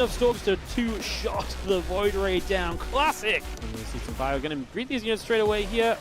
Enough Stalks to two-shot the Void Ray down. Classic! And we see some Bio going to greet these units straight away here.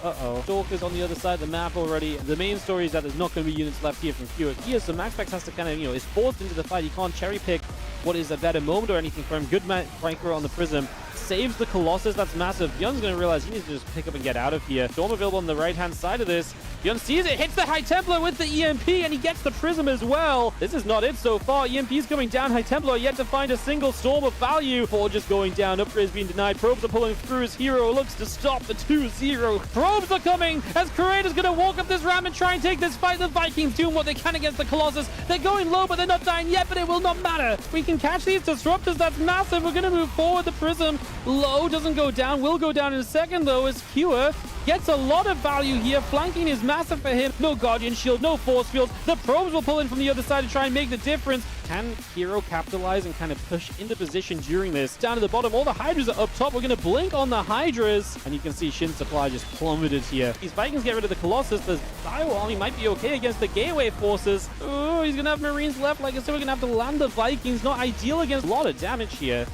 Stalkers on the other side of the map already. The main story is that there's not going to be units left here from Fewer here, so MaxPax has to kind of, is forced into the fight. He can't cherry-pick what is a better moment or anything for him. Good flanker on the Prism. Saves the Colossus. That's massive. Bjorn's going to realize he needs to just pick up and get out of here. Storm available on the right-hand side of this. Bjorn sees it, hits the High Templar with the EMP, and he gets the Prism as well. This is not it so far. EMP's coming down. High Templar yet to find a single Storm of value. Forge just going down. Upgrades being denied. Probes are pulling through as herO looks to stop the 2-0. Probes are coming as Creator's going to walk up this ramp and try and take this fight. The Vikings doing what they can against the Colossus. They're going low, but they're not dying yet, but it will not matter. We can catch these disruptors. That's massive. We're going to move forward. The Prism low doesn't go down. Will go down in a second, though, as Fewer gets a lot of value here. Flanking is massive for him. No Guardian Shield, no Force Field. The probes will pull in from the other side to try and make the difference. Can herO capitalize and kind of push into position during this? Down to the bottom, all the Hydras are up top. We're going to blink on the Hydras. And you can see Shin supply just plummeted here. These Vikings get rid of the Colossus. The Bio Army might be okay against the Gateway forces. Oh, he's going to have Marines left. Like I said, we're going to have to land the Vikings. Not ideal against a lot of damage here.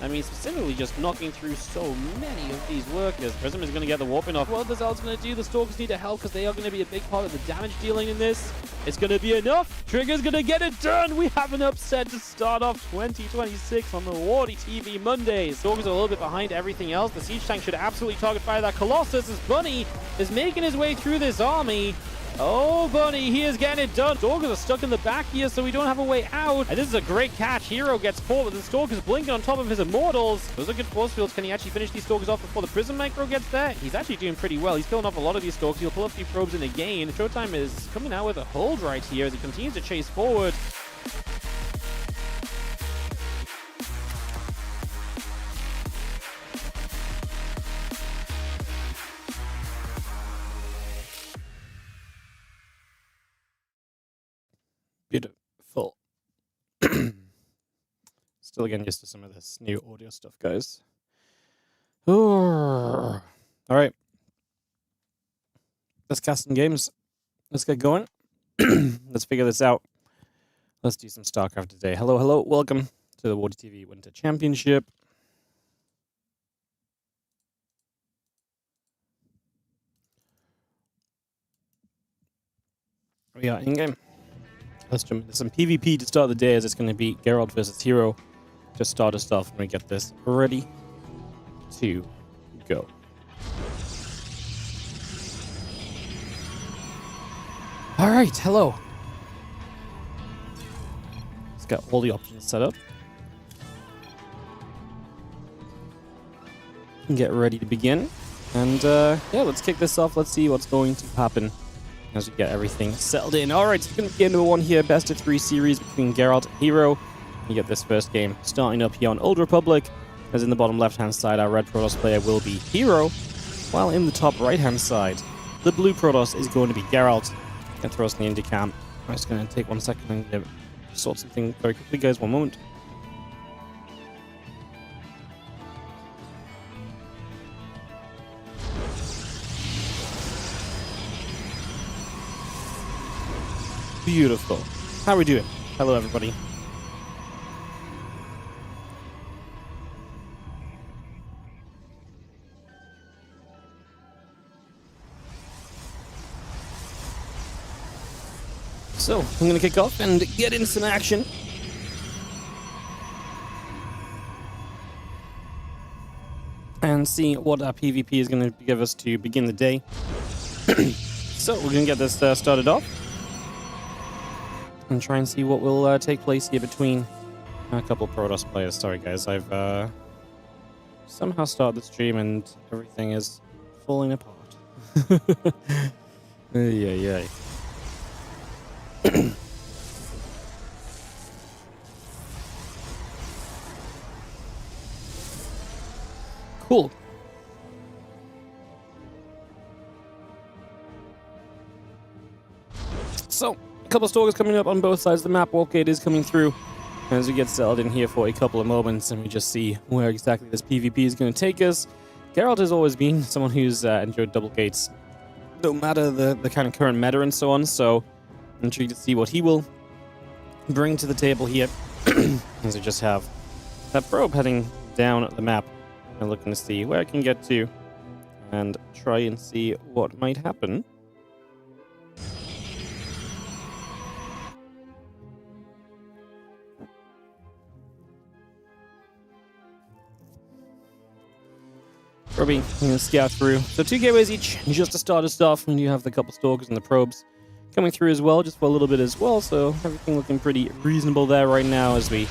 I mean, specifically just knocking through so many of these workers. Prism is going to get the warping off. What the Zealot's going to do? The Stalkers need to help because they are going to be a big part of the damage dealing in this. It's going to be enough. Trigger's going to get it done. We have an upset to start off 2026 on the WardiTV Mondays. Stalkers are a little bit behind everything else. The Siege Tank should absolutely target fire that Colossus as Bunny is making his way through this army. Oh, Bunny, he is getting it done. Stalkers are stuck in the back here, so we don't have a way out. And this is a great catch. herO gets caught, but the Stalkers blinking on top of his Immortals. Those are good force fields. Can he actually finish these Stalkers off before the Prism Micro gets there? He's actually doing pretty well. He's killing off a lot of these Stalkers. He'll pull a few probes in again. Showtime is coming out with a hold right here as he continues to chase forward. Beautiful. Still getting used to some of this new audio stuff, guys. All right. Let's cast some games. Let's get going. Let's figure this out. Let's do some StarCraft today. Hello, hello. Welcome to the WardiTV Winter Championship. We are in-game. Let's jump into some PvP to start the day, as it's going to be Geralt versus herO to start us off, and we get this ready to go. All right, hello. Let's get all the options set up and get ready to begin. And yeah, let's kick this off. Let's see what's going to happen as we get everything settled in. All right, it's going to be game number 1 here, best of 3 series between Geralt and herO. You get this first game starting up here on Old Republic, as in the bottom left-hand side, our red Protoss player will be herO, while in the top right-hand side, the blue Protoss is going to be Geralt. Can throw us in the Indicam. I'm just going to take 1 second and sort something very quickly, guys. 1 moment. Beautiful. How are we doing? Hello, everybody. So, I'm going to kick off and get in some action. And see what our PvP is going to give us to begin the day. So, we're going to get this started off. And try and see what will take place here between a couple of Protoss players. Sorry, guys, I've somehow started the stream and everything is falling apart. Yeah. Cool. So, a couple of Stalkers coming up on both sides of the map. Warpgate is coming through as we get settled in here for a couple of moments, and we just see where exactly this PvP is going to take us. Geralt has always been someone who's enjoyed double gates, no matter the kind of current meta and so on, so I'm intrigued to see what he will bring to the table here. As we just have that probe heading down the map and looking to see where it can get to and try and see what might happen. Probably going to scout through. So 2 gateways each, just to start us off, and you have the couple stalkers and the probes coming through as well, just for a little bit as well. So everything looking pretty reasonable there right now as we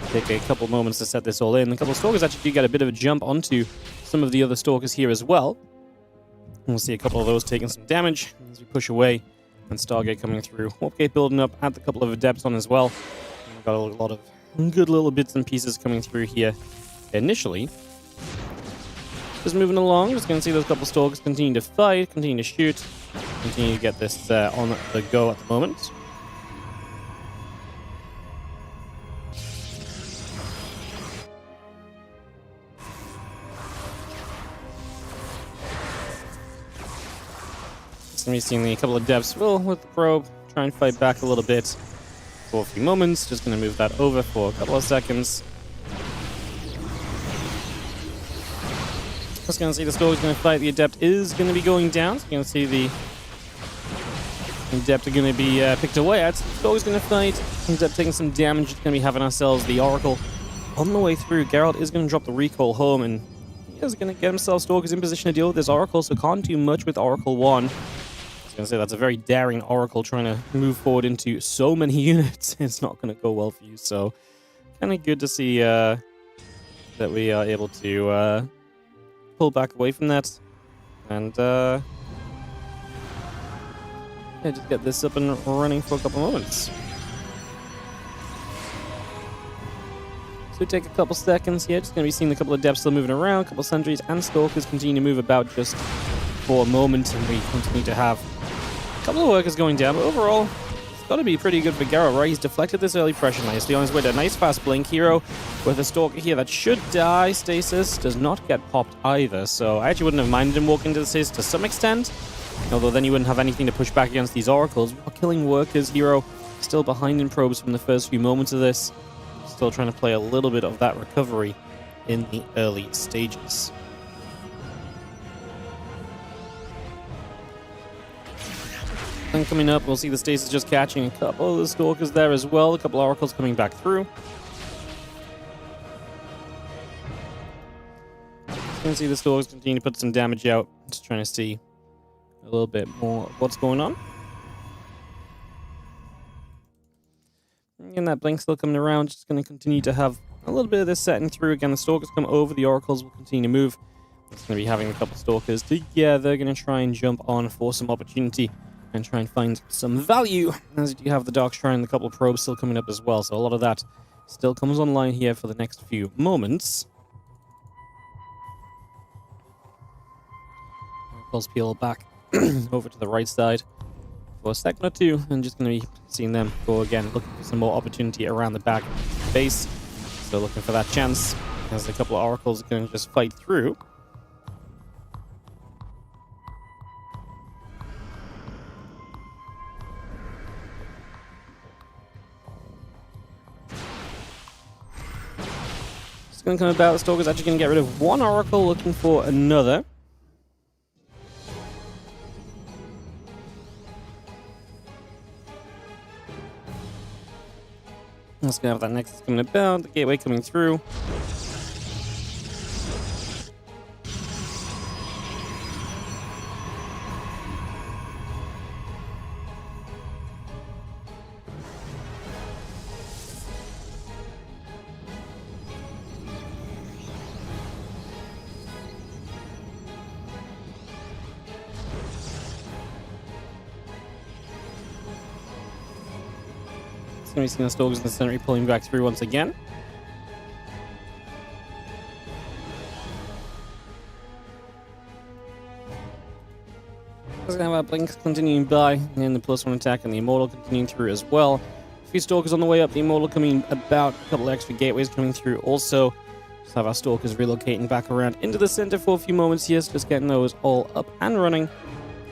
take a couple moments to set this all in. A couple of stalkers actually do get a bit of a jump onto some of the other stalkers here as well. We'll see a couple of those taking some damage as we push away, and Stargate coming through. Warp gate building up, add a couple of adepts on as well. And we've got a lot of good little bits and pieces coming through here initially. Just moving along, just going to see those couple stalkers continue to fight, continue to shoot, continue to get this on the go at the moment. Just going to be seeing a couple of devs with the probe, try and fight back a little bit for a few moments. Just going to move that over for a couple of seconds. Just going to see the Stalker's going to fight. The Adept is going to be going down. So you're going to see the Adept are going to be picked away at. Stalker's going to fight. Adept taking some damage. It's going to be having ourselves the Oracle on the way through. Gerald is going to drop the recall home, and he is going to get himself Stalkers in position to deal with this Oracle, so can't do much with Oracle 1. I was going to say that's a very daring Oracle trying to move forward into so many units. It's not going to go well for you, so kind of good to see that we are able to pull back away from that and yeah, just get this up and running for a couple moments. So we take a couple seconds here, just going to be seeing a couple of depths still moving around, a couple of sentries and stalkers continue to move about just for a moment, and we continue to have a couple of workers going down, but overall it's got to be pretty good for Geralt, right? He's deflected this early pressure nicely on his way to a nice fast blink. herO with a stalker here that should die. Stasis does not get popped either, so I actually wouldn't have minded him walking into the stasis to some extent, although then you wouldn't have anything to push back against these oracles. We're killing workers. herO still behind in probes from the first few moments of this, still trying to play a little bit of that recovery in the early stages. Then coming up, we'll see the stasis just catching a couple of the stalkers there as well. A couple of oracles coming back through. You can see the stalkers continue to put some damage out. Just trying to see a little bit more of what's going on. And that blink still coming around. Just going to continue to have a little bit of this setting through. Again, the stalkers come over. The oracles will continue to move. It's going to be having a couple of stalkers together. Going to try and jump on for some opportunity and try and find some value, as you have the Dark Shrine and a couple of probes still coming up as well, so a lot of that still comes online here for the next few moments. Pulse peel back over to the right side for a second or two, and just going to be seeing them go again, looking for some more opportunity around the back base. So looking for that chance, as a couple of oracles are going to just fight through. Going to come about. The Stalker's actually going to get rid of one Oracle, looking for another. Let's go have that Nexus coming about, the gateway coming through. Going to be seeing the Stalkers in the center pulling back through once again. We're going to have our Blinks continuing by, and the +1 attack and the Immortal continuing through as well. A few Stalkers on the way up, the Immortal coming about, a couple of extra gateways coming through also. Just have our Stalkers relocating back around into the center for a few moments here, so just getting those all up and running.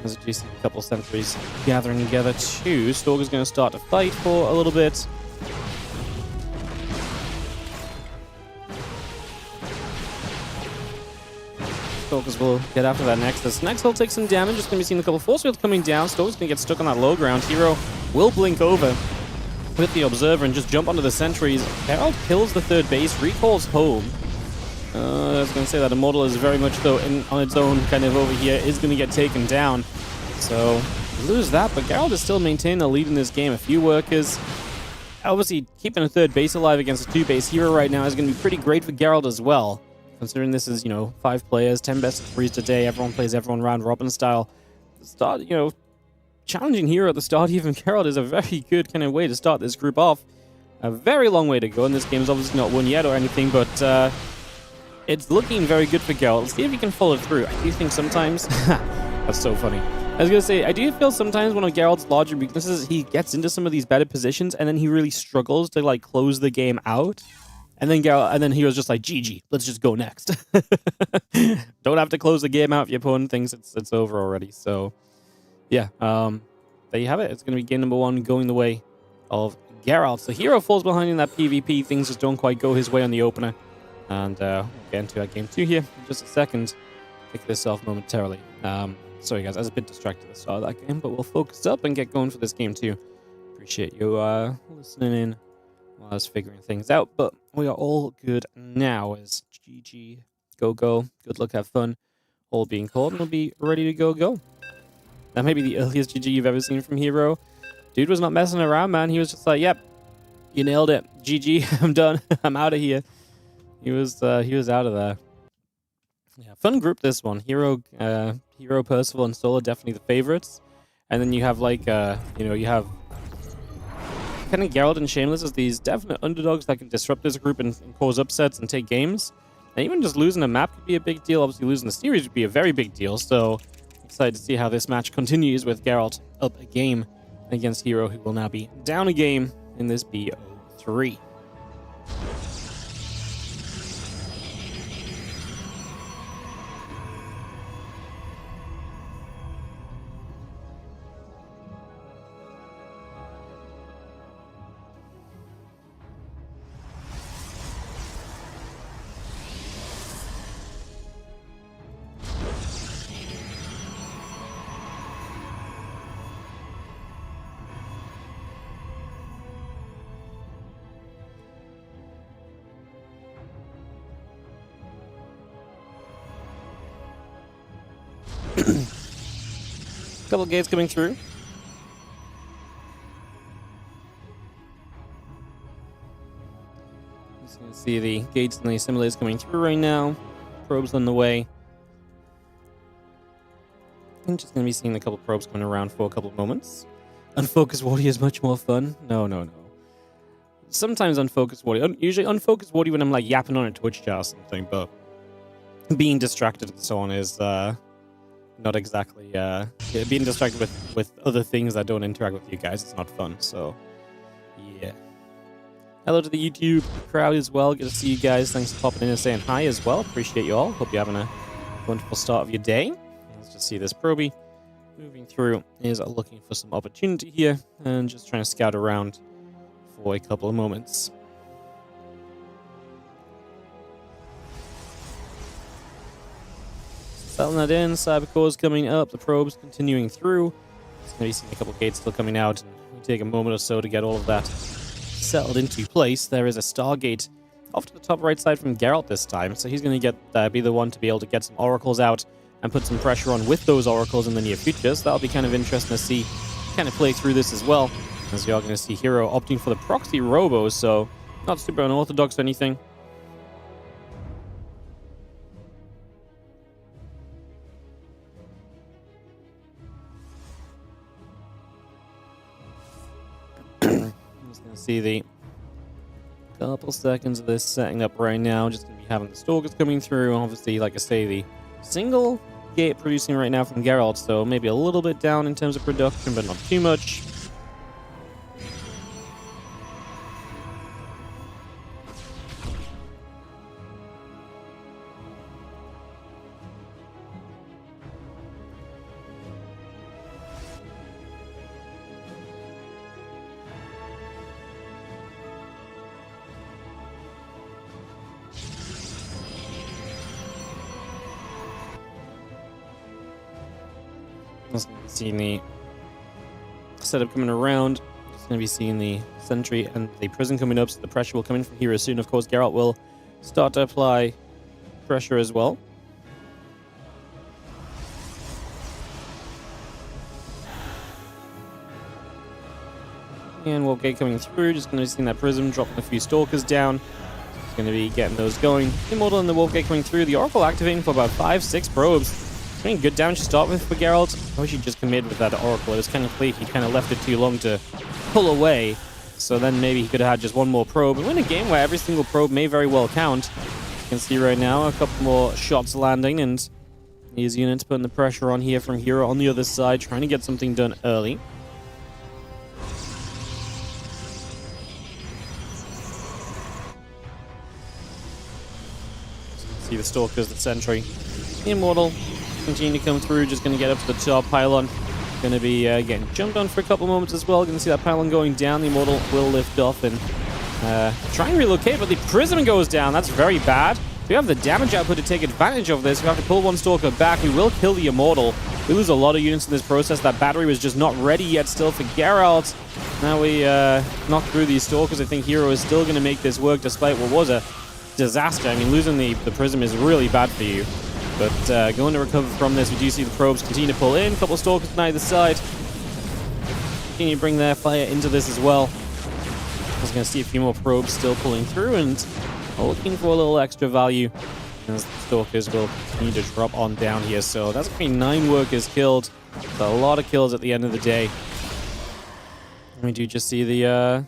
As you see a couple of sentries gathering together too. Stalker's going to start to fight for a little bit. Stalkers will get after that Nexus. Next, he'll take some damage. Just going to be seeing a couple force fields coming down. Stalkers going to get stuck on that low ground. herO will blink over with the Observer and just jump onto the sentries. Gerald kills the third base, recalls home. I was going to say that Immortal is very much so on its own kind of over here, is going to get taken down. So, lose that, but Gerald is still maintaining the lead in this game. A few workers. Obviously, keeping a third base alive against a 2-base herO right now is going to be pretty great for Gerald as well. Considering this is, 5 players, 10 best of 3s today, everyone plays everyone round robin style. Start, challenging herO at the start, even Gerald, is a very good kind of way to start this group off. A very long way to go, and this game is obviously not won yet or anything, but it's looking very good for Gerald. Let's see if he can follow through. I do think sometimes... That's so funny. I was going to say, I do feel sometimes one of Gerald's larger weaknesses, he gets into some of these better positions, and then he really struggles to, close the game out. And then he was just like, GG, let's just go next. Don't have to close the game out if your opponent thinks it's over already. So, yeah, there you have it. It's going to be game number 1 going the way of Geralt. So herO falls behind in that PvP. Things just don't quite go his way on the opener. And we'll get into our game 2 here in just a second. Kick this off momentarily. Sorry, guys, I was a bit distracted at the start of that game, but we'll focus up and get going for this game 2. Appreciate you listening in while I was figuring things out, but we are all good now as GG, go, good luck, have fun, all being called, and we'll be ready to go. That may be the earliest GG you've ever seen from herO. Dude was not messing around, man. He was just like, yep, you nailed it. GG, I'm done. I'm out of here. He was out of there. Yeah, fun group, this one. herO, Percival, and Solar definitely the favorites. And then you have you have kind of Gerald and Shameless as these definite underdogs that can disrupt this group and cause upsets and take games. And even just losing a map could be a big deal. Obviously, losing the series would be a very big deal. So, excited to see how this match continues with Geralt up a game against herO, who will now be down a game in this BO3. Couple gates coming through. Just gonna see the gates and the assimilators coming through right now. Probes on the way. I'm just gonna be seeing a couple probes coming around for a couple of moments. Unfocused Warrior is much more fun. No. Sometimes unfocused Warrior. Usually unfocused Warrior when I'm yapping on a Twitch chat or something, but being distracted and so on is not exactly being distracted with other things that don't interact with you guys. It's not fun. So yeah, hello to the YouTube crowd as well. Good to see you guys. Thanks for popping in and saying hi as well. Appreciate you all. Hope you're having a wonderful start of your day. Let's just see this Proby moving through is looking for some opportunity here and just trying to scout around for a couple of moments. Settling that in, Cybercore's coming up, the probes continuing through. Maybe seeing a couple of gates still coming out. It'll take a moment or so to get all of that settled into place. There is a Stargate off to the top right side from Geralt this time, so he's going to be the one to be able to get some oracles out and put some pressure on with those oracles in the near future. So that'll be kind of interesting to see kind of play through this as well. As you're going to see herO opting for the proxy robo, so not super unorthodox or anything. See the couple seconds of this setting up right now. Just going to be having the Stalkers coming through. Obviously, like I say, the single gate producing right now from Geralt, so maybe a little bit down in terms of production, but not too much. Just going to be seeing the setup coming around. Just going to be seeing the sentry and the prison coming up, so the pressure will come in from here soon. Of course, Geralt will start to apply pressure as well. And Wolf Gate coming through, just going to be seeing that Prism dropping a few Stalkers down. Just going to be getting those going. Immortal and the Wolf Gate coming through. The Oracle activating for about 5-6 probes. Doing good damage to start with for Geralt. I wish he just committed with that Oracle. It was kind of clear he kind of left it too long to pull away. So then maybe he could have had just one more probe and win a game where every single probe may very well count. You can see right now a couple more shots landing, and these units putting the pressure on here from herO on the other side, trying to get something done early. See the Stalkers, the Sentry, the Immortal continue to come through, just going to get up to the top. Pylon going to be getting jumped on for a couple moments as well. Going to see that Pylon going down. The Immortal will lift off and try and relocate, but the Prism goes down. That's very bad. We have the damage output to take advantage of this. We have to pull one Stalker back. We will kill the Immortal. We lose a lot of units in this process. That battery was just not ready yet still for Geralt. Now we knock through these Stalkers. I think herO is still going to make this work despite what was a disaster. I mean, losing the Prism is really bad for you. But going to recover from this, we do see the probes continue to pull in. A couple of Stalkers on either side. Continue to bring their fire into this as well. I was going to see a few more probes still pulling through and looking for a little extra value. As the Stalkers will continue to drop on down here. So that's going to be 9 workers killed. That's a lot of kills at the end of the day. And we do just see the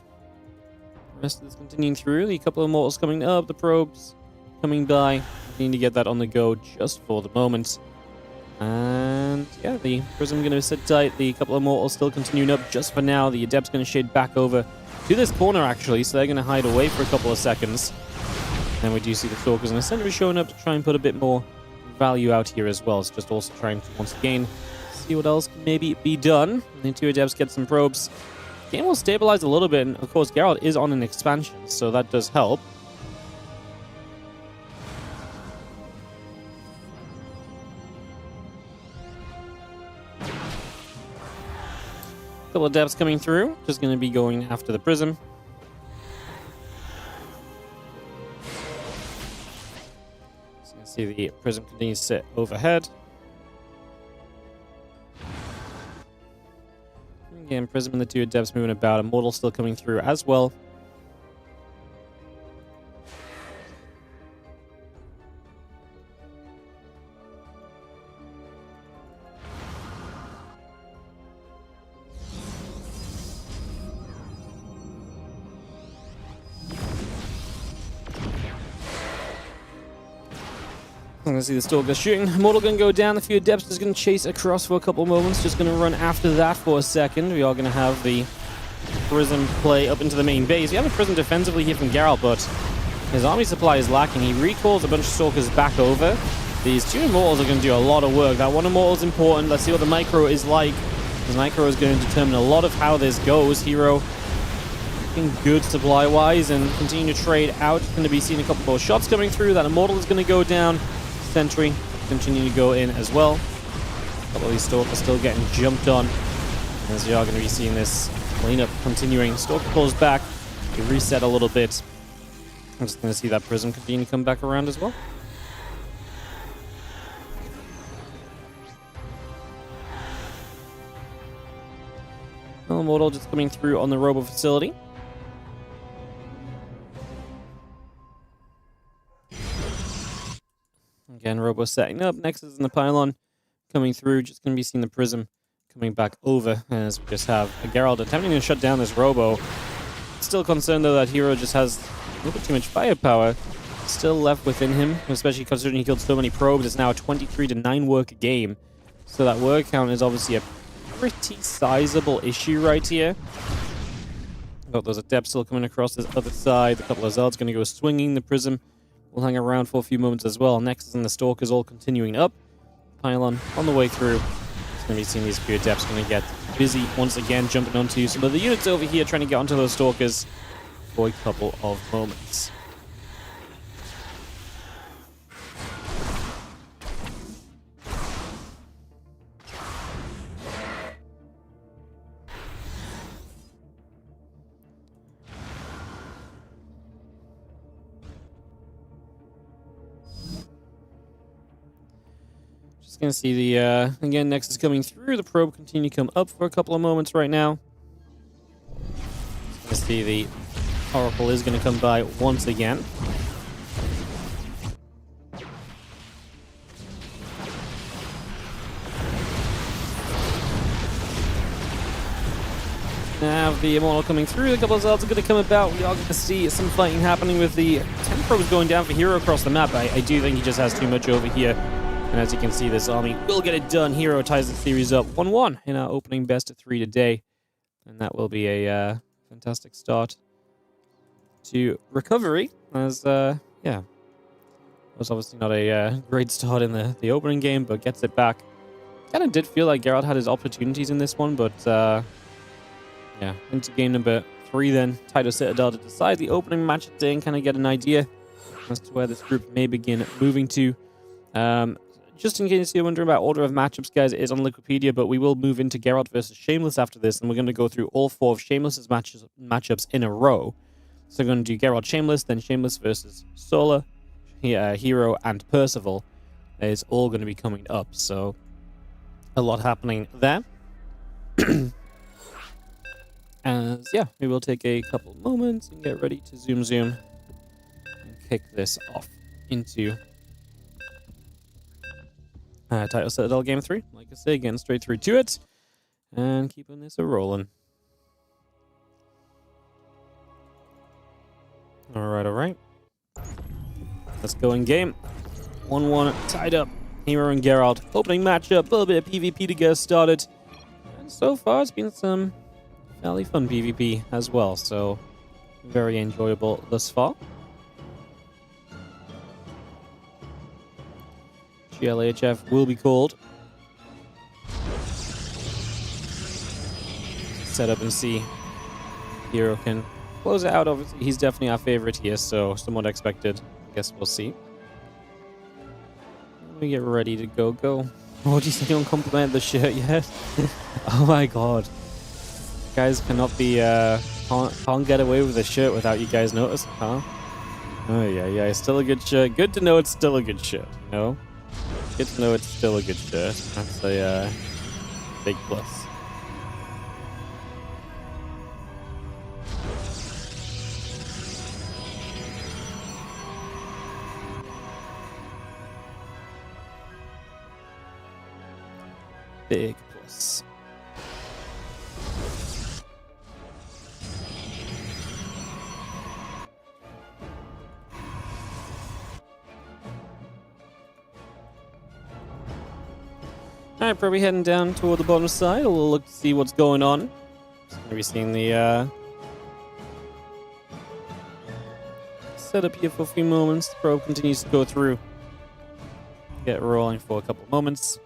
rest of this continuing through. The couple of mortals coming up, the probes coming by. Need to get that on the go just for the moment. And yeah, the Prism going to sit tight. The couple of mortals still continuing up just for now. The Adept's going to shade back over to this corner actually, so they're going to hide away for a couple of seconds. And we do see the Stalkers and the Sentry showing up to try and put a bit more value out here as well. It's just also trying to once again see what else can maybe be done. And the 2 Adepts get some probes. Game will stabilize a little bit, and of course Geralt is on an expansion, so that does help. Couple of Adepts coming through, just going to be going after the Prism. So you can see the Prism continues to sit overhead. Again, Prism and the 2 Adepts moving about. Immortal still coming through as well. I'm going to see the Stalker shooting. Immortal going to go down. The few Adepts just going to chase across for a couple moments. Just going to run after that for a second. We are going to have the Prism play up into the main base. We have a Prism defensively here from Geralt, but his army supply is lacking. He recalls a bunch of Stalkers back over. These 2 Immortals are going to do a lot of work. That 1 Immortal is important. Let's see what the Micro is like. The Micro is going to determine a lot of how this goes. herO looking good supply-wise and continue to trade out. Going to be seeing a couple more shots coming through. That Immortal is going to go down. Sentry continue to go in as well. A couple of these Stalkers still getting jumped on. As you are going to be seeing this cleanup continuing. Stalker pulls back. You reset a little bit. I'm just going to see that Prism continue to come back around as well. Immortal just coming through on the Robo facility. Again, Robo setting up. Nexus in the Pylon coming through. Just going to be seeing the Prism coming back over as we just have a Geralt attempting to shut down this Robo. Still concerned though that herO just has a little bit too much firepower still left within him, especially considering he killed so many probes. It's now a 23-9 work game. So that word count is obviously a pretty sizable issue right here. Got those Adepts still coming across this other side. A couple of Zealots going to go swinging. The Prism will hang around for a few moments as well. Nexus and the Stalkers all continuing up. Pylon on the way through. It's going to be seeing these few Adepts going to get busy once again, jumping onto some of the units over here, trying to get onto those Stalkers for a couple of moments. Just gonna see the again, Nexus coming through. The probe continue to come up for a couple of moments right now. Just gonna see the Oracle is gonna come by once again. Now the Immortal coming through, a couple of Zelds are going to come about. We are going to see some fighting happening with the 10 probes going down for herO across the map. I do think he just has too much over here. And as you can see, this army will get it done. herO ties the series up 1-1 in our opening best of 3 today. And that will be a fantastic start to recovery. As, yeah, it was obviously not a great start in the opening game, but gets it back. Kind of did feel like Gerald had his opportunities in this one, but... yeah, into game number 3 then. Taito Citadel to decide the opening match today and kind of get an idea as to where this group may begin moving to. Just in case you're wondering about order of matchups, guys, it is on Wikipedia, but we will move into Geralt versus Shameless after this, and we're going to go through all 4 of Shameless's matchups in a row. So we're going to do Geralt Shameless, then Shameless versus Solar, herO, and Percival. It's all going to be coming up, so a lot happening there. As, yeah, we will take a couple moments and get ready to zoom and kick this off into Taito Citadel Game 3. Like I say, getting straight through to it and keeping this a-rolling. Alright. Let's go in game. 1-1 tied up. herO and Geralt. Opening matchup, a little bit of PvP to get us started. And so far, it's been some fairly fun PvP as well, so very enjoyable thus far. GLHF will be called. Set up and see herO can close it out. Obviously, he's definitely our favorite here, so somewhat expected. I guess we'll see. Let me get ready to go. Oh, do you say don't compliment the shirt yet? Oh my god. Guys cannot be, can't get away with a shirt without you guys noticing, huh? Oh, yeah, it's still a good shirt. Good to know it's still a good shirt, you know? Good to know it's still a good shirt. That's a, big plus. Big plus. Alright, probably heading down toward the bottom side. We'll look to see what's going on. Just gonna be seeing the setup here for a few moments. The probe continues to go through. Get rolling for a couple moments.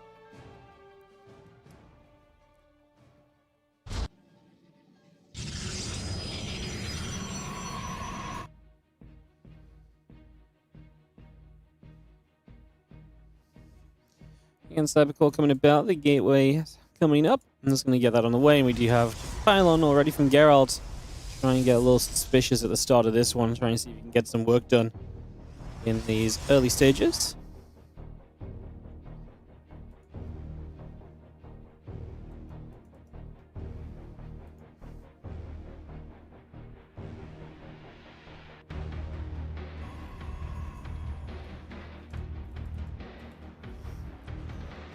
Again, Cybercore coming about, the gateway coming up. I'm just going to get that on the way, and we do have Pylon already from Gerald. Trying to get a little suspicious at the start of this one, trying to see if we can get some work done in these early stages.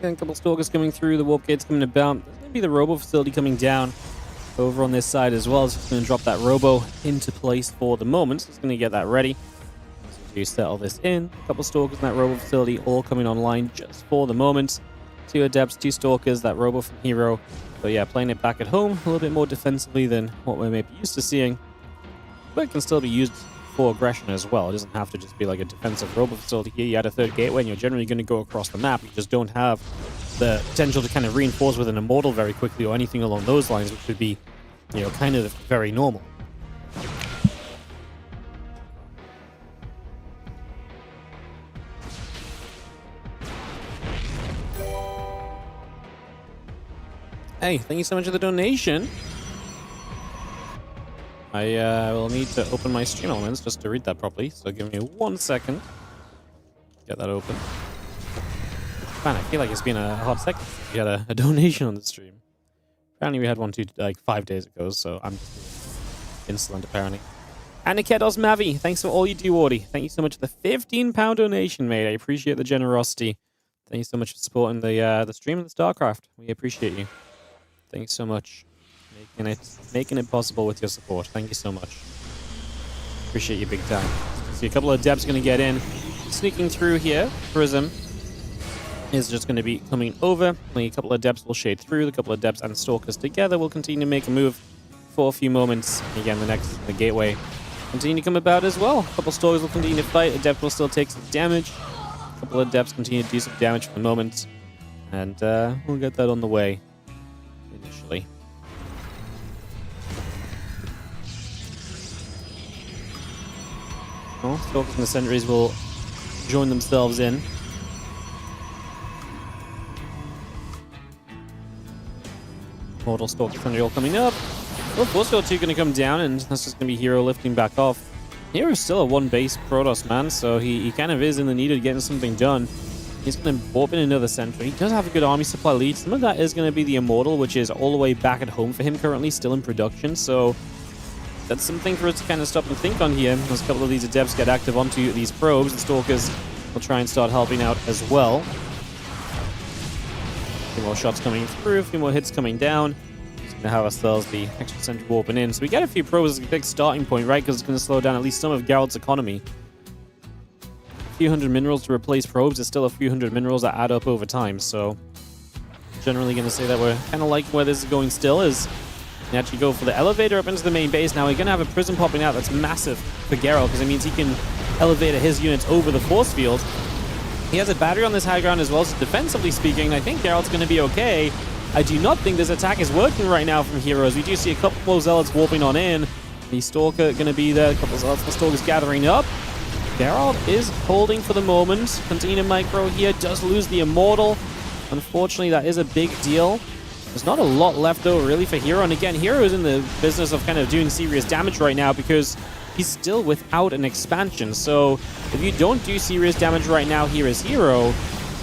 A couple stalkers coming through, the warp gate's coming about. There's going to be the robo facility coming down over on this side as well. So it's going to drop that robo into place for the moment. So it's going to get that ready. So we settle this in. A couple stalkers in that robo facility all coming online just for the moment. 2 adepts, 2 stalkers, that robo from herO. But yeah, playing it back at home a little bit more defensively than what we may be used to seeing. But it can still be used for aggression as well. It doesn't have to just be like a defensive robo facility here. You add a 3rd gateway and you're generally going to go across the map. You just don't have the potential to kind of reinforce with an immortal very quickly or anything along those lines, which would be, you know, kind of very normal. Hey, thank you so much for the donation. I will need to open my stream elements just to read that properly, so give me 1 second. Get that open. Man, I feel like it's been a hot second since we had a donation on the stream. Apparently we had one like 5 days ago, so I'm just insolent apparently. And Nikedos Mavi, thanks for all you do, Wardy. Thank you so much for the £15 donation, mate. I appreciate the generosity. Thank you so much for supporting the stream and the StarCraft. We appreciate you. Thanks so much. Making it possible with your support. Thank you so much. Appreciate you big time. See a couple of Debs going to get in. Sneaking through here. Prism is just going to be coming over. Only a couple of Debs will shade through. The couple of Debs and Stalkers together will continue to make a move for a few moments. Again, the gateway continue to come about as well. A couple of Stalkers will continue to fight. A Deb will still take some damage. A couple of Debs continue to do some damage for the moment. And we'll get that on the way initially. Well, Stalkers and the Sentries will join themselves in. Mortal Stalker Sentry all coming up. Well, Force Field 2 going to come down, and that's just going to be herO lifting back off. herO's still a one-base Protoss, man, so he kind of is in the need of getting something done. He's going to warp in another Sentry. He does have a good army supply lead. Some of that is going to be the Immortal, which is all the way back at home for him currently, still in production, so that's something for us to kind of stop and think on here. As a couple of these Adepts get active onto these probes, the Stalkers will try and start helping out as well. A few more shots coming through, a few more hits coming down. Just going to have ourselves the extra Sentry warping in. So we get a few probes as a big starting point, right? Because it's going to slow down at least some of Geralt's economy. A few hundred minerals to replace probes. There's still a few hundred minerals that add up over time. So generally going to say that we're kind of liking where this is going still is and actually go for the elevator up into the main base. Now we're going to have a prism popping out that's massive for Geralt because it means he can elevate his units over the force field. He has a battery on this high ground as well, so defensively speaking, I think Geralt's going to be okay. I do not think this attack is working right now from herO's. We do see a couple more Zealots warping on in. The Stalker going to be there, a couple of Zealots, the Stalker's gathering up. Geralt is holding for the moment. Continue micro here, does lose the Immortal. Unfortunately, that is a big deal. There's not a lot left though really for herO, and again, herO is in the business of kind of doing serious damage right now because he's still without an expansion. So if you don't do serious damage right now here as herO,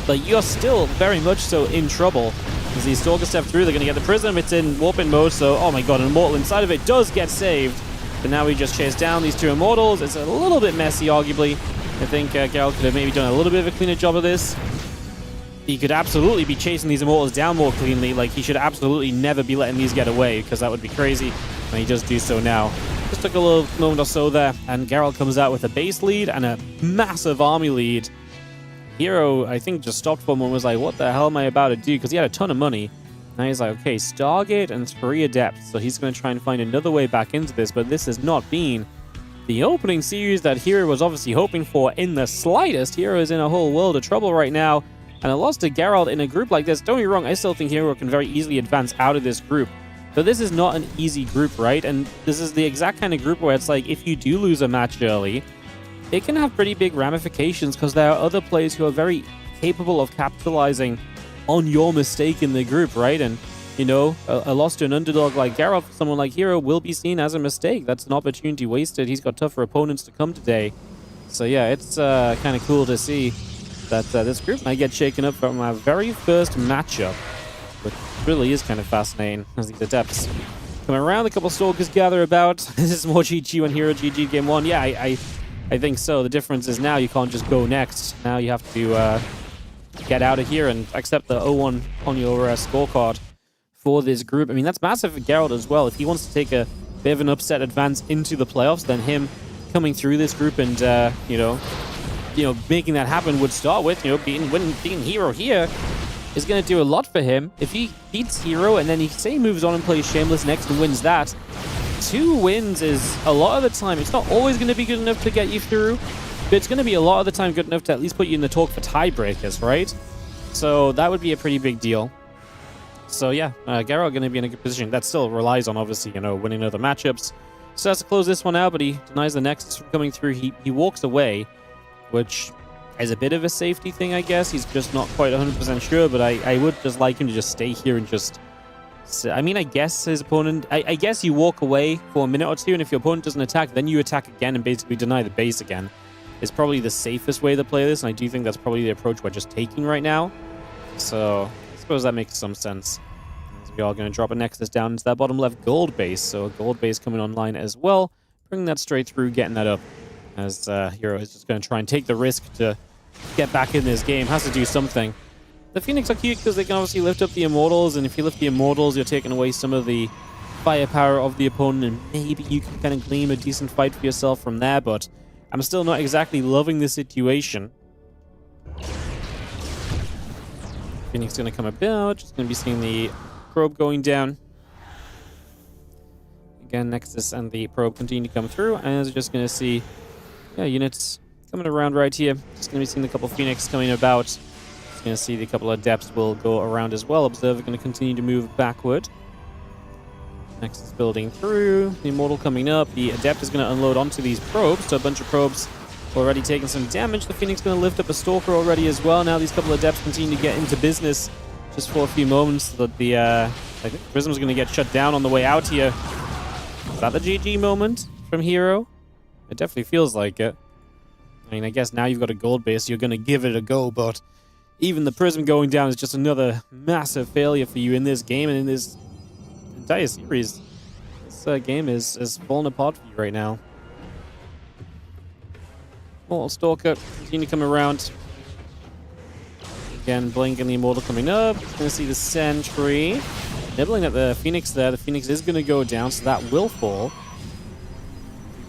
but you're still very much so in trouble. As these Stalkers step through, they're going to get the Prism. It's in warping mode, so oh my god, an Immortal inside of it does get saved. But now we just chase down these two Immortals. It's a little bit messy, arguably. I think Geralt could have maybe done a little bit of a cleaner job of this. He could absolutely be chasing these Immortals down more cleanly. Like, he should absolutely never be letting these get away, because that would be crazy. And he does do so now. Just took a little moment or so there, and Geralt comes out with a base lead and a massive army lead. herO, I think, just stopped for a moment and was like, what the hell am I about to do? Because he had a ton of money. Now he's like, okay, Stargate and 3 Adepts. So he's going to try and find another way back into this, but this has not been the opening series that herO was obviously hoping for in the slightest. herO is in a whole world of trouble right now, and a loss to Geralt in a group like this. Don't get me wrong, I still think herO can very easily advance out of this group. But this is not an easy group, right? And this is the exact kind of group where it's like, if you do lose a match early, it can have pretty big ramifications because there are other players who are very capable of capitalizing on your mistake in the group, right? And, you know, a loss to an underdog like Geralt, for someone like herO, will be seen as a mistake. That's an opportunity wasted. He's got tougher opponents to come today. So yeah, it's kind of cool to see that this group might get shaken up from our very first matchup, which really is kind of fascinating as these Adepts come around. A couple Stalkers gather about. This is more GG when herO GG game 1. Yeah, I think so. The difference is now you can't just go next. Now you have to get out of here and accept the 0-1 on your scorecard for this group. I mean, that's massive for Geralt as well. If he wants to take a bit of an upset advance into the playoffs, then him coming through this group and, you know, making that happen would start with, beating herO here is going to do a lot for him. If he beats herO and then he, say, moves on and plays Shameless next and wins that, 2 wins is a lot of the time. It's not always going to be good enough to get you through, but it's going to be a lot of the time good enough to at least put you in the talk for tiebreakers, right? So that would be a pretty big deal. So yeah, Geralt going to be in a good position. That still relies on, obviously, winning other matchups. So has to close this one out, but he denies the Nexus from coming through. He walks away, which is a bit of a safety thing, I guess. He's just not quite 100% sure, but I would just like him to just stay here and just... I mean, I guess his opponent... I guess you walk away for a minute or two, and if your opponent doesn't attack, then you attack again and basically deny the base again. Is probably the safest way to play this, and I do think that's probably the approach we're just taking right now. So I suppose that makes some sense. As we are going to drop a Nexus down into that bottom left gold base. So a gold base coming online as well. Bringing that straight through, getting that up. As herO is just going to try and take the risk to get back in this game. Has to do something. The Phoenix are cute because they can obviously lift up the Immortals. And if you lift the Immortals, you're taking away some of the firepower of the opponent. And maybe you can kind of glean a decent fight for yourself from there. But I'm still not exactly loving the situation. Phoenix is going to come about. Just going to be seeing the probe going down. Again, Nexus and the probe continue to come through. And we're just going to see units coming around right here. Just going to be seeing a couple Phoenix coming about. Just going to see the couple of Adepts will go around as well. Observer going to continue to move backward. Nexus building through. The Immortal coming up. The Adept is going to unload onto these probes. So a bunch of probes already taking some damage. The Phoenix going to lift up a Stalker already as well. Now these couple of Adepts continue to get into business just for a few moments. So that the I think Prism's going to get shut down on the way out here. Is that the GG moment from herO? It definitely feels like it. I mean, I guess now you've got a gold base, you're going to give it a go, but even the Prism going down is just another massive failure for you in this game and in this entire series. This game is falling apart for you right now. Mortal Stalker continue to come around. Again, Blink and the Immortal coming up. Going to see the Sentry nibbling at the Phoenix there. The Phoenix is going to go down, so that will fall.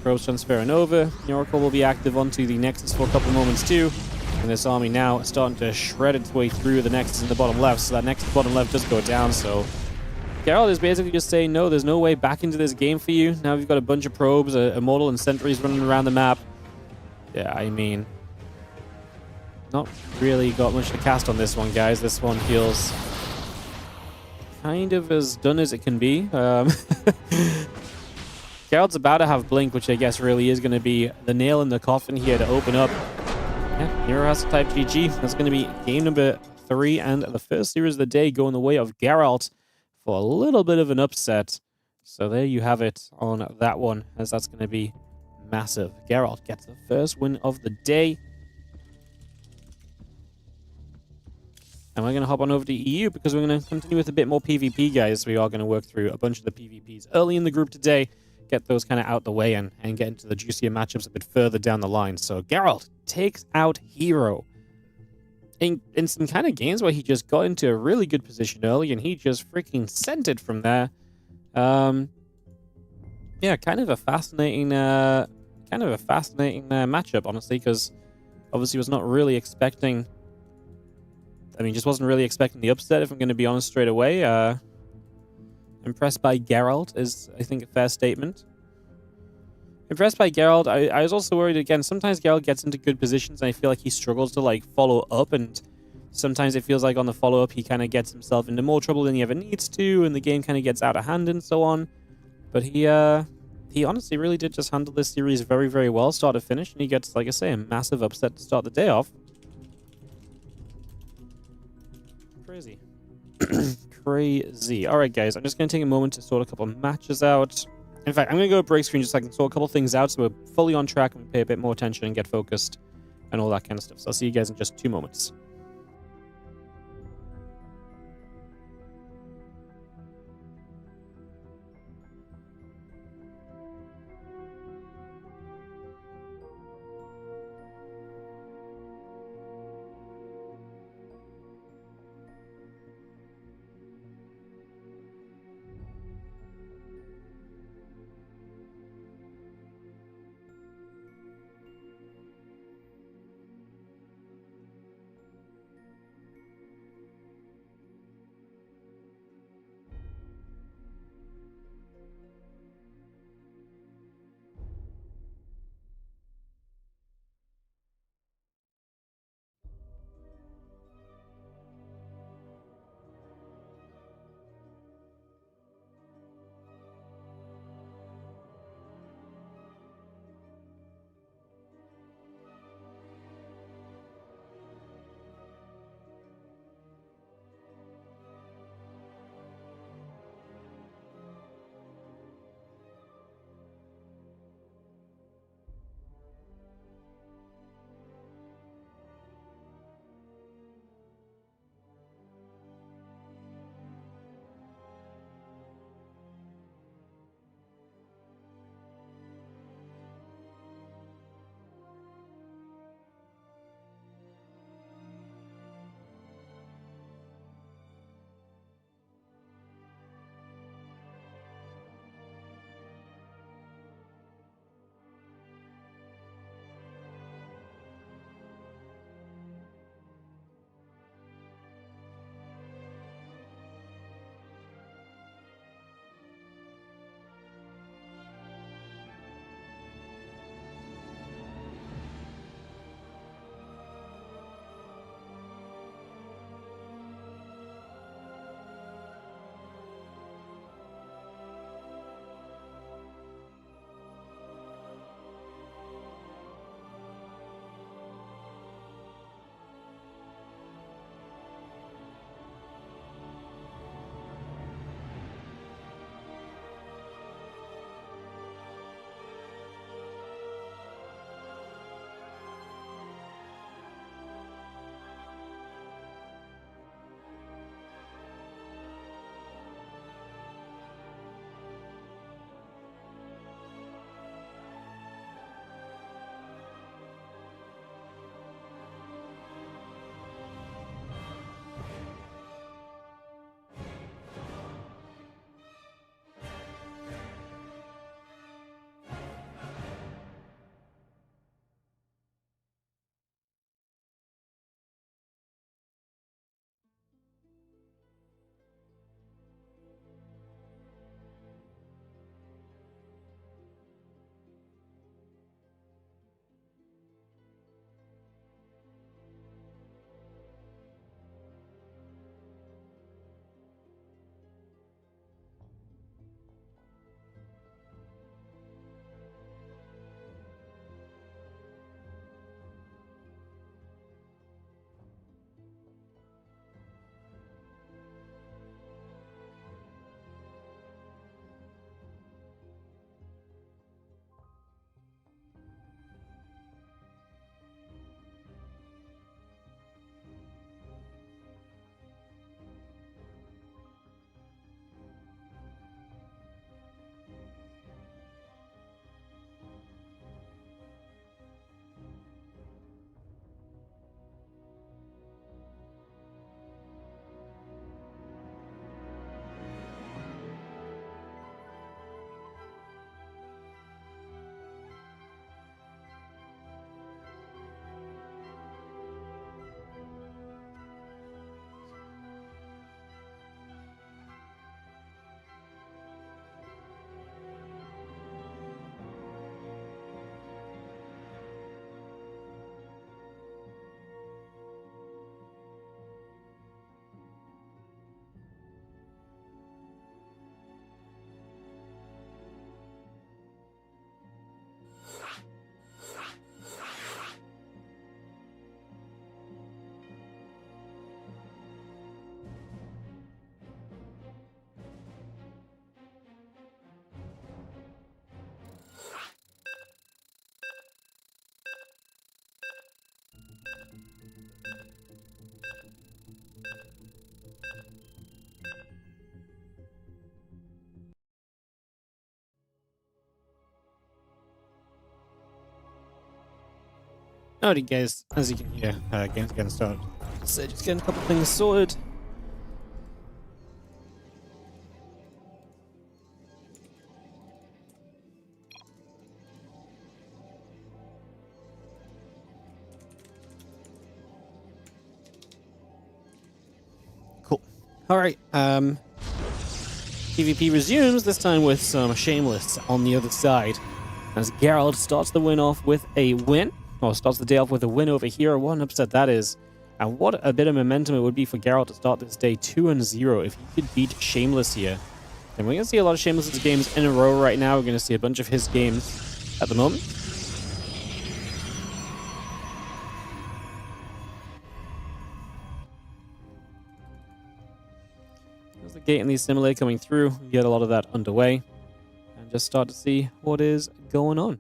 Probes transferring over. The Oracle will be active onto the Nexus for a couple moments too. And this army now is starting to shred its way through the Nexus in the bottom left. So that Nexus bottom left does go down. So Geralt is basically just saying, no, there's no way back into this game for you. Now we've got a bunch of probes, Immortal and Sentries running around the map. Yeah, I mean, not really got much to cast on this one, guys. This one feels kind of as done as it can be. Gerald's about to have Blink, which I guess really is going to be the nail in the coffin here to open up. Yeah, herO has to type GG. That's going to be game number 3 and the first series of the day going the way of Geralt for a little bit of an upset. So there you have it on that one, as that's going to be massive. Geralt gets the first win of the day. And we're going to hop on over to EU because we're going to continue with a bit more PvP, guys. We are going to work through a bunch of the PvPs early in the group today, get those kind of out the way and get into the juicier matchups a bit further down the line. So Geralt takes out herO in some kind of games where he just got into a really good position early and he just freaking sent it from there. Yeah, kind of a fascinating matchup, honestly, because obviously was not really expecting. I mean, just wasn't really expecting the upset, if I'm going to be honest straight away. Impressed by Geralt is, I think, a fair statement. Impressed by Geralt. I was also worried, again, sometimes Geralt gets into good positions and I feel like he struggles to, like, follow up, and sometimes it feels like on the follow-up he kind of gets himself into more trouble than he ever needs to, and the game kind of gets out of hand and so on. But he honestly really did just handle this series very, very well, start to finish, and he gets, like I say, a massive upset to start the day off. Crazy. Crazy. Alright, guys, I'm just going to take a moment to sort a couple of matches out. In fact, I'm going to go break screen just so I can sort a couple things out so we're fully on track and pay a bit more attention and get focused and all that kind of stuff. So I'll see you guys in just 2 moments. Alrighty guys, as you can hear, game's getting started. So just getting a couple things sorted. Cool. Alright, PvP resumes, this time with some Shameless on the other side. As Gerald starts the win off with a win, or starts the day off with a win over here. What an upset that is. And what a bit of momentum it would be for Geralt to start this day 2-0 if he could beat Shameless here. And we're going to see a lot of Shameless' games in a row right now. We're going to see a bunch of his games at the moment. There's the gate in the simulator coming through. We get a lot of that underway. And just start to see what is going on.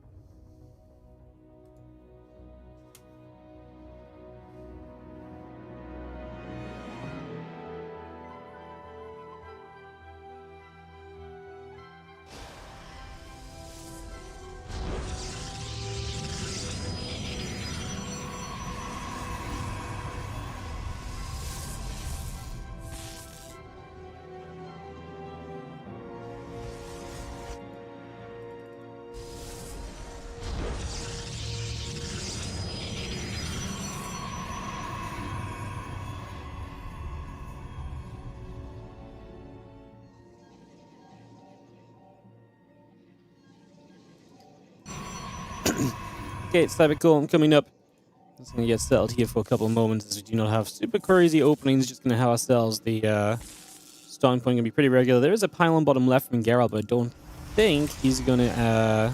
Okay, it's Cybercore coming up. Just going to get settled here for a couple of moments as we do not have super crazy openings. Just going to have ourselves the starting point going to be pretty regular. There is a pylon bottom left from Geralt, but I don't think he's going to...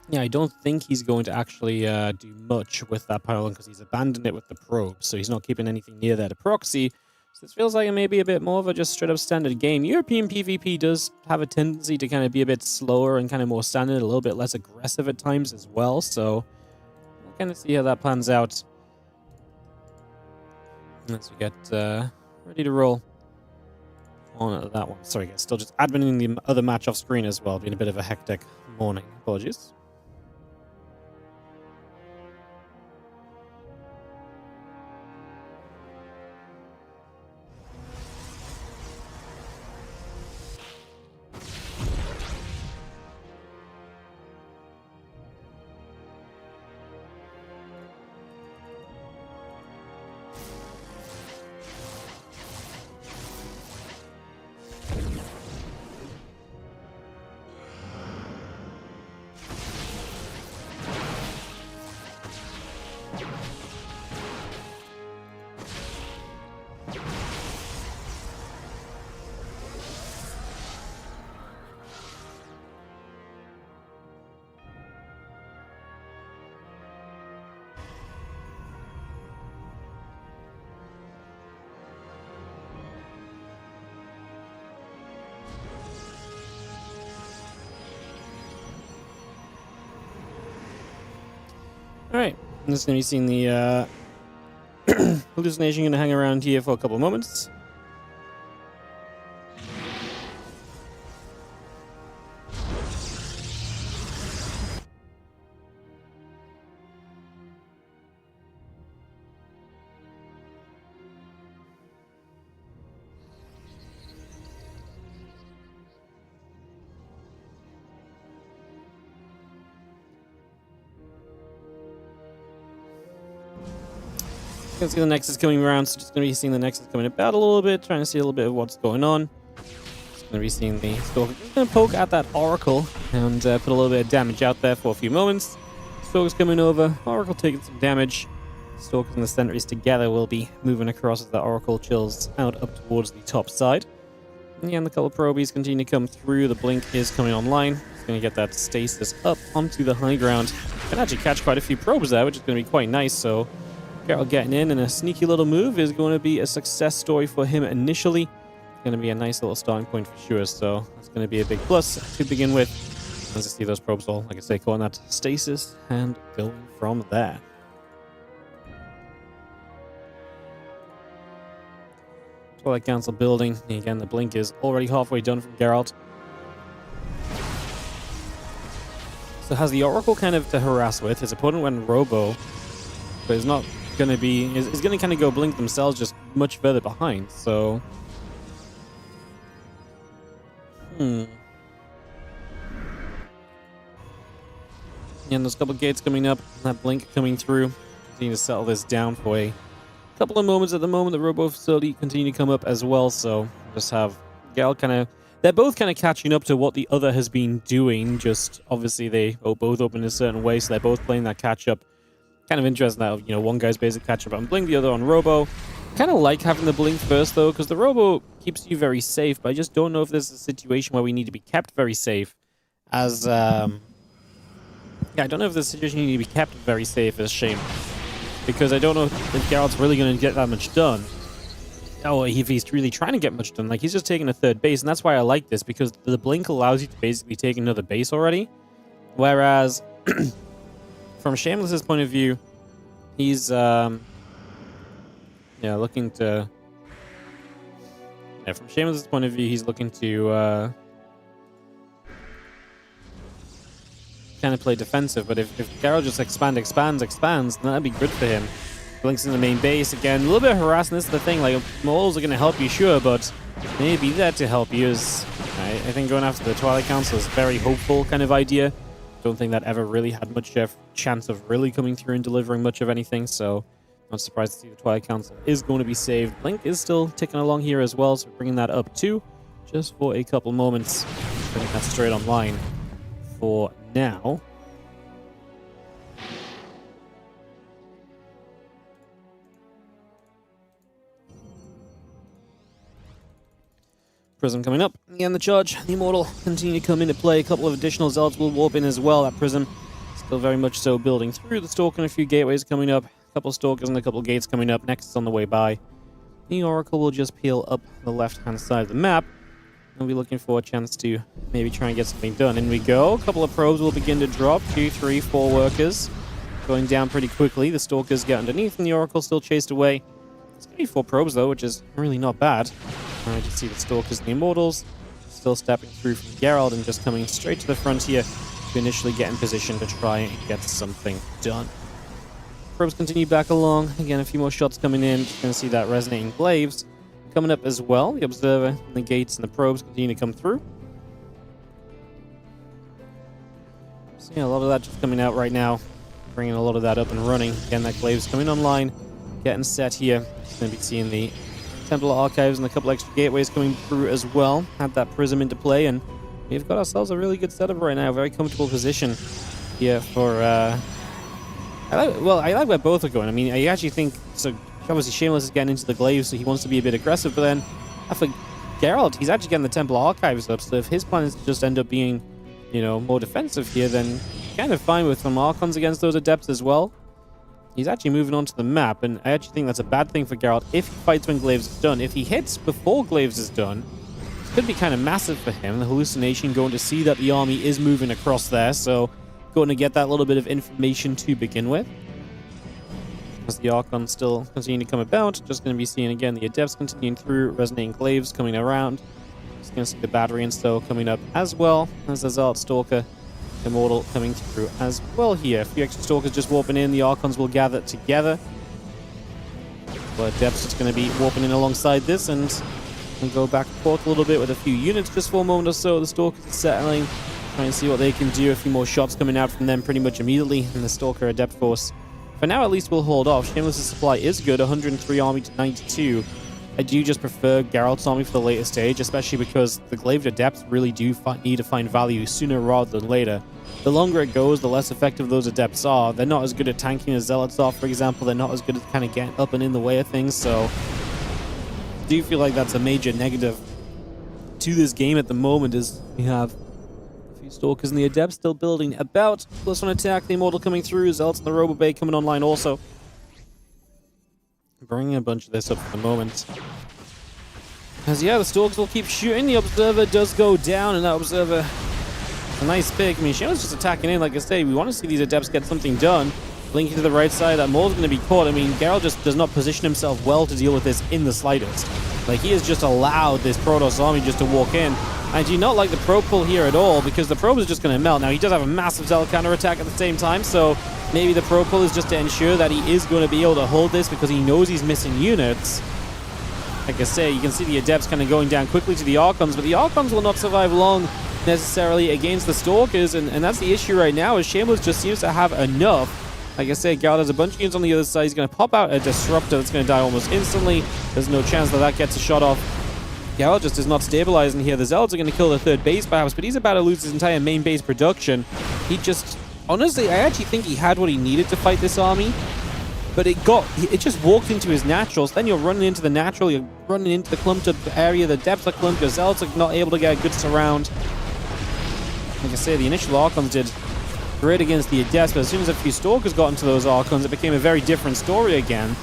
yeah, I don't think he's going to actually do much with that pylon because he's abandoned it with the probe. So he's not keeping anything near there to proxy. So this feels like it may be a bit more of a just straight up standard game. European PvP does have a tendency to kind of be a bit slower and kind of more standard, a little bit less aggressive at times as well. So we'll kind of see how that pans out as we get ready to roll on that one. Sorry guys, still just adminning the other match off screen as well. Been a bit of a hectic morning. Apologies. Alright, I'm just going to be seeing the hallucination going to hang around here for a couple of moments. You can see the Nexus coming around, so just going to be seeing the Nexus coming about a little bit, trying to see a little bit of what's going on. Just going to be seeing the Stalker. Just going to poke at that Oracle and put a little bit of damage out there for a few moments. Stalker's coming over, Oracle taking some damage. Stalkers and the sentries together will be moving across as the Oracle chills out up towards the top side. And yeah, and the couple of probies continue to come through. The blink is coming online. It's going to get that stasis up onto the high ground. Can actually catch quite a few probes there, which is going to be quite nice. So Geralt getting in, and a sneaky little move is going to be a success story for him initially. It's going to be a nice little starting point for sure, so that's going to be a big plus to begin with. As I see those probes all, like I say, going that stasis and going from there. Twilight Council building. Again, the blink is already halfway done from Geralt. So has the Oracle kind of to harass with. His opponent went Robo, but it's not going to be... is going to kind of go blink themselves, just much further behind. So... And there's a couple gates coming up, that blink coming through. Continue to settle this down for a couple of moments at the moment. The Robo facility continue to come up as well, so just have Geralt kind of... They're both kind of catching up to what the other has been doing, just obviously they both open in a certain way, so they're both playing that catch-up. Kind of interesting that, you know, one guy's basic catch-up on blink, the other on Robo. Kind of like having the blink first, though, because the Robo keeps you very safe, but I just don't know if this is a situation where we need to be kept very safe as... Yeah, I don't know if this situation need to be kept very safe as Shameless, because I don't know if Geralt's really going to get that much done. Oh, if he's really trying to get much done. Like, he's just taking a third base, and that's why I like this, because the blink allows you to basically take another base already. Whereas, from Shameless's point of view, he's, looking to... Yeah, from Shameless's point of view, he's looking to, kind of play defensive, but if Geralt just expands, then that'd be good for him. Blinks in the main base again. A little bit of harassing. This is the thing. Like, moles are going to help you, sure, but maybe that to help you is... I think going after the Twilight Council is a very hopeful kind of idea. Don't think that ever really had much chance of really coming through and delivering much of anything, so not surprised to see the Twilight Council is going to be saved. Blink is still ticking along here as well, so we're bringing that up too, just for a couple moments. Bringing that straight online for now. Prism coming up. Again, the charge. The Immortal continue to come into play. A couple of additional Zealots will warp in as well. That Prism still very much so building through. The Stalker and a few gateways coming up. A couple of Stalkers and a couple of gates coming up. Next is on the way by. The Oracle will just peel up the left-hand side of the map. We'll be looking for a chance to maybe try and get something done. In we go. A couple of probes will begin to drop. 2, 3, 4 workers. Going down pretty quickly. The Stalkers get underneath and the Oracle still chased away. It's going to be 4 probes though, which is really not bad. I just see the Stalkers and the Immortals still stepping through from Gerald and just coming straight to the front here to initially get in position to try and get something done. Probes continue back along. Again, a few more shots coming in. Just going to see that Resonating Glaives coming up as well. The Observer, and the Gates, and the Probes continue to come through. So yeah, a lot of that just coming out right now. Bringing a lot of that up and running. Again, that Glaives coming online. Getting set here. Just going to be seeing the Templar Archives and a couple extra gateways coming through as well. Had that Prism into play, and we've got ourselves a really good setup right now. Very comfortable position here for... I like where both are going. I mean, I actually think... So, obviously, Shameless is getting into the Glaives, so he wants to be a bit aggressive, but then, for Geralt, he's actually getting the Templar Archives up, so if his plan is to just end up being, you know, more defensive here, then kind of fine with some Archons against those Adepts as well. He's actually moving onto the map, and I actually think that's a bad thing for Geralt if he fights when Glaives is done. If he hits before Glaives is done, it could be kind of massive for him. The hallucination going to see that the army is moving across there, so going to get that little bit of information to begin with. As the Archons still continue to come about, just going to be seeing again the Adepts continuing through, Resonating Glaives coming around. Just going to see the Battery and Stow coming up as well, as the Zealot Stalker Immortal coming through as well here. A few extra Stalkers just warping in. The Archons will gather together. But Adepts just going to be warping in alongside this and go back and forth a little bit with a few units just for a moment or so. The Stalkers are settling, trying to see what they can do. A few more shots coming out from them pretty much immediately. And the Stalker Adept force, for now at least, will hold off. Shameless' supply is good, 103 army to 92. I do just prefer Geralt's army for the later stage, especially because the Glaved Adepts really do need to find value sooner rather than later. The longer it goes, the less effective those Adepts are. They're not as good at tanking as Zealots are, for example. They're not as good at kind of getting up and in the way of things, so I do feel like that's a major negative to this game at the moment, is we have a few Stalkers and the Adepts still building about. Plus one attack, the Immortal coming through, Zealots and the Robo Bay coming online also. Bringing a bunch of this up for the moment. As yeah, the Stalkers will keep shooting. The Observer does go down, and that Observer, a nice pick. I mean, Shameless just attacking in. Like I say, we want to see these Adepts get something done. Blinking to the right side, that Maul's going to be caught. I mean, Geralt just does not position himself well to deal with this in the slightest. Like, he has just allowed this Protoss army just to walk in. I do not like the probe pull here at all, because the probe is just going to melt. Now, he does have a massive Zealot counterattack at the same time, so maybe the probe pull is just to ensure that he is going to be able to hold this, because he knows he's missing units. Like I say, you can see the Adepts kind of going down quickly to the Archons, but the Archons will not survive long necessarily against the Stalkers, and that's the issue right now, is Shameless just seems to have enough. Like I said, Gerald has a bunch of units on the other side. He's going to pop out a Disruptor that's going to die almost instantly. There's no chance that that gets a shot off. Gerald just is not stabilizing here. The Zealots are going to kill the third base perhaps, but he's about to lose his entire main base production. He just... Honestly, I actually think he had what he needed to fight this army, but it just walked into his naturals. Then you're running into the natural, you're running into the clumped up area, the Depths are clumped, your Zealots are not able to get a good surround. Like I say, the initial Archons did great against the Adepts, but as soon as a few Stalkers got into those Archons, it became a very different story again.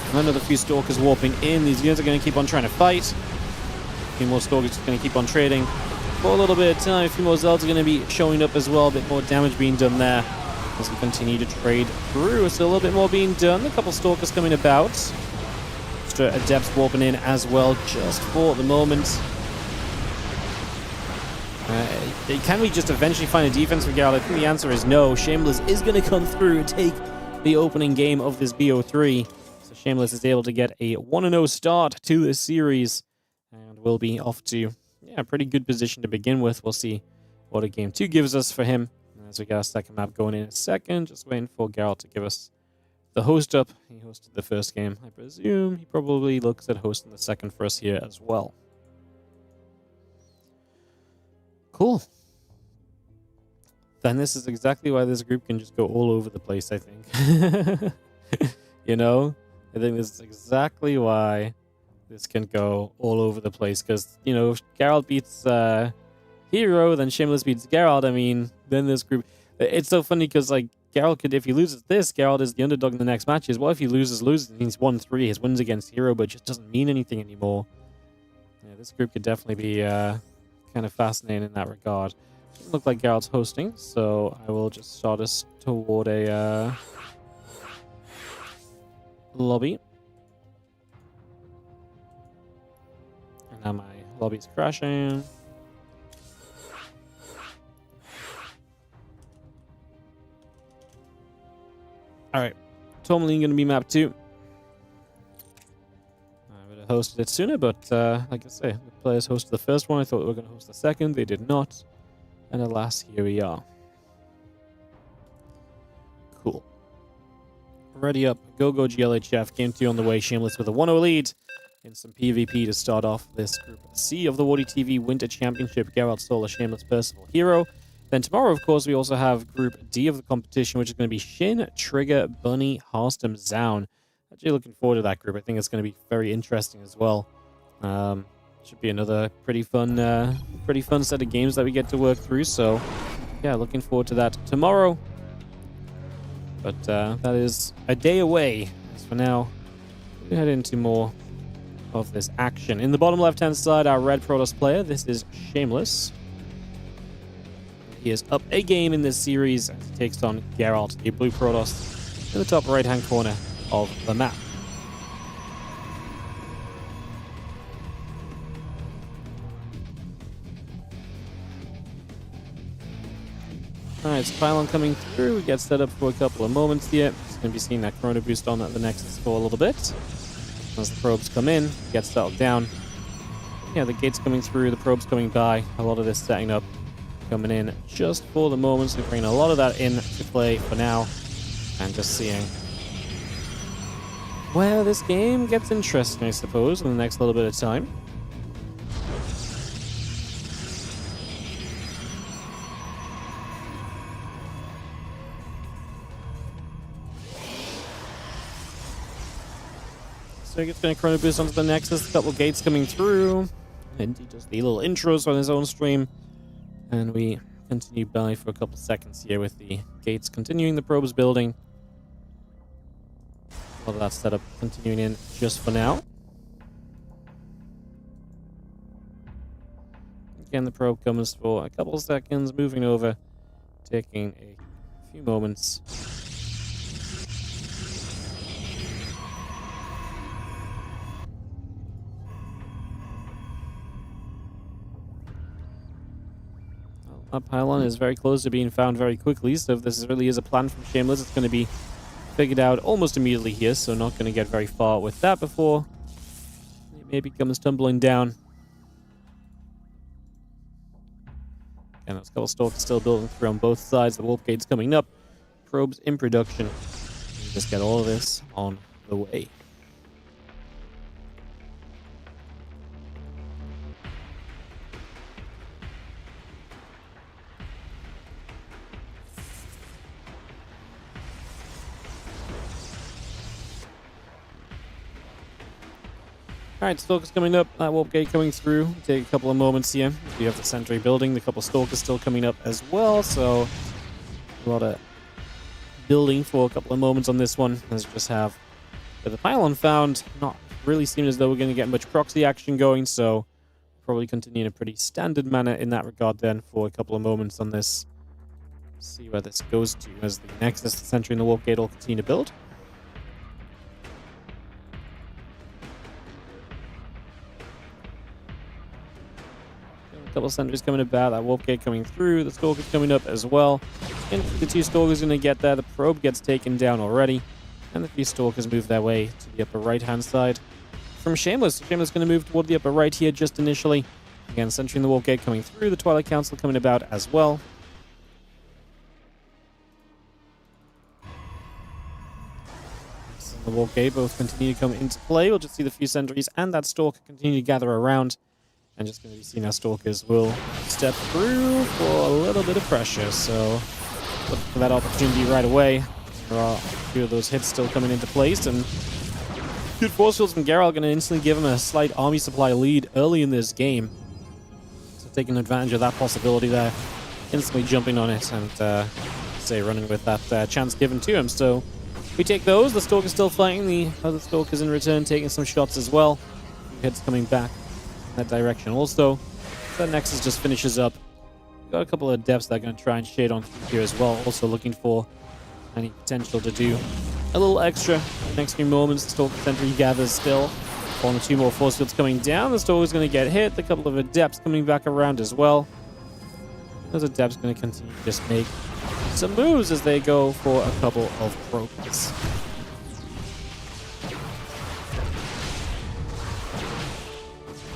And another few Stalkers warping in. These units are going to keep on trying to fight. A few more Stalkers are going to keep on trading for a little bit of time. A few more Zealots are going to be showing up as well. A bit more damage being done there as we continue to trade through. Still a little bit more being done. A couple Stalkers coming about. Extra Adepts warping in as well, just for the moment. Can we just eventually find a defense for Geralt? I think the answer is no. Shameless is going to come through and take the opening game of this BO3. So Shameless is able to get a 1-0 start to this series and will be off to a pretty good position to begin with. We'll see what a game 2 gives us for him. And as we got a second map going in a second, just waiting for Geralt to give us the host up. He hosted the first game. I presume he probably looks at hosting the second for us here as well. Cool. Then this is exactly why this group can just go all over the place, I think. You know? I think this is exactly why this can go all over the place. Because, you know, if Geralt beats herO, then Shameless beats Geralt. I mean, then this group... It's so funny because, like, Geralt could... If he loses this, Geralt is the underdog in the next matches. Well, if he loses, it means 1-3. His wins against herO, but it just doesn't mean anything anymore. Yeah, this group could definitely be... kind of fascinating in that regard. Doesn't look like Geralt's hosting, so I will just start us toward a lobby. And now my lobby's crashing. Alright, Tourmaline going to be map 2. Hosted it sooner, but like I say, the players hosted the first one. I thought they were going to host the second. They did not. And alas, here we are. Cool. Ready up. Go GLHF. Game 2 on the way. Shameless with a 1-0 lead in some PvP to start off this Group C of the WardiTV Winter Championship. Geralt, Solar, Shameless, Percival, herO. Then tomorrow, of course, we also have Group D of the competition, which is going to be Shin, Trigger, Bunny, Harstem, Zaun. Actually looking forward to that group. I think it's going to be very interesting as well. Should be another pretty fun set of games that we get to work through. So, yeah, looking forward to that tomorrow. But that is a day away. As for now, we'll head into more of this action. In the bottom left-hand side, our red Protoss player. This is Shameless. He is up a game in this series as he takes on Geralt, the blue Protoss, in the top right-hand corner of the map. Alright, so pylon coming through. We get set up for a couple of moments here. Just going to be seeing that Chrono Boost on at the Nexus for a little bit. As the probes come in, get settled down. Yeah, the gates coming through, the probes coming by. A lot of this setting up, coming in just for the moment. So we're bringing a lot of that in to play for now. And just seeing where this game gets interesting, I suppose, in the next little bit of time. So he gets going to Chrono Boost onto the Nexus, a couple gates coming through, and he does the little intros on his own stream. And we continue by for a couple seconds here with the gates continuing the probes building. A lot of that setup continuing in just for now. Again, the probe comes for a couple of seconds, moving over, taking a few moments. That pylon is very close to being found very quickly, so if this really is a plan from Shameless, it's going to be figured out almost immediately here, so not going to get very far with that before it maybe comes tumbling down. And there's a couple stalkers still building through on both sides. The Wolf Gate's coming up. Probes in production. Just get all of this on the way. Alright, Stalkers coming up. That Warp Gate coming through. Take a couple of moments here. We have the sentry building. The couple Stalkers still coming up as well, so a lot of building for a couple of moments on this one. Let's just have the pylon found. Not really seem as though we're going to get much proxy action going, so probably continue in a pretty standard manner in that regard then for a couple of moments on this. See where this goes to as the Nexus, the sentry, and the Warp Gate all continue to build. A couple of sentries coming about, that Warp Gate coming through, the Stalker's coming up as well. And the two Stalkers going to get there, the probe gets taken down already, and the few Stalkers move their way to the upper right-hand side. From Shameless, Shameless going to move toward the upper right here just initially. Again, sentry and the Warp Gate coming through, the Twilight Council coming about as well. The Warp Gate both continue to come into play. We'll just see the few sentries and that Stalker continue to gather around. And just going to be seeing our Stalkers will step through for a little bit of pressure. So look for that opportunity right away. There are a few of those hits still coming into place. And good force fields from Geralt going to instantly give him a slight army supply lead early in this game. So taking advantage of that possibility there. Instantly jumping on it and running with that chance given to him. So we take those. The Stalker's still fighting. The other Stalkers in return taking some shots as well. Hits coming back that direction also. That Nexus just finishes up. Got a couple of depths that are going to try and shade on through here as well. Also looking for any potential to do a little extra in the next few moments. The Stalker Sentry gathers still. One or two more force fields coming down. The Stalker's going to get hit. A couple of Adepts coming back around as well. Those Adepts going to continue to just make some moves as they go for a couple of probes.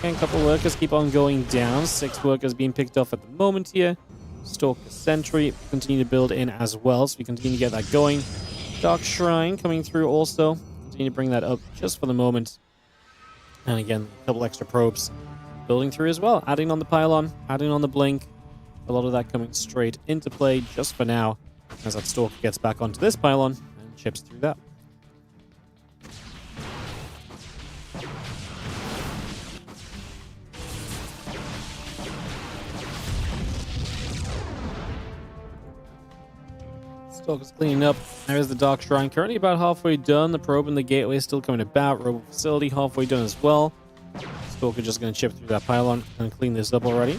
A couple of workers keep on going down. 6 workers being picked off at the moment here. Stalker Sentry continue to build in as well, so we continue to get that going. Dark Shrine coming through also. Continue to bring that up just for the moment. And again, a couple extra probes building through as well. Adding on the pylon, adding on the blink. A lot of that coming straight into play just for now, as that Stalker gets back onto this pylon and chips through that. Stalker's cleaning up. There's the Dark Shrine. Currently about halfway done. The probe and the gateway is still coming about. Robo facility halfway done as well. Stalker just going to chip through that pylon and clean this up already.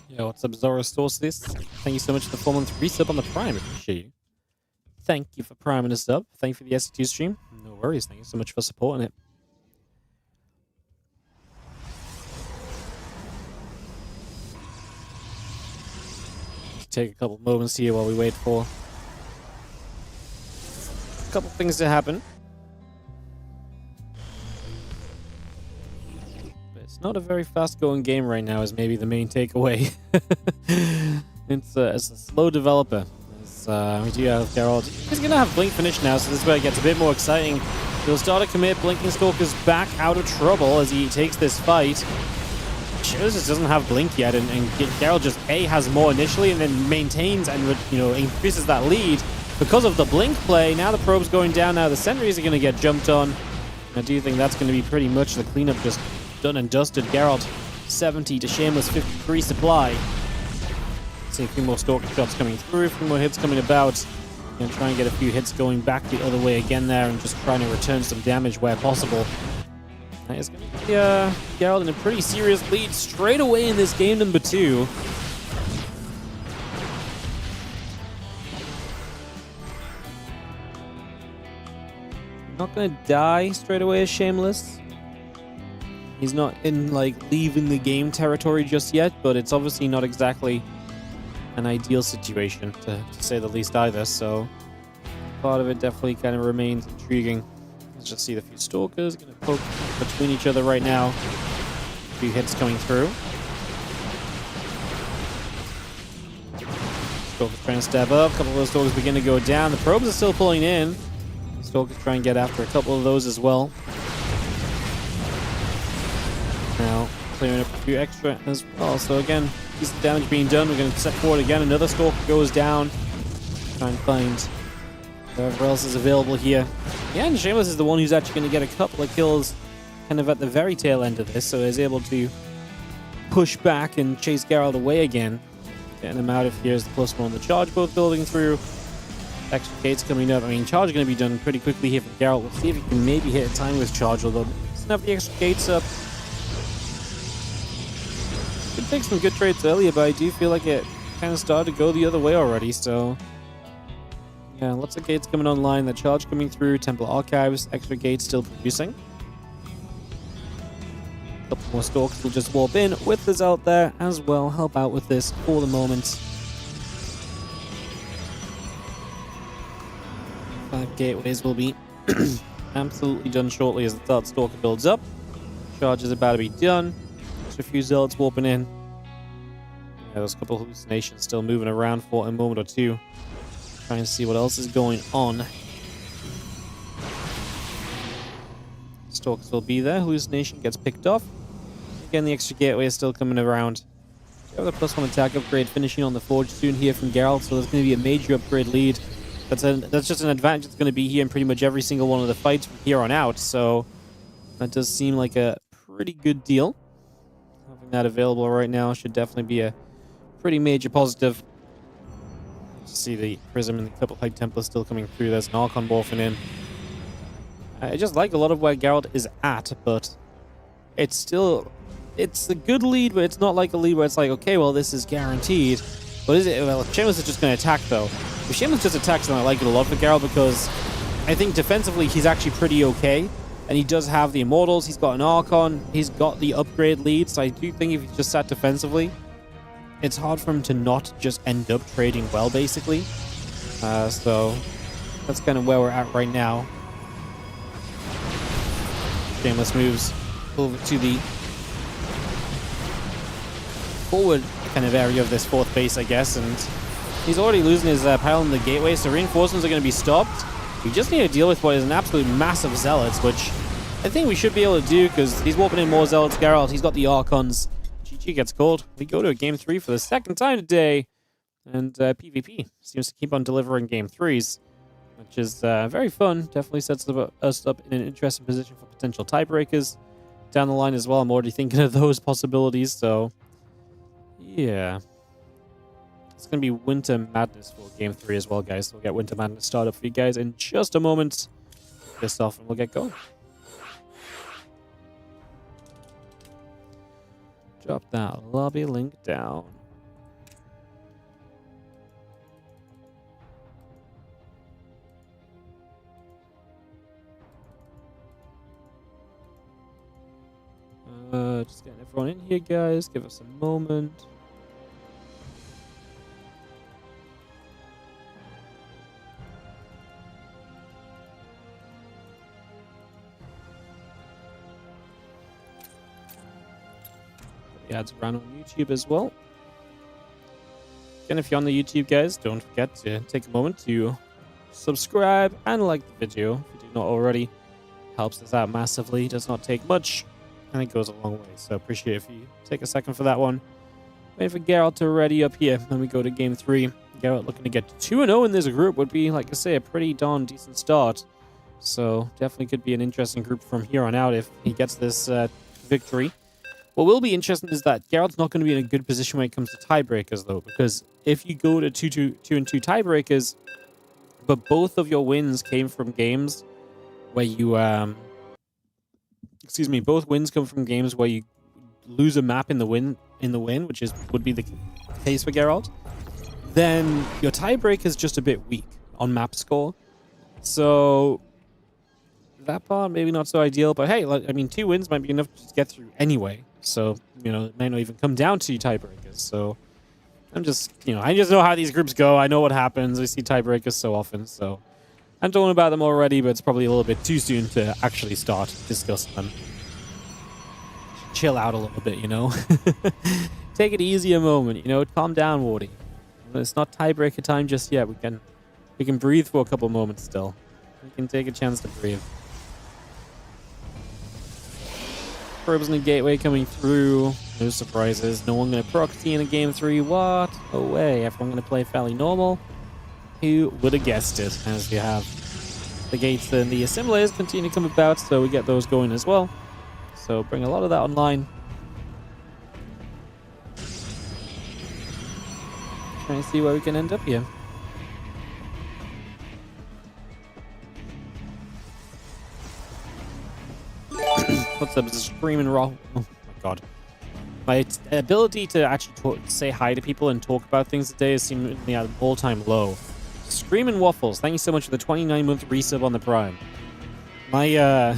Yo, what's up, Zora's This? Thank you so much for the 4-month resub on the Prime. Appreciate you. Thank you for priming us up. Thank you for the SC2 stream. No worries. Thank you so much for supporting it. Just take a couple moments here while we wait for a couple things to happen. It's not a very fast-going game right now, is maybe the main takeaway. It's a slow developer. We do have Gerald. He's going to have Blink finish now, so this is where it gets a bit more exciting. He'll start a commit. Blinking Stalker's back out of trouble as he takes this fight. Shameless just doesn't have Blink yet, and Gerald just has more initially, and then maintains and increases that lead because of the Blink play. Now the probe's going down. Now the sentries are going to get jumped on. I do think that's going to be pretty much the cleanup just done and dusted. Geralt 70 to Shameless 53 supply. See a few more Stalker shots coming through, a few more hits coming about. Gonna try and get a few hits going back the other way again there and just trying to return some damage where possible. It's going to be Gerald in a pretty serious lead straight away in this game number 2. Not going to die straight away as Shameless. He's not in, like, leaving the game territory just yet, but it's obviously not exactly an ideal situation, to say the least either, so part of it definitely kind of remains intriguing. Let's just see the few Stalkers going to poke between each other right now. A few hits coming through. Stalkers trying to step up. A couple of those Stalkers begin to go down. The probes are still pulling in. Stalkers try and get after a couple of those as well. Now, clearing up a few extra as well. So again, decent damage being done. We're going to set forward again. Another Stalker goes down. Try and find whoever else is available here. Yeah, and Shameless is the one who's actually going to get a couple of kills kind of at the very tail end of this, so is able to push back and chase Geralt away again. Getting him out of here is the +1 on the charge, both building through. Extra gates coming up. I mean, charge is going to be done pretty quickly here for Geralt. We'll see if he can maybe hit a time with charge, although he doesn't have the extra gates up. Could take some good trades earlier, but I do feel like it kind of started to go the other way already, so yeah, lots of gates coming online, the charge coming through, Temple Archives, extra gates still producing. A couple more Stalkers will just warp in with the Zelt there as well, help out with this for the moment. 5 gateways will be absolutely done shortly as the third Stalker builds up. Charge is about to be done. Just a few Zealots warping in. Yeah, there's a couple of hallucinations still moving around for a moment or two. Trying to see what else is going on. Stalkers will be there. Hallucination gets picked off. Again, the extra gateway is still coming around. We have the +1 attack upgrade finishing on the Forge soon here from Geralt, so there's going to be a major upgrade lead. That's just an advantage that's going to be here in pretty much every single one of the fights from here on out, so that does seem like a pretty good deal. Having that available right now should definitely be a pretty major positive. See the Prism and the couple High Templars still coming through. There's an Archon morphing in. I just like a lot of where Geralt is at, but it's a good lead, but it's not like a lead where it's like, okay, well, this is guaranteed. What is it? Well, Shameless is just going to attack, though. If Shameless just attacks, then I like it a lot for Geralt, because I think defensively he's actually pretty okay, and he does have the Immortals, he's got an Archon, he's got the upgrade lead, so I do think if he's just sat defensively, it's hard for him to not just end up trading well, basically. So that's kind of where we're at right now. Shameless moves over to the forward kind of area of this 4th base, I guess, and he's already losing his pile in the gateway, so reinforcements are going to be stopped. We just need to deal with what is an absolute massive Zealots, which I think we should be able to do, because he's warping in more Zealots. Geralt, he's got the Archons. GG gets called. We go to a game 3 for the second time today, and PvP seems to keep on delivering game 3s, which is very fun. Definitely sets us up in an interesting position for potential tiebreakers down the line as well. I'm already thinking of those possibilities, so yeah. It's going to be Winter Madness for game 3 as well, guys. So we'll get Winter Madness started up for you guys in just a moment. Get this off and we'll get going. Drop that lobby link down. Just getting everyone in here, guys. Give us a moment. The ads run on YouTube as well. Again, if you're on the YouTube, guys, don't forget to take a moment to subscribe and like the video if you do not already. Helps us out massively. Does not take much, and it goes a long way. So appreciate it if you take a second for that one. Wait for Geralt to ready up here. Then we go to game 3. Geralt looking to get 2-0 in this group would be, like I say, a pretty darn decent start. So definitely could be an interesting group from here on out if he gets this victory. What will be interesting is that Geralt's not going to be in a good position when it comes to tiebreakers, though, because if you go to 2-2 and 2 tiebreakers, but both of your wins came from games where you excuse me, both wins come from games where you lose a map in the win, which would be the case for Geralt, then your tiebreaker is just a bit weak on map score. So that part maybe not so ideal, but hey, I mean, 2 wins might be enough to get through anyway. So, you know, it might not even come down to tiebreakers. So I'm just, you know, I just know how these groups go. I know what happens. We see tiebreakers so often, so I'm talking about them already, but it's probably a little bit too soon to actually start discussing them. Chill out a little bit, you know. Take it easy a moment, you know. Calm down, Wardy. It's not tiebreaker time just yet. We can breathe for a couple moments still. We can take a chance to breathe. Probes in the gateway coming through. No surprises. No one going to proxy in a game 3. What? No way. Everyone going to play fairly normal. Who would have guessed it? As we have the gates and the assimilers continue to come about, so we get those going as well. So bring a lot of that online. Trying to see where we can end up here. What's up? It's a screaming raw. Oh my god. My ability to actually say hi to people and talk about things today is seemingly at an all-time low. Screaming Waffles, thank you so much for the 29-month resub on the Prime. My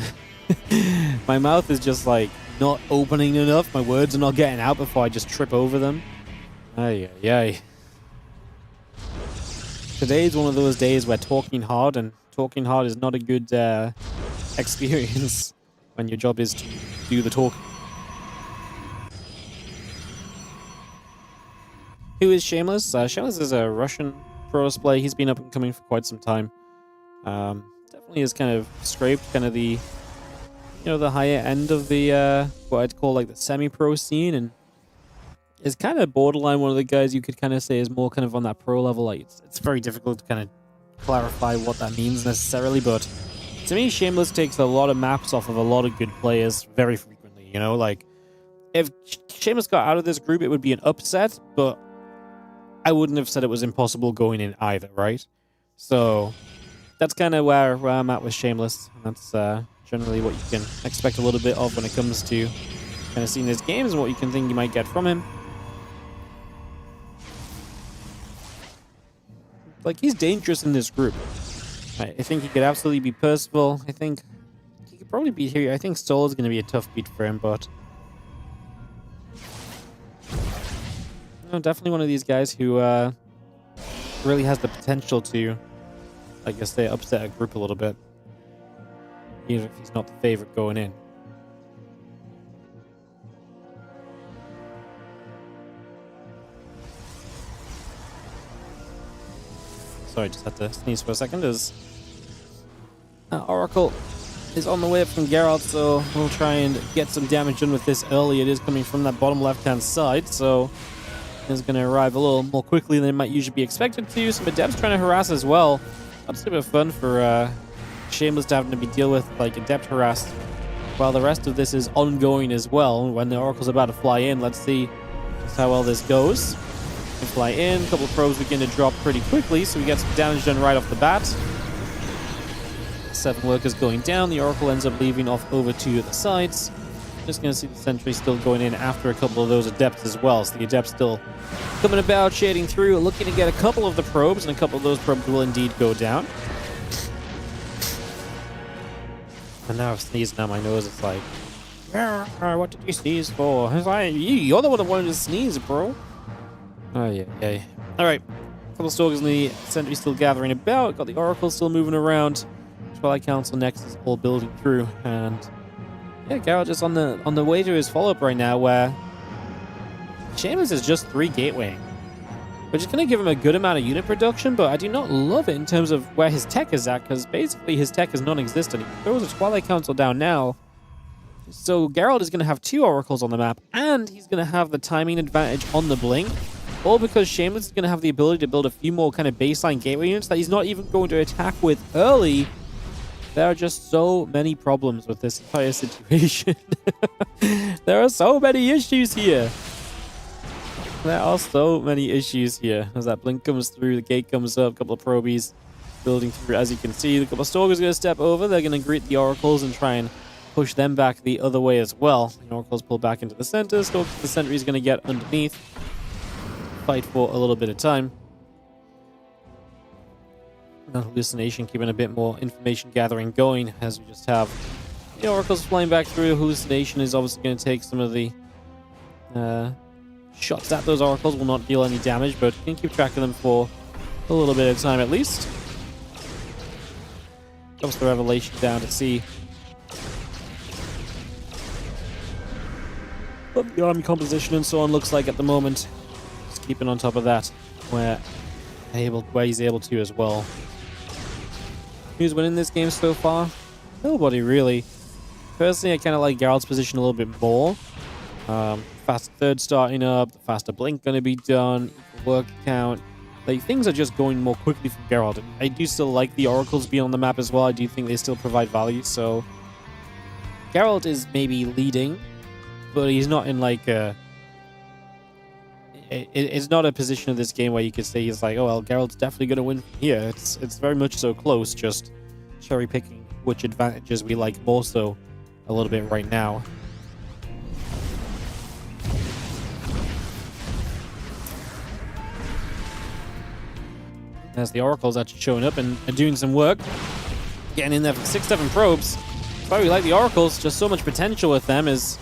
my mouth is just like not opening enough. My words are not getting out before I just trip over them. Ay, ay, ay. Today is one of those days where talking hard is not a good experience when your job is to do the talk. Who is Shameless? Shameless is a Russian pro display. He's been up and coming for quite some time. Definitely has kind of scraped kind of the, you know, the higher end of the what I'd call like the semi-pro scene, and is kind of borderline one of the guys you could kind of say is more kind of on that pro level. Like it's very difficult to kind of clarify what that means necessarily, but to me, Shameless takes a lot of maps off of a lot of good players very frequently. You know, like if Shameless got out of this group, it would be an upset, but I wouldn't have said it was impossible going in either, right? So that's kind of where I'm at with Shameless. And that's generally what you can expect a little bit of when it comes to kind of seeing his games and what you can think you might get from him. Like, he's dangerous in this group. I think he could absolutely be Percival. I think he could probably beat here. I think Soul is going to be a tough beat for him, but no, definitely one of these guys who really has the potential to, I guess, they upset a group a little bit, even if he's not the favorite going in. Sorry, just had to sneeze for a second. As Oracle is on the way up from Gerald, so we'll try and get some damage done with this early. It is coming from that bottom left-hand side, so it's going to arrive a little more quickly than it might usually be expected to. Some Adepts trying to harass as well. That's a bit of fun for Shameless to having to be deal with, like, Adept harassed, while the rest of this is ongoing as well. When the Oracle's about to fly in, let's see just how well this goes. We fly in, a couple of probes begin to drop pretty quickly, so we get some damage done right off the bat. 7 workers going down. The Oracle ends up leaving off over to the sides. Just going to see the sentry still going in after a couple of those Adepts as well. So the Adepts still coming about, shading through, looking to get a couple of the probes, and a couple of those probes will indeed go down. And now I've sneezed down my nose. It's like, what did you sneeze for? It's like, you're the one that wanted to sneeze, bro. Oh, yeah. Alright. A couple of Stalkers in the sentry still gathering about. Got the Oracle still moving around. Twilight Council next is all building through. And yeah, Geralt just on the way to his follow-up right now, where Shameless is just 3 gatewaying, which is going to give him a good amount of unit production, but I do not love it in terms of where his tech is at, because basically his tech is non-existent. He throws a Twilight Council down now, so Geralt is going to have 2 Oracles on the map, and he's going to have the timing advantage on the Blink, all because Shameless is going to have the ability to build a few more kind of baseline gateway units that he's not even going to attack with early. There are just so many problems with this entire situation. There are so many issues here. There are so many issues here. As that Blink comes through, the gate comes up, a couple of probies building through. As you can see, a couple of Stalkers are going to step over. They're going to greet the Oracles and try and push them back the other way as well. The Oracle's pulled back into the center. Stalkers, the sentry is going to get underneath. Fight for a little bit of time. That hallucination keeping a bit more information gathering going as we just have the Oracle's flying back through. Hallucination is obviously going to take some of the shots at those Oracles. Will not deal any damage, but can keep track of them for a little bit of time at least. Drops the Revelation down to see what the army composition and so on looks like at the moment. Just keeping on top of that where he's able to as well. Who's winning this game so far? Nobody really. Personally, I kind of like Geralt's position a little bit more. Faster third starting up, the faster blink going to be done, equal work count. Like, things are just going more quickly from Geralt. And I do still like the Oracles being on the map as well. I do think they still provide value. So Geralt is maybe leading, but he's not in like a... It's not a position of this game where you could say he's like, oh, well, Geralt's definitely going to win from here. It's very much so close, just cherry picking which advantages we like more so a little bit right now. As the Oracle's actually showing up and doing some work. Getting in there for 6-7 probes. That's why we like the Oracles. Just so much potential with them is...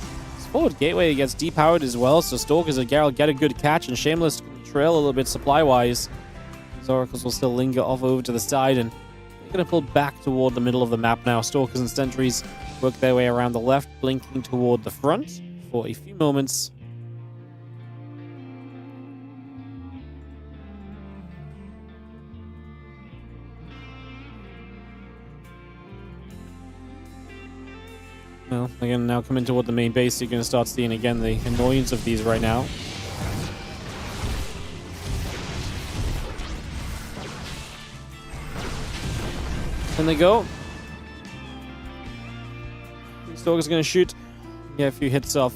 Forward gateway gets depowered as well, so Stalkers and Geralt get a good catch, and Shameless trail a little bit supply-wise. These Oracles will still linger off over to the side, and they're going to pull back toward the middle of the map now. Stalkers and Sentries work their way around the left, blinking toward the front for a few moments. Well, again, now coming toward the main base, you're going to start seeing again the annoyance of these right now. And they go. Stalker's going to shoot. Get a few hits off.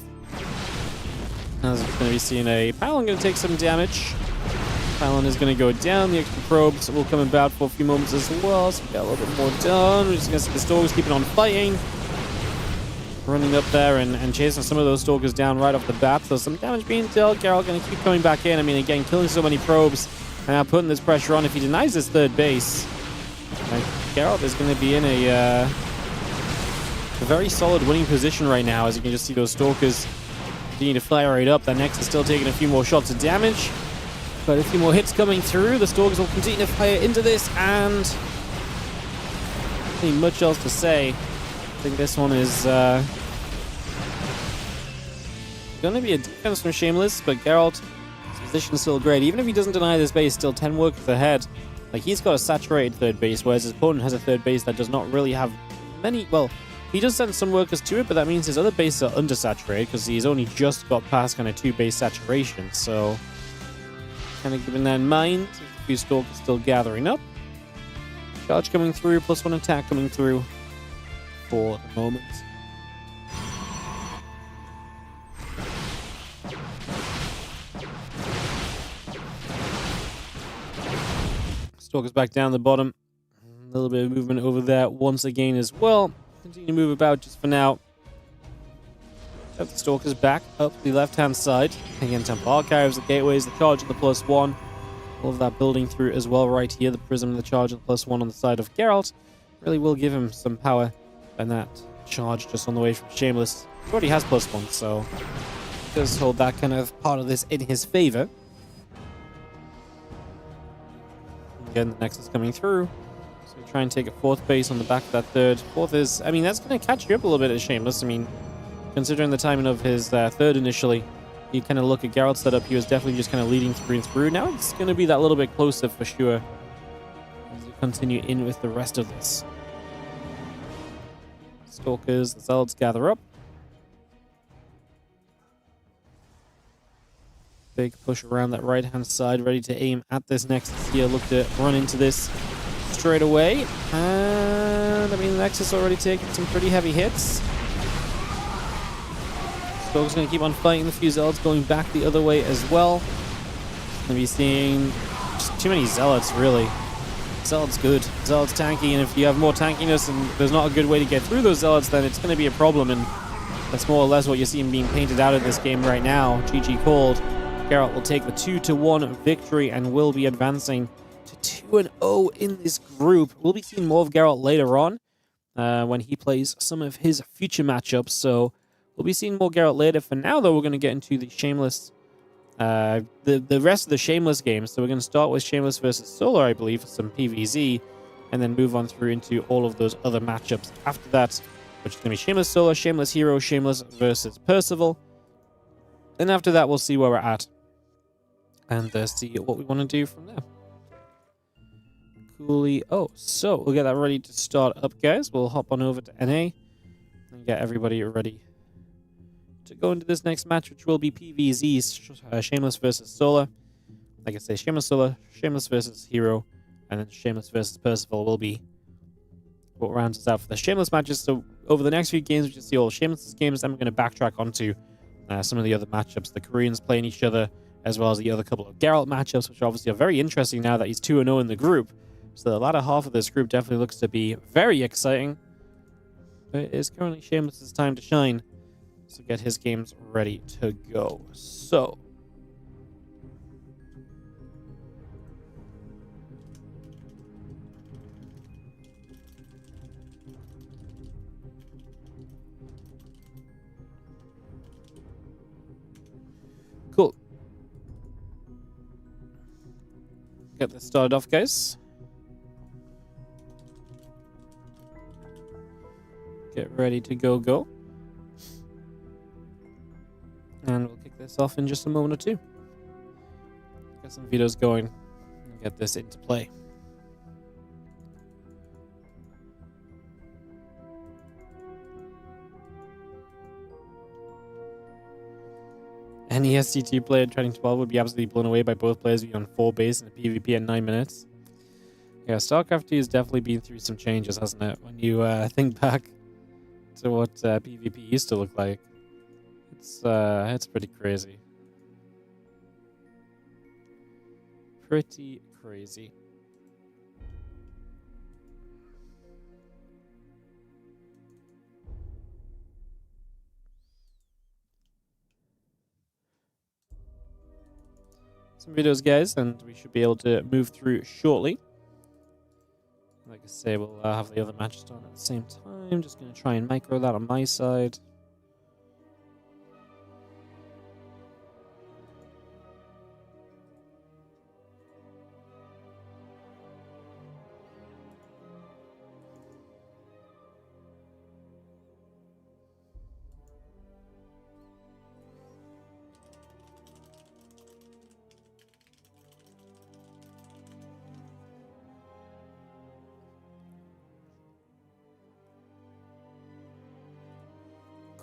As we're going to be seeing a Pylon going to take some damage. Pylon is going to go down. The extra probes will come about for a few moments as well. So we got a little bit more done. We're just going to see the Stalkers keeping on fighting. Running up there and chasing some of those Stalkers down right off the bat. So some damage being dealt. Geralt going to keep coming back in. I mean, again, killing so many probes and now putting this pressure on. If he denies this third base, Geralt is going to be in a very solid winning position right now, as you can just see those Stalkers continue to fire right up. That Nexus is still taking a few more shots of damage, but a few more hits coming through. The Stalkers will continue to fire into this, and nothing much else to say. I think this one is going to be a defense from Shameless, but Geralt, his position is still great. Even if he doesn't deny this base, still 10 workers ahead. Like, he's got a saturated third base, whereas his opponent has a third base that does not really have many... Well, he does send some workers to it, but that means his other bases are undersaturated because he's only just got past kind of 2 base saturation. So, kind of keeping that in mind, a few Stalkers still gathering up. Charge coming through, +1 attack coming through for the moment. Stalkers back down the bottom. A little bit of movement over there once again as well. Continue to move about just for now. Have the Stalkers back up the left-hand side. Again, Temple Archives, the gateways, the charge, and the +1. All of that building through as well right here. The prism, the charge, and the +1 on the side of Geralt really will give him some power. And that charge just on the way from Shameless. He already has +1, so he does hold that kind of part of this in his favor. Again, the Nexus coming through. So we try and take a 4th base on the back of that 3rd. 4th is, I mean, that's going to catch you up a little bit as Shameless. I mean, considering the timing of his 3rd initially, you kind of look at Geralt's setup, he was definitely just kind of leading through and through. Now it's going to be that little bit closer for sure as we continue in with the rest of this. Stalkers, the Zealots gather up. Big push around that right-hand side, ready to aim at this Nexus here. Look to run into this straight away. And, I mean, the Nexus already taking some pretty heavy hits. Stalkers going to keep on fighting. The few Zealots going back the other way as well. Going to be seeing just too many Zealots, really. Zealot's good. Zealot's tanky, and if you have more tankiness and there's not a good way to get through those Zealots, then it's going to be a problem, and that's more or less what you're seeing being painted out of this game right now. GG called. Geralt will take the 2-1 victory and will be advancing to 2-0 in this group. We'll be seeing more of Geralt later on when he plays some of his future matchups, so we'll be seeing more Geralt later. For now, though, we're going to get into the Shameless, the rest of the Shameless games. So we're going to start with Shameless versus Solar, I believe, for some PvZ, and then move on through into all of those other matchups after that, which is going to be Shameless Solar, Shameless herO, Shameless versus Percival. And after that, we'll see where we're at and see what we want to do from there. Coolly. Oh, so we'll get that ready to start up, guys. We'll hop on over to NA and get everybody ready to go into this next match, which will be PvZ, Shameless versus Solar. Like I say, Shameless Solar, Shameless versus herO, and then Shameless versus Percival will be what rounds us out for the Shameless matches. So over the next few games, we can see all Shameless games. Then we're going to backtrack onto some of the other matchups. The Koreans playing each other, as well as the other couple of Geralt matchups, which obviously are very interesting now that he's 2-0 in the group. So the latter half of this group definitely looks to be very exciting. But it is currently Shameless's time to shine. So get his games ready to go. So cool. Get this started off, guys. Get ready to go. And we'll kick this off in just a moment or two. Get some videos going and get this into play. Any SC2 player training 12 would be absolutely blown away by both players being on 4 base in a PvP at 9 minutes. Yeah, StarCraft 2 has definitely been through some changes, hasn't it? When you think back to what PvP used to look like. It's pretty crazy. Pretty crazy. Some videos, guys, and we should be able to move through shortly. Like I say, we'll have the other matches done at the same time. Just going to try and micro that on my side.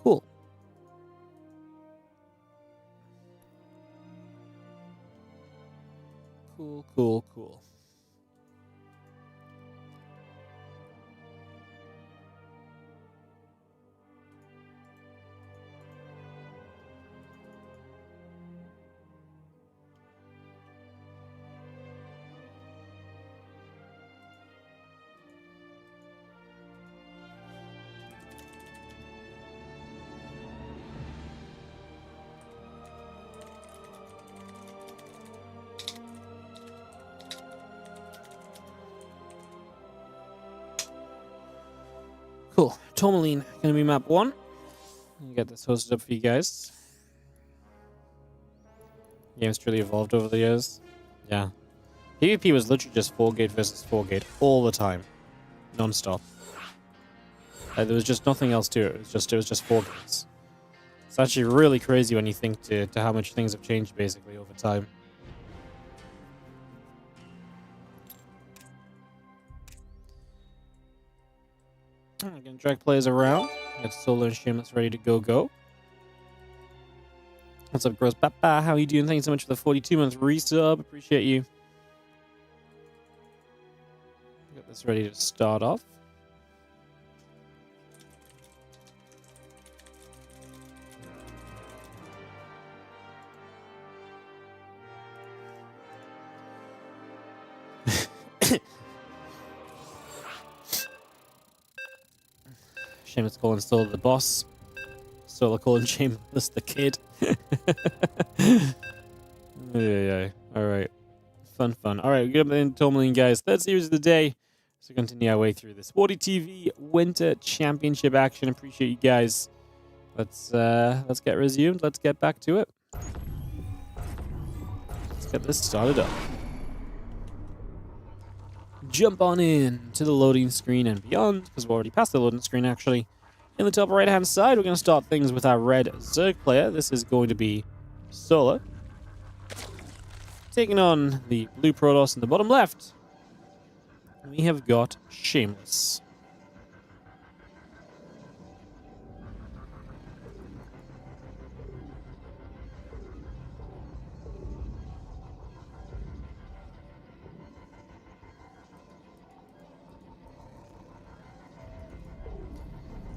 Cool. Cool. Cool. Tourmaline going to be map 1. Get this hosted up for you guys. Game's truly evolved over the years. Yeah. PvP was literally just 4-gate versus 4-gate all the time. Non-stop. There was just nothing else to it. It was just 4 gates. It's actually really crazy when you think to how much things have changed basically over time. I'm going to drag players around. Get Solar and Shameless ready to go. What's up, Gross Papa? How are you doing? Thank you so much for the 42-month resub. Appreciate you. Get this ready to start off. Shameless calling Solar the boss. Solar calling Shameless the kid. Yeah. Alright. Fun. Alright, we got the Tourmaline, guys. Third series of the day. So continue our way through this WardiTV Winter Championship action. Appreciate you guys. Let's get resumed. Let's get back to it. Let's get this started up. Jump on in to the loading screen and beyond, because we're already past the loading screen, actually. In the top right-hand side, we're going to start things with our red Zerg player. This is going to be Solar. Taking on the blue Protoss in the bottom left, we have got Shameless.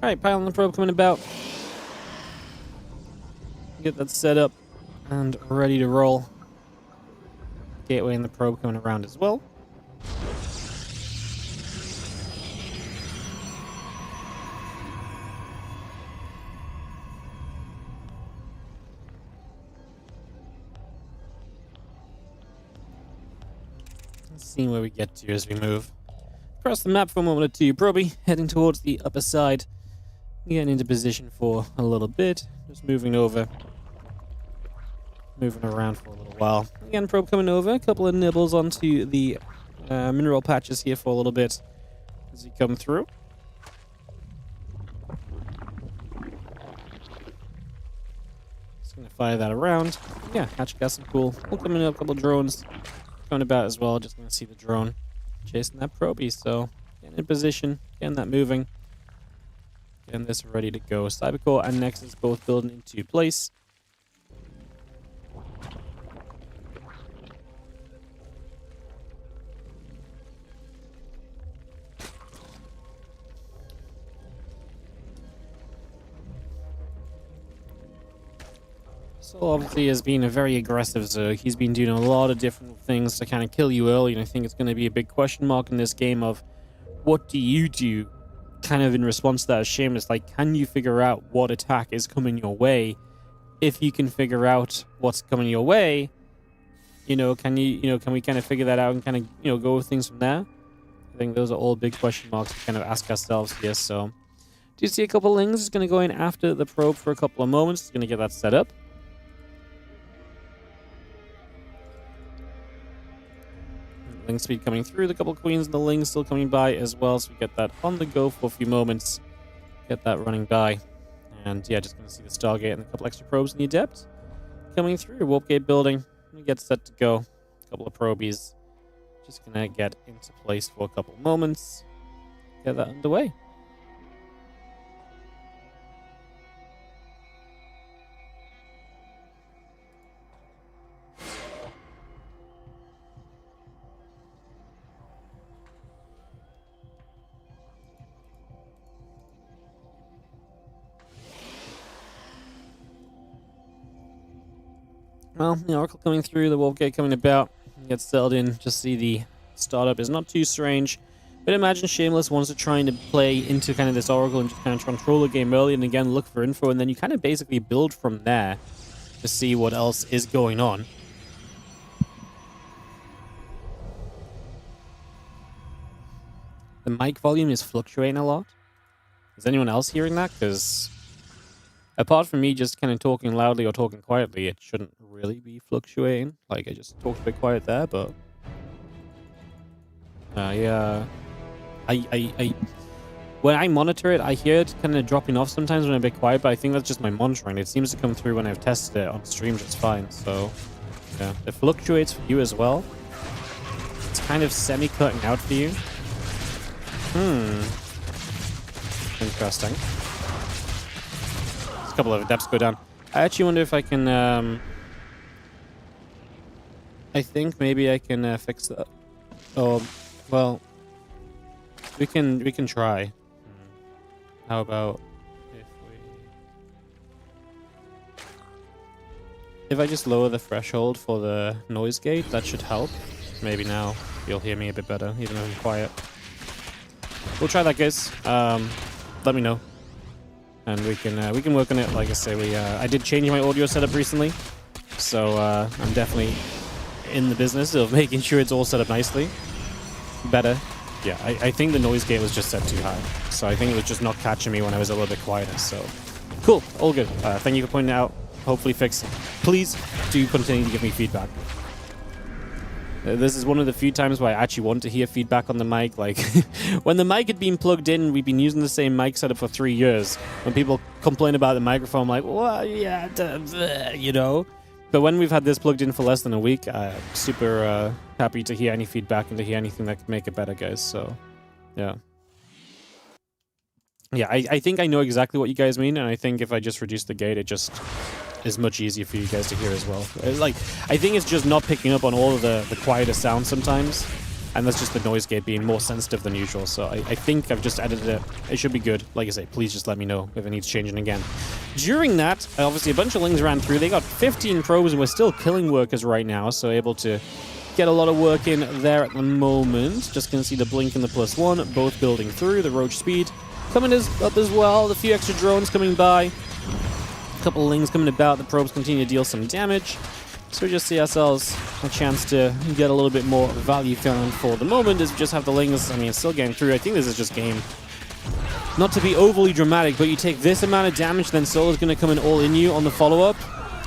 Alright, Pile the probe coming about. Get that set up and ready to roll. Gateway and the probe coming around as well. Let's see where we get to as we move. Across the map for a moment or two, probably heading towards the upper side. Getting into position for a little bit. Just moving over. Moving around for a little while. Again, probe coming over. A couple of nibbles onto the mineral patches here for a little bit as you come through. Just going to fire that around. Yeah, actually got some cool. We'll come in a couple of drones going about as well. Just going to see the drone chasing that probie. So, getting in position, getting that moving. Getting this ready to go. Cybercore and Nexus both building into place. So obviously has been a very aggressive Zerg. He's been doing a lot of different things to kind of kill you early, and I think it's going to be a big question mark in this game of what do you do kind of in response to that as Shameless. Like, can you figure out what attack is coming your way? If you can figure out what's coming your way, can we kind of figure that out and kind of, go with things from there? I think those are all big question marks to kind of ask ourselves here. So, do you see a couple of Lings? It's going to go in after the probe for a couple of moments. It's going to get that set up. Ling speed coming through, the couple of queens and the Lings still coming by as well, so we get that on the go for a few moments. Get that running by. And yeah, just going to see the Stargate and a couple extra probes in the Adept. Coming through, Warp Gate building. We get set to go. A couple of probies. Just going to get into place for a couple of moments. Get that underway. Well, the Oracle coming through, the Warp Gate coming about, gets settled in. Just see the startup is not too strange. But imagine Shameless wants to try and play into kind of this Oracle and just kind of control the game early and again look for info, and then you kind of basically build from there to see what else is going on. The mic volume is fluctuating a lot. Is anyone else hearing that? Because apart from me just kind of talking loudly or talking quietly, it shouldn't really be fluctuating. Like, I just talked a bit quiet there, but when I monitor it, I hear it kind of dropping off sometimes when I'm a bit quiet, but I think that's just my monitoring. It seems to come through when I've tested it on stream just fine. So yeah, it fluctuates for you as well. It's kind of semi-cutting out for you. Interesting. A couple of adepts go down. I actually wonder if I can I think maybe I can fix that. Oh, well, we can try. How about if I just lower the threshold for the noise gate? That should help. Maybe now you'll hear me a bit better, even though I'm quiet. We'll try that, guys. Let me know. and we can work on it. Like I say, I did change my audio setup recently, so I'm definitely in the business of making sure it's all set up nicely. Better. Yeah, I think the noise gate was just set too high, so I think it was just not catching me when I was a little bit quieter. So cool, all good. Thank you for pointing it out. Hopefully fix it. Please do continue to give me feedback. This is one of the few times where I actually want to hear feedback on the mic. Like, when the mic had been plugged in, we've been using the same mic setup for 3 years. When people complain about the microphone, I'm like, well, yeah, you know. But when we've had this plugged in for less than a week, I'm super happy to hear any feedback and to hear anything that could make it better, guys. So, yeah. Yeah, I think I know exactly what you guys mean, and I think if I just reduce the gate, it just is much easier for you guys to hear as well. Like, I think it's just not picking up on all of the quieter sounds sometimes, and that's just the noise gate being more sensitive than usual. So I think I've just edited it. It should be good. Like I say, please just let me know if it needs changing again. During that, obviously a bunch of Lings ran through. They got 15 probes, and we're still killing workers right now, so able to get a lot of work in there at the moment. Just gonna see the blink and the +1, both building through. The roach speed coming up as well. A few extra drones coming by. A couple of Lings coming about. The probes continue to deal some damage. So we just see ourselves a chance to get a little bit more value found for the moment as we just have the Lings. I mean, it's still getting through. I think this is just game. Not to be overly dramatic, but you take this amount of damage, then Solo's going to come in all in you on the follow-up.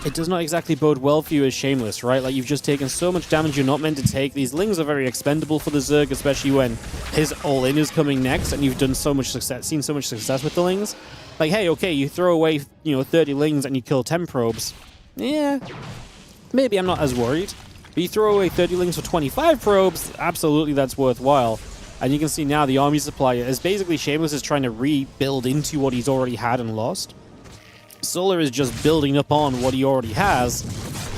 It does not exactly bode well for you as Shameless, right? Like, you've just taken so much damage you're not meant to take. These Lings are very expendable for the Zerg, especially when his all-in is coming next, and you've done so much success, seen so much success with the Lings. Like, hey, okay, you throw away, 30 Lings and you kill 10 probes. Yeah, maybe I'm not as worried. But you throw away 30 Lings for 25 probes, absolutely that's worthwhile. And you can see now the army supply is basically Shameless is trying to rebuild into what he's already had and lost. Solar is just building up on what he already has.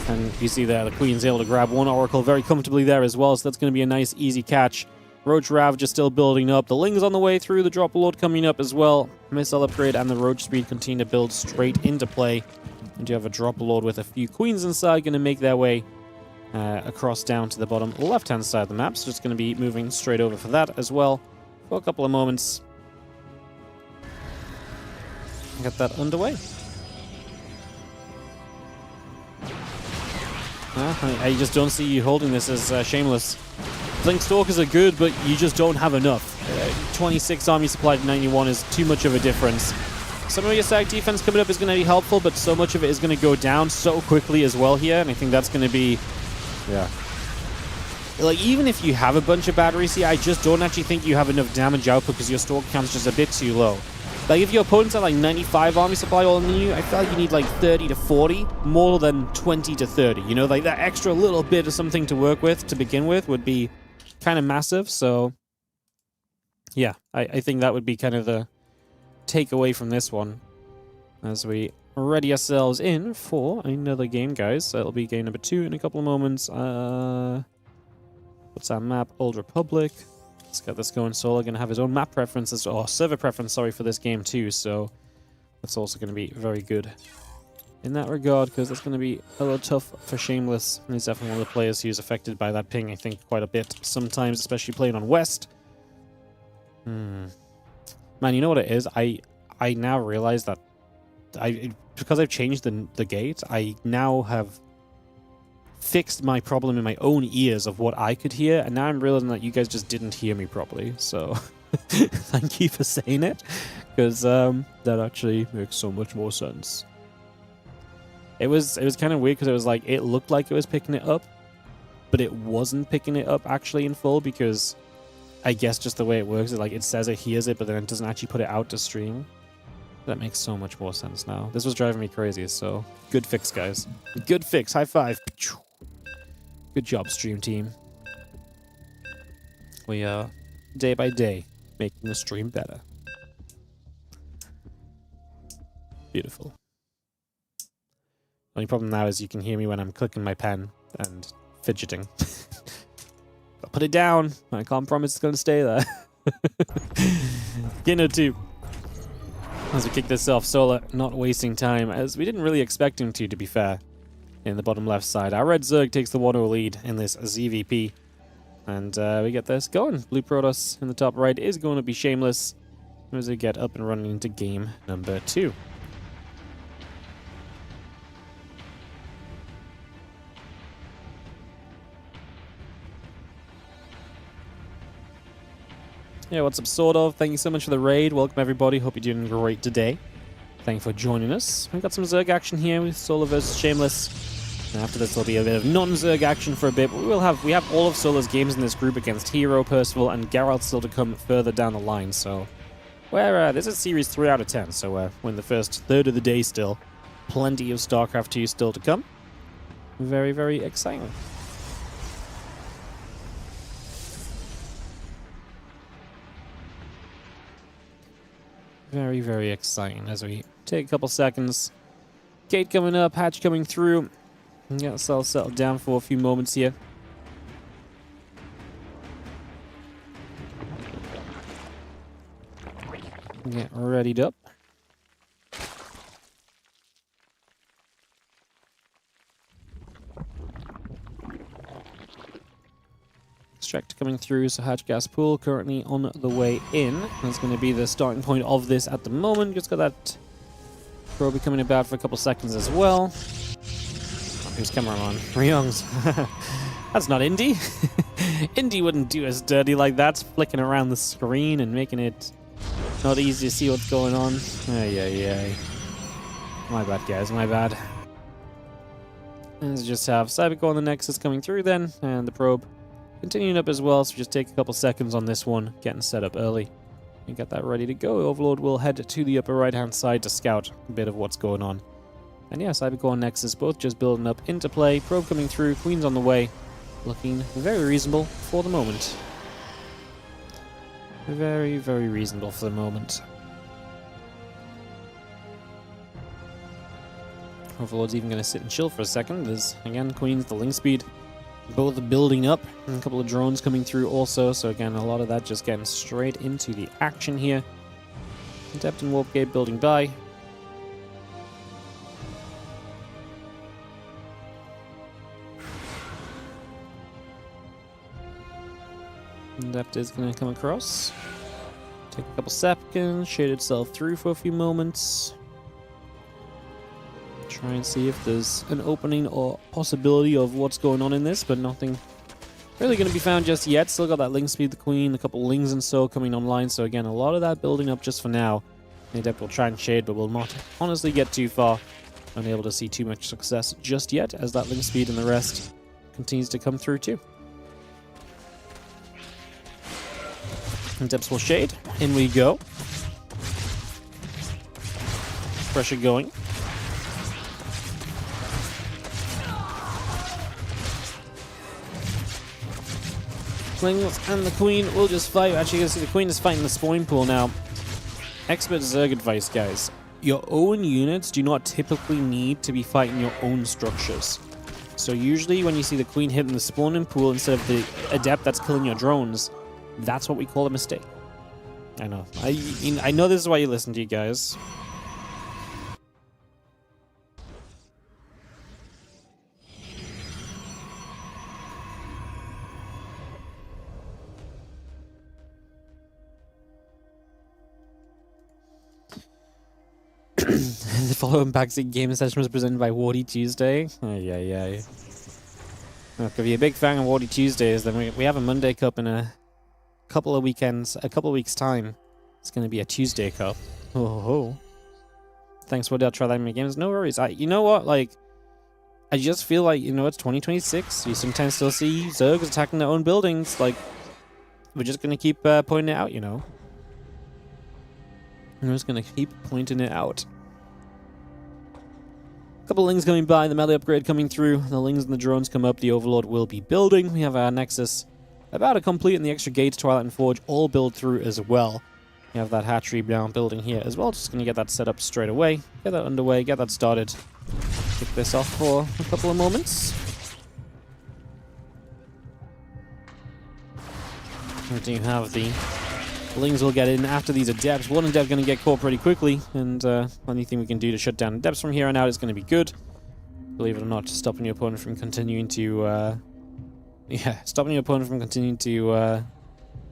And you see there, the Queen's able to grab one Oracle very comfortably there as well, so that's going to be a nice, easy catch. Roach Rav just still building up. The Ling's on the way through, the Drop Lord coming up as well. Missile upgrade and the Roach speed continue to build straight into play. And you have a Drop Lord with a few Queens inside, going to make their way across down to the bottom left-hand side of the map. So just going to be moving straight over for that as well for a couple of moments. Get that underway. I just don't see you holding this as Shameless. Blink Stalkers are good, but you just don't have enough. 26 army supply to 91 is too much of a difference. Some of your stack defense coming up is going to be helpful, but so much of it is going to go down so quickly as well here, and I think that's going to be... yeah. Like, even if you have a bunch of batteries here, I just don't actually think you have enough damage output because your Stalker count's just a bit too low. Like, if your opponents are like 95 army supply all in you, I feel like you need like 30 to 40, more than 20 to 30. You know, like that extra little bit of something to work with to begin with would be kind of massive. So, yeah, I think that would be kind of the takeaway from this one as we ready ourselves in for another game, guys. So it'll be game number 2 in a couple of moments. What's our map? Old Republic. Let's get this going. Solo going to have his own map preferences, or server preference, sorry, for this game too. So that's also going to be very good in that regard, because that's going to be a little tough for Shameless. And he's definitely one of the players who's affected by that ping, I think, quite a bit sometimes, especially playing on West. Man, you know what it is? I now realize that because I've changed the gate, I now have fixed my problem in my own ears of what I could hear, and now I'm realizing that you guys just didn't hear me properly. So thank you for saying it, because that actually makes so much more sense. It was kind of weird because it was like, it looked like it was picking it up, but it wasn't picking it up actually in full, because I guess just the way it works is like it says it hears it, but then it doesn't actually put it out to stream. That makes so much more sense now. This was driving me crazy, so good fix, guys. Good fix. High five. Good job, stream team. We are, day by day, making the stream better. Beautiful. Only problem now is you can hear me when I'm clicking my pen and fidgeting. I'll put it down. I can't promise it's going to stay there. Game 2. As we kick this off, Solar not wasting time, as we didn't really expect him to be fair. In the bottom left side, our red Zerg takes the 1-0 lead in this ZVP. And we get this going. Blue Protoss in the top right is going to be Shameless. as we get up and running into game number 2. Yeah, what's up, sort of? Thank you so much for the raid. Welcome, everybody. Hope you're doing great today. Thank you for joining us. We've got some Zerg action here with Solar versus Shameless. And after this, there'll be a bit of non-Zerg action for a bit. But we have all of Solar's games in this group against herO, Percival, and Geralt still to come further down the line. So, this is series 3 out of 10. So, we're in the first third of the day still. Plenty of StarCraft 2 still to come. Very, very exciting. Very, very exciting as we take a couple seconds. Gate coming up, hatch coming through. Get ourselves settled down for a few moments here. Get readied up. Extract coming through, so hatch gas pool currently on the way in. That's going to be the starting point of this at the moment. Just got that probe coming about for a couple seconds as well. Who's cameraman? Ryong's. That's not Indy. Indy wouldn't do us dirty like that, flicking around the screen and making it not easy to see what's going on. Ay. My bad, guys, my bad. Let's just have Cybercore on the Nexus coming through then, and the probe continuing up as well, so just take a couple seconds on this one, getting set up early. And get that ready to go. Overlord will head to the upper right-hand side to scout a bit of what's going on. And yeah, Cybercore and Nexus both just building up into play. Probe coming through, Queen's on the way. Looking very reasonable for the moment. Very, very reasonable for the moment. Overlord's even going to sit and chill for a second. There's, again, Queen's the link speed. Both building up, and a couple of drones coming through also, so again, a lot of that just getting straight into the action here. Adept and Warp Gate building by. Adept is going to come across. Take a couple seconds, shade itself through for a few moments. Try and see if there's an opening or possibility of what's going on in this, but nothing really going to be found just yet. Still got that link speed, the Queen, a couple lings and so coming online, so again, a lot of that building up just for now. The Adept will try and shade, but will not honestly get too far. Unable to see too much success just yet, as that link speed and the rest continues to come through too. Adepts will shade. In we go. Pressure going. Slings and the Queen will just fight. Actually, you can see the Queen is fighting the spawn pool now. Expert Zerg advice, guys. Your own units do not typically need to be fighting your own structures. So usually when you see the Queen hitting the spawning pool instead of the Adept that's killing your drones, that's what we call a mistake. I know. I know this is why you listen to you guys. The following Backseat Game session was presented by WardiTV. Yeah. Look, if you're a big fan of Wardy Tuesdays, then we have a Monday Cup in a couple of weeks' time. It's going to be a Tuesday Cup. Oh. Thanks, Wardy. I'll try that in my games. No worries. You know what? Like, I just feel like, it's 2026. You sometimes still see Zergs attacking their own buildings. Like, we're just going to keep pointing it out, I'm just going to keep pointing it out. Couple lings coming by, the melee upgrade coming through, the lings and the drones come up, the Overlord will be building. We have our Nexus about to complete, and the extra gates, Twilight and Forge, all build through as well. We have that hatchery down building here as well. Just going to get that set up straight away, get that underway, get that started. Kick this off for a couple of moments. Here do you have the lings will get in after these Adepts. One Adept going to get caught pretty quickly, and anything we can do to shut down Adepts from here on out is going to be good. Believe it or not, stopping your opponent from continuing to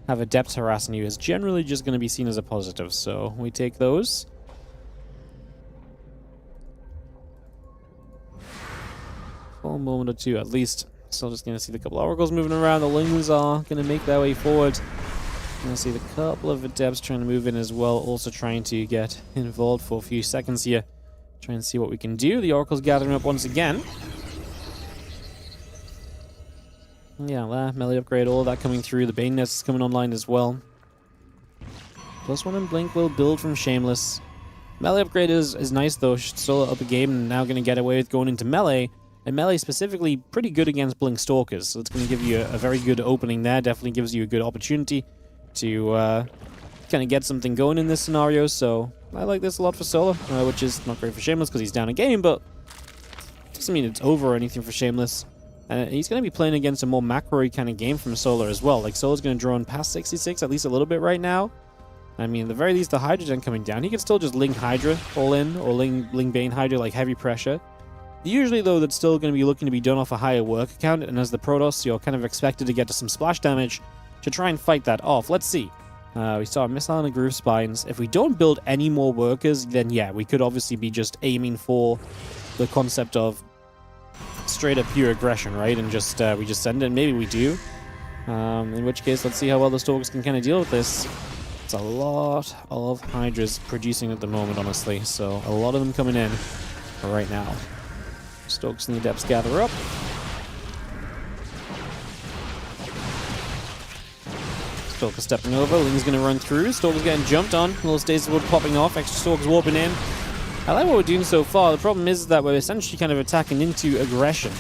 have Adepts harassing you is generally just going to be seen as a positive. So we take those. For a moment or two at least. Still just going to see the couple of oracles moving around. The lings are going to make their way forward. Going to see the couple of Adepts trying to move in as well. Also trying to get involved for a few seconds here. Try and see what we can do. The oracle's gathering up once again. Yeah, melee upgrade, all of that coming through. The Bane Nest is coming online as well. +1 and Blink will build from Shameless. Melee upgrade is nice though. Still up a game and now going to get away with going into melee. And melee specifically pretty good against Blink Stalkers. So it's going to give you a very good opening there. Definitely gives you a good opportunity to kind of get something going in this scenario. So I like this a lot for Solo, which is not great for Shameless because he's down a game, but doesn't mean it's over or anything for Shameless. He's going to be playing against a more macro-y kind of game from Solar as well. Like, Solar's going to drone past 66 at least a little bit right now. I mean, at the very least, the Hydra Gen coming down. He can still just Ling Hydra all in, or Ling Bane Hydra, like heavy pressure. Usually, though, that's still going to be looking to be done off a higher work account, and as the Protoss, you're kind of expected to get to some splash damage to try and fight that off. Let's see. We saw a missile and a groove spines. If we don't build any more workers, then yeah, we could obviously be just aiming for the concept of straight up pure aggression, right? And just we just send it, and maybe we do. In which case, let's see how well the Stalkers can kind of deal with this. It's a lot of Hydras producing at the moment, honestly. So a lot of them coming in right now. Stalkers and the Adepts gather up. Stalker stepping over. Ling's going to run through. Stalker's getting jumped on. Little Stasis Wood popping off. Extra Stalkers warping in. I like what we're doing so far. The problem is that we're essentially kind of attacking into aggression,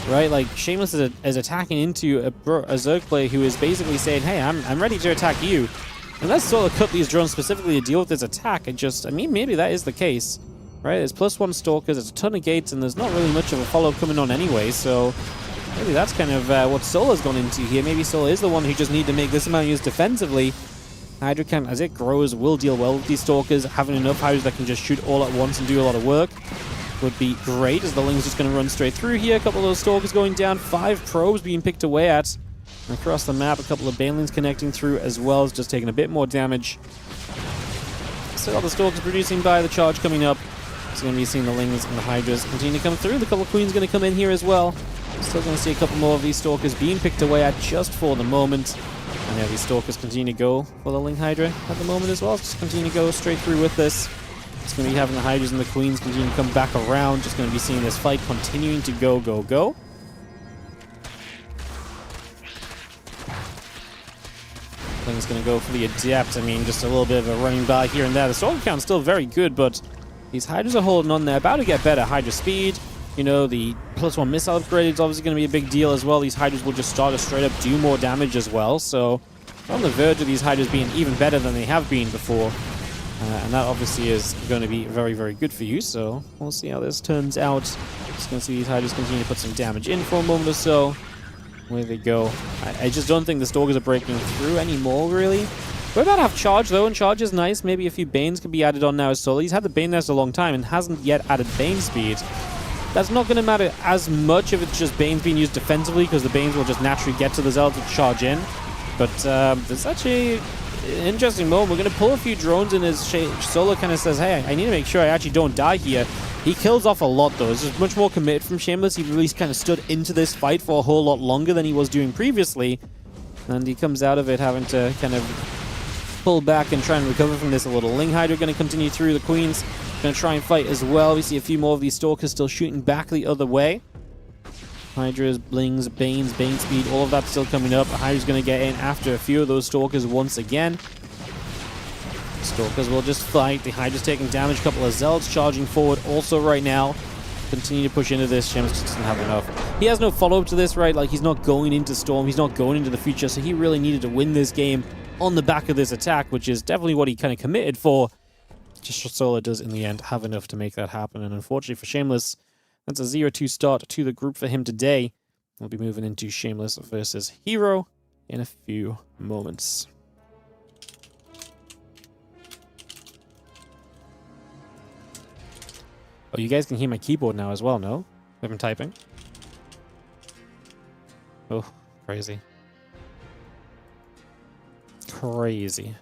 right? Like, Shameless is attacking into a Zerg player who is basically saying, hey, I'm ready to attack you. And let's sort of cut these drones specifically to deal with this attack. I mean, maybe that is the case, right? There's +1 Stalkers, there's a ton of gates, and there's not really much of a follow-up coming on anyway, so maybe that's kind of what Sola's gone into here. Maybe Sola is the one who just need to make this amount used defensively. Hydra can, as it grows, will deal well with these Stalkers. Having enough Hydras that can just shoot all at once and do a lot of work would be great, as the Ling's just going to run straight through here. A couple of those Stalkers going down, 5 probes being picked away at. And across the map, a couple of Banelings connecting through as well, as just taking a bit more damage. Still the Stalkers producing by, the charge coming up. So going to be seeing the Lings and the Hydras continue to come through. The couple of Queens going to come in here as well. Still going to see a couple more of these Stalkers being picked away at just for the moment. And yeah, these Stalkers continue to go for the Ling Hydra at the moment as well. Just continue to go straight through with this. Just going to be having the Hydras and the Queens continue to come back around. Just going to be seeing this fight continuing to go, go, go. Ling's going to go for the Adept. I mean, just a little bit of a running by here and there. The Stalker count's still very good, but these Hydras are holding on there. About to get better. Hydra speed. You know, the +1 missile upgrade is obviously going to be a big deal as well. These Hydras will just start to straight up do more damage as well. So, on the verge of these Hydras being even better than they have been before. And that obviously is going to be very, very good for you. So, we'll see how this turns out. Just going to see these Hydras continue to put some damage in for a moment or so. Where they go. I just don't think the Stalkers are breaking through anymore, really. We're about to have Charge, though, and Charge is nice. Maybe a few Banes could be added on now as Solo. He's had the Bane Nest a long time and hasn't yet added Bane speed. That's not going to matter as much if it's just Banes being used defensively, because the Banes will just naturally get to the Zealots to charge in. But it's actually an interesting moment. We're going to pull a few drones in as Solo kind of says, hey, I need to make sure I actually don't die here. He kills off a lot, though. It's just much more committed from Shameless. He really kind of stood into this fight for a whole lot longer than he was doing previously. And he comes out of it having to kind of pull back and try and recover from this a little. Ling Hydra going to continue through. The Queens going to try and fight as well. We see a few more of these Stalkers still shooting back the other way. Hydras, Blings, Banes, Bane speed, all of that's still coming up. Hydra's going to get in after a few of those Stalkers once again. Stalkers will just fight. The Hydra's taking damage. A couple of Zealots charging forward also right now. Continue to push into this. Shameless just doesn't have enough. He has no follow-up to this, right? Like, he's not going into Storm. He's not going into the future. So he really needed to win this game on the back of this attack, which is definitely what he kind of committed for. Just Solo does, in the end, have enough to make that happen. And unfortunately for Shameless, that's a 0-2 start to the group for him today. We'll be moving into Shameless versus herO in a few moments. Oh, you guys can hear my keyboard now as well, no? I've been typing. Oh, crazy. crazy.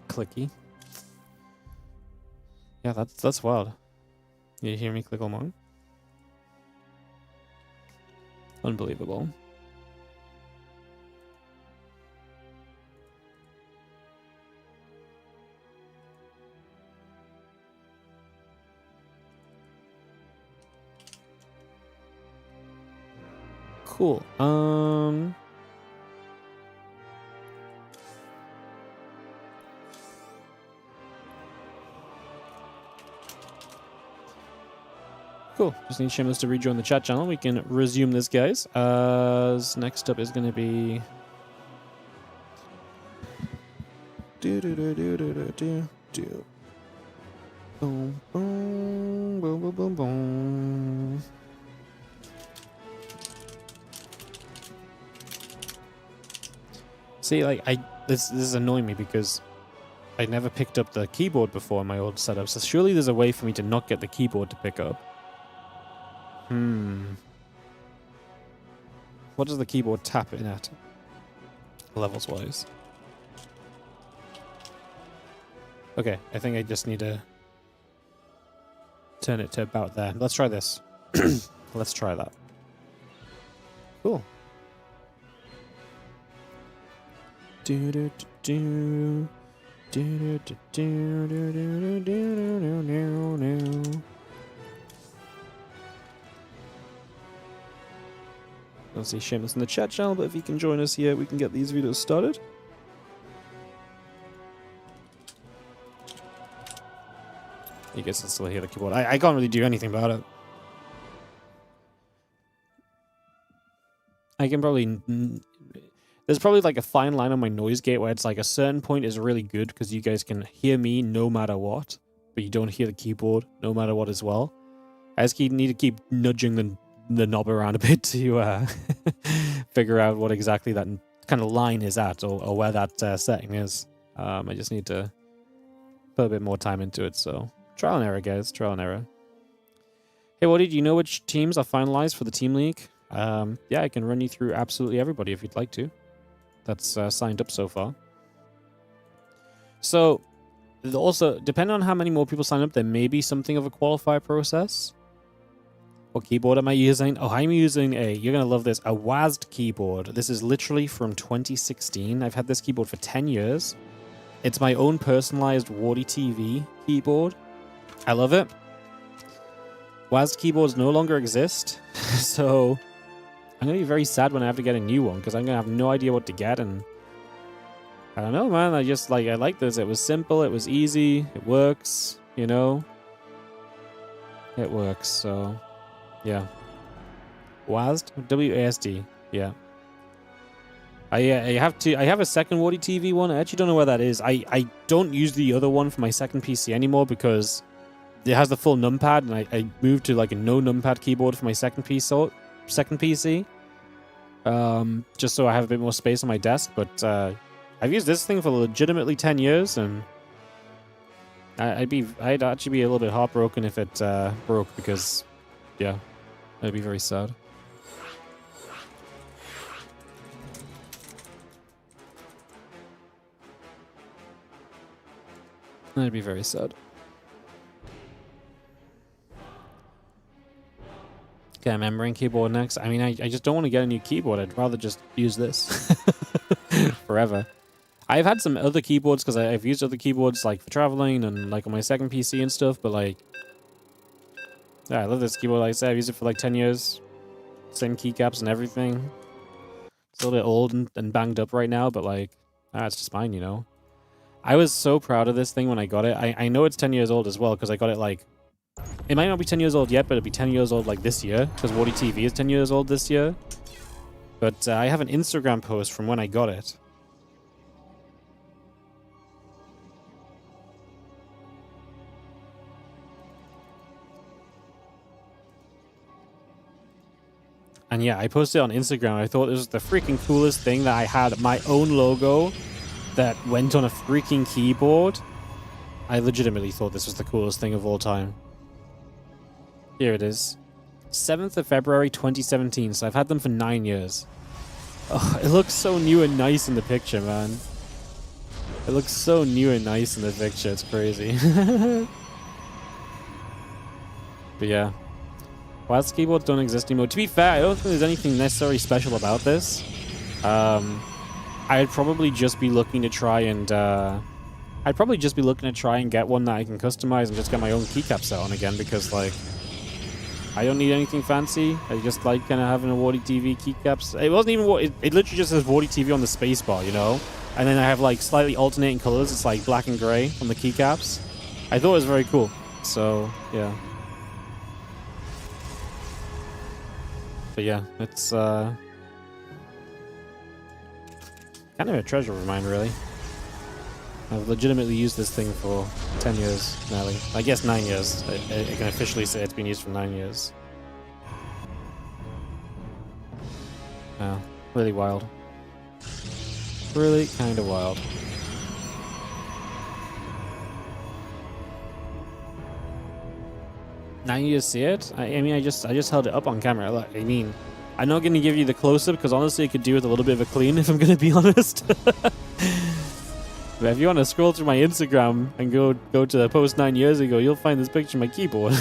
Clicky. Yeah, that's wild. You hear me click along? Unbelievable. Cool. Cool. Just need Shameless to rejoin the chat channel. We can resume this, guys. Next up is going to be... Boom, boom, boom, boom, boom, boom. See, like, this is annoying me because I never picked up the keyboard before in my old setup, so surely there's a way for me to not get the keyboard to pick up. What does the keyboard tap in at? Levels-wise. Okay, I think I just need to turn it to about there. Let's try this. Let's try that. Cool. Do do do do do do do do do do do do. Don't see Shameless in the chat channel, but if you can join us here, we can get these videos started. You guys can still hear the keyboard. I can't really do anything about it. I can probably... There's probably like a fine line on my noise gate where it's like a certain point is really good because you guys can hear me no matter what, but you don't hear the keyboard no matter what as well. I just need to keep nudging the knob around a bit to figure out what exactly that kind of line is at or where that setting is. I just need to put a bit more time into it, so trial and error, guys. Trial and error. Hey, Wardy, do you know which teams are finalized for the team league? Yeah, I can run you through absolutely everybody if you'd like to. That's signed up so far. So, also, depending on how many more people sign up, there may be something of a qualifier process. What keyboard am I using? Oh, I'm using you're going to love this, a WASD keyboard. This is literally from 2016. I've had this keyboard for 10 years. It's my own personalized WardiTV keyboard. I love it. WASD keyboards no longer exist, so I'm going to be very sad when I have to get a new one, because I'm going to have no idea what to get, and I don't know, man. I like this. It was simple, it was easy, it works, you know? It works, so, yeah. WASD? W-A-S-D, yeah. I have a second WardiTV one. I actually don't know where that is. I don't use the other one for my second PC anymore because it has the full numpad, and I moved to like a no numpad keyboard for my second PC. Just so I have a bit more space on my desk. But I've used this thing for legitimately 10 years, and I'd actually be a little bit heartbroken if it broke, because yeah, I'd be very sad. I'd be very sad. Okay, I'm remembering keyboard next. I mean, I just don't want to get a new keyboard. I'd rather just use this forever. I've had some other keyboards because I've used other keyboards like for traveling and like on my second PC and stuff, but like, yeah, I love this keyboard. Like I said, I've used it for like 10 years. Same keycaps and everything. It's a little bit old and banged up right now, but like, it's just mine, you know? I was so proud of this thing when I got it. I know it's 10 years old as well because I got it like... It might not be 10 years old yet, but it'll be 10 years old like this year because WardiTV is 10 years old this year. But I have an Instagram post from when I got it. And yeah, I posted it on Instagram. I thought it was the freaking coolest thing that I had my own logo that went on a freaking keyboard. I legitimately thought this was the coolest thing of all time. Here it is. 7th of February 2017, so I've had them for 9 years. Oh, it looks so new and nice in the picture, man. It looks so new and nice in the picture. It's crazy. But yeah. While keyboards don't exist anymore. To be fair, I don't think there's anything necessarily special about this. I'd probably just be looking to try and get one that I can customize and just get my own keycap set on again, because like I don't need anything fancy. I just like kind of having a WardiTV keycaps. It wasn't even it literally just says WardiTV on the spacebar, you know? And then I have like slightly alternating colors. It's like black and gray on the keycaps. I thought it was very cool. So, yeah. But yeah, it's kind of a treasure of mine, really. I've legitimately used this thing for 10 years, nearly. I guess 9 years. I can officially say it's been used for 9 years. Wow, really wild. Really kind of wild. Now you see it? I mean, I just held it up on camera. Look, I mean, I'm not going to give you the close-up because honestly it could do with a little bit of a clean if I'm going to be honest. But if you want to scroll through my Instagram and go to the post 9 years ago, you'll find this picture of my keyboard.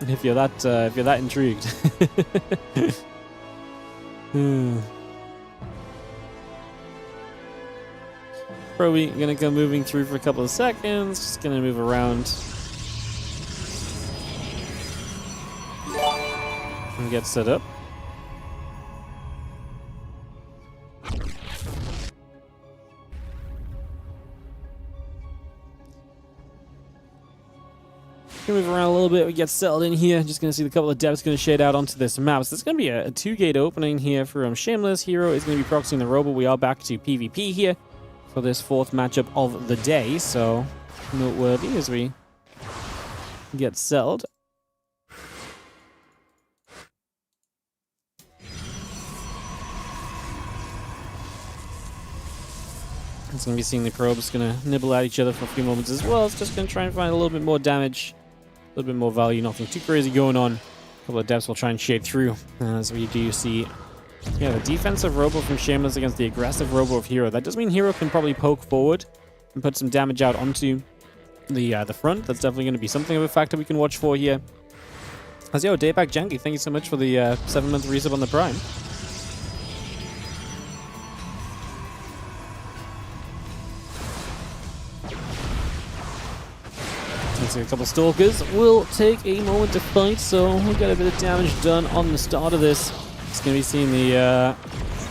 if you're that intrigued. Probably gonna go moving through for a couple of seconds. Just gonna move around and get set up. Gonna move around a little bit. We get settled in here. Just gonna see the couple of depths gonna shade out onto this map. So there's gonna be a 2-gate opening here from Shameless. herO is gonna be proxying the robot. We are back to PvP here for this 4th matchup of the day. So noteworthy as we get settled. It's gonna be seeing the probes gonna nibble at each other for a few moments as well. It's just gonna try and find a little bit more damage. A little bit more value, nothing too crazy going on. A couple of depths will try and shade through as we do see, yeah, the defensive robo from Shameless against the aggressive robo of herO. That does mean herO can probably poke forward and put some damage out onto the front. That's definitely going to be something of a factor we can watch for here. As yo, Dayback Janky, thank you so much for the 7-month resub on the Prime. A couple stalkers will take a moment to fight, so we got a bit of damage done on the start of this. It's going to be seeing the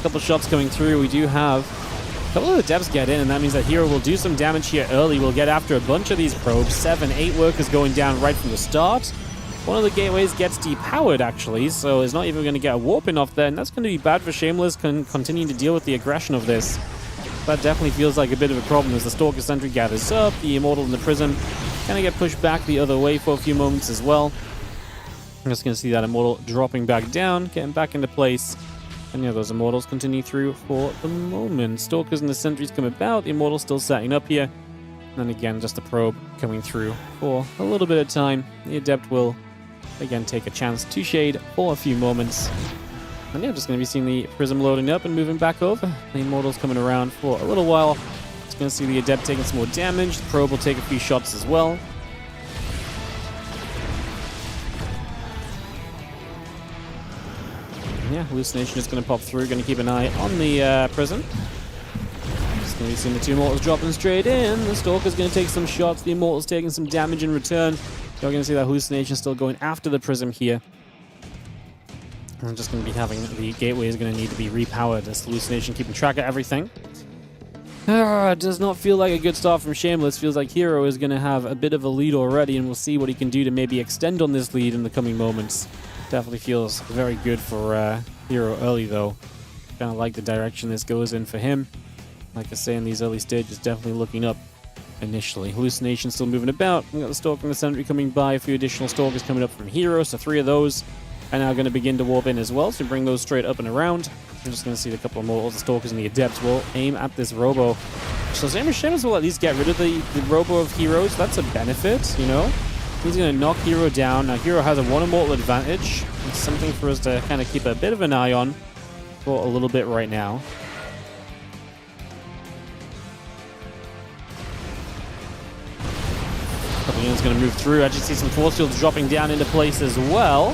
couple shots coming through. We do have a couple of the depths get in, and that means that herO will do some damage here early. We'll get after a bunch of these probes. 7, 8 workers going down right from the start. One of the gateways gets depowered, actually, so it's not even going to get a warping off there, and that's going to be bad for Shameless continuing to deal with the aggression of this. That definitely feels like a bit of a problem as the Stalker Sentry gathers up. The Immortal and the Prism kind of get pushed back the other way for a few moments as well. I'm just going to see that Immortal dropping back down, getting back into place. And yeah, those Immortals continue through for the moment. Stalkers and the Sentries come about. The Immortal's still setting up here. And then again, just a probe coming through for a little bit of time. The Adept will again take a chance to shade for a few moments. And yeah, just going to be seeing the Prism loading up and moving back over. The Immortal's coming around for a little while. Just going to see the Adept taking some more damage. The Probe will take a few shots as well. And yeah, Hallucination is going to pop through. Going to keep an eye on the Prism. Just going to be seeing the 2 Immortals dropping straight in. The Stalker's going to take some shots. The Immortal's taking some damage in return. You're going to see that Hallucination still going after the Prism here. I'm just going to be having the gateway is going to need to be repowered as Hallucination keeping track of everything. It does not feel like a good start from Shameless. Feels like herO is going to have a bit of a lead already, and we'll see what he can do to maybe extend on this lead in the coming moments. Definitely feels very good for herO early, though. Kind of like the direction this goes in for him. Like I say, in these early stages, definitely looking up initially. Hallucination still moving about. We've got the Stalker and the Sentry coming by. A few additional Stalkers coming up from herO, so 3 of those are now going to begin to warp in as well, so bring those straight up and around. I'm just going to see the couple of Mortals, the Stalkers, and the Adepts will aim at this Robo. So Shameless will at least get rid of the Robo of herO, so that's a benefit, you know? He's going to knock herO down. Now, herO has a 1 immortal advantage. It's something for us to kind of keep a bit of an eye on for a little bit right now. Couple units going to move through. Actually see some force fields dropping down into place as well.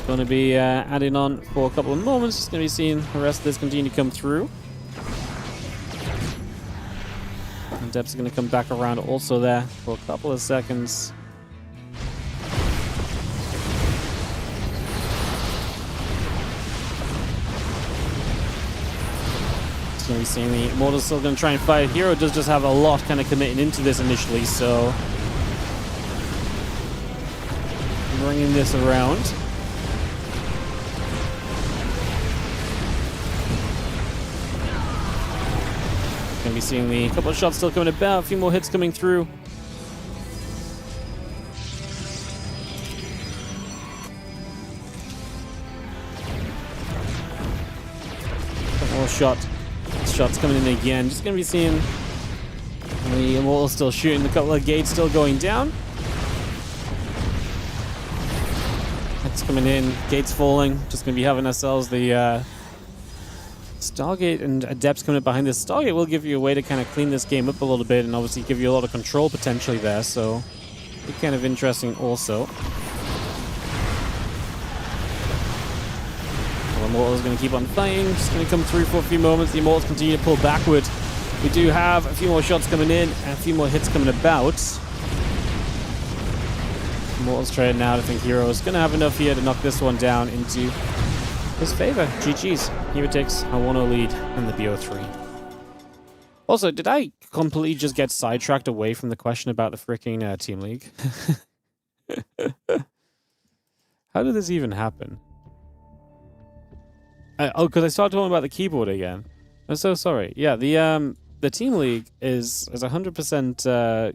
Going to be adding on for a couple of moments. Just going to be seeing the rest of this continue to come through. And Depth's going to come back around also there for a couple of seconds. Going to be seeing the Immortal's still going to try and fight. herO does just have a lot kind of committing into this initially, so bringing this around. Going to be seeing the couple of shots still coming about, a few more hits coming through. One more shot. Shots coming in again. Just going to be seeing the Immortal still shooting. A couple of gates still going down. That's coming in. Gates falling. Just going to be having ourselves the Stargate and Adepts coming up behind this. Stargate will give you a way to kind of clean this game up a little bit and obviously give you a lot of control potentially there. So it's kind of interesting also. Immortal's going to keep on fighting. Just going to come through for a few moments. The Immortals continue to pull backward. We do have a few more shots coming in and a few more hits coming about. Immortals trying now to think herO's going to have enough here to knock this one down into his favor. GG's. herO takes a 1-0 lead in the BO3. Also, did I completely just get sidetracked away from the question about the freaking Team League? How did this even happen? Oh, because I started talking about the keyboard again. I'm so sorry. Yeah, the Team League is 100%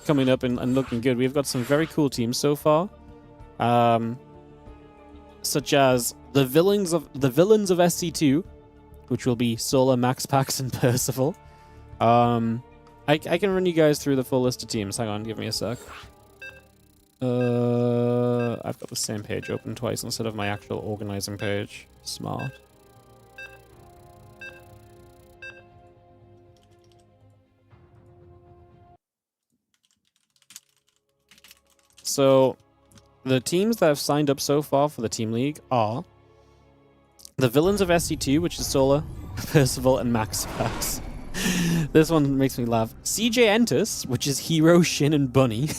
coming up and looking good. We've got some very cool teams so far, such as the villains of SC2, which will be Solar, Max Pax, and Percival. I can run you guys through the full list of teams. Hang on, give me a sec. I've got the same page open twice instead of my actual organizing page. Smart. So, the teams that have signed up so far for the Team League are the villains of SC2, which is Solar, Percival, and Max Pax. This one makes me laugh. CJ Entus, which is herO, Shin, and Bunny.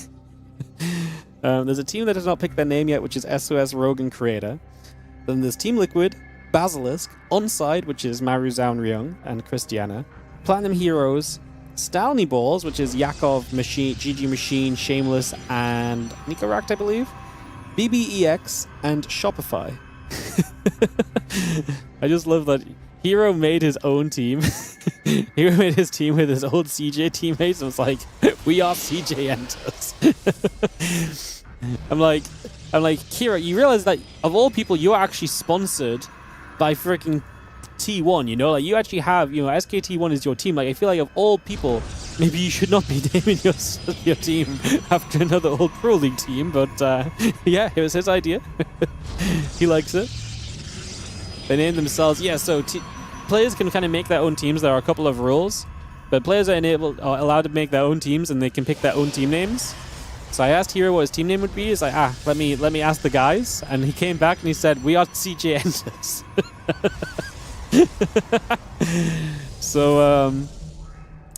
There's a team that has not picked their name yet, which is SOS, Rogue, and Creator. Then there's Team Liquid, Basilisk, Onside, which is Maru, Zhao, Ryung, and Christiana. Platinum Heroes, Stalny Balls, which is Yakov, Machine, GG Machine, Shameless, and Nicorakt, I believe. BBEX, and Shopify. I just love that herO made his own team. herO made his team with his old CJ teammates and was like, we are CJ Enters. I'm like, herO, you realize that of all people, you're actually sponsored by freaking T1, you know? Like, you actually have, you know, SKT1 is your team. Like, I feel like of all people, maybe you should not be naming your team after another old Pro League team, but yeah, it was his idea. He likes it. They named themselves, yeah, so players can kind of make their own teams. There are a couple of rules, but players are allowed to make their own teams and they can pick their own team names. So I asked herO what his team name would be. He's like, let me ask the guys. And he came back and he said, we are CJ Enters. So,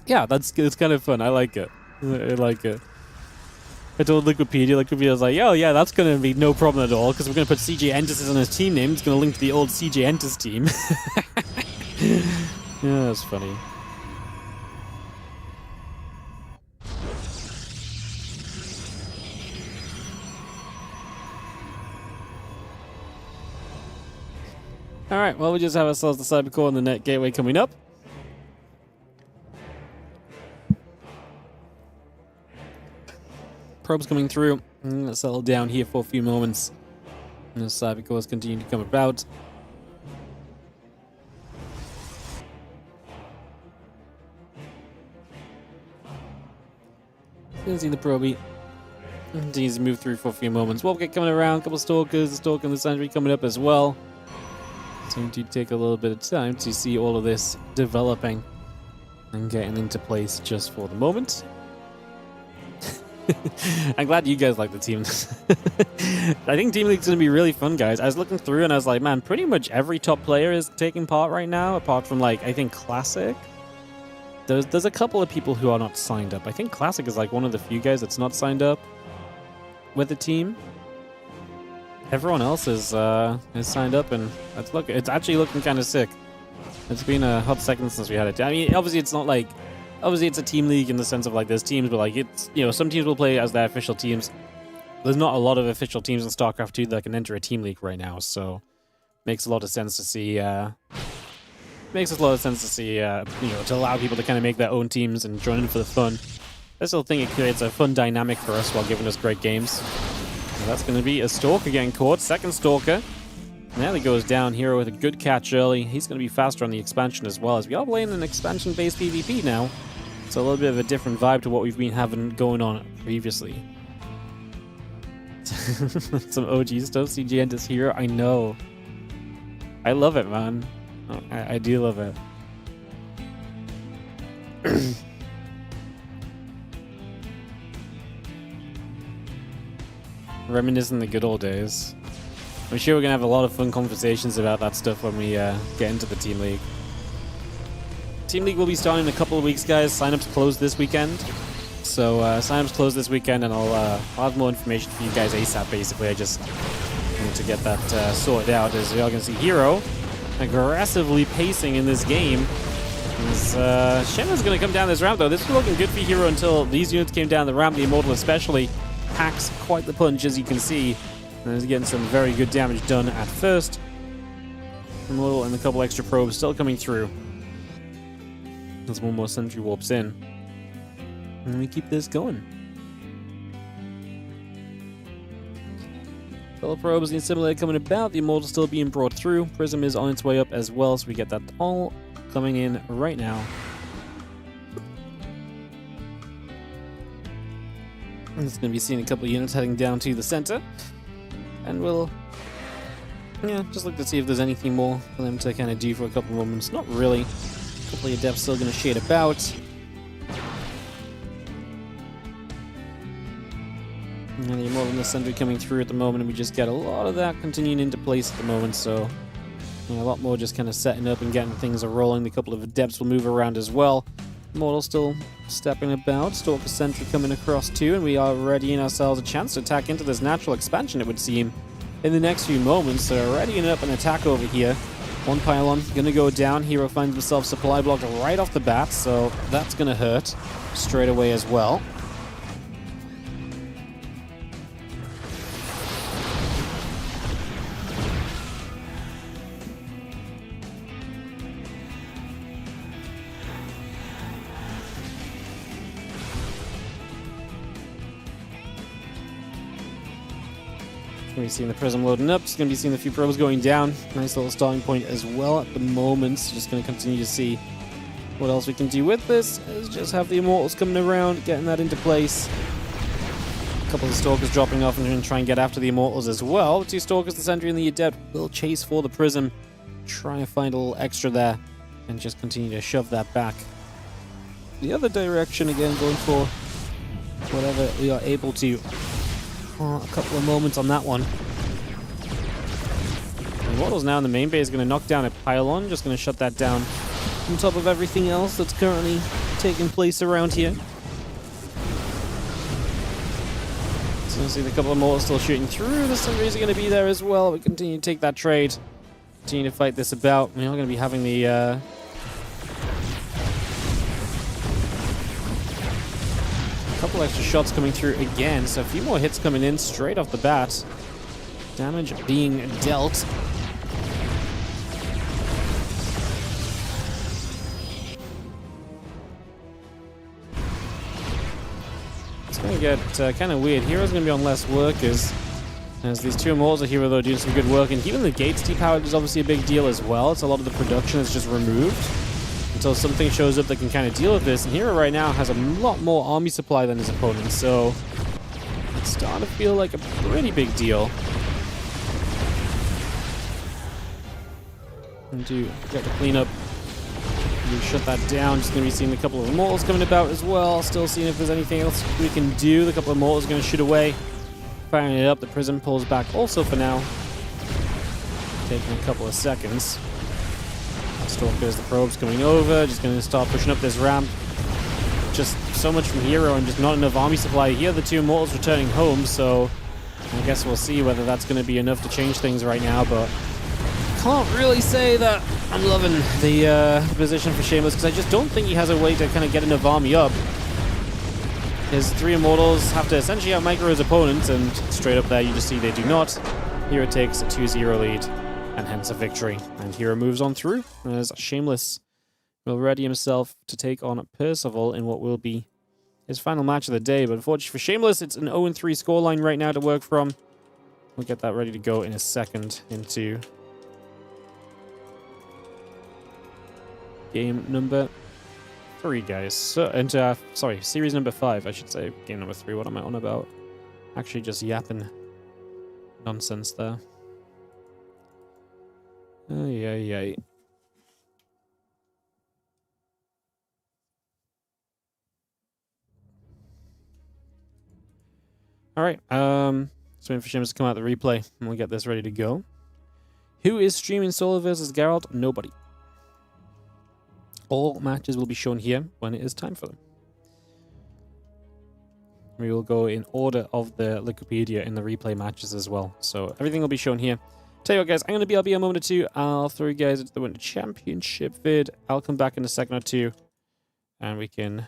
yeah, it's kind of fun. I like it. I like it. I told Wikipedia was like, oh yeah, that's going to be no problem at all, because we're going to put CJ Enters on his team name. It's going to link to the old CJ Enters team. Yeah, that's funny. Alright, well, we just have ourselves the Cybercore and the Net Gateway coming up. Probes coming through. Let's settle down here for a few moments. And the Cybercores continue to come about. You can see the probie Continues to move through for a few moments. Wildcat coming around, a couple of Stalkers, the Stalker and the Sentry coming up as well. Seem to take a little bit of time to see all of this developing and getting into place just for the moment. I'm glad you guys like the team. I think Team League's going to be really fun, guys. I was looking through and I was like, man, pretty much every top player is taking part right now, apart from, like, I think Classic. There's a couple of people who are not signed up. I think Classic is, like, one of the few guys that's not signed up with the team. Everyone else is signed up, and it's actually looking kind of sick. It's been a hot second since we had it. I mean, obviously it's not like... Obviously, it's a team league in the sense of, like, there's teams, but, like, it's, you know, some teams will play as their official teams. There's not a lot of official teams in StarCraft 2 that can enter a team league right now, so makes a lot of sense to see, you know, to allow people to kind of make their own teams and join in for the fun. I still think it creates a fun dynamic for us while giving us great games. So that's going to be a Stalker getting caught. Second Stalker. Now he goes down. herO with a good catch early. He's going to be faster on the expansion as well, as we are playing an expansion-based PvP now. So a little bit of a different vibe to what we've been having going on previously. Some OG stuff. CG enters here. I know. I love it, man. I do love it. Reminiscing the good old days. I'm sure we're going to have a lot of fun conversations about that stuff when we get into the Team League. Team League will be starting in a couple of weeks, guys. Signups close this weekend. So signups close this weekend, and I'll have more information for you guys ASAP, basically. I just need to get that sorted out, as we are going to see herO aggressively pacing in this game. Shameless is going to come down this ramp, though. This was looking good for herO until these units came down the ramp. The Immortal especially packs quite the punch, as you can see. And he's getting some very good damage done at first. Immortal and a couple extra probes still coming through. There's one more sentry warps in. And we keep this going. Couple probes and assimilator coming about. The Immortal still being brought through. Prism is on its way up as well, so we get that all coming in right now. And it's going to be seeing a couple of units heading down to the center. And we'll, just look to see if there's anything more for them to kind of do for a couple of moments. Not really. A couple of Adepts still going to shade about. And the Immortal and the Sentry coming through at the moment, and we just get a lot of that continuing into place at the moment, so a lot more just kind of setting up and getting things rolling. The couple of Adepts will move around as well. Immortal still stepping about. Stalker Sentry coming across too, and we are readying ourselves a chance to attack into this natural expansion, it would seem, in the next few moments. So we're readying up an attack over here. One pylon going to go down. herO finds himself supply blocked right off the bat, so that's going to hurt straight away as well. Going to be seeing the Prism loading up. Just going to be seeing a few probes going down. Nice little starting point as well at the moment. Just going to continue to see what else we can do with this. Is just have the Immortals coming around, getting that into place. A couple of Stalkers dropping off and going to try and get after the Immortals as well. The two Stalkers, the Sentry and the Adept, will chase for the Prism. Try and find a little extra there and just continue to shove that back the other direction again, going for whatever we are able to. A couple of moments on that one. Immortals now in the main base is going to knock down a pylon. Just going to shut that down on top of everything else that's currently taking place around here. So you see the couple of Immortals still shooting through. The Sentries are going to be there as well. We continue to take that trade. Continue to fight this about. We are going to be having the couple extra shots coming through again, so a few more hits coming in straight off the bat. Damage being dealt. It's going to get kind of weird. hero's going to be on less workers, as these two Immortals are here, though, doing some good work, and keeping the gates depowered is obviously a big deal as well. It's a lot of the production is just removed until something shows up that can kind of deal with this. And herO right now has a lot more army supply than his opponent, so It's starting to feel like a pretty big deal. And to get the cleanup. We shut that down. Just going to be seeing a couple of immortals coming about as well. Still seeing if there's anything else we can do. The couple of immortals are going to shoot away. Firing it up. The prism pulls back also for now. Taking a couple of seconds. Stalkers, the probes coming over. Just going to start pushing up this ramp. Just so much from herO and just not enough army supply. Here the two immortals returning home, so I guess we'll see whether that's going to be enough to change things right now, but can't really say that I'm loving the position for Shameless, because I just don't think he has a way to kind of get enough army up. His three immortals have to essentially out-micro his opponents, and straight up there you just see they do not. herO takes a 2-0 lead, and hence a victory. And herO moves on through, as Shameless will ready himself to take on Percival in what will be his final match of the day. But unfortunately for Shameless, it's an 0-3 scoreline right now to work from. We'll get that ready to go in a second into game number 3, guys. So, and sorry, series number 5, I should say. Game number 3, what am I on about? Actually just yapping nonsense there. Ay. Alright, just waiting for Shameless to come out the replay, and we'll get this ready to go. Who is streaming solo versus Geralt? Nobody. All matches will be shown here when it is time for them. We will go in order of the Wikipedia in the replay matches as well. So everything will be shown here. Tell you what, guys, I'm going to be a moment or two. I'll throw you guys into the Winter Championship vid. I'll come back in a second or two, and we can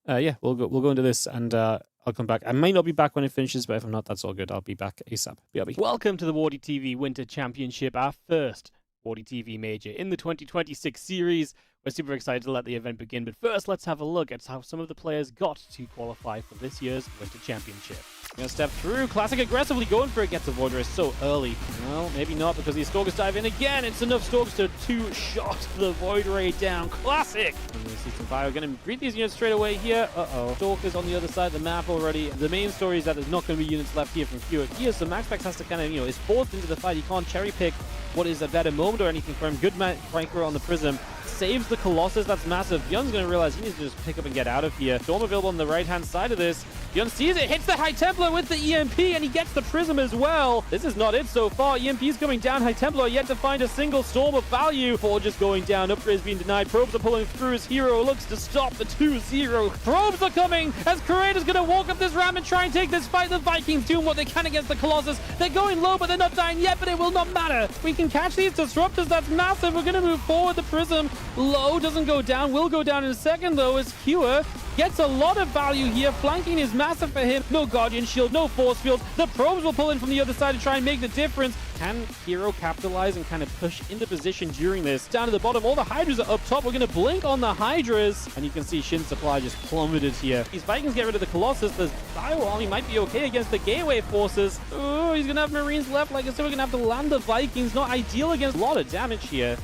yeah, we'll go into this, and I'll come back. I might not be back when it finishes, but if I'm not, that's all good. I'll be back ASAP. BRB. Welcome to the WardiTV Winter Championship, our first WardiTV major in the 2026 series. We're super excited to let the event begin, but first let's have a look at how some of the players got to qualify for this year's Winter Championship. Gonna step through. Classic aggressively going for it. Gets a Void Ray so early. Well, maybe not, because these Stalkers dive in again. It's enough Stalkers to two-shot the Void Ray down. Classic! And we see some fire. Gonna greet these units straight away here. Stalkers on the other side of the map already. The main story is that there's not going to be units left here from Fewer here, so MaxPax has to kind of, is forced into the fight. He can't cherry-pick what is a better moment or anything for him. Good flanker on the Prism. Saves the Colossus. That's massive. Bjorn's going to realize he needs to just pick up and get out of here. Storm available on the right-hand side of this. Bjorn sees it, hits the High Templar with the EMP, and he gets the Prism as well. This is not it so far. EMP's coming down. High Templar yet to find a single Storm of value. Forge is going down. Upgrades being denied. Probes are pulling through as herO looks to stop the 2-0. Probes are coming as Creator's going to walk up this ramp and try and take this fight. The Vikings doing what they can against the Colossus. They're going low, but they're not dying yet, but it will not matter. We can catch these Disruptors. That's massive. We're going to move forward. The Prism low doesn't go down. Will go down in a second, though, as Fewer gets a lot of value here. Flanking is massive for him. No Guardian Shield, no Force Field. The probes will pull in from the other side to try and make the difference. Can herO capitalize and kind of push into position during this? Down to the bottom, all the Hydras are up top. We're going to blink on the Hydras. And you can see Shin's supply just plummeted here. These Vikings get rid of the Colossus. The Bio Army might be okay against the Gateway forces. Oh, he's going to have Marines left. Like I said, we're going to have to land the Vikings. Not ideal against a lot of damage here.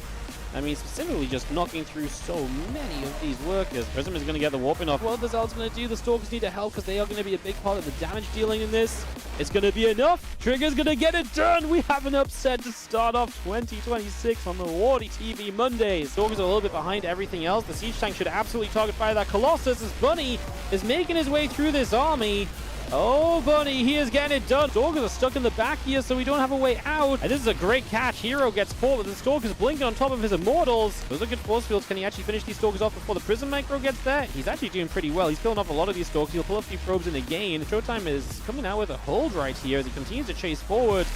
I mean, specifically just knocking through so many of these workers. Prism is going to get the warping off. What the Zealot's going to do? The Stalkers need to help, because they are going to be a big part of the damage dealing in this. It's going to be enough. Trigger's going to get it done. We have an upset to start off 2026 on the WardiTV Mondays. Stalkers are a little bit behind everything else. The Siege Tank should absolutely target fire that Colossus, as Bunny is making his way through this army. Oh, Bunny, he is getting it done. Stalkers are stuck in the back here, so we don't have a way out. And this is a great catch. herO gets forward. The Stalkers blinking on top of his Immortals. Those are good force fields. Can he actually finish these Stalkers off before the Prism Micro gets there? He's actually doing pretty well. He's killing off a lot of these Stalkers. He'll pull up a few probes in the gain. Showtime is coming out with a hold right here as he continues to chase forward.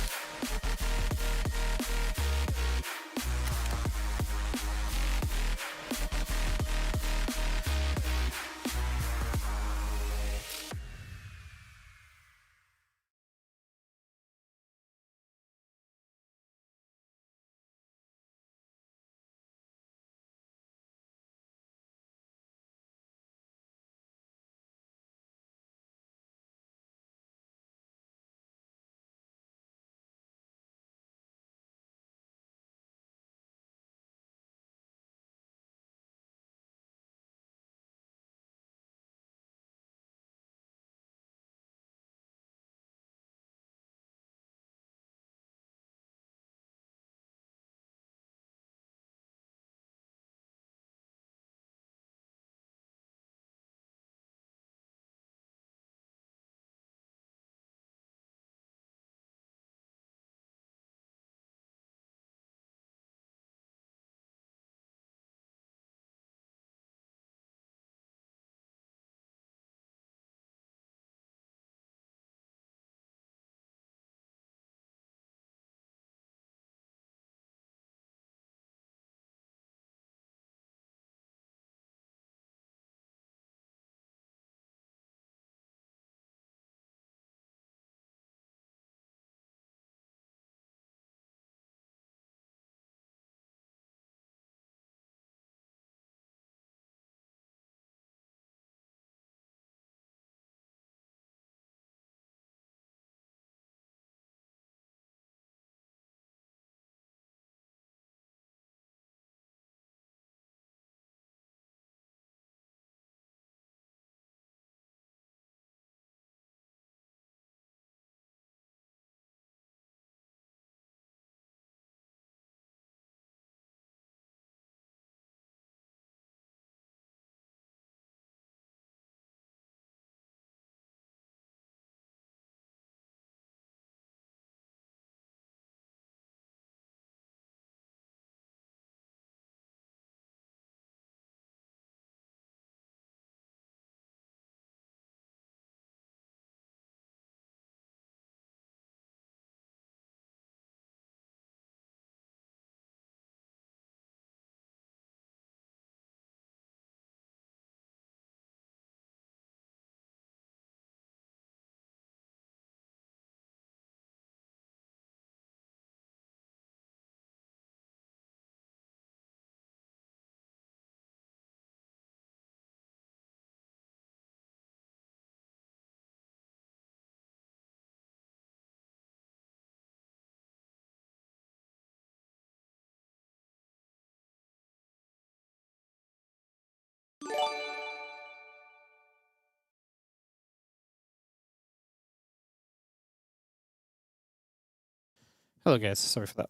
Hello guys, sorry for that.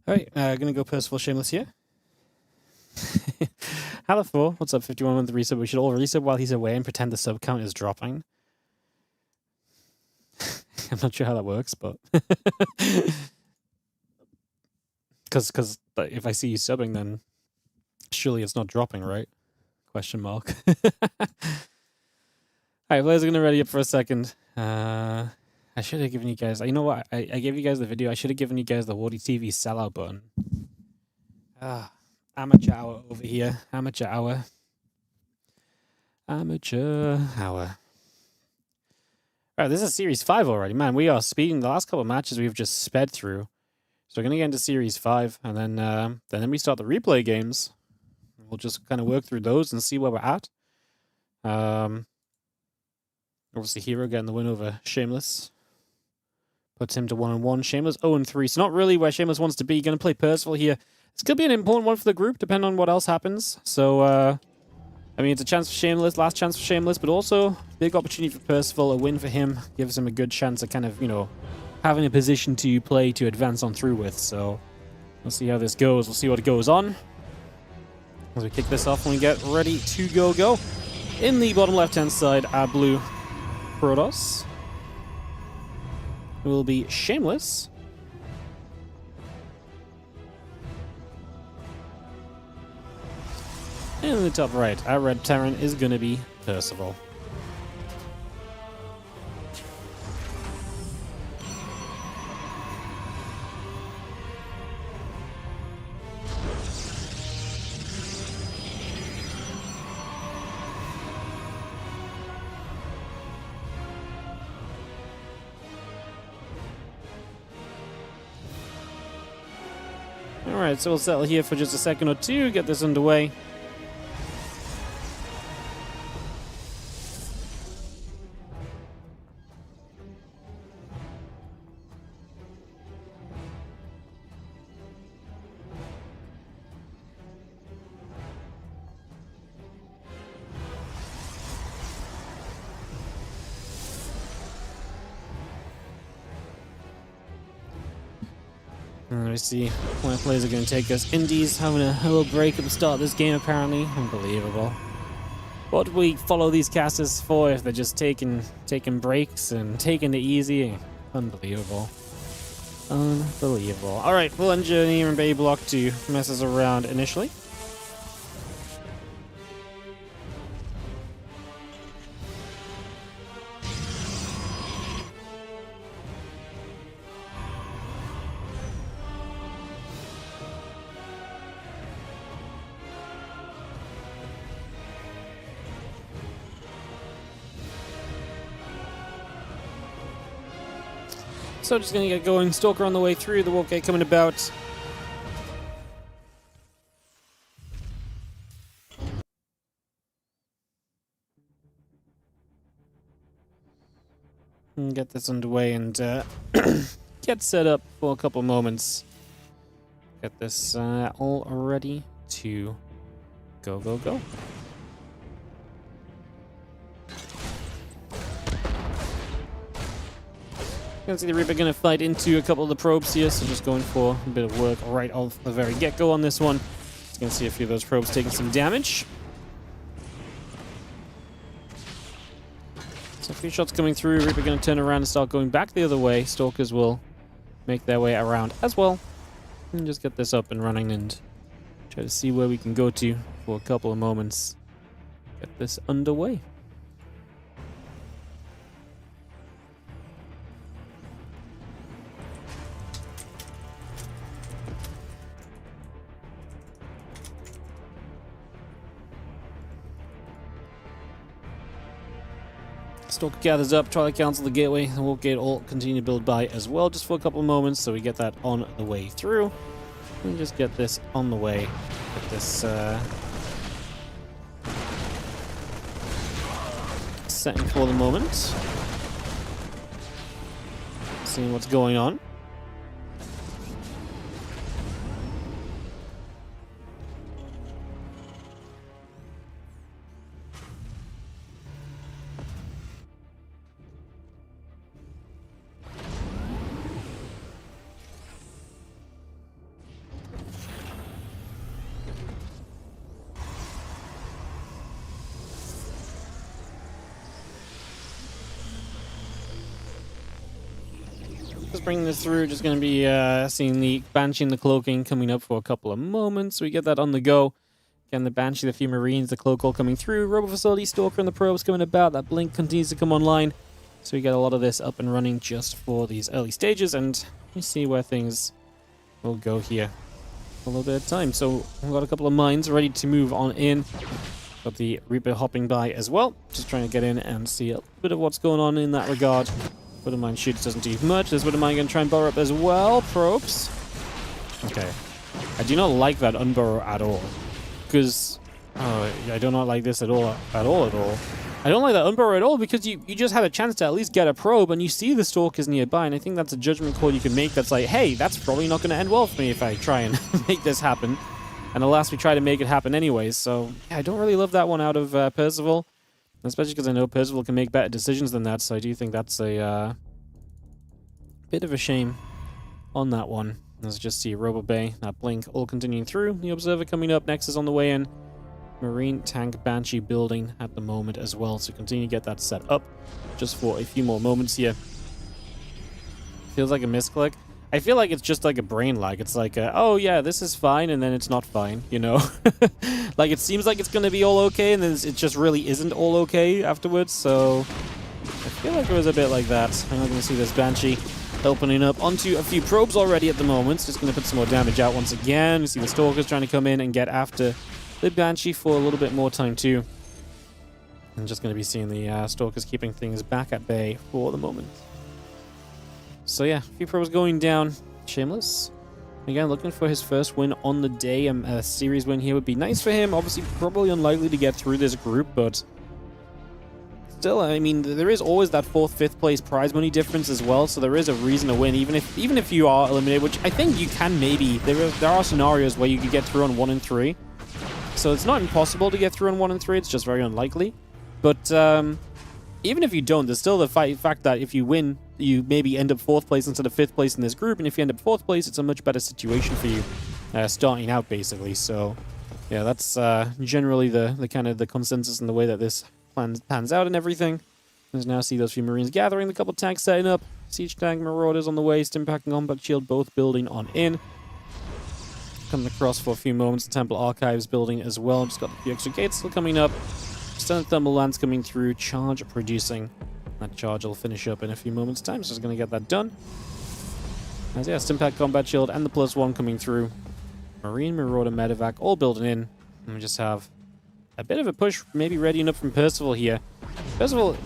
Alright, gonna go Percival Shameless here. Hello 4, what's up 51 with the resub? We should all resub while he's away and pretend the sub count is dropping. I'm not sure how that works, but... Because if I see you subbing, then surely it's not dropping, right? Question mark. Alright, players are gonna ready up for a second. I should have given you guys... You know what? I gave you guys the video. I should have given you guys the WardiTV sellout button. Amateur hour over here. Amateur hour. Amateur hour. Alright, this is Series 5 already. Man, we are speeding. The last couple of matches we've just sped through. So we're going to get into Series 5. And then we start the replay games. We'll just kind of work through those and see where we're at. Obviously, herO getting the win over Shameless. Puts him to 1-1. Shameless 0-3. So not really where Shameless wants to be. Going to play Percival here. This could be an important one for the group, depending on what else happens. So, I mean, it's a chance for Shameless, last chance for Shameless, but also big opportunity for Percival. A win for him gives him a good chance of kind of, you know, having a position to play to advance on through with. So, we'll see how this goes. We'll see what goes on. As we kick this off and we get ready to go. In the bottom left-hand side, our blue Protoss will be Shameless. And in the top right, our red Terran is going to be Percival. Alright, so we'll settle here for just a second or two, get this underway. We see where players are going to take us. Indies having a little break at the start of this game, apparently. Unbelievable. What do we follow these casters for if they're just taking breaks and taking it easy? Unbelievable. Unbelievable. Alright, we'll engineer and Bay Block to mess us around initially. So just gonna get going. Stalker on the way through, the Walk Gate coming about. And get this underway and get set up for a couple moments. Get this all ready to go. You can see the Reaper going to fight into a couple of the probes here, so just going for a bit of work right off the very get-go on this one. Just going to see a few of those probes taking some damage. So a few shots coming through. Reaper going to turn around and start going back the other way. Stalkers will make their way around as well. And just get this up and running and try to see where we can go to for a couple of moments. Get this underway. Stalker gathers up, try to cancel the gateway, and Walk Gate all continue to build by as well, just for a couple of moments, so we get that on the way through. And just get this on the way. Get this setting for the moment. Seeing what's going on. bringing this through. Just going to be seeing the Banshee and the Cloaking coming up for a couple of moments. We get that on the go. Again, the Banshee, the few Marines, the Cloak all coming through. Robo Facility, Stalker, and the Probes coming about. That Blink continues to come online. So we get a lot of this up and running just for these early stages. And we see where things will go here for a little bit of time. So we've got a couple of mines ready to move on in. Got the Reaper hopping by as well. Just trying to get in and see a bit of what's going on in that regard. Widow Mine shoots doesn't do much. This Widow Mine going to try and burrow up as well. Probes. Okay. I do not like that unburrow at all. Because I do not like this at all. I don't like that unburrow at all because you just had a chance to at least get a probe and you see the Stalkers nearby, and I think that's a judgment call you can make that's like, hey, that's probably not going to end well for me if I try and make this happen. And alas, we try to make it happen anyways, so yeah, I don't really love that one out of Percival. Especially because I know Percival can make better decisions than that, so I do think that's a bit of a shame on that one. Let's just see Robo Bay, that Blink all continuing through. The Observer coming up, next is on the way in. Marine Tank Banshee building at the moment as well, so continue to get that set up just for a few more moments here. Feels like a misclick. I feel like it's just like a brain lag. It's like, oh yeah, this is fine, and then it's not fine, you know? Like, it seems like it's going to be all okay, and then it just really isn't all okay afterwards, so I feel like it was a bit like that. I'm not going to see this Banshee opening up onto a few probes already at the moment. Just going to put some more damage out once again. We see the Stalkers trying to come in and get after the Banshee for a little bit more time too. I'm just going to be seeing the Stalkers keeping things back at bay for the moment. So yeah, a few probes going down. Shameless, again, looking for his first win on the day. A series win here would be nice for him. Obviously, probably unlikely to get through this group, but still, I mean, there is always that 4th, 5th place prize money difference as well, so there is a reason to win, even if you are eliminated, which I think you can maybe. There are scenarios where you could get through on 1 and 3, so it's not impossible to get through on 1 and 3, it's just very unlikely. But even if you don't, there's still the fact that if you win, you maybe end up 4th place instead of 5th place in this group, and if you end up 4th place, it's a much better situation for you starting out, basically. So yeah, that's generally the kind of the consensus and the way that this pans out and everything. Let's now see those few Marines gathering, the couple tanks setting up, Siege Tank, Marauders on the way, Stimpack and Combat Shield both building on in. Coming across for a few moments, the Temple Archives building as well. Just got a few extra gates still coming up. Stun Thermal Lance coming through, Charge producing. That charge will finish up in a few moments' time, so just going to get that done. As yeah, Stimpack, Combat Shield, and the +1 coming through. Marine, Marauder, Medevac all building in. And we just have a bit of a push maybe readying up from Percival here. Percival,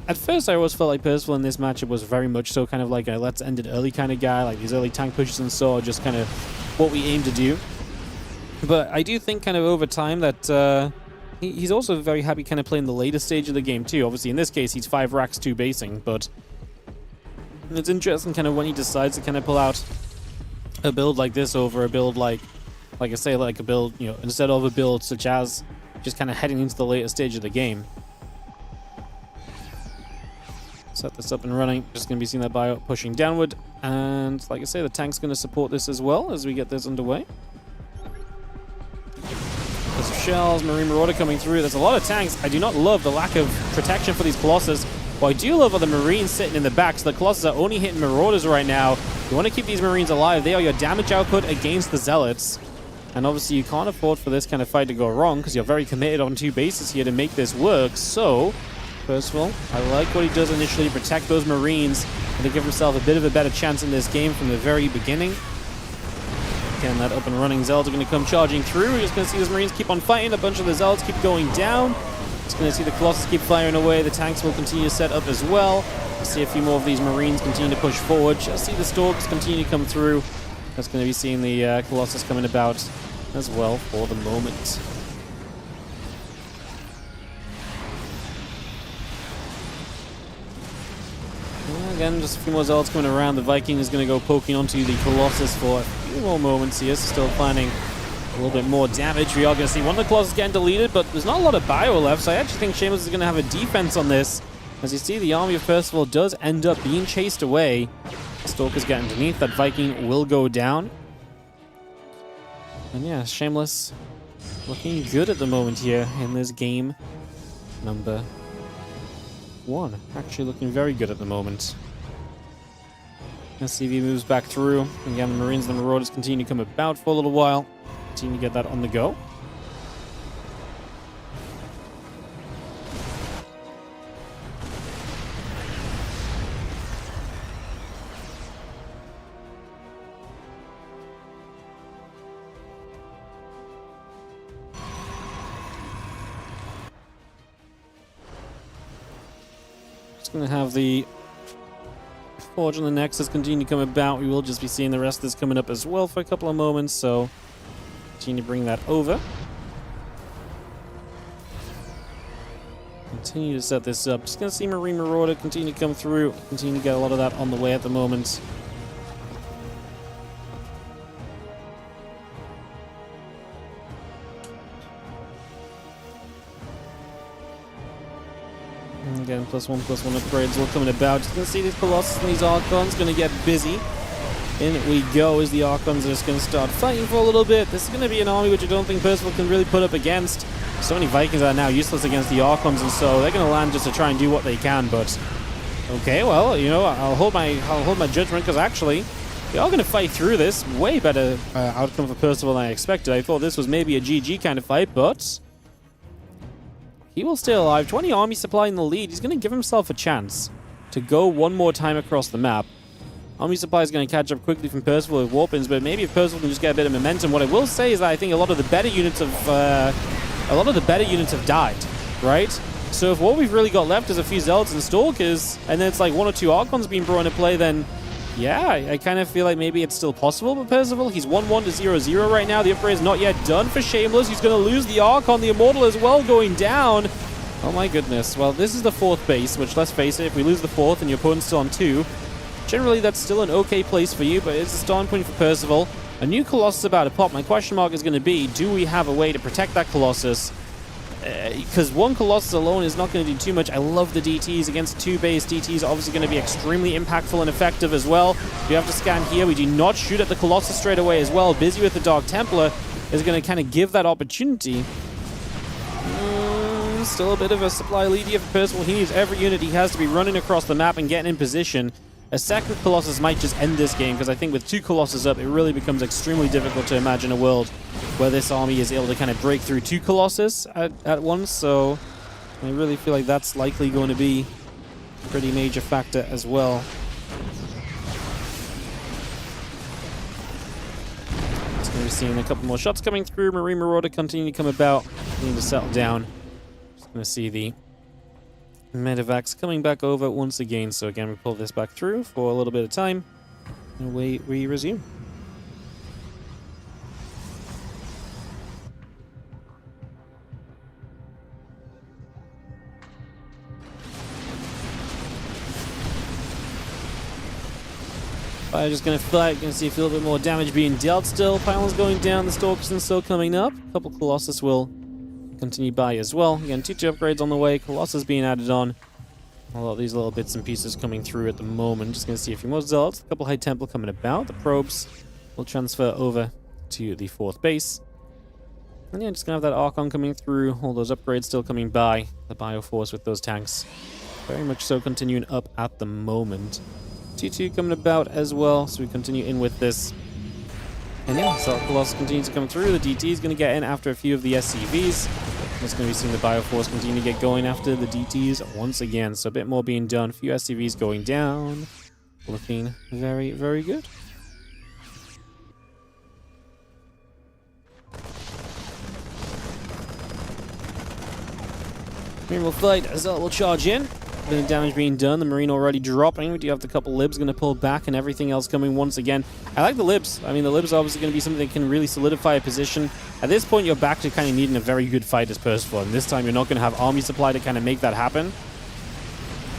at first I always felt like Percival in this matchup was very much so kind of like a let's end it early kind of guy. Like these early tank pushes and so are just kind of what we aim to do. But I do think kind of over time that he's also very happy kind of playing the later stage of the game too. Obviously in this case he's 5 racks 2 basing, but it's interesting kind of when he decides to kind of pull out a build like this over a build like I say, like a build, you know, instead of a build such as just kind of heading into the later stage of the game. Set this up and running. Just going to be seeing that bio pushing downward. And like I say, the tank's going to support this as well as we get this underway. There's some shells, Marine Marauder coming through. There's a lot of tanks. I do not love the lack of protection for these Colossus. What I do love are the Marines sitting in the back. So the Colossus are only hitting Marauders right now. You want to keep these Marines alive. They are your damage output against the Zealots. And obviously you can't afford for this kind of fight to go wrong because you're very committed on 2 bases here to make this work. So, Percival, I like what he does initially, protect those Marines and to give himself a bit of a better chance in this game from the very beginning. Again, that up and running Zealots are going to come charging through. We're just going to see those Marines keep on fighting. A bunch of the Zealots keep going down. Just going to see the Colossus keep firing away. The tanks will continue to set up as well. We'll see a few more of these Marines continue to push forward. Just see the Stalks continue to come through. That's going to be seeing the Colossus coming about as well for the moment. Again, just a few more Zealots coming around. The Viking is going to go poking onto the Colossus for a few more moments here. Still finding a little bit more damage. We are going to see one of the Colossus getting deleted, but there's not a lot of bio left, so I actually think Shameless is going to have a defense on this. As you see, the army of Percival does end up being chased away. Stalkers get underneath. That Viking will go down. And yeah, Shameless looking good at the moment here in this game number 1. Actually looking very good at the moment. SCV moves back through. Again, the Marines and the Marauders continue to come about for a little while. Continue to get that on the go. Going to have the Forge on the Nexus continue to come about. We will just be seeing the rest of this coming up as well for a couple of moments, so continue to bring that over. Continue to set this up. Just going to see Marine Marauder continue to come through. Continue to get a lot of that on the way at the moment. Again, +1/+1 upgrades all coming about. Just going to see these Colossus and these Archons going to get busy. In we go as the Archons are just going to start fighting for a little bit. This is going to be an army which I don't think Percival can really put up against. So many Vikings are now useless against the Archons, and so they're going to land just to try and do what they can. But okay, well, you know, I'll hold my judgment, because actually they are going to fight through this. Way better outcome for Percival than I expected. I thought this was maybe a GG kind of fight, but he will stay alive. 20 army supply in the lead. He's going to give himself a chance to go one more time across the map. Army supply is going to catch up quickly from Percival with Warpins, but maybe if Percival can just get a bit of momentum. What I will say is that I think a lot of the better units have died, right? So if what we've really got left is a few Zealots and Stalkers, and then it's like 1 or 2 Archons being brought into play, then yeah, I kind of feel like maybe it's still possible. But Percival, he's 1-1 to 0-0 right now. The upgrade is not yet done for Shameless. He's going to lose the Archon, the Immortal as well, going down. Oh my goodness. Well, this is the 4th base, which, let's face it, if we lose the 4th and your opponent's still on 2, generally that's still an okay place for you, but it's a starting point for Percival. A new Colossus about to pop. My question mark is going to be, do we have a way to protect that Colossus? Because one Colossus alone is not going to do too much. I love the DTs. Against 2 base, DTs are obviously going to be extremely impactful and effective as well. We have to scan here. We do not shoot at the Colossus straight away as well. Busy with the Dark Templar is going to kind of give that opportunity. Still a bit of a supply lead here for Percival. He needs every unit he has to be running across the map and getting in position. A second Colossus might just end this game, because I think with 2 Colossus up, it really becomes extremely difficult to imagine a world where this army is able to kind of break through 2 Colossus at once. So I really feel like that's likely going to be a pretty major factor as well. Just going to be seeing a couple more shots coming through. Marine Marauder continue to come about. Need to settle down. Just going to see the Medivacs coming back over once again. So again, we pull this back through for a little bit of time, and we resume. Fire just going to fight. Going to see a little bit more damage being dealt still. Pylons going down. The Stalkers still coming up. A couple Colossus will continue by as well. Again, 2 upgrades on the way. Colossus being added on. A lot of these little bits and pieces coming through at the moment. Just going to see a few more Zealots. A couple High Templar coming about. The probes will transfer over to the 4th base. And yeah, just going to have that Archon coming through. All those upgrades still coming by. The Bioforce with those tanks very much so continuing up at the moment. 2-2 coming about as well. So we continue in with this. And yeah, so Colossus continues to come through. The DT is going to get in after a few of the SCVs. Just going to be seeing the Bioforce continue to get going after the DTs once again. So a bit more being done. A few SCVs going down. Looking very, very good. Marine will fight. Azelt will charge in. A bit of damage being done. The Marine already dropping. We do have the couple Libs going to pull back, and everything else coming once again. I like the Libs. I mean, the Libs are obviously going to be something that can really solidify a position. At this point, you're back to kind of needing a very good fight as Percival, and this time you're not going to have army supply to kind of make that happen.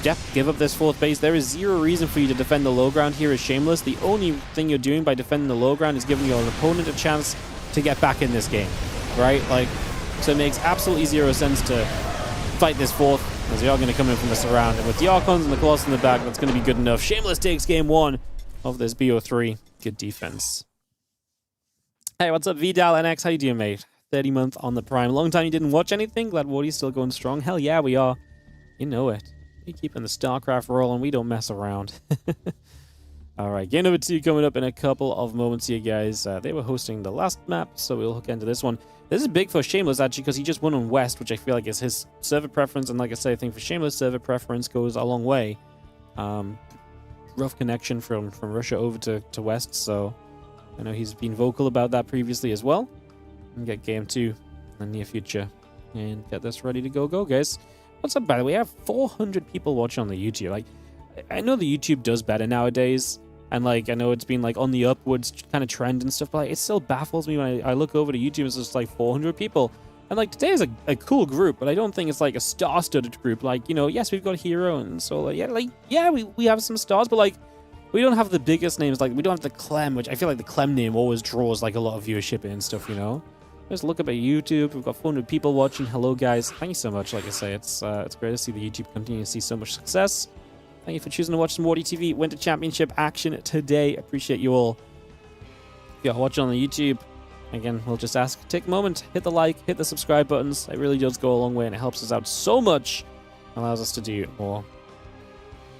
Yeah, give up this 4th base. There is zero reason for you to defend the low ground here as Shameless. The only thing you're doing by defending the low ground is giving your opponent a chance to get back in this game, right? Like, so it makes absolutely zero sense to fight this 4th, as they are going to come in from the surround. And with the Archons and the Colossus in the back, that's going to be good enough. Shameless takes game 1 of this BO3. Good defense. Hey, what's up, Vidal NX? How you doing, mate? 30 month on the Prime. Long time you didn't watch anything? Glad Wardy's still going strong. Hell yeah, we are. You know it. We keeping the StarCraft rolling. We don't mess around. All right, game number 2 coming up in a couple of moments here, guys. They were hosting the last map, so we'll hook into this one. This is big for Shameless, actually, because he just won on West, which I feel like is his server preference. And like I say, I think for Shameless, server preference goes a long way. Rough connection from Russia over to West, so I know he's been vocal about that previously as well. And get game 2 in the near future. And get this ready to go, guys. What's up, by the way? I have 400 people watching on the YouTube. Like, I know the YouTube does better nowadays, and like I know it's been like on the upwards kind of trend and stuff, but like, it still baffles me when I look over to YouTube. It's just like 400 people, and like today is a cool group, but I don't think it's like a star-studded group. Like, you know, yes, we've got herO and so yeah, we have some stars, but like we don't have the biggest names. Like we don't have the Clem, which I feel like the Clem name always draws like a lot of viewership and stuff, you know. Just look up at YouTube. We've got 400 people watching. Hello, guys. Thank you so much. Like I say, it's great to see the YouTube continue to see so much success. Thank you for choosing to watch some WardiTV Winter Championship action today. Appreciate you all. If you're watching on the YouTube, again, we'll just ask, take a moment, hit the like, hit the subscribe buttons. It really does go a long way, and it helps us out so much. Allows us to do more.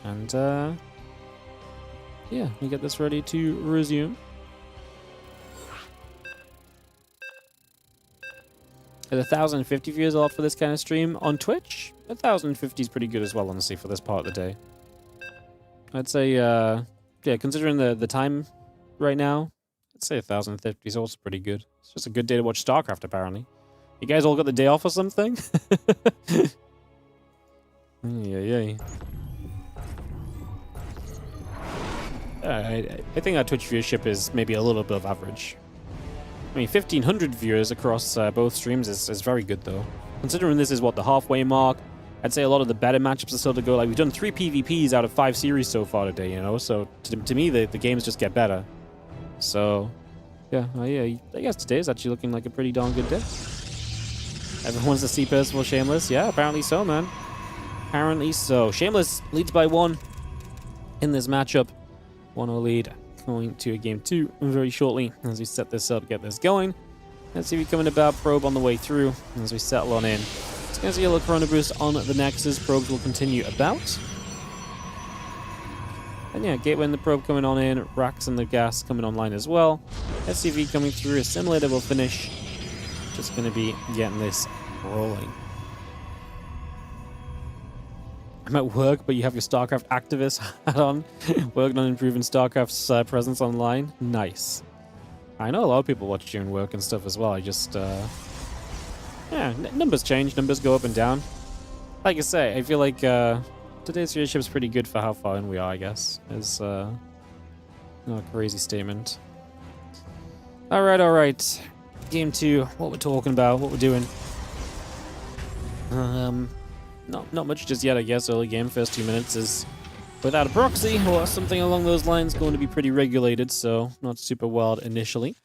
And, yeah, we get this ready to resume. At 1,050 viewers a lot for this kind of stream on Twitch. 1,050 is pretty good as well, honestly, for this part of the day. I'd say, yeah, considering the time right now, I'd say 1,050 is also pretty good. It's just a good day to watch StarCraft, apparently. You guys all got the day off or something? Yeah. I think our Twitch viewership is maybe a little bit of average. I mean, 1,500 viewers across both streams is very good, though. Considering this is, what, the halfway mark, I'd say a lot of the better matchups are still to go. Like, we've done 3 PvPs out of 5 series so far today, you know? So, to me, the games just get better. So, yeah, I guess today is actually looking like a pretty darn good day. Everyone wants to see Percival Shameless? Yeah, apparently so, man. Apparently so. Shameless leads by 1 in this matchup. 1-0 lead. Going to a game 2 very shortly as we set this up, get this going. Let's see if we come in about probe on the way through as we settle on in. It's going to see a little Chrono Boost on the Nexus. Probes will continue about. And yeah, Gateway and the probe coming on in. Racks and the gas coming online as well. SCV coming through. Assimilator will finish. Just going to be getting this rolling. I'm at work, but you have your StarCraft activist hat on. Working on improving StarCraft's presence online. Nice. I know a lot of people watch during work and stuff as well. I just, yeah, numbers change. Numbers go up and down. Like I say, I feel like today's viewership is pretty good for how far in we are, I guess. It's not a crazy statement. All right. Game 2, what we're talking about, what we're doing. Not much just yet, I guess. Early game, first 2 minutes is without a proxy or something along those lines. Going to be pretty regulated, so not super wild initially.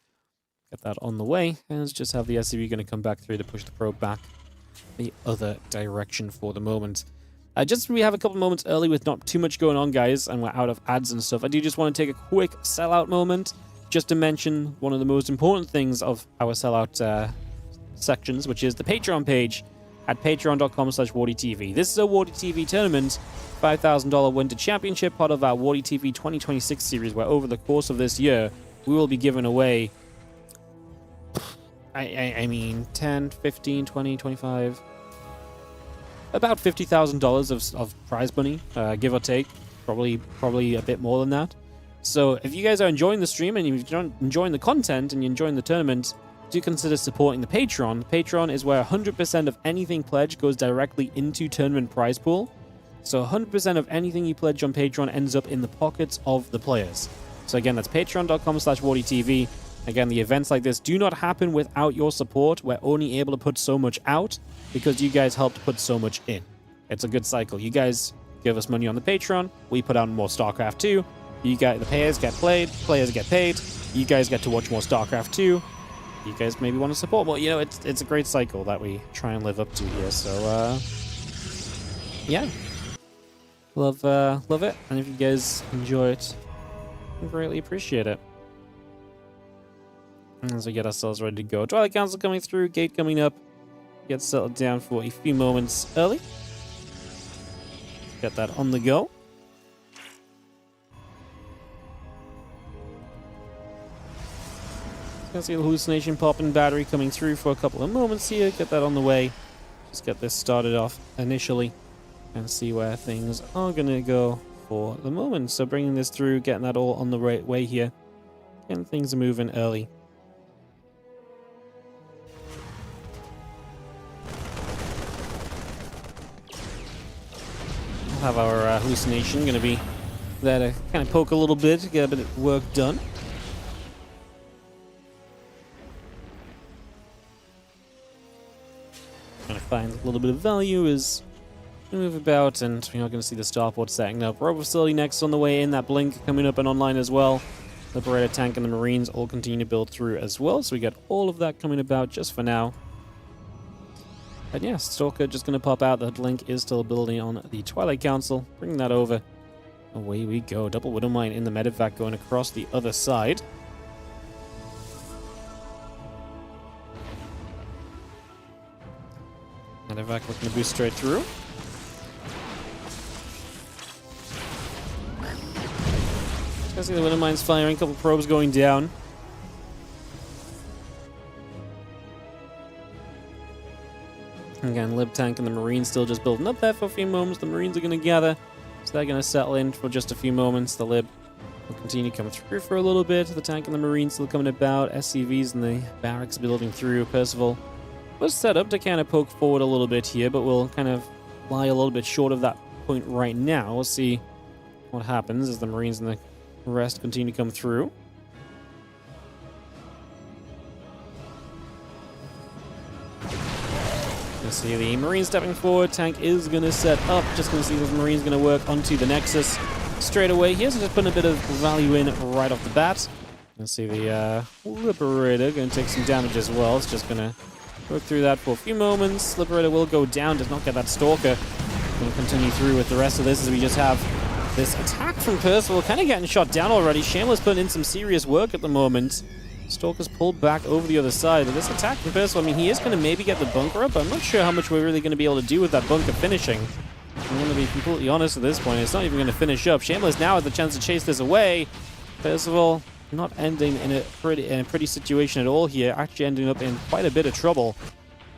Get that on the way, and let's just have the SCV going to come back through to push the probe back the other direction for the moment. Just we have a couple moments early with not too much going on, guys, and we're out of ads and stuff. I do just want to take a quick sellout moment just to mention one of the most important things of our sellout sections, which is the Patreon page at patreon.com/WardiTV. This is a WardiTV tournament, $5,000 Winter Championship, part of our WardiTV 2026 series, where over the course of this year, we will be giving away, I mean, 10, 15, 20, 25, about $50,000 of prize money, give or take, probably a bit more than that. So if you guys are enjoying the stream and you're enjoying the content and you're enjoying the tournament, do consider supporting the Patreon. Patreon is where 100% of anything pledged goes directly into tournament prize pool. So 100% of anything you pledge on Patreon ends up in the pockets of the players. So again, that's patreon.com/WardiTV. Again, the events like this do not happen without your support. We're only able to put so much out because you guys helped put so much in. It's a good cycle. You guys give us money on the Patreon. We put out more StarCraft 2. You guys, the players get played. Players get paid. You guys get to watch more StarCraft 2. You guys maybe want to support more. You know, it's a great cycle that we try and live up to here. So, yeah. Love it. And if you guys enjoy it, I greatly appreciate it. As we get ourselves ready to go. Twilight Council coming through, gate coming up. Get settled down for a few moments early. Get that on the go. Gonna see the hallucination popping battery coming through for a couple of moments here. Get that on the way. Just get this started off initially and see where things are gonna go for the moment. So bringing this through, getting that all on the right way here, and things are moving early. We'll have our hallucination gonna be there to kind of poke a little bit, get a bit of work done. Trying to find a little bit of value as we move about, and we're not going to see the starport setting up. Robo facility next on the way in, that blink coming up and online as well. Liberator tank and the Marines all continue to build through as well, so we got all of that coming about just for now. And yeah, Stalker just going to pop out. The blink is still building on the Twilight Council. Bringing that over. Away we go. Double Widow Mine in the medevac going across the other side. Medevac looking to boost straight through. I see the Widow Mine's firing, a couple probes going down. Again, Lib Tank and the Marines still just building up there for a few moments. The Marines are going to gather, so they're going to settle in for just a few moments. The Lib will continue to come through for a little bit. The Tank and the Marines still coming about. SCVs and the barracks building through. Percival was set up to kind of poke forward a little bit here, but we'll kind of lie a little bit short of that point right now. We'll see what happens as the Marines and the rest continue to come through. You see the Marine stepping forward. Tank is going to set up. Just going to see the Marine's going to work onto the Nexus straight away here. So just putting a bit of value in right off the bat. Let's see the Liberator going to take some damage as well. It's just going to work through that for a few moments. Liberator will go down. Does not get that Stalker. Going to continue through with the rest of this as we just have this attack from Percival kind of getting shot down already. Shameless putting in some serious work at the moment. Stalker's pulled back over the other side. But this attack from Percival, I mean, he is going to maybe get the bunker up. I'm not sure how much we're really going to be able to do with that bunker finishing. I'm going to be completely honest at this point. It's not even going to finish up. Shameless now has the chance to chase this away. Percival not ending in a pretty situation at all here. Actually ending up in quite a bit of trouble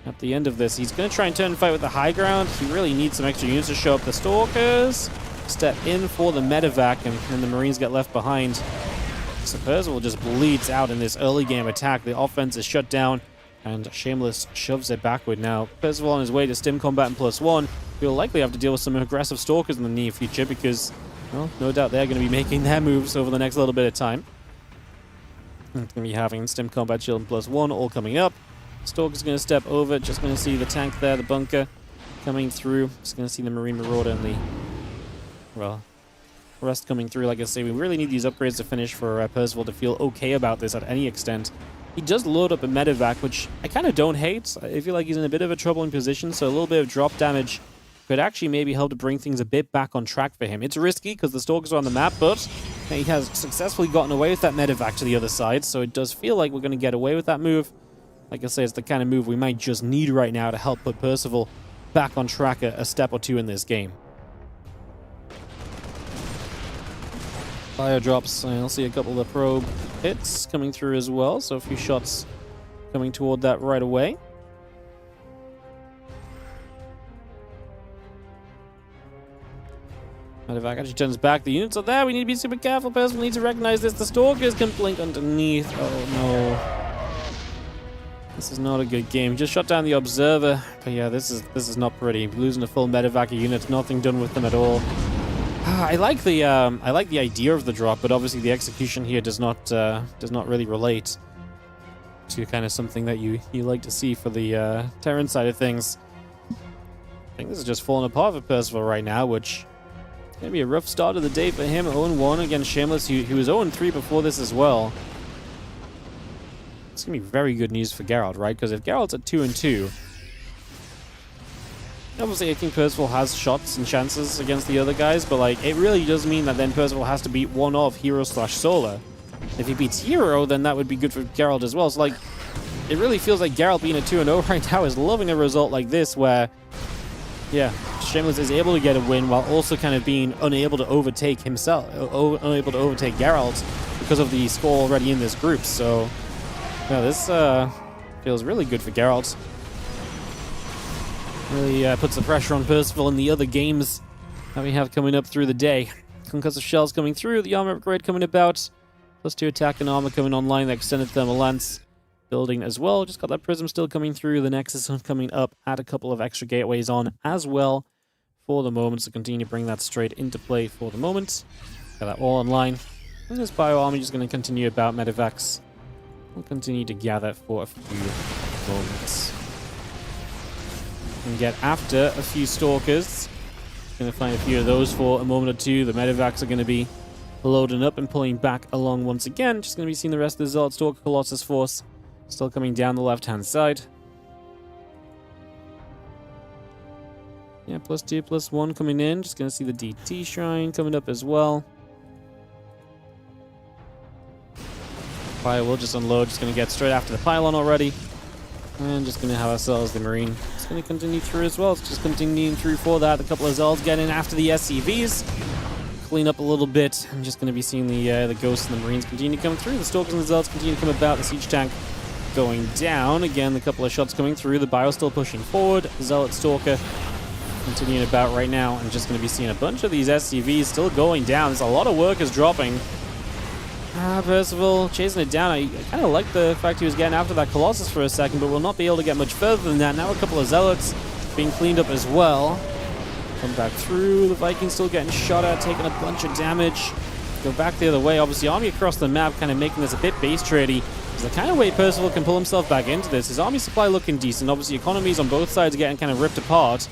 at the end of this. He's going to try and turn and fight with the high ground. He really needs some extra units to show up. The Stalkers step in for the medevac, and the Marines get left behind. So Percival just bleeds out in this early game attack. The offense is shut down, and Shameless shoves it backward now. Percival on his way to stim combat and +1. We'll likely have to deal with some aggressive Stalkers in the near future because, well, no doubt they're going to be making their moves over the next little bit of time. Going to be having stim combat shield and +1 all coming up. Stalker's going to step over. Just going to see the tank there, the bunker coming through. Just going to see the Marine Marauder and the, well, rest coming through. Like I say, we really need these upgrades to finish for Percival to feel okay about this at any extent. He does load up a medevac, which I kind of don't hate. I feel like he's in a bit of a troubling position, so a little bit of drop damage could actually maybe help to bring things a bit back on track for him. It's risky because the Stalkers are on the map, but he has successfully gotten away with that medevac to the other side, so it does feel like we're going to get away with that move. Like I say, it's the kind of move we might just need right now to help put Percival back on track a step or two in this game. Fire drops. I'll see a couple of probe hits coming through as well, so a few shots coming toward that right away. Medevac actually turns back. The units are there. We need to be super careful. Percival needs to recognize this. The Stalkers can blink underneath. Oh no. This is not a good game. Just shot down the Observer. But yeah, this is not pretty. Losing a full medevac unit. Nothing done with them at all. I like the idea of the drop, but obviously the execution here does not really relate to kind of something that you like to see for the Terran side of things. I think this is just falling apart for Percival right now, which is going to be a rough start of the day for him. 0-1 against Shameless, who was 0-3 before this as well. It's going to be very good news for Gerald, right? Because if Gerald's at 2-2, obviously I think Percival has shots and chances against the other guys, but like it really does mean that then Percival has to beat one of herO/Solar. If he beats herO, then that would be good for Gerald as well. So like, it really feels like Gerald being a 2-0 right now is loving a result like this where, yeah, Shameless is able to get a win while also kind of being unable to overtake himself, unable to overtake Geralt because of the score already in this group. So Yeah, this feels really good for Geralt. Really puts the pressure on Percival in the other games that we have coming up through the day. Concussive shells coming through, the armor upgrade coming about, +2 attack and armor coming online, the extended thermal lance building as well. Just got that prism still coming through, the nexus coming up, add a couple of extra gateways on as well for the moment, so continue to bring that straight into play for the moment. Got that all online. And this bio army just going to continue about medevacs. We'll continue to gather for a few moments. And get after a few stalkers. Going to find a few of those for a moment or two. The medevacs are going to be loading up and pulling back along once again. Just going to be seeing the rest of the Zealot Stalker Colossus force still coming down the left-hand side. Yeah, +2, +1 coming in. Just going to see the DT Shrine coming up as well. Fire will just unload. Just going to get straight after the pylon already. And just going to have ourselves the Marine. It's going to continue through as well. It's just continuing through for that. A couple of Zealots getting after the SCVs. Clean up a little bit. I'm just going to be seeing the Ghosts and the Marines continue to come through. The Stalkers and the Zealots continue to come about. The Siege Tank going down. Again, a couple of shots coming through. The Bio still pushing forward. Zealot Stalker continuing about right now. I'm just going to be seeing a bunch of these SCVs still going down. There's a lot of workers dropping. Percival chasing it down. I kind of like the fact he was getting after that Colossus for a second, but will not be able to get much further than that. Now a couple of Zealots being cleaned up as well. Come back through. The Vikings still getting shot at, taking a bunch of damage. Go back the other way. Obviously, army across the map kind of making this a bit base trady. There's the kind of way Percival can pull himself back into this. His army supply looking decent. Obviously, economies on both sides are getting kind of ripped apart.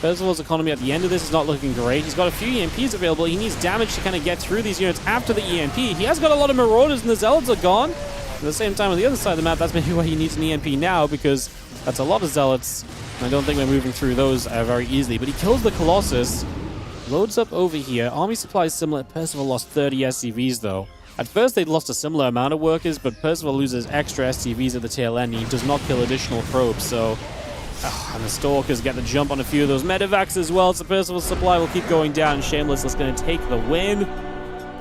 Percival's economy at the end of this is not looking great. He's got a few EMPs available. He needs damage to kind of get through these units after the EMP. He has got a lot of Marauders, and the Zealots are gone. At the same time, on the other side of the map, that's maybe why he needs an EMP now, because that's a lot of Zealots. I don't think we're moving through those very easily. But he kills the Colossus. Loads up over here. Army supply is similar. Percival lost 30 SCVs, though. At first, they'd lost a similar amount of workers, but Percival loses extra SCVs at the tail end. He does not kill additional probes, so... and the Stalkers get the jump on a few of those medevacs as well, so Percival's supply will keep going down. Shameless is going to take the win.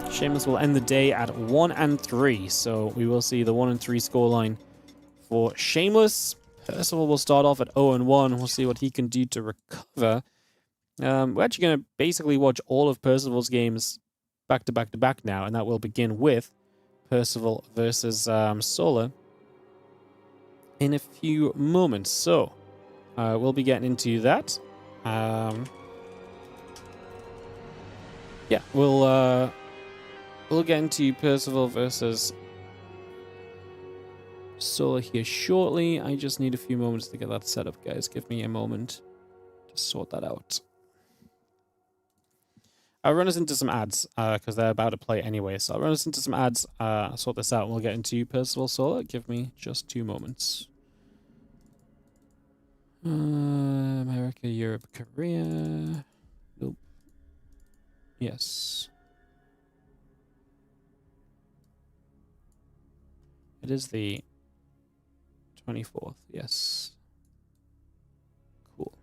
Shameless will end the day at 1-3, so we will see the 1-3 scoreline for Shameless. Percival will start off at 0-1. We'll see what he can do to recover. We're actually going to basically watch all of Percival's games back to back to back now, and that will begin with Percival versus Solar in a few moments. So, we'll be getting into that. Yeah, we'll get into Percival versus Solar here shortly. I just need a few moments to get that set up, guys. Give me a moment to sort that out. I'll run us into some ads, because they're about to play anyway. So I'll run us into some ads, sort this out, and we'll get into Percival Solar. Give me just 2 moments. America, Europe, Korea. Nope. Yes. It is the 24th. Yes. Cool.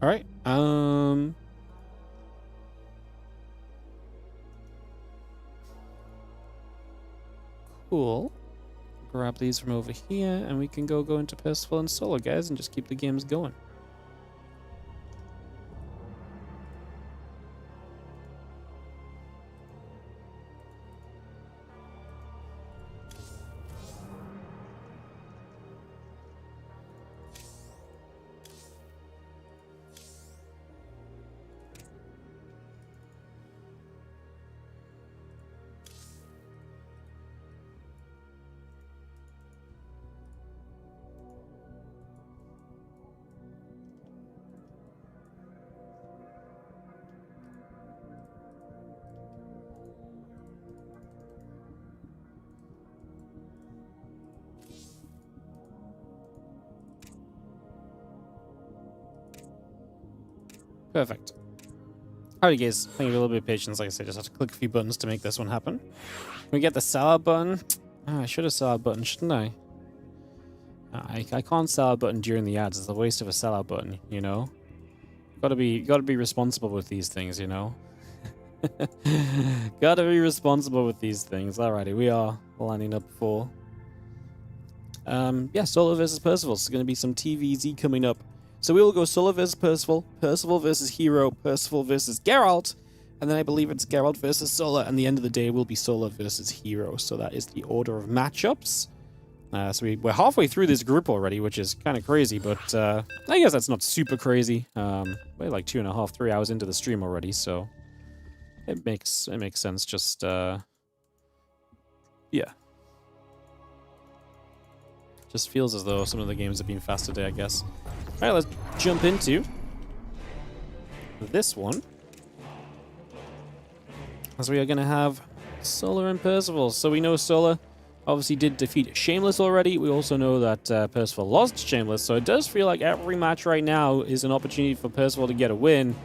All right. Cool. Grab these from over here, and we can go into Percival and Solar, guys, and just keep the games going. Perfect. Alright guys, thank you for a little bit of patience. Like I said, just have to click a few buttons to make this one happen. We get the sell out button. Oh, I should have sell out button, shouldn't I? I can't sell out button during the ads. It's a waste of a sellout button, you know? Gotta be responsible with these things, you know? Gotta be responsible with these things. Alrighty, we are lining up for yeah, Solo versus Percival. It's gonna be some TVZ coming up. So we will go Solo versus Percival, Percival versus herO, Percival versus Geralt, and then I believe it's Geralt versus Solo, and the end of the day will be Solo versus herO. So that is the order of matchups. So we're halfway through this group already, which is kind of crazy, but I guess that's not super crazy. We're like 2.5, 3 hours into the stream already, so it makes sense. Just yeah, just feels as though some of the games have been fast today, I guess. All right, let's jump into this one, as we are going to have Solo and Percival. So we know Solo obviously did defeat Shameless already. We also know that Percival lost Shameless, so it does feel like every match right now is an opportunity for Percival to get a win,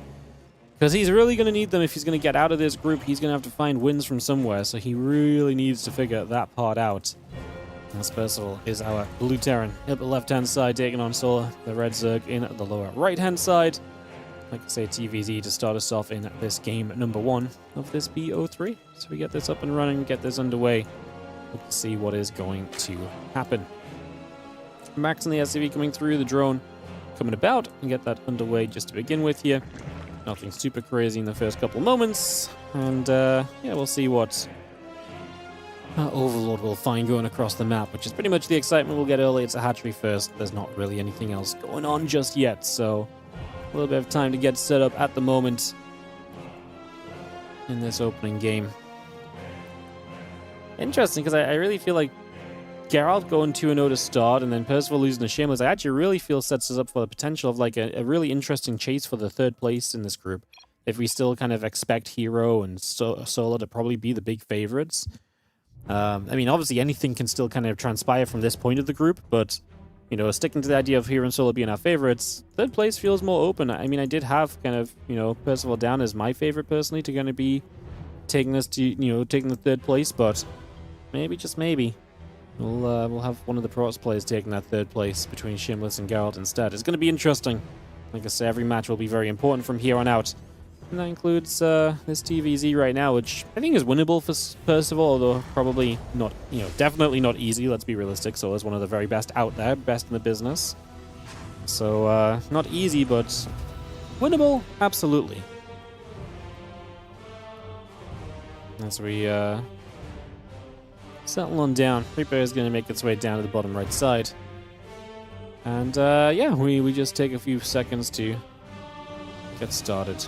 because he's really going to need them if he's going to get out of this group. He's going to have to find wins from somewhere, so he really needs to figure that part out. As Percival is our blue Terran at the left-hand side, taking on Solo, the red Zerg in the lower right-hand side. Like I say, TVZ to start us off in this game number 1 of this BO3. So we get this up and running, get this underway. Let's see what is going to happen. Max and the SCV coming through, the drone coming about, and get that underway just to begin with here. Nothing super crazy in the first couple moments, and yeah, we'll see what Overlord will find going across the map, which is pretty much the excitement we'll get early. It's a hatchery first. There's not really anything else going on just yet, so a little bit of time to get set up at the moment in this opening game. Interesting, because I really feel like Geralt going 2-0 to start, and then Percival losing to Shameless, I actually really feel sets us up for the potential of like a really interesting chase for the 3rd place in this group. If we still kind of expect herO and Solo to probably be the big favorites. I mean, obviously anything can still kind of transpire from this point of the group, but, you know, sticking to the idea of herO and Solo being our favorites, 3rd place feels more open. I mean, I did have kind of, you know, Percival down as my favorite personally to kind of be taking us to, you know, taking the 3rd place, but maybe, just maybe, we'll have one of the Protoss players taking that 3rd place between Shameless and Geralt instead. It's going to be interesting. Like I say, every match will be very important from here on out. And that includes this TVZ right now, which I think is winnable for Percival, although probably not, you know, definitely not easy. Let's be realistic. So is one of the very best out there, best in the business. So not easy, but winnable, absolutely. As we settle on down, Reaper is going to make its way down to the bottom right side. And yeah, we just take a few seconds to get started.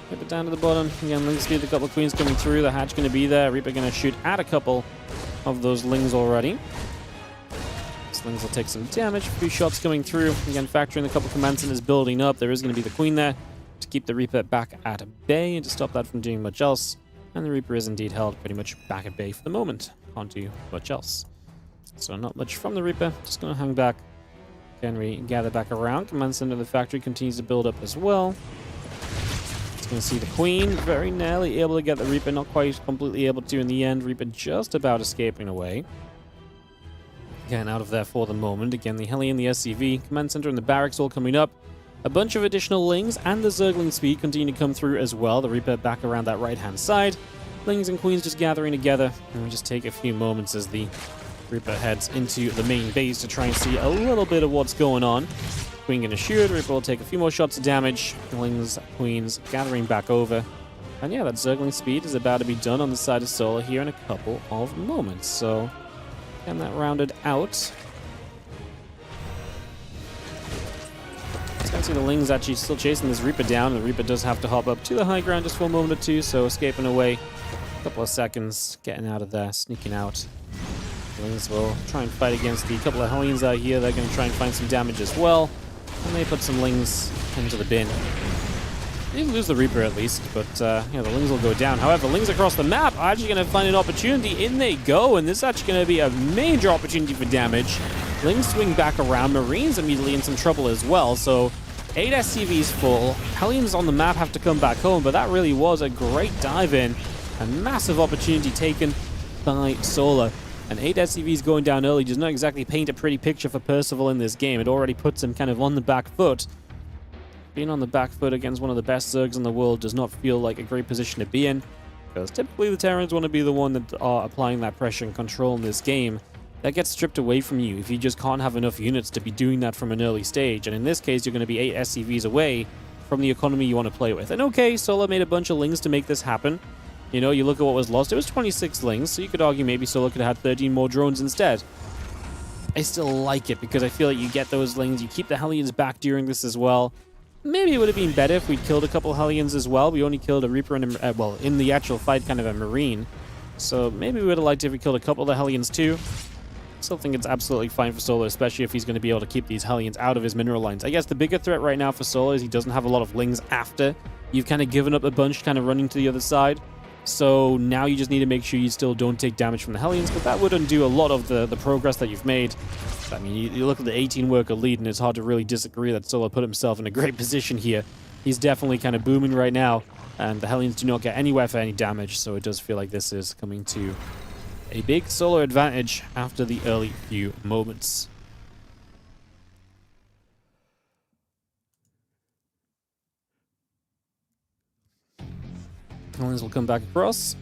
Get it down to the bottom. Again, Ling's get a couple of queens coming through. The hatch going to be there. Reaper going to shoot at a couple of those Lings already. Lings will take some damage. A few shots coming through. Again, factoring a couple commands in is building up. There is going to be the queen there to keep the Reaper back at bay and to stop that from doing much else. And the Reaper is indeed held pretty much back at bay for the moment. Can't do much else. So not much from the Reaper. Just going to hang back. Again, we gather back around. Command center of the factory continues to build up as well. Going to see the queen very narrowly able to get the Reaper, not quite completely able to in the end. Reaper just about escaping away. Again, out of there for the moment. Again, the heli and the SCV, command center and the barracks all coming up. A bunch of additional Lings and the Zergling speed continue to come through as well. The Reaper back around that right-hand side. Lings and queens just gathering together. And we just take a few moments as the Reaper heads into the main base to try and see a little bit of what's going on. Queen gonna shoot, Reaper will take a few more shots of damage. Lings, queens gathering back over. And yeah, that Zergling speed is about to be done on the side of Solo here in a couple of moments. So, getting that rounded out. It's gonna see the Lings actually still chasing this Reaper down. The Reaper does have to hop up to the high ground just for a moment or two, so escaping away. A couple of seconds, getting out of there, sneaking out. Lings will try and fight against the couple of Hellions out here. They're going to try and find some damage as well. And they put some Lings into the bin. They didn't lose the Reaper at least, but yeah, the Lings will go down. However, Lings across the map are actually going to find an opportunity. In they go, and this is actually going to be a major opportunity for damage. Lings swing back around. Marines immediately in some trouble as well. So 8 SCVs full. Hellions on the map have to come back home, but that really was a great dive in. A massive opportunity taken by Solar. And 8 SCVs going down early does not exactly paint a pretty picture for Percival in this game. It already puts him kind of on the back foot. Being on the back foot against one of the best Zergs in the world does not feel like a great position to be in, because typically the Terrans want to be the one that are applying that pressure and control in this game. That gets stripped away from you if you just can't have enough units to be doing that from an early stage. And in this case, you're going to be 8 SCVs away from the economy you want to play with. And okay, Solar made a bunch of Lings to make this happen. You know, you look at what was lost, it was 26 Lings, so you could argue maybe Solar could have had 13 more drones instead. I still like it because I feel like you get those Lings, you keep the Hellions back during this as well. Maybe it would have been better if we'd killed a couple Hellions as well. We only killed a Reaper and a, well, in the actual fight, kind of a Marine. So maybe we would have liked it if we killed a couple of the Hellions too. Still think it's absolutely fine for Solar, especially if he's going to be able to keep these Hellions out of his mineral lines. I guess the bigger threat right now for Solar is he doesn't have a lot of Lings after you've kind of given up a bunch, kind of running to the other side. So now you just need to make sure you still don't take damage from the Hellions, but that would undo a lot of the progress that you've made. I mean, you look at the 18-worker lead, and it's hard to really disagree that Solar put himself in a great position here. He's definitely kind of booming right now, and the Hellions do not get anywhere for any damage, so it does feel like this is coming to a big Solar advantage after the early few moments. Hellions will come back across.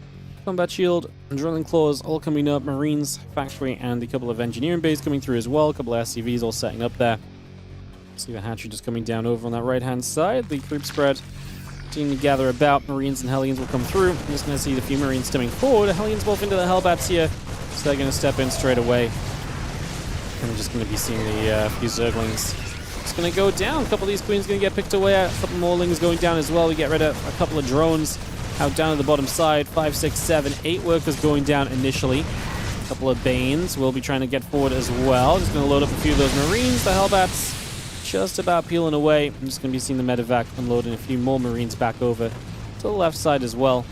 Combat Shield, Drilling Claws all coming up. Marines, Factory, and a couple of Engineering Bays coming through as well. A couple of SCVs all setting up there. See the Hatchery just coming down over on that right-hand side. The creep spread continuing to gather about. Marines and Hellions will come through. I'm just going to see the few Marines stemming forward. The Hellions wolf into the Hellbats here, so they're going to step in straight away. And we're just going to be seeing the few Zerglings. It's going to go down. A couple of these Queens going to get picked away. A couple more Lings going down as well. We get rid of a couple of drones out down to the bottom side. 5, 6, 7, 8 workers going down initially. A couple of Banes will be trying to get forward as well. Just going to load up a few of those Marines. The Hellbats just about peeling away. I'm just going to be seeing the Medevac unloading a few more Marines back over to the left side as well.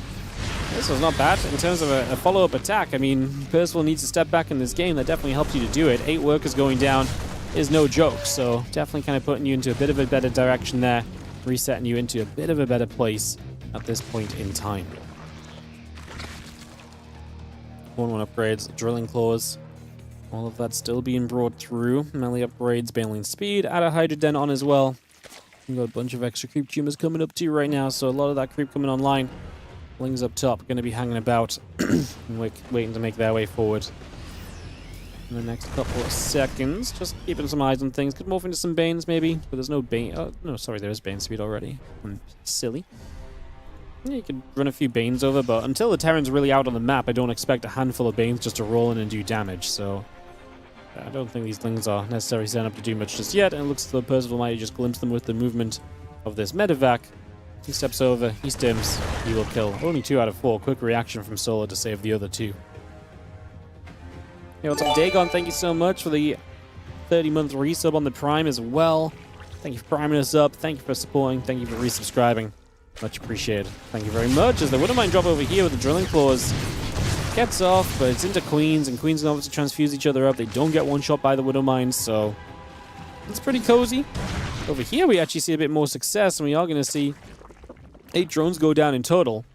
This was not bad in terms of a follow-up attack. I mean, Percival needs to step back in this game. That definitely helps you to do it. 8 workers going down is no joke. So definitely kind of putting you into a bit of a better direction there. Resetting you into a bit of a better place at this point in time. 1-1 upgrades, Drilling Claws, all of that still being brought through. Melee upgrades, Baneling Speed, add a Hydra Den on as well. We've got a bunch of extra creep tumors coming up too right now, so a lot of that creep coming online. Lings up top, going to be hanging about and waiting to make their way forward in the next couple of seconds. Just keeping some eyes on things. Could morph into some Banes maybe, but there's no Bane. Oh, no, sorry, there is Bane speed already. I'm silly. Yeah, you could run a few Banes over, but until the Terran's really out on the map, I don't expect a handful of Banes just to roll in and do damage, so I don't think these Lings are necessarily set up to do much just yet, and it looks as though Percival might just glimpse them with the movement of this Medevac. He steps over, he stims, he will kill. Only 2 out of 4. Quick reaction from Solar to save the other 2. Hey, what's up, Dagon? Thank you so much for the 30-month resub on the Prime as well. Thank you for priming us up. Thank you for supporting. Thank you for resubscribing. Much appreciated. Thank you very much. As the Widowmine drop over here with the Drilling Claws. Gets off, but it's into Queens, and Queens can obviously transfuse each other up. They don't get one-shot by the Widowmine, so it's pretty cozy. Over here, we actually see a bit more success, and we are going to see 8 drones go down in total.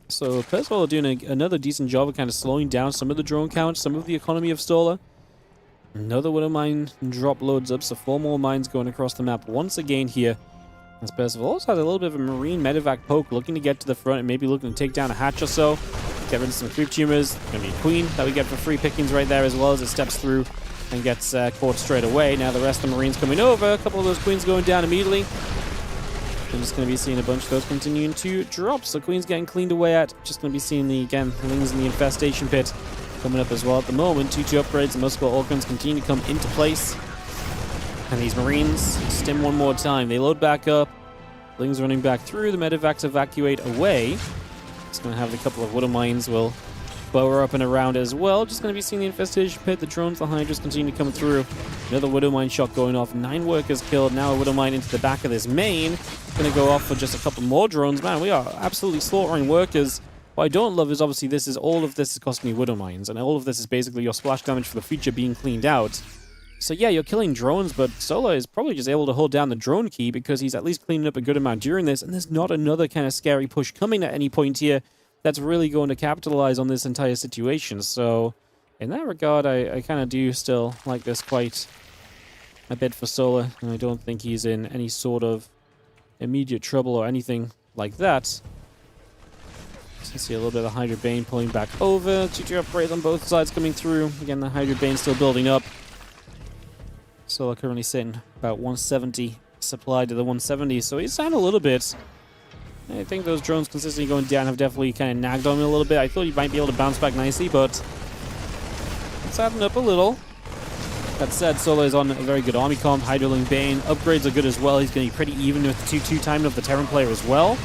So Percival are doing another decent job of kind of slowing down some of the drone count, some of the economy of Solar. Another Widowmine drop loads up, so 4 more mines going across the map once again here. As Percival also has a little bit of a Marine Medevac poke, looking to get to the front and maybe looking to take down a hatch or so. Get rid of some creep tumors. Gonna be Queen that we get for free pickings right there, as well as it steps through and gets caught straight away. Now the rest of the Marines coming over. A couple of those Queens going down immediately. I'm just going to be seeing a bunch of those continuing to drop. So Queen's getting cleaned away at. Just going to be seeing the, again, Lings in the Infestation Pit coming up as well at the moment. 2-2 upgrades and multiple Organs continue to come into place. And these Marines stim one more time. They load back up. Lings running back through. The Medevacs evacuate away. Just going to have a couple of Widowmines will bower up and around as well. Just going to be seeing the Infestation Pit. The drones, the Hydras continue to come through. Another Widowmine shot going off. 9 workers killed. Now a Widowmine into the back of this main. Going to go off for just a couple more drones. Man, we are absolutely slaughtering workers. What I don't love is obviously all of this is costing you Widowmines, and all of this is basically your splash damage for the future being cleaned out. So yeah, you're killing drones, but Solar is probably just able to hold down the drone key because he's at least cleaning up a good amount during this, and there's not another kind of scary push coming at any point here that's really going to capitalize on this entire situation. So in that regard, I kind of do still like this quite a bit for Solar, and I don't think he's in any sort of immediate trouble or anything like that. You see a little bit of the Hydra Bane pulling back over. 2-2 upgrades on both sides coming through. Again, the Hydra Bane still building up. Solar currently sitting about 170 supplied to the 170, so he's down a little bit. I think those drones consistently going down have definitely kind of nagged on him a little bit. I thought he might be able to bounce back nicely, but it's adding up a little. That said, Solar is on a very good army comp. Hydroling Bane upgrades are good as well. He's going to be pretty even with the 2-2 timing of the Terran player as well.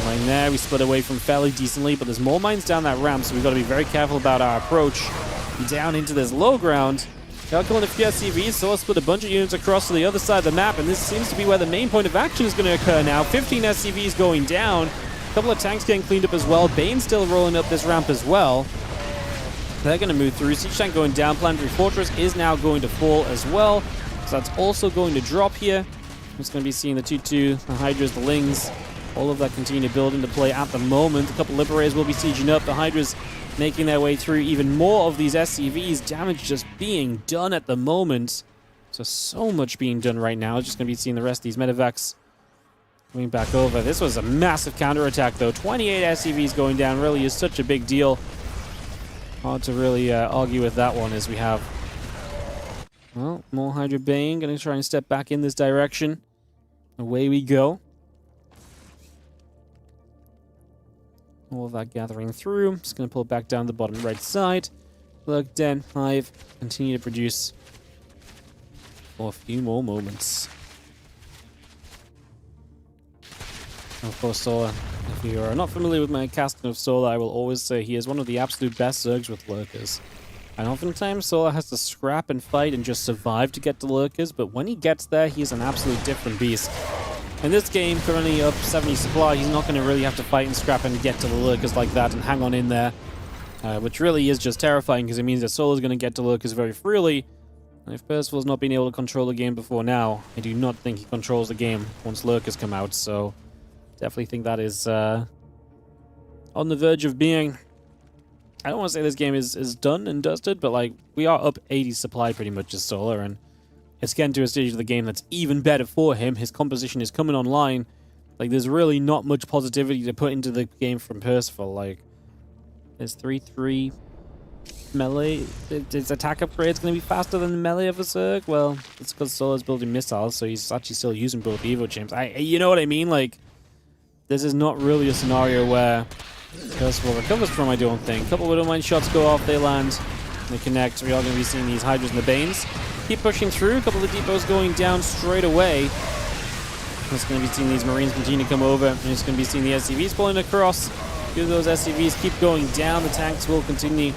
Right there, we split away from fairly decently, but there's more mines down that ramp, so we've got to be very careful about our approach down into this low ground. Calculating a few SCVs, Solar split a bunch of units across to the other side of the map, and this seems to be where the main point of action is going to occur now. 15 SCVs going down, a couple of tanks getting cleaned up as well. Bane still rolling up this ramp as well. They're going to move through. Siege tank going down. Planetary Fortress is now going to fall as well, so that's also going to drop here. I'm just going to be seeing the 2-2, the Hydras, the Lings, all of that continue to build into play at the moment. A couple Liberators will be sieging up. The Hydras making their way through even more of these SCVs. Damage just being done at the moment. So much being done right now. Just going to be seeing the rest of these medevacs coming back over. This was a massive counterattack, though. 28 SCVs going down really is such a big deal. Hard to really argue with that one as we have... Well, more Hydra Bane. Going to try and step back in this direction. Away we go. All of that gathering through. Just going to pull it back down the bottom right side. Look, Den, Hive, continue to produce for a few more moments. Of course, Solar, if you are not familiar with my casting of Solar, I will always say he is one of the absolute best Zergs with Lurkers. And oftentimes, Solar has to scrap and fight and just survive to get to Lurkers, but when he gets there, he's an absolute different beast. In this game, currently up 70 supply, he's not going to really have to fight and scrap and get to the Lurkers like that and hang on in there. Which really is just terrifying because it means that Solar's going to get to Lurkers very freely. And if Percival's not been able to control the game before now, I do not think he controls the game once Lurkers come out. So, definitely think that is on the verge of being... I don't want to say this game is done and dusted, but like we are up 80 supply pretty much as Solar, and it's getting to a stage of the game that's even better for him. His composition is coming online. Like, there's really not much positivity to put into the game from Percival. Like, there's 3-3 melee. His attack upgrade's going to be faster than the melee of a Zerg. Well, it's because Solar's building missiles, so he's actually still using both Evo Chimps. You know what I mean? Like, this is not really a scenario where Percival recovers from, I don't think. A couple of Widowmine shots go off, they land, they connect. We are going to be seeing these Hydras and the Banes keep pushing through. A couple of depots going down straight away. Just going to be seeing these Marines continue to come over. And just going to be seeing the SCVs pulling across. Few of those SCVs keep going down. The tanks will continue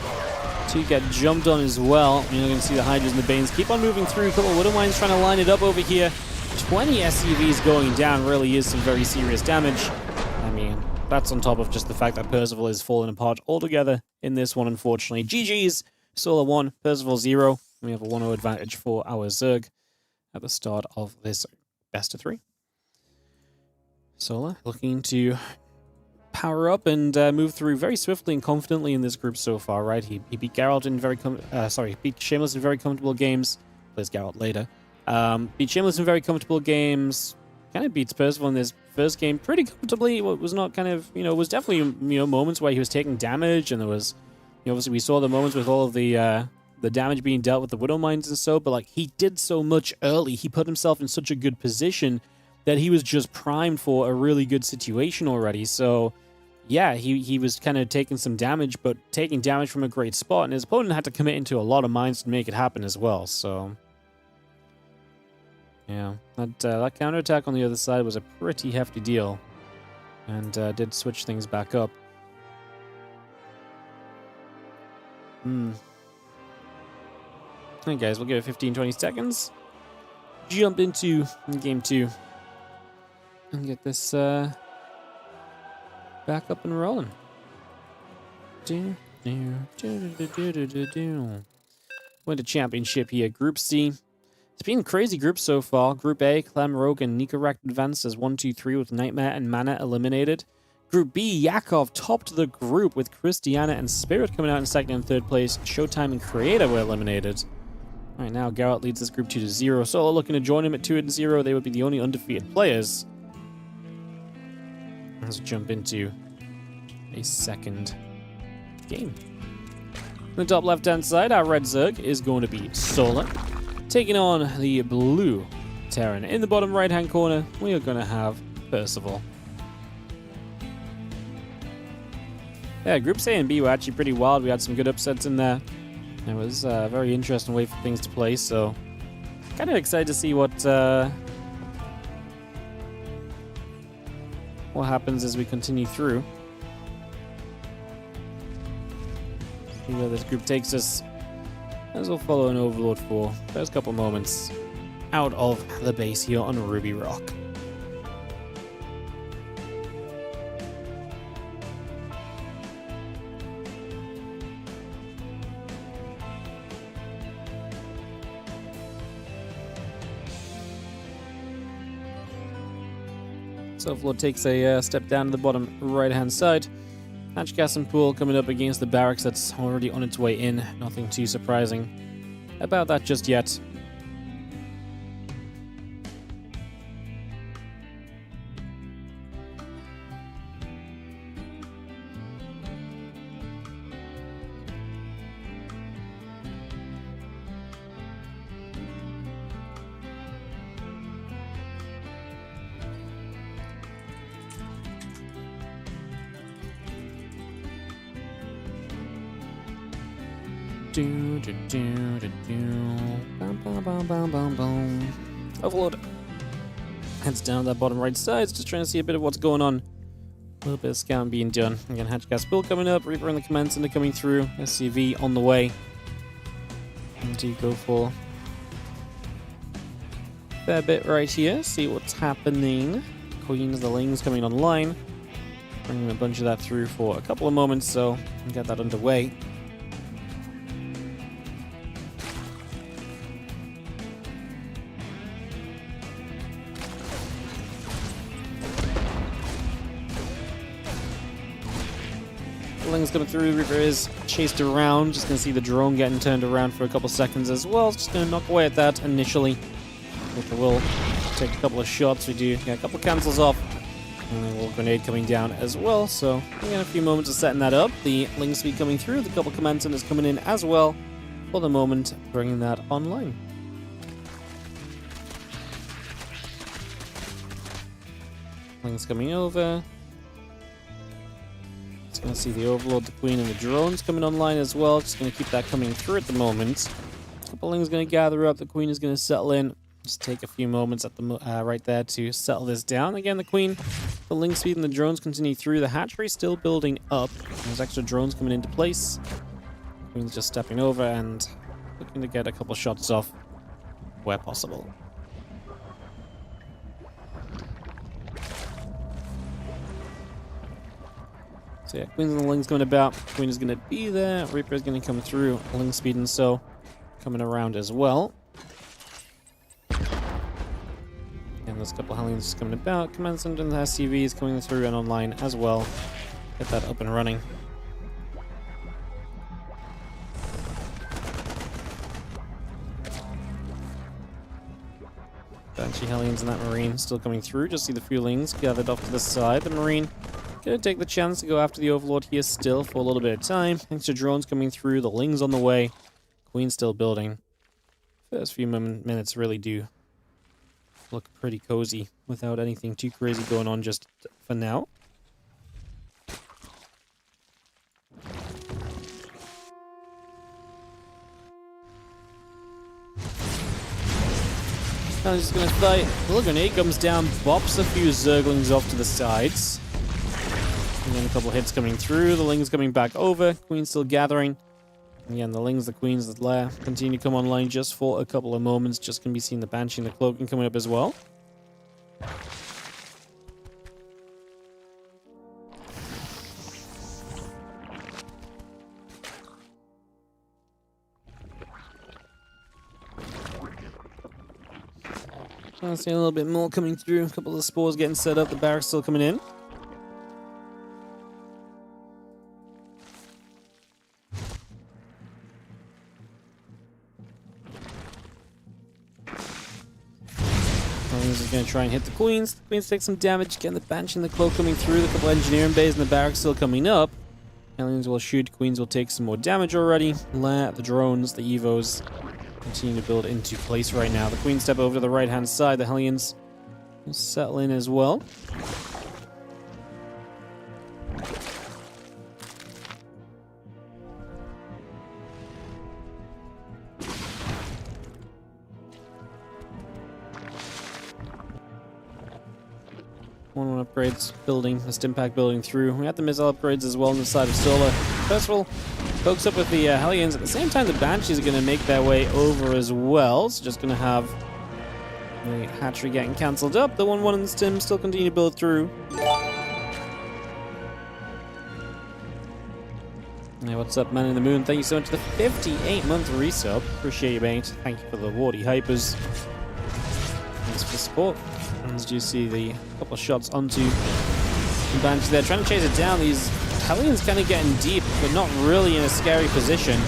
to get jumped on as well. You're going to see the Hydras and the Banes keep on moving through. A couple of Widowmines trying to line it up over here. 20 SCVs going down really is some very serious damage. I mean, that's on top of just the fact that Percival is falling apart altogether in this one, unfortunately. GG's. Solar 1, Percival 0. We have a 1-0 advantage for our Zerg at the start of this best of 3. Solar looking to power up and move through very swiftly and confidently in this group so far, right? He beat Geralt in beat Shameless in very comfortable games. Plays Geralt later. Beat Shameless in very comfortable games. Kind of beats Percival in this first game pretty comfortably. It was not kind of, was definitely, moments where he was taking damage, and there was, obviously we saw the moments with all of the damage being dealt with the Widow Mines and so, but like he did so much early. He put himself in such a good position that he was just primed for a really good situation already. So yeah, he was kind of taking some damage, but taking damage from a great spot, and his opponent had to commit into a lot of mines to make it happen as well. So yeah, that counterattack on the other side was a pretty hefty deal, and did switch things back up. Alright guys, we'll give it 15-20 seconds. Jump into game 2 and get this back up and rolling. Win the championship here. Group C. It's been crazy groups so far. Group A, Clem, Rogue, and Nikorak advanced as 1, 2, 3 with Nightmare and Mana eliminated. Group B, Yakov topped the group with Christiana and Spirit coming out in second and third place. Showtime and Creator were eliminated. All right, now Geralt leads this group 2-0. Solo looking to join him at 2-0. They would be the only undefeated players. Let's jump into a second game. On the top left-hand side, our red Zerg is going to be Solar, taking on the blue Terran. In the bottom right-hand corner, we are going to have Percival. Yeah, Groups A and B were actually pretty wild. We had some good upsets in there. It was a very interesting way for things to play, so kind of excited to see what happens as we continue through. See where this group takes us, as we'll follow an Overlord for the first couple moments out of the base here on Ruby Rock. So Overlord takes a step down to the bottom right-hand side. Hatch Gas and Pool coming up against the barracks that's already on its way in. Nothing too surprising about that just yet. Overlord heads down that bottom right side, just trying to see a bit of what's going on. A little bit of scouting being done. Again, Hatch Gas Bull coming up, Reaper and the Command Center coming through, SCV on the way. And do go for a fair bit right here, see what's happening. Queens, the Lings coming online. Bringing a bunch of that through for a couple of moments, so we get that underway. Ling's coming through, Reaper is chased around. Just gonna see the drone getting turned around for a couple seconds as well. Just gonna knock away at that initially. Reaper will take a couple of shots. We do get a couple of cancels off. And a little grenade coming down as well. So we got a few moments of setting that up. The Ling speed coming through, the couple command centers coming in as well. For the moment, bringing that online. Ling's coming over. Gonna see the Overlord, the Queen, and the drones coming online as well. Just gonna keep that coming through at the moment. A couple Lings gonna gather up. The Queen is gonna settle in. Just take a few moments at the right there to settle this down. Again, the Queen, the Ling speed, and the drones continue through. The hatchery still building up. There's extra drones coming into place. Queen's just stepping over and looking to get a couple shots off where possible. So yeah, Queens and the Ling's going about. Queen is going to be there. Reaper is going to come through. Ling speed and so coming around as well. And there's a couple of Hellions coming about. Command Center and the SCV is coming through and online as well. Get that up and running. Banshee Hellions and that Marine still coming through. Just see the few Lings gathered off to the side. The Marine gonna take the chance to go after the Overlord here still for a little bit of time. Extra drones coming through, the Lings on the way. Queen still building. First few minutes really do look pretty cozy without anything too crazy going on just for now. Now he's just gonna fight. The little grenade comes down, bops a few Zerglings off to the sides. And then a couple hits coming through, the Ling's coming back over, Queen's still gathering. And again, the Lings, the Queens, the Lair continue to come online just for a couple of moments. Just gonna be seeing the Banshee and the Cloaking coming up as well. I see a little bit more coming through. A couple of the spores getting set up. The barracks still coming in. Is going to try and hit the queens. The queens take some damage. Again, the Banshee and the Cloak coming through. The couple engineering bays and the barracks still coming up. Aliens will shoot. Queens will take some more damage already. The drones, the Evos, continue to build into place right now. The queens step over to the right-hand side. The Hellions will settle in as well. One upgrades building, the Stimpack building through. We got the missile upgrades as well on the side of Solar. Percival pokes up with the Hellions. At the same time, the Banshees are going to make their way over as well. So just going to have the hatchery getting cancelled up. The 1-1 and the Stim still continue to build through. Hey, what's up, Man in the Moon? Thank you so much for the 58-month resub. Appreciate you, mate. Thank you for the Wardy Hypers. Thanks for the support. As you see the couple of shots onto the Banshee there, trying to chase it down. These Hellions kind of getting deep, but not really in a scary position.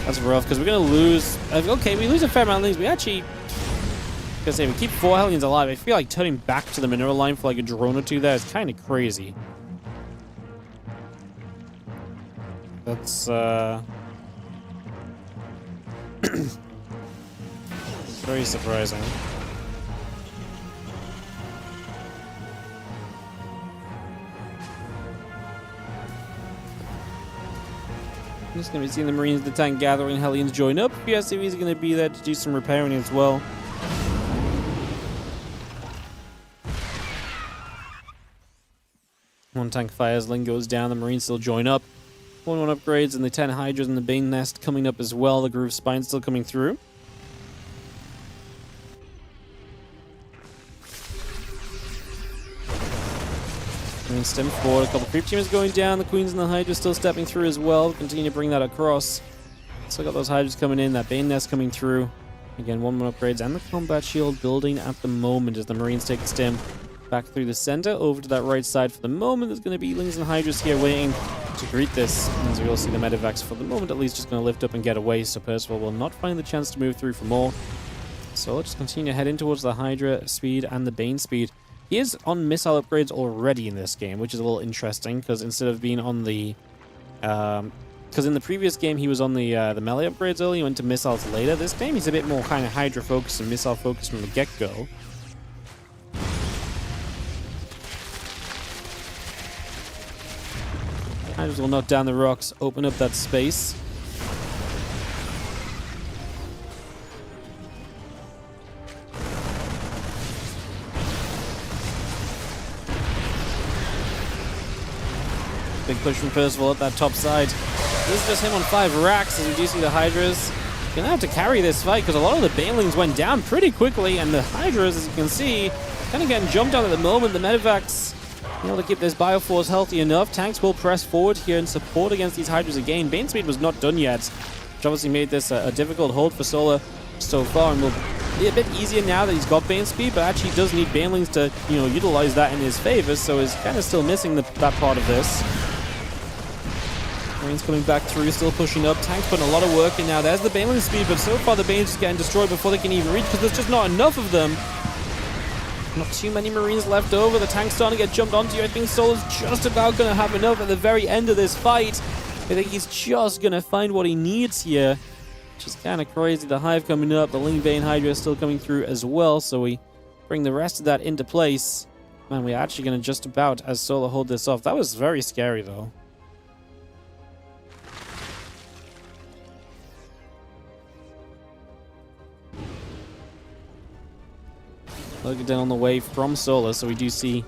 That's rough, because we're going to lose... Okay, we lose a fair amount of things. We actually... I say, we keep 4 Hellions alive. I feel like turning back to the mineral line for like a drone or two there is kind of crazy. That's, very surprising. I'm just going to be seeing the Marines, the tank gathering, Hellions join up. PSCVs are going to be there to do some repairing as well. One tank fires, Ling goes down, the Marines still join up. 1-1 upgrades and the 10 Hydras and the Bane Nest coming up as well. The Groove Spine still coming through. Marines stem forward, a couple creep teamers going down. The Queens and the Hydras still stepping through as well. Continue to bring that across. Still got those Hydras coming in, that Bane Nest coming through. Again, 1-1 upgrades and the Combat Shield building at the moment as the Marines take the stem back through the center over to that right side. For the moment, there's going to be Lings and Hydras here waiting to greet this. As we all see, the Medivacs for the moment at least just going to lift up and get away, so Percival will not find the chance to move through for more. So let's just continue to head in towards the Hydra speed and the Bane speed. He is on missile upgrades already in this game, which is a little interesting, because instead of being on the... Because in the previous game, he was on the melee upgrades early, he went to missiles later. This game, he's a bit more kind of Hydra-focused and missile-focused from the get-go. Hydras will knock down the rocks, open up that space. Big push from Percival at that top side. This is just him on 5 racks as we do see the Hydras. Gonna have to carry this fight because a lot of the Banelings went down pretty quickly, and the Hydras, as you can see, kind of getting jumped on at the moment. The Medivacs able to keep this Bioforce healthy enough. Tanks will press forward here in support against these Hydras again. Bane speed was not done yet, which obviously made this a difficult hold for Solar so far, and will be a bit easier now that he's got Bane speed, but actually does need Banelings to, utilize that in his favor, so he's kind of still missing that part of this. Marines coming back through, still pushing up. Tanks putting a lot of work in now. There's the Baneling speed, but so far the Bane's just getting destroyed before they can even reach, because there's just not enough of them. Not too many Marines left over. The tank's starting to get jumped onto. I think Solar's just about going to have enough at the very end of this fight. I think he's just going to find what he needs here, which is kind of crazy. The Hive coming up. The Ling Bane Hydra is still coming through as well, so we bring the rest of that into place. Man, we're actually going to just about, as Solar, hold this off. That was very scary, though. Lurker down on the way from Solar, so we do see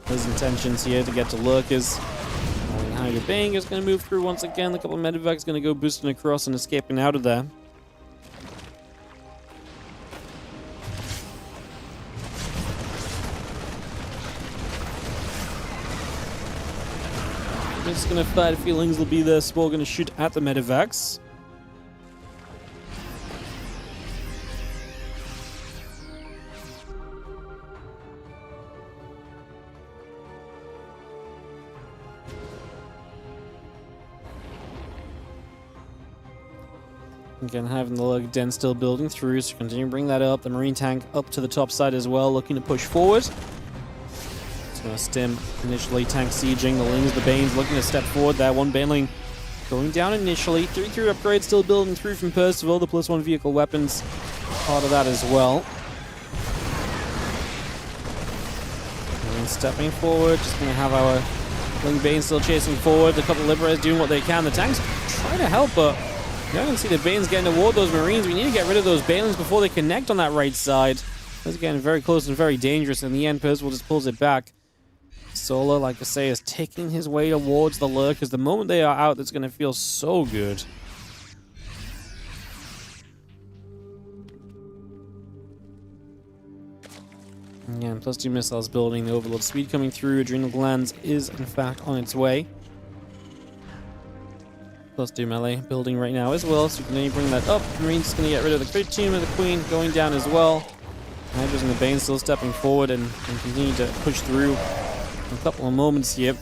his intentions here to get to Lurkers. Hydra Bang is going to move through once again. The couple of Medivacs going to go boosting across and escaping out of there. Just going to fight. A few Lings will be there. Spore going to shoot at the Medivacs. Again, having the lurk den still building through, so continue to bring that up. The Marine tank up to the top side as well, looking to push forward. It's going to stem initially, tank sieging. The Lings, the Banes looking to step forward there. One Baneling going down initially. 3-3 upgrade still building through from Percival. The +1 vehicle weapons part of that as well. And stepping forward, just going to have our Ling Bane still chasing forward. A couple of Liberators doing what they can. The tanks trying to help, but you can see the Banes getting toward those Marines. We need to get rid of those Banelings before they connect on that right side. That's getting very close and very dangerous. In the end, Percival just pulls it back. Solar, like I say, is taking his way towards the lurkers. The moment they are out, that's going to feel so good. Again, +2 missiles building. The Overlord speed coming through. Adrenal Glands is, in fact, on its way. +2 melee building right now as well, so you can then bring that up. Marine's going to get rid of the crit team of the Queen, going down as well. Hydras and the Bane still stepping forward and continue to push through a couple of moments here.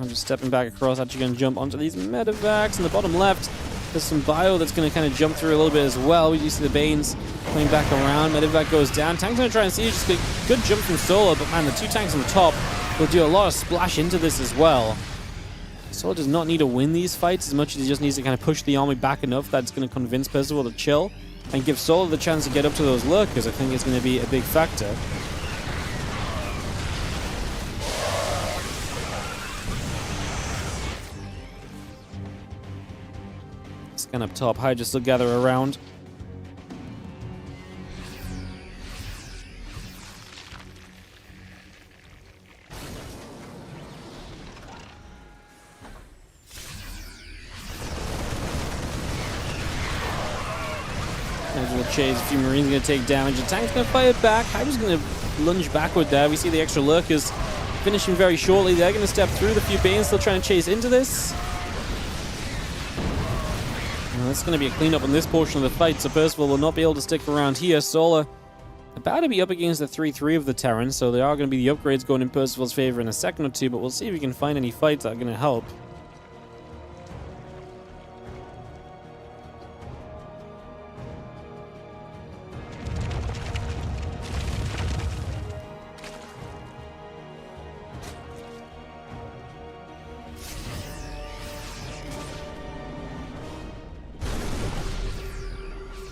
I'm just stepping back across, actually going to jump onto these medevacs in the bottom left. There's some bio that's going to kind of jump through a little bit as well. We do see the Banes coming back around. Medevac goes down. Tank's going to try and siege. Just a good jump from Solo, but man, the two tanks on the top will do a lot of splash into this as well. Solo does not need to win these fights as much as he just needs to kind of push the army back enough that's going to convince Percival to chill and give Solo the chance to get up to those lurkers. I think it's going to be a big factor. Scan up top. Hydra still gather around. Chase, a few Marines going to take damage. The tank's going to fire back. Hydra's going to lunge backward there. We see the extra lurkers finishing very shortly. They're going to step through. The few Banes still trying to chase into this. That's going to be a cleanup on this portion of the fight, so Percival will not be able to stick around here. Solar about to be up against the 3-3 of the Terran, so there are going to be the upgrades going in Percival's favor in a second or two, but we'll see if we can find any fights that are going to help.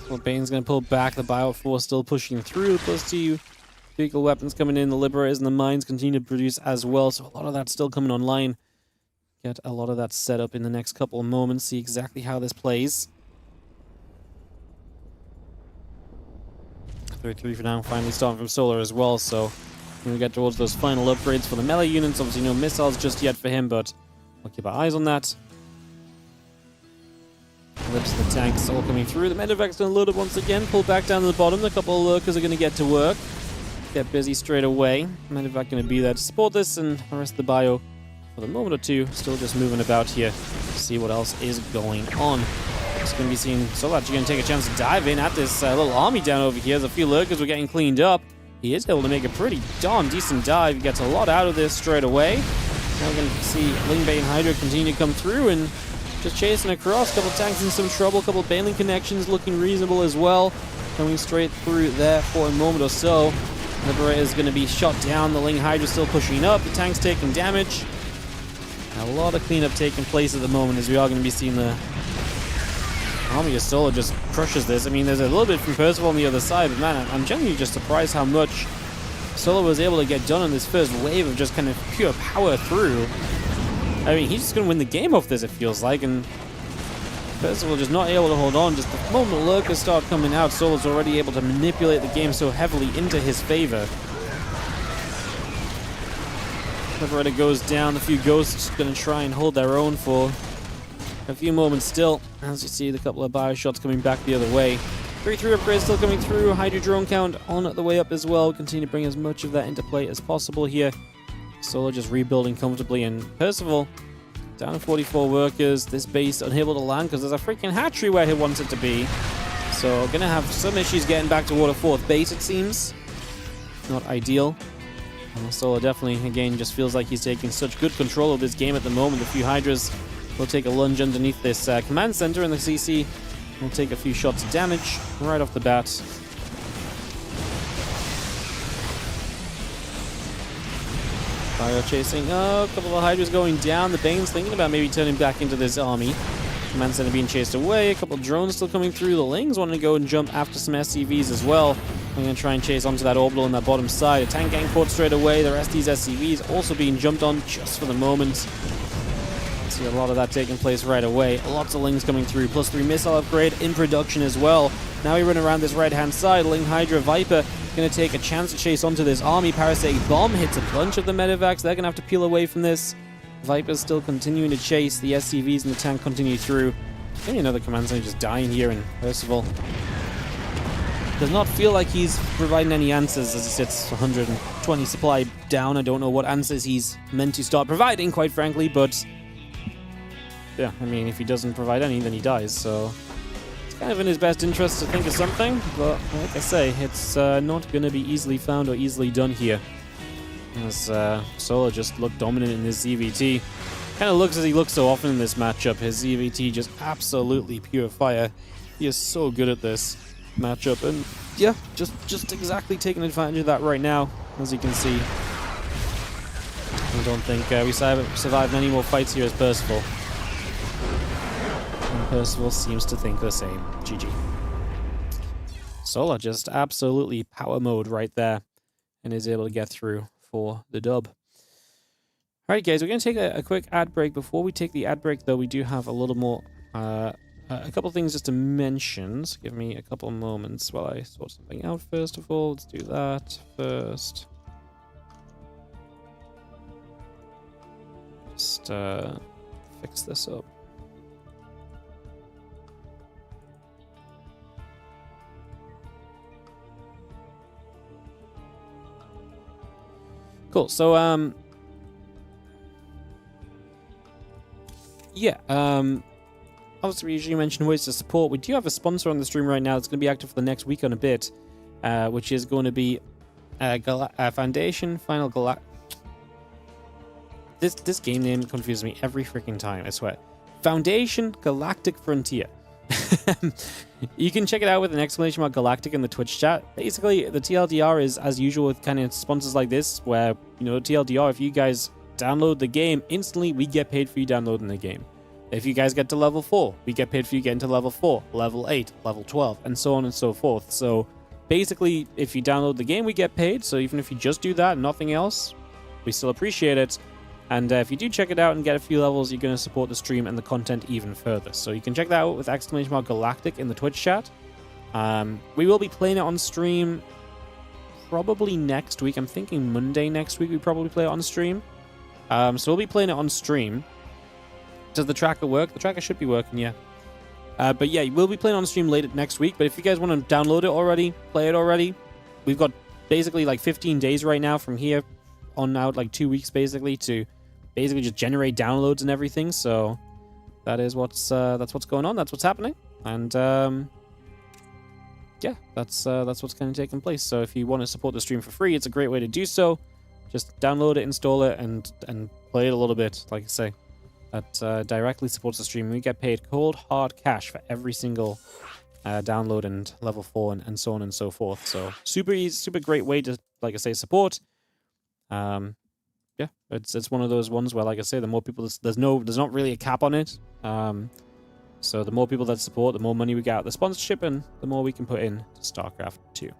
Well, Bane's going to pull back. The Bioforce still pushing through. +2 vehicle weapons coming in. The Liberators and the Mines continue to produce as well. So a lot of that's still coming online. Get a lot of that set up in the next couple of moments. See exactly how this plays. 3-3 for now. Finally starting from Solar as well. So when we get towards those final upgrades for the melee units, obviously no missiles just yet for him, but we'll keep our eyes on that. Lips the tanks all coming through. The medevac's going to load up once again. Pull back down to the bottom. A couple of lurkers are going to get to work. Get busy straight away. Medevac going to be there to support this, and the rest of the bio for the moment or two still just moving about here to see what else is going on. Just going to be seeing Solar actually going to take a chance to dive in at this little army down over here. There's a few lurkers were getting cleaned up. He is able to make a pretty darn decent dive. He gets a lot out of this straight away. Now we're going to see Lingbane Hydra continue to come through and just chasing across. Couple tanks in some trouble. Couple Baneling connections looking reasonable as well. Coming straight through there for a moment or so. Liberator is going to be shot down. The Ling Hydra still pushing up. The tank's taking damage. A lot of cleanup taking place at the moment as we are going to be seeing the army of Solar just crushes this. I mean, there's a little bit from Percival on the other side, but man, I'm genuinely just surprised how much Solar was able to get done on this first wave of just kind of pure power through. I mean, he's just going to win the game off this, it feels like, and Percival just not able to hold on. Just the moment the lurkers start coming out, Solar's already able to manipulate the game so heavily into his favor. Liberator goes down. The few ghosts going to try and hold their own for a few moments still. As you see, the couple of bio shots coming back the other way. 3-3 upgrades still coming through. Hydra drone count on the way up as well. Continue to bring as much of that into play as possible here. Solar just rebuilding comfortably, and Percival down to 44 workers. This base unable to land because there's a freaking hatchery where he wants it to be. So gonna have some issues getting back toward a 4th base, it seems. Not ideal. And Solar definitely, again, just feels like he's taking such good control of this game at the moment. A few Hydras will take a lunge underneath this command center, and the CC will take a few shots of damage right off the bat. Fire chasing. Oh, a couple of Hydras going down. The Bane's thinking about maybe turning back into this army. Command center being chased away. A couple of drones still coming through. The Lings wanting to go and jump after some SCVs as well. I'm going to try and chase onto that orbital on that bottom side. A tank getting caught straight away. The rest of these SCVs also being jumped on just for the moment. See a lot of that taking place right away. Lots of Lings coming through. +3 missile upgrade in production as well. Now we run around this right-hand side. Ling Hydra Viper going to take a chance to chase onto this army. Parasitic Bomb hits a bunch of the medevacs. They're going to have to peel away from this. Viper's still continuing to chase. The SCVs and the tank continue through. Maybe another command center just dying here, and Percival does not feel like he's providing any answers as he sits 120 supply down. I don't know what answers he's meant to start providing, quite frankly, but yeah, I mean, if he doesn't provide any, then he dies, so it's kind of in his best interest to think of something, but like I say, it's not going to be easily found or easily done here, as Solar just looked dominant in his ZVT. Kind of looks as he looks so often in this matchup. His ZVT just absolutely pure fire. He is so good at this matchup, and yeah, just exactly taking advantage of that right now, as you can see. I don't think we survived any more fights here as Percival. And Percival seems to think the same. GG. Solar just absolutely power mode right there, and is able to get through for the dub. Alright guys, we're going to take a quick ad break. Before we take the ad break though, we do have a little more, a couple things just to mention. So give me a couple of moments while I sort something out first of all. Let's do that first. Just fix this up. Cool, so yeah, obviously we usually mention ways to support. We do have a sponsor on the stream right now that's going to be active for the next week and a bit, which is going to be Foundation Final Galactic. This game name confuses me every freaking time, I swear. Foundation Galactic Frontier. You can check it out with an exclamation mark Galactic in the Twitch chat. Basically, the TLDR is as usual with kind of sponsors like this, where, you know, TLDR, if you guys download the game, instantly we get paid for you downloading the game. If you guys get to level 4, we get paid for you getting to level 4, level 8, level 12, and so on and so forth. So basically, if you download the game, we get paid. So even if you just do that and nothing else, we still appreciate it. And if you do check it out and get a few levels, you're going to support the stream and the content even further. So you can check that out with exclamation mark Galactic in the Twitch chat. We will be playing it on stream probably next week. I'm thinking Monday next week we probably play it on stream. So we'll be playing it on stream. Does the tracker work? The tracker should be working, yeah. But yeah, we'll be playing on stream later next week. But if you guys want to download it already, play it already, we've got basically like 15 days right now from here on out, like 2 weeks basically, to basically just generate downloads and everything. So that is that's what's going on. That's what's happening. And yeah, that's what's kind of taking place. So if you want to support the stream for free, it's a great way to do so. Just download it, install it, and play it a little bit. Like I say, that directly supports the stream. We get paid cold hard cash for every single download and level 4 and so on and so forth. So super easy, super great way to, like I say, support. Yeah, it's one of those ones where, like I say, the more people, there's not really a cap on it. So the more people that support, the more money we get out of the sponsorship, and the more we can put in to StarCraft 2.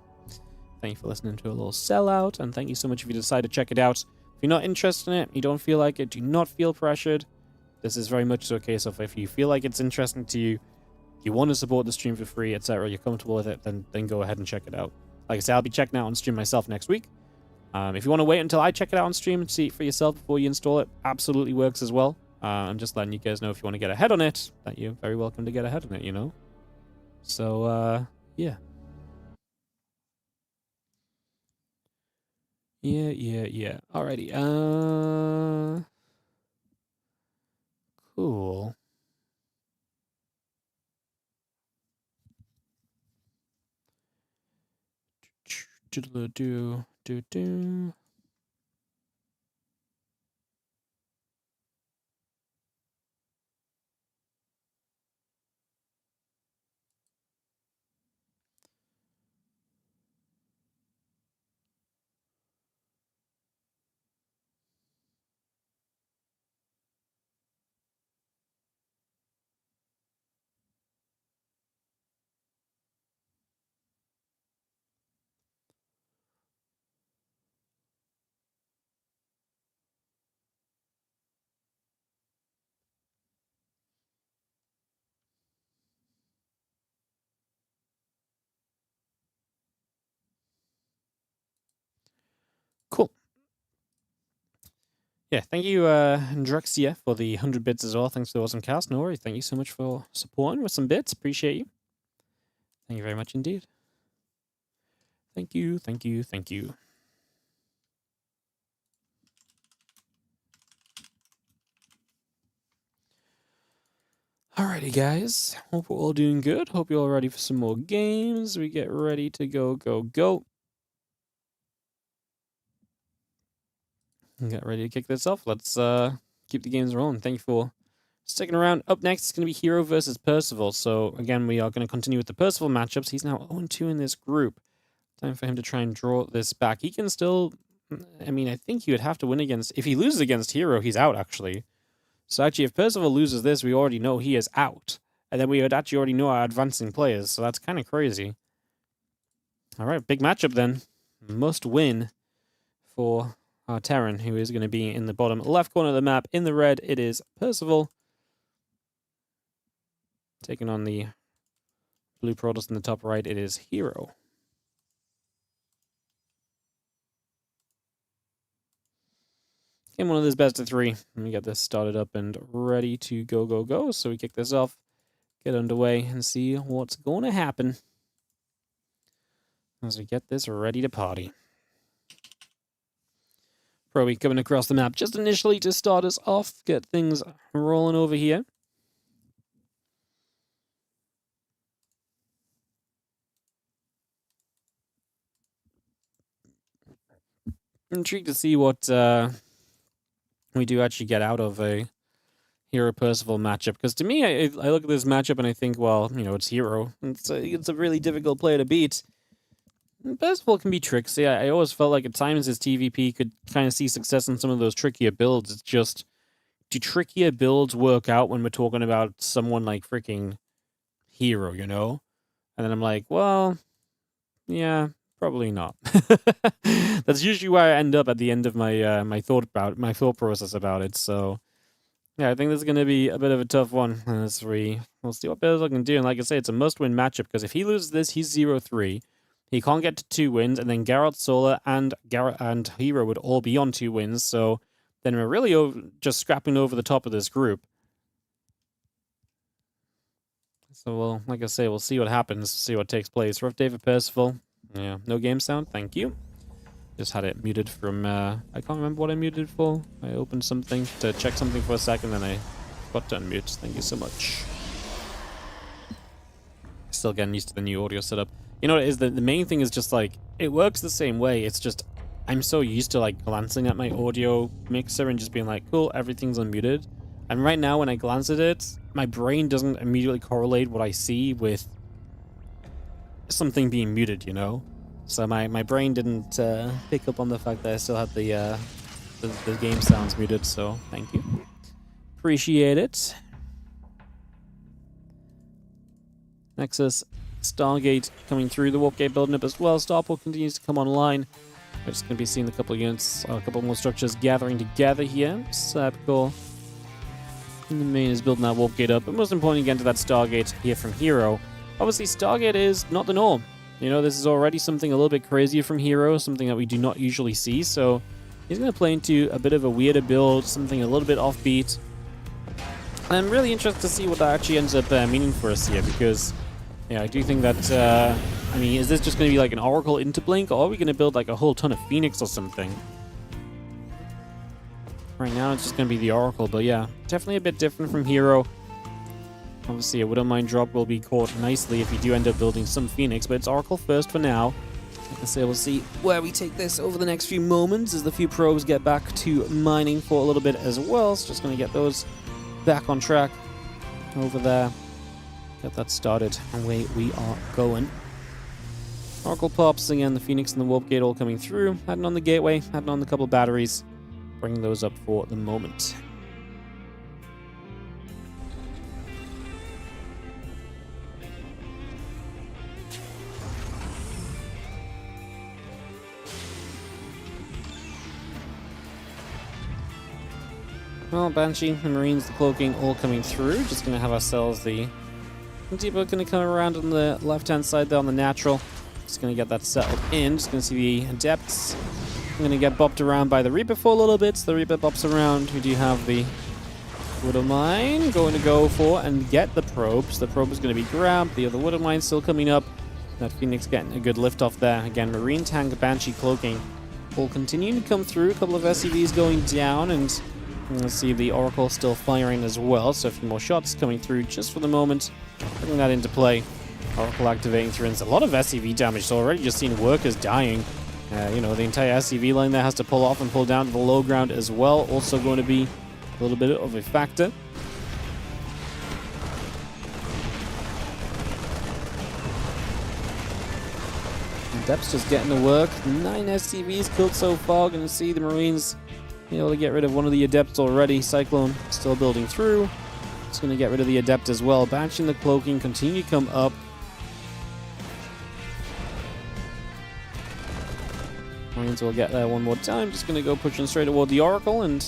Thank you for listening to a little sellout, and thank you so much if you decide to check it out. If you're not interested in it, you don't feel like it, do not feel pressured. This is very much so a case of if you feel like it's interesting to you, you want to support the stream for free, etc., you're comfortable with it, then go ahead and check it out. Like I said, I'll be checking out on stream myself next week. If you want to wait until I check it out on stream and see it for yourself before you install it, absolutely works as well. I'm just letting you guys know if you want to get ahead on it, that you're very welcome to get ahead on it, you know? So, yeah. Yeah. Alrighty, cool. Do. Yeah, thank you, Drexia, for the 100 bits as well. Thanks for the awesome cast. No worries. Thank you so much for supporting with some bits. Appreciate you. Thank you very much indeed. Thank you, thank you, thank you. Alrighty, guys. Hope we're all doing good. Hope you're all ready for some more games. We get ready to go. Get ready to kick this off. Let's keep the games rolling. Thank you for sticking around. Up next is going to be herO versus Percival. So, again, we are going to continue with the Percival matchups. He's now 0-2 in this group. Time for him to try and draw this back. He can still... I mean, I think he would have to win against... If he loses against herO, he's out, actually. So, actually, if Percival loses this, we already know he is out. And then we would actually already know our advancing players. So, that's kind of crazy. All right, big matchup then. Must win for our Terran, who is going to be in the bottom left corner of the map. In the red, it is Percival. Taking on the blue Protoss in the top right, it is herO. Game one of this best of three. Let me get this started up and ready to go. So we kick this off, get underway, and see what's going to happen as we get this ready to party. Probably coming across the map just initially to start us off, get things rolling over here. I'm intrigued to see what we do actually get out of a herO Percival matchup, because to me, I look at this matchup and I think, well, you know, it's herO. It's a really difficult player to beat. Percival can be tricksy. I always felt like at times his TVP could kind of see success in some of those trickier builds. It's just, do trickier builds work out when we're talking about someone like freaking herO, you know? And then I'm like, well, yeah, probably not. That's usually where I end up at the end of my my thought process about it. So yeah, I think this is going to be a bit of a tough one. We'll see what Percival can do. And like I say, it's a must-win matchup, because if he loses this, he's 0-3. He can't get to 2 wins, and then Geralt, Solar, and herO would all be on 2 wins. So then we're really just scrapping over the top of this group. So, well, like I say, we'll see what happens, see what takes place. Rough day for Percival. Yeah, no game sound, thank you. Just had it muted from, I can't remember what I muted for. I opened something to check something for a second, then I got to unmute. Thank you so much. Still getting used to the new audio setup. You know what it is? The main thing is just, like, it works the same way. It's just, I'm so used to, like, glancing at my audio mixer and just being like, cool, everything's unmuted. And right now, when I glance at it, my brain doesn't immediately correlate what I see with something being muted, you know? So my brain didn't pick up on the fact that I still had the game sounds muted, so thank you. Appreciate it. Nexus, Stargate coming through, the Warp Gate building up as well. Starport continues to come online. We're just going to be seeing a couple of units, a couple more structures gathering together here. Sapcore in the main is building that Warp Gate up, but most importantly, again, to that Stargate here from herO. Obviously, Stargate is not the norm. You know, this is already something a little bit crazier from herO, something that we do not usually see, so he's going to play into a bit of a weirder build, something a little bit offbeat. I'm really interested to see what that actually ends up meaning for us here, because yeah, I do think that, I mean, is this just going to be like an Oracle Interblink, or are we going to build like a whole ton of Phoenix or something? Right now, it's just going to be the Oracle, but yeah, definitely a bit different from herO. Obviously, a Widowmine drop will be caught nicely if you do end up building some Phoenix, but it's Oracle first for now. Like I say, we'll see where we take this over the next few moments as the few probes get back to mining for a little bit as well. So just going to get those back on track over there. Get that started, and away we are going. Oracle pops, again, the Phoenix and the Warp Gate all coming through. Heading on the gateway, heading on the couple batteries. Bringing those up for the moment. Well, Banshee, the Marines, the Cloaking, all coming through. Just going to have ourselves the Depot going to come around on the left-hand side there on the natural. Just going to get that settled in. Just going to see the Adepts I'm going to get bopped around by the Reaper for a little bit. So the Reaper bops around. We do have the Widow Mine going to go for and get the probes. The probe is going to be grabbed. The other Widow Mine still coming up. That Phoenix getting a good lift off there. Again, Marine Tank, Banshee cloaking will continue to come through. A couple of SCVs going down, and let's see the Oracle still firing as well. So a few more shots coming through just for the moment. Putting that into play. Oracle activating through, and it's a lot of SCV damage. So already just seen workers dying. You know, the entire SCV line there has to pull off and pull down to the low ground as well. Also going to be a little bit of a factor. Depth's just getting to work. 9 SCVs killed so far. Going to see the Marines be able to get rid of one of the Adepts already. Cyclone still building through. It's going to get rid of the Adept as well. Banshee the cloaking continue to come up. Marines will get there one more time. Just going to go pushing straight toward the Oracle and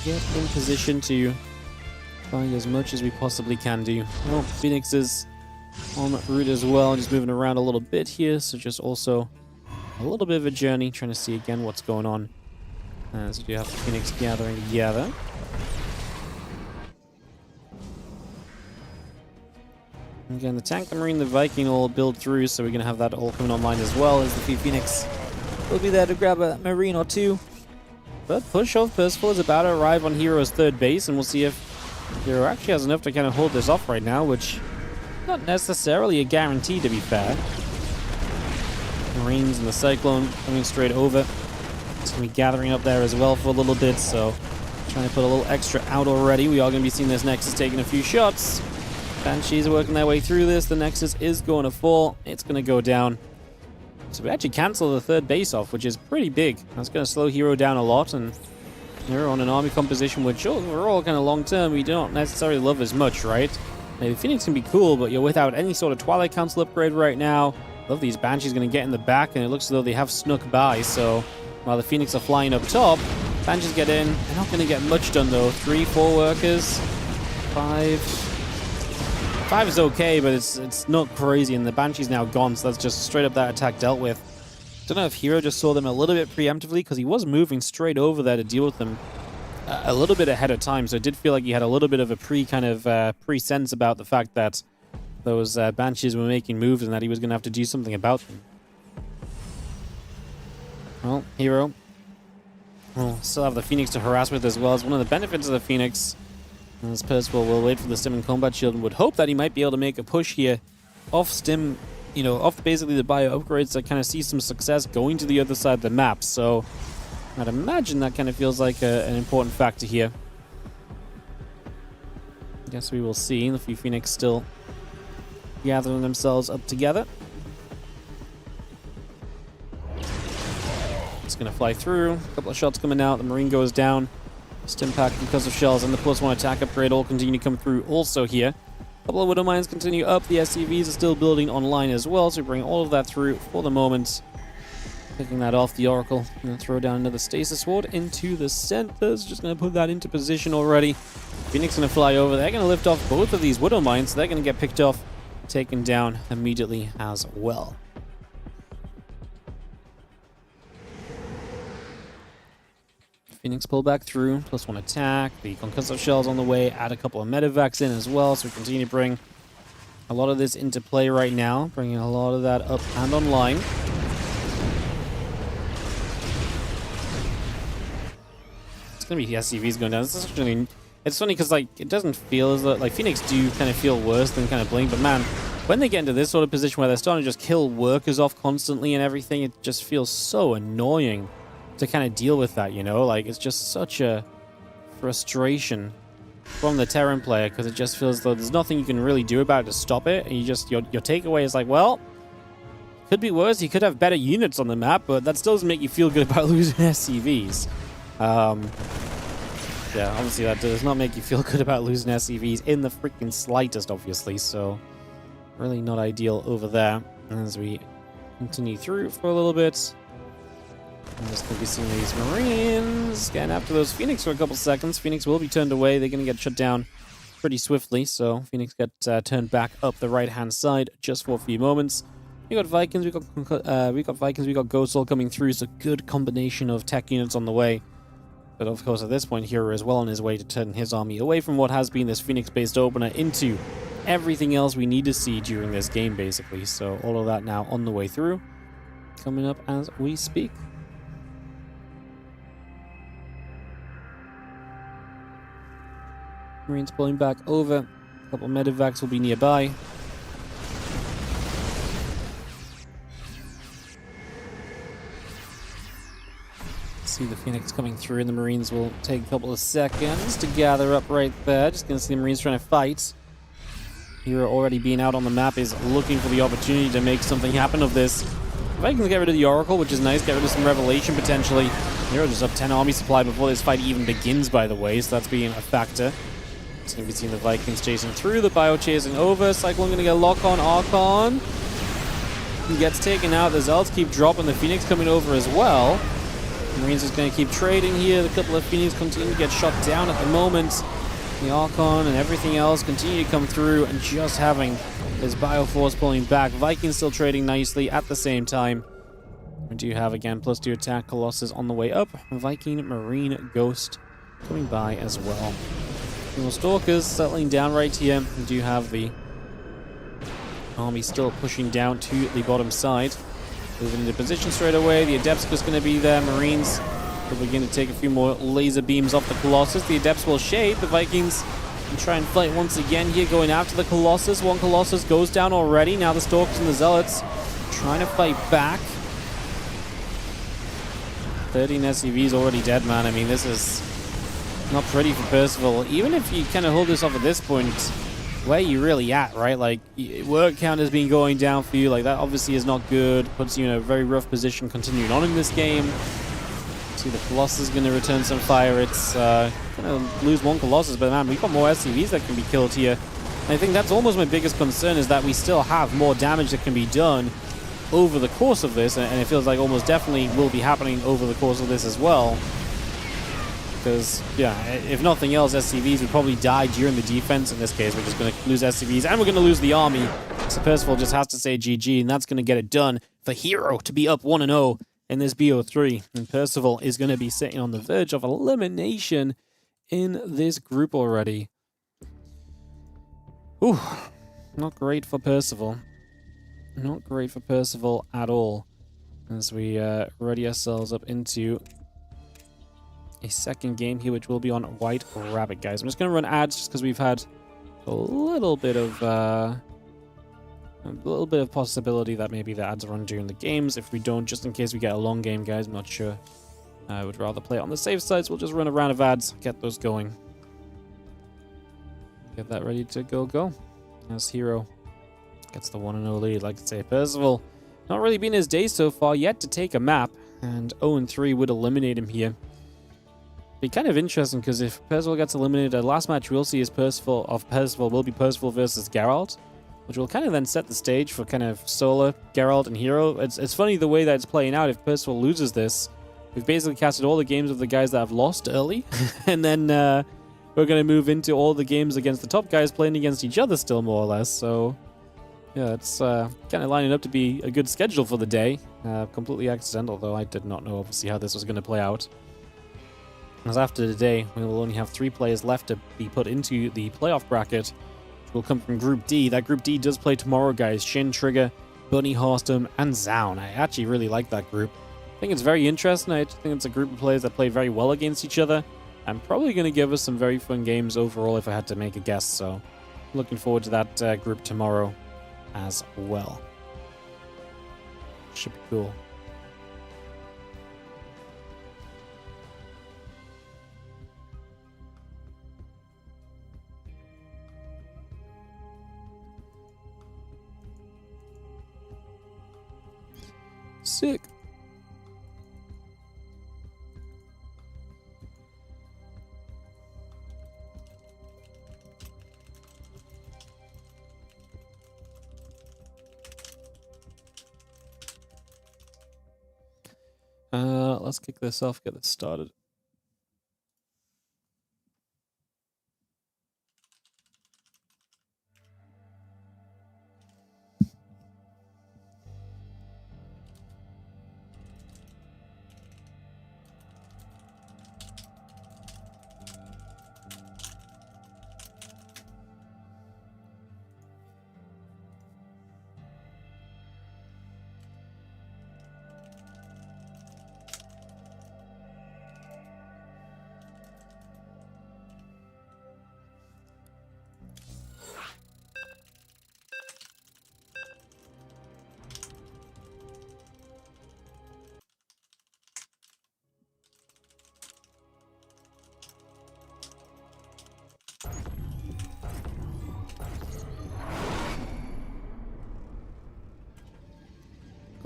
get in position to find as much as we possibly can do. Well, Phoenix is on route as well, just moving around a little bit here, so just also a little bit of a journey, trying to see again what's going on as we do have the Phoenix gathering together. Again, the tank, the Marine, the Viking all build through, so we're going to have that all coming online as well, as the Phoenix will be there to grab a Marine or two. But push off Percival is about to arrive on herO's third base, and we'll see if herO actually has enough to kind of hold this off right now, which not necessarily a guarantee, to be fair. Marines and the Cyclone coming straight over. It's going to be gathering up there as well for a little bit, so trying to put a little extra out already. We are going to be seeing this Nexus taking a few shots. Banshees are working their way through this. The Nexus is going to fall. It's going to go down. So we actually cancel the third base off, which is pretty big. That's going to slow herO down a lot, and herO on an army composition, which overall kind of long-term we don't necessarily love as much, right? Maybe Phoenix can be cool, but you're without any sort of Twilight Council upgrade right now. Love these Banshees going to get in the back, and it looks as though they have snuck by. So while the Phoenix are flying up top, Banshees get in. They're not going to get much done, though. 3, 4 workers. 5. 5 is okay, but it's not crazy, and the Banshee's now gone, so that's just straight up that attack dealt with. Don't know if herO just saw them a little bit preemptively, because he was moving straight over there to deal with them a little bit ahead of time, so it did feel like he had a little bit of a pre-sense about the fact that those Banshees were making moves and that he was going to have to do something about them. Well, herO will still have the Phoenix to harass with as well. As one of the benefits of the Phoenix, as Percival will wait for the Stim and Combat Shield and would hope that he might be able to make a push here off Stim, you know, off basically the bio upgrades that kind of see some success going to the other side of the map. So I'd imagine that kind of feels like an important factor here. I guess we will see. The few Phoenix still gathering themselves up together. It's going to fly through. A couple of shots coming out. The Marine goes down. Stim pack because of shells and the +1 attack upgrade all continue to come through also here. A couple of Widow Mines continue up. The SCVs are still building online as well, so we bring all of that through for the moment. Picking that off, the Oracle. Going to throw down another Stasis Ward into the centers. Just going to put that into position already. Phoenix going to fly over. They're going to lift off both of these Widow Mines. So they're going to get picked off, taken down immediately as well. Phoenix pull back through. +1 attack. The concussive shells on the way. Add a couple of medevacs in as well. So we continue to bring a lot of this into play right now. Bringing a lot of that up and online. Gonna be SCVs going down. It's funny because like it doesn't feel as though like Phoenix do kind of feel worse than kind of Blink, but man, when they get into this sort of position where they're starting to just kill workers off constantly and everything, it just feels so annoying to kind of deal with that, you know? Like it's just such a frustration from the Terran player because it just feels as though there's nothing you can really do about it to stop it, and you just your takeaway is like, well, could be worse. You could have better units on the map, but that still doesn't make you feel good about losing SCVs. Yeah, obviously that does not make you feel good about losing SCVs in the freaking slightest, obviously, so really not ideal over there. As we continue through for a little bit, I'm just going to be seeing these Marines getting after those Phoenix for a couple seconds. Phoenix will be turned away. They're going to get shut down pretty swiftly, so Phoenix get turned back up the right-hand side just for a few moments. We got Vikings, we got Ghosts all coming through, so good combination of tech units on the way. But of course, at this point, herO is well on his way to turn his army away from what has been this Phoenix-based opener into everything else we need to see during this game, basically. So all of that now on the way through, coming up as we speak. Marines pulling back over. A couple medevacs will be nearby. See the Phoenix coming through, and the Marines will take a couple of seconds to gather up right there. Just gonna see the Marines trying to fight. herO already being out on the map is looking for the opportunity to make something happen of this. If I can get rid of the Oracle, which is nice, get rid of some Revelation potentially. herO just up 10 army supply before this fight even begins, by the way, so that's being a factor. It's gonna be seeing the Vikings chasing through, the Bio chasing over. Cyclone gonna get a lock on Archon. He gets taken out. The Zealots keep dropping. The Phoenix coming over as well. Marines is going to keep trading here. The couple of Phoenix continue to get shot down at the moment. The Archon and everything else continue to come through, and just having this Bioforce pulling back. Vikings still trading nicely at the same time. We do have, again, +2 attack. Colossus on the way up. Viking, Marine, Ghost coming by as well. More Stalkers settling down right here. We do have the army still pushing down to the bottom side. Moving into position straight away. The Adepts just going to be there. Marines will begin to take a few more laser beams off the Colossus. The Adepts will shade. The Vikings will try and fight once again here, going after the Colossus. One Colossus goes down already. Now the Stalkers and the Zealots trying to fight back. 13 SCVs already dead, man. I mean, this is not pretty for Percival. Even if you kind of hold this off at this point, where you really at, right? Like, work count has been going down for you. Like, that obviously is not good. Puts you in a very rough position continuing on in this game. See, the Colossus is going to return some fire. It's going to lose one Colossus, but man, we've got more SCVs that can be killed here. And I think that's almost my biggest concern, is that we still have more damage that can be done over the course of this, and it feels like almost definitely will be happening over the course of this as well. Because, yeah, if nothing else, SCVs would probably die during the defense. In this case, we're just going to lose SCVs, and we're going to lose the army. So Percival just has to say GG, and that's going to get it done for herO to be up 1-0 in this BO3. And Percival is going to be sitting on the verge of elimination in this group already. Ooh, not great for Percival. Not great for Percival at all. As we ready ourselves up into a second game here, which will be on White Rabbit, guys. I'm just going to run ads just because we've had a little bit of possibility that maybe the ads run during the games. If we don't, just in case we get a long game, guys, I'm not sure. I would rather play it on the safe side, so we'll just run a round of ads, get those going. Get that ready to go. As herO gets the 1-0 lead. Like I say, Percival not really been his day so far, yet to take a map, and 0-3 would eliminate him here. Be kind of interesting, because if Percival gets eliminated, the last match we'll see is Percival will be Percival versus Geralt, which will kind of then set the stage for kind of solo Geralt and herO. It's funny the way that it's playing out. If Percival loses this, we've basically casted all the games of the guys that have lost early, and then we're going to move into all the games against the top guys playing against each other still, more or less. So yeah, it's kind of lining up to be a good schedule for the day. Completely accidental, though. I did not know, obviously, how this was going to play out. As after today, we will only have 3 players left to be put into the playoff bracket, which will come from Group D. That Group D does play tomorrow, guys. Shin, Trigger, Bunny, Horstum, and Zaun. I actually really like that group. I think it's very interesting. I think it's a group of players that play very well against each other, and probably going to give us some very fun games overall if I had to make a guess. So looking forward to that group tomorrow as well. Should be cool. Sick. Let's kick this off, get this started.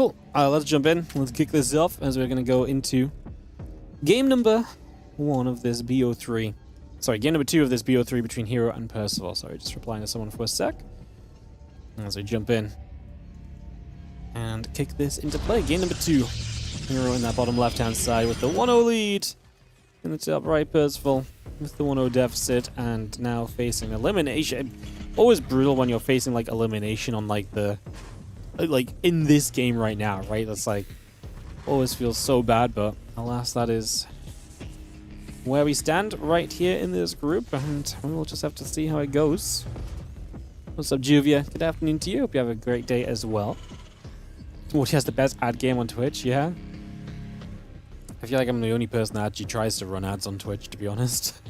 Cool. Let's jump in. Let's kick this off as we're going to go into game number 1 of this BO3. Sorry, game number 2 of this BO3 between herO and Percival. Sorry, just replying to someone for a sec. As we jump in and kick this into play. Game number 2. herO in that bottom left-hand side with the 1-0 lead. In the top right, Percival with the 1-0 deficit and now facing elimination. Always brutal when you're facing like elimination on like the in this game right now, right? That's like always feels so bad, but alas, that is where we stand right here in this group, and we'll just have to see how it goes. What's up, Juvia? Good afternoon to you. Hope you have a great day as well. Oh, she has the best ad game on Twitch, yeah? I feel like I'm the only person that actually tries to run ads on Twitch, to be honest.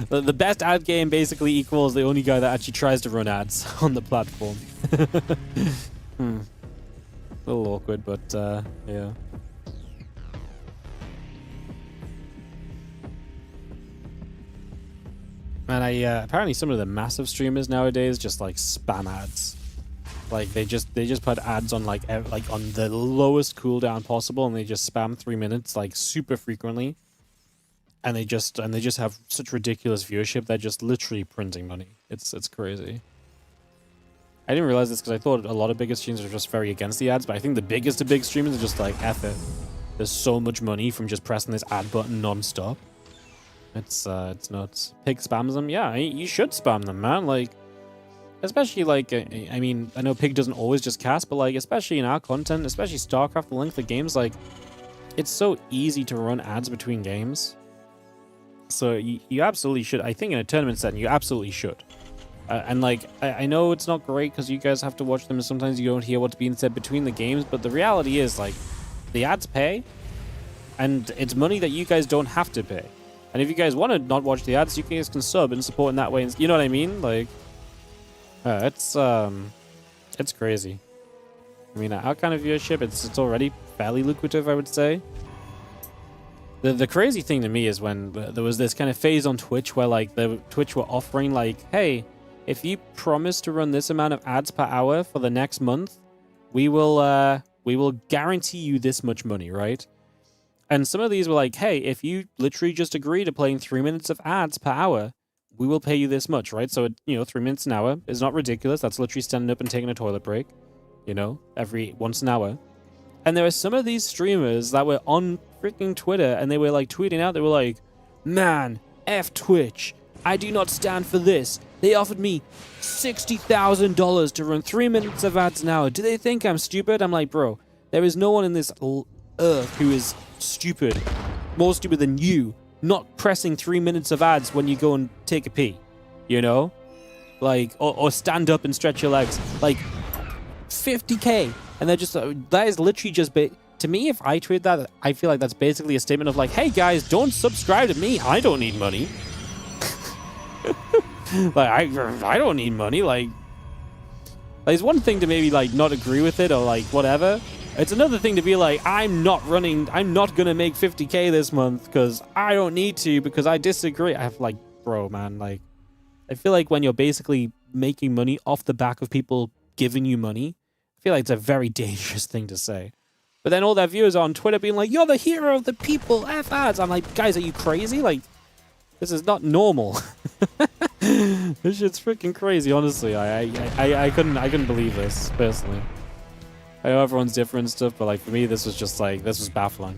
The best ad game basically equals the only guy that actually tries to run ads on the platform. A little awkward, but yeah. And apparently some of the massive streamers nowadays just like spam ads. Like they just put ads on like on the lowest cooldown possible, and they just spam 3 minutes like super frequently. And they just have such ridiculous viewership. They're just literally printing money. It's crazy. I didn't realize this because I thought a lot of bigger streamers are just very against the ads, but I think the biggest of big streamers are just like, F it. There's so much money from just pressing this ad button non-stop. It's nuts. Pig spams them? Yeah, you should spam them, man. Like, especially like, I mean, I know Pig doesn't always just cast, but like, especially in our content, especially StarCraft, the length of games, like, it's so easy to run ads between games. So you absolutely should. I think in a tournament setting, you absolutely should. And like, I know it's not great because you guys have to watch them and sometimes you don't hear what's being said between the games, but the reality is, like, the ads pay, and it's money that you guys don't have to pay. And if you guys want to not watch the ads, you guys can sub and support in that way. You know what I mean? Like, it's crazy. I mean, our kind of viewership, it's already fairly lucrative, I would say. The crazy thing to me is when there was this kind of phase on Twitch where like Twitch were offering like, hey, if you promise to run this amount of ads per hour for the next month, we will guarantee you this much money, right? And some of these were like, hey, if you literally just agree to playing 3 minutes of ads per hour, we will pay you this much, right? So, 3 minutes an hour is not ridiculous. That's literally standing up and taking a toilet break, every once an hour. And there are some of these streamers that were on freaking Twitter and they were like tweeting out, they were like, man, F Twitch. I do not stand for this. They offered me $60,000 to run 3 minutes of ads an hour. Do they think I'm stupid? I'm like, bro, there is no one in this earth who is stupid, more stupid than you, not pressing 3 minutes of ads when you go and take a pee, like, or stand up and stretch your legs, like 50K, and they're just, that is literally just, to me, if I tweet that, I feel like that's basically a statement of like, hey guys, don't subscribe to me, I don't need money. Like, I don't need money, like, it's one thing to maybe like not agree with it or like whatever. It's another thing to be like, I'm not gonna make 50K this month because I don't need to, because I disagree. I have like, bro, man, like, I feel like when you're basically making money off the back of people giving you money, I feel like it's a very dangerous thing to say. But then all their viewers are on Twitter being like, you're the hero of the people, F ads. I'm like, guys, are you crazy? Like, this is not normal. This shit's freaking crazy, honestly. I couldn't believe this, personally. I know everyone's different and stuff, but like for me, this was just like, this was baffling.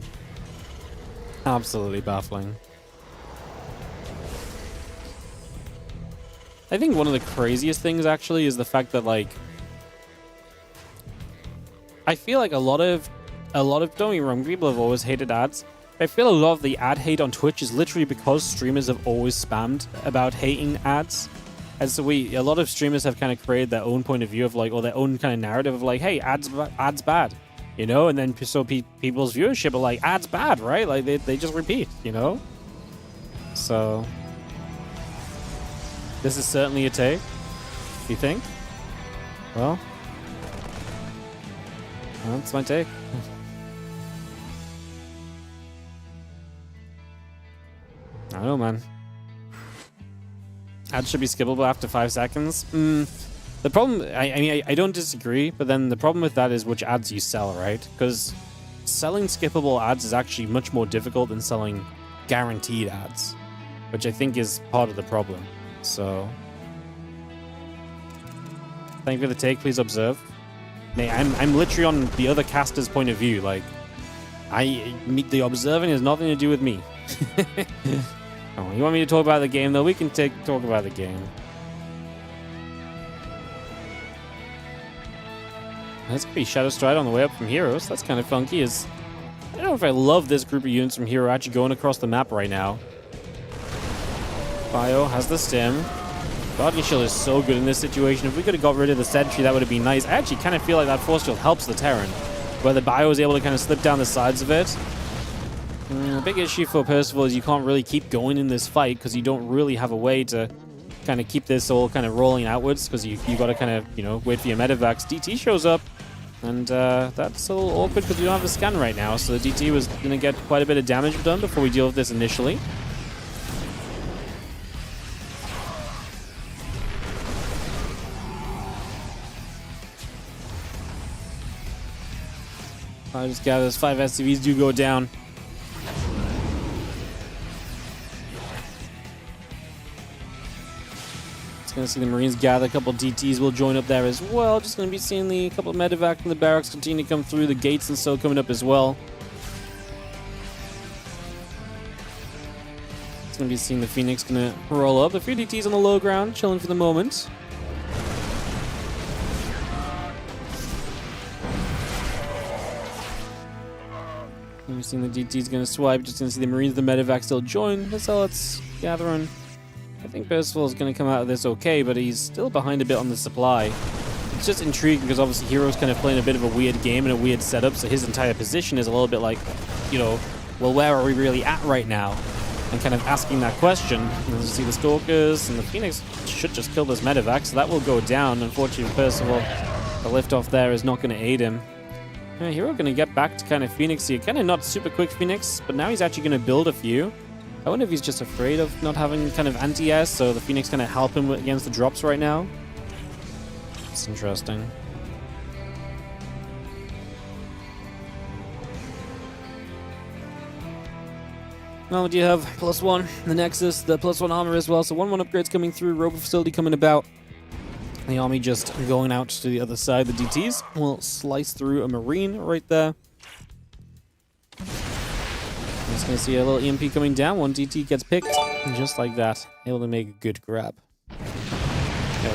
Absolutely baffling. I think one of the craziest things actually is the fact that like, I feel like a lot of, don't get me wrong, people have always hated ads. I feel a lot of the ad hate on Twitch is literally because streamers have always spammed about hating ads. And so a lot of streamers have kind of created their own point of view of like, or their own kind of narrative of like, hey, ads bad, and then so people's viewership are like, ads bad, right? Like they just repeat, So this is certainly a take, you think? Well, that's my take. I don't know, man. Ads should be skippable after 5 seconds. The problem, I mean, I don't disagree, but then the problem with that is which ads you sell, right? Because selling skippable ads is actually much more difficult than selling guaranteed ads, which I think is part of the problem. So, thank you for the take. Please observe. Mate, I'm literally on the other caster's point of view. Like, the observing has nothing to do with me. Oh, you want me to talk about the game, though? We can talk about the game. That's going to be Shadow Stride on the way up from herO, so that's kind of funky. I don't know if I love this group of units from herO actually going across the map right now. Bio has the stim. Guardian Shield is so good in this situation. If we could have got rid of the Sentry, that would have been nice. I actually kind of feel like that Force Field helps the Terran, where the Bio is able to kind of slip down the sides of it. The big issue for Percival is you can't really keep going in this fight because you don't really have a way to kind of keep this all kind of rolling outwards, because you got to kind of, you know, wait for your medevacs. DT shows up, and that's a little awkward because we don't have a scan right now, so the DT was going to get quite a bit of damage done before we deal with this initially. I just gather those 5 SCVs do go down. Gonna see the Marines gather. A couple DTs will join up there as well. Just gonna be seeing a couple of medevac from the barracks continue to come through. The gates and so coming up as well. It's gonna be seeing the Phoenix gonna roll up. The few DTs on the low ground, chilling for the moment. We've seen the DTs gonna swipe. Just gonna see the Marines, the medevac still join. The Zealots gathering. I think Percival is going to come out of this okay, but he's still behind a bit on the supply. It's just intriguing because obviously herO's kind of playing a bit of a weird game and a weird setup, so his entire position is a little bit like, you know, well, where are we really at right now? And kind of asking that question. And you see the Stalkers, and the Phoenix should just kill this medevac, so that will go down. Unfortunately, Percival, the lift off there is not going to aid him. Yeah, herO going to get back to kind of Phoenix here. Kind of not super quick Phoenix, but now he's actually going to build a few. I wonder if he's just afraid of not having kind of anti-S, so the Phoenix kind of help him against the drops right now. It's interesting. Well, we do have +1, the Nexus, the +1 armor as well, so 1-1 upgrades coming through, Robo Facility coming about. The army just going out to the other side. The DTs will slice through a Marine right there. Just going to see a little EMP coming down. One DT gets picked, and just like that, able to make a good grab.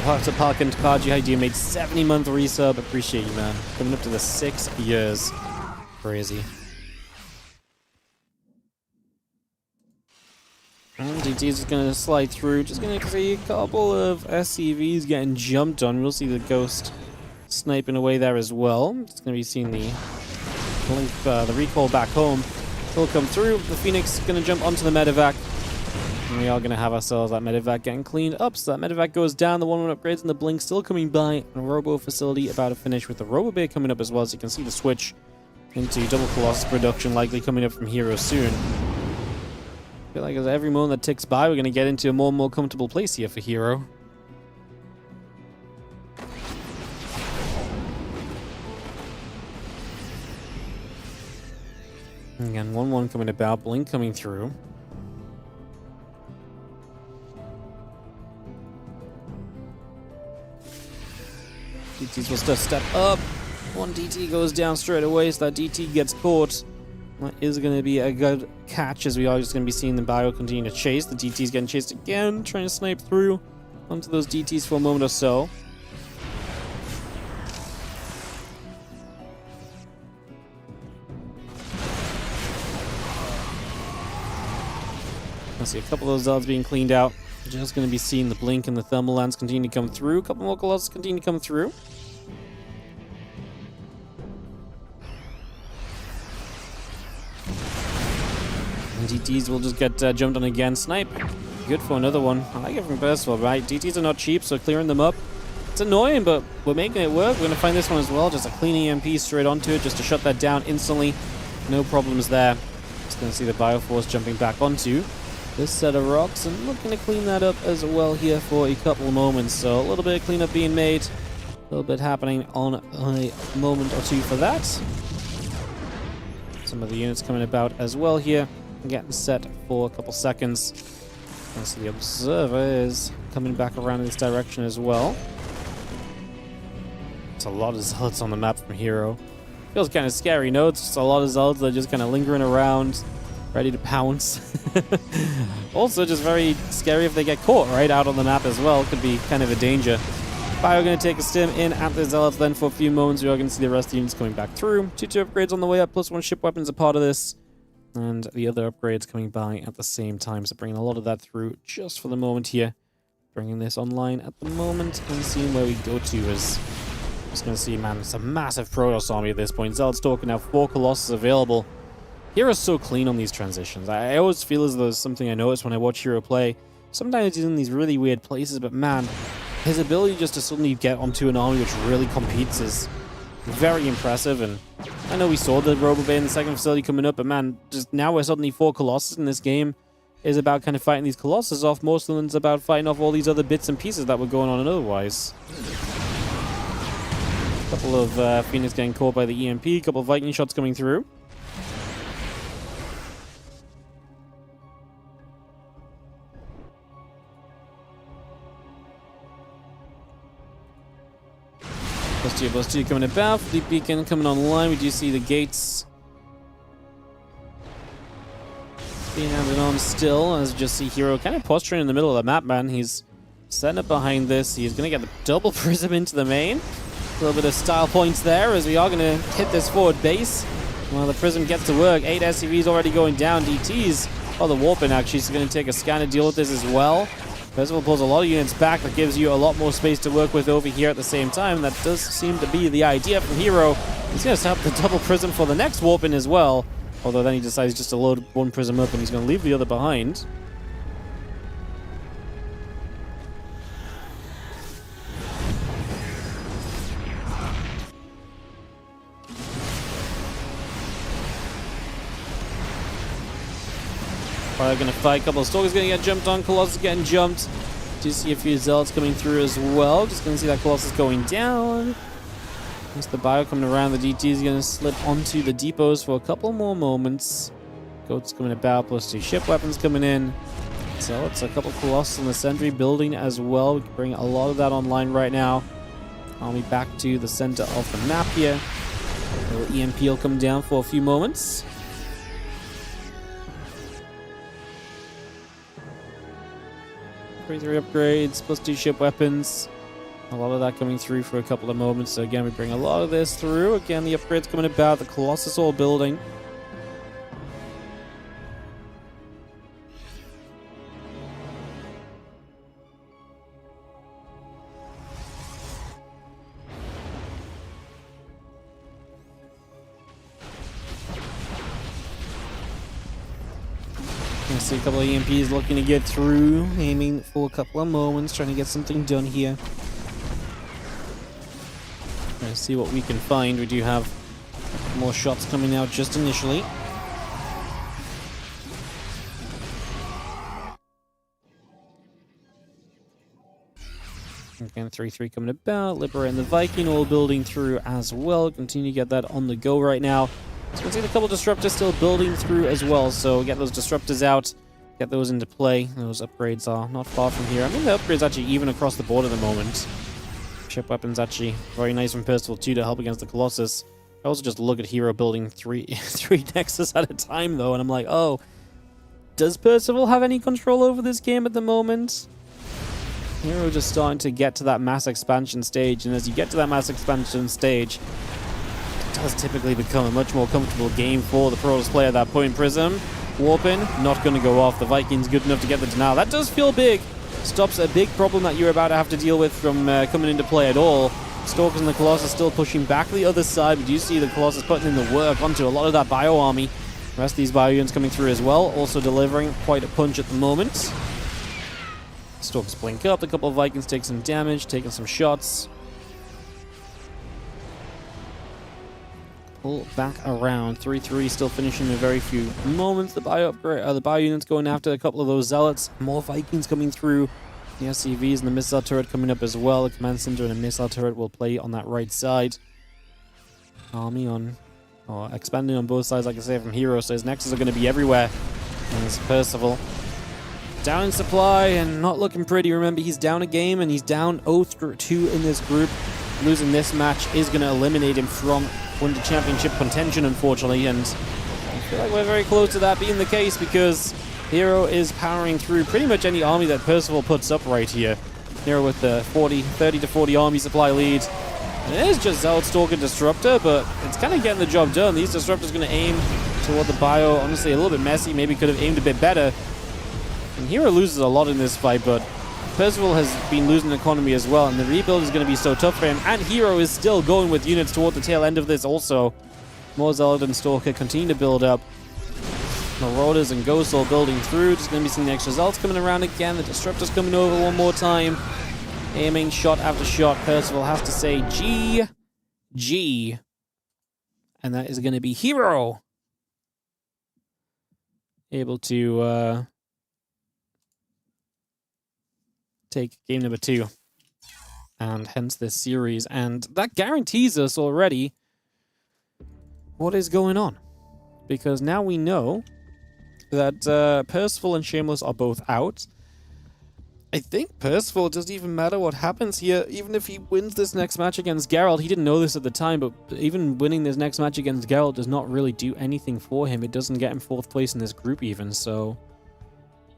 Hearts of Park and Kaji Idea made 70-month resub. Appreciate you, man. Coming up to the 6 years. Crazy. And DT is going to slide through. Just going to see a couple of SCVs getting jumped on. We'll see the Ghost sniping away there as well. It's going to be seeing the recall back home. Will come through. The Phoenix is going to jump onto the medevac. And we are going to have ourselves that medevac getting cleaned up. So that medevac goes down. The 1-1 upgrades and the blink still coming by. And a Robo Facility about to finish with the Robo Bay coming up as well. So you can see the switch into double Colossus production likely coming up from herO soon. I feel like as every moment that ticks by, we're going to get into a more and more comfortable place here for herO. Again, 1-1 coming about, blink coming through. DTs will still step up. One DT goes down straight away, so that DT gets caught. That is going to be a good catch, as we are just going to be seeing the Bio continue to chase. The DT's getting chased again, trying to snipe through onto those DTs for a moment or so. I see a couple of those Zealots being cleaned out. Just going to be seeing the blink and the thermal lance continue to come through. A couple more Colossus continue to come through. And DTs will just get jumped on again. Snipe. Good for another one. I like it from Percival, right? DTs are not cheap, so clearing them up. It's annoying, but we're making it work. We're going to find this one as well. Just a clean EMP straight onto it, just to shut that down instantly. No problems there. Just going to see the Bioforce jumping back onto this set of rocks, and looking to clean that up as well here for a couple of moments. So a little bit of cleanup being made, a little bit happening on a moment or two for that. Some of the units coming about as well here, getting set for a couple seconds. And so the observer is coming back around in this direction as well. It's a lot of zealots on the map from herO. Feels kind of scary, no? It's just a lot of zealots that are just kind of lingering around, ready to pounce. Also, just very scary if they get caught right out on the map as well. Could be kind of a danger. Bio going to take a stim in at the zealots then for a few moments. We are going to see the rest of the units coming back through. 2 upgrades on the way up, plus 1 ship weapons a part of this. And the other upgrades coming by at the same time. So bringing a lot of that through just for the moment here. Bringing this online at the moment and seeing where we go to is... Just going to see, man, it's a massive Protoss army at this point. Zealot's talking now, 4 Colossus available. hero's so clean on these transitions. I always feel as though there's something I notice when I watch herO play. Sometimes he's in these really weird places, but man, his ability just to suddenly get onto an army which really competes is very impressive. And I know we saw the Robobay in the second facility coming up, but man, just now we're suddenly 4 Colossus in this game is about kind of fighting these Colossus off more than it's about fighting off all these other bits and pieces that were going on otherwise. A couple of Phoenix getting caught by the EMP, a couple of Viking shots coming through. Plus two coming about. Fleet Beacon coming online. We do see the gates being added on still, as you just see herO kind of posturing in the middle of the map, man. He's setting up behind this. He's going to get the double prism into the main. A little bit of style points there, as we are going to hit this forward base. Well, the prism gets to work. 8 SCVs already going down. DTs. Oh, the Warping actually is going to take a scan to deal with this as well. Percival pulls a lot of units back. That gives you a lot more space to work with over here at the same time. That does seem to be the idea from herO. He's going to set up the double prism for the next Warping as well. Although then he decides just to load one prism up and he's going to leave the other behind. Probably going to fight. A couple of Stalkers going to get jumped on. Colossus getting jumped. Do see a few Zealots coming through as well. Just going to see that Colossus going down. There's the bio coming around. The DT is going to slip onto the depots for a couple more moments. Goats coming about. Plus 2 ship weapons coming in. So it's a couple Colossus in the Sentry building as well. We can bring a lot of that online right now. Army back to the center of the map here. A little EMP will come down for a few moments. 3 upgrades, plus 2 ship weapons. A lot of that coming through for a couple of moments. So again, we bring a lot of this through. Again, the upgrades coming about. The Colossus all building. See a couple of EMPs looking to get through, aiming for a couple of moments, trying to get something done here. Let's see what we can find. We do have more shots coming out just initially. Again, 3-3 coming about. Libera and the Viking all building through as well. Continue to get that on the go right now. So we'll see a couple of Disruptors still building through as well, so get those Disruptors out, get those into play. Those upgrades are not far from here. I mean, the upgrades actually even across the board at the moment. Ship weapons actually very nice from Percival too to help against the Colossus. I also just look at herO building three Nexus at a time though, and I'm like, oh, does Percival have any control over this game at the moment? herO just starting to get to that mass expansion stage, and as you get to that mass expansion stage, does typically become a much more comfortable game for the Protoss player at that point. Prism, Warping, not going to go off. The Vikings good enough to get the denial. That does feel big. Stops a big problem that you're about to have to deal with from coming into play at all. Stalkers and the Colossus still pushing back the other side. We do see the Colossus putting in the work onto a lot of that bio army. The rest of these bio units coming through as well. Also delivering quite a punch at the moment. Stalkers blink up. A couple of Vikings take some damage, taking some shots. pull back around. 3-3 still finishing in a very few moments. The bio units going after a couple of those zealots. More Vikings coming through. The SCVs and the missile turret coming up as well. The command center and a missile turret will play on that right side. Army on, or expanding on both sides, like I say, from herO. So his nexus are going to be everywhere. And there's Percival down in supply and not looking pretty. Remember, he's down a game and he's down 0-2 in this group. Losing this match is going to eliminate him from winter championship contention, unfortunately. And I feel like we're very close to that being the case because herO is powering through pretty much any army that Percival puts up right here. herO with the 30 to 40 army supply lead. And it is just Zealot, Stalker, Disruptor, but it's kind of getting the job done. These Disruptors going to aim toward the bio. Honestly, a little bit messy. Maybe could have aimed a bit better. And herO loses a lot in this fight, but Percival has been losing economy as well, and the rebuild is going to be so tough for him. And herO is still going with units toward the tail end of this also. More Zealot and Stalker continue to build up. Marauders and Ghosts all building through. Just going to be some extra Zealots coming around again. The Disruptors coming over one more time. Aiming shot after shot. Percival has to say GG. And that is going to be herO able to take game number 2. And hence this series. And that guarantees us already what is going on. Because now we know that Percival and Shameless are both out. I think Percival, it doesn't even matter what happens here. Even if he wins this next match against Geralt, he didn't know this at the time, but even winning this next match against Geralt does not really do anything for him. It doesn't get him 4th place in this group even, so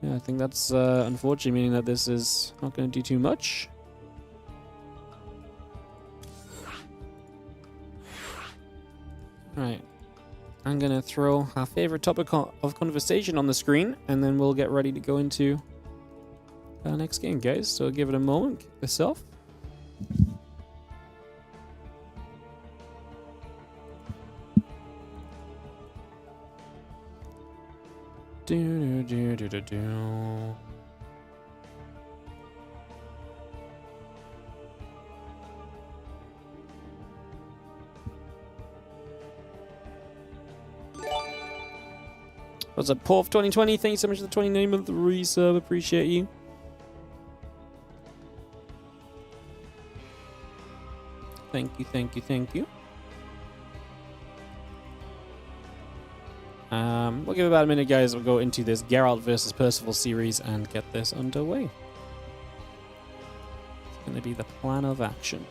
yeah, I think that's unfortunate, meaning that this is not going to do too much. Alright, I'm going to throw our favorite topic of conversation on the screen, and then we'll get ready to go into our next game, guys. So give it a moment, kick this off. What's up, Porf 2020? Thank you so much for the 29 of the resub. Appreciate you. Thank you, thank you, thank you. We'll give it about a minute, guys. We'll go into this Geralt versus Percival series and get this underway. It's going to be the plan of action.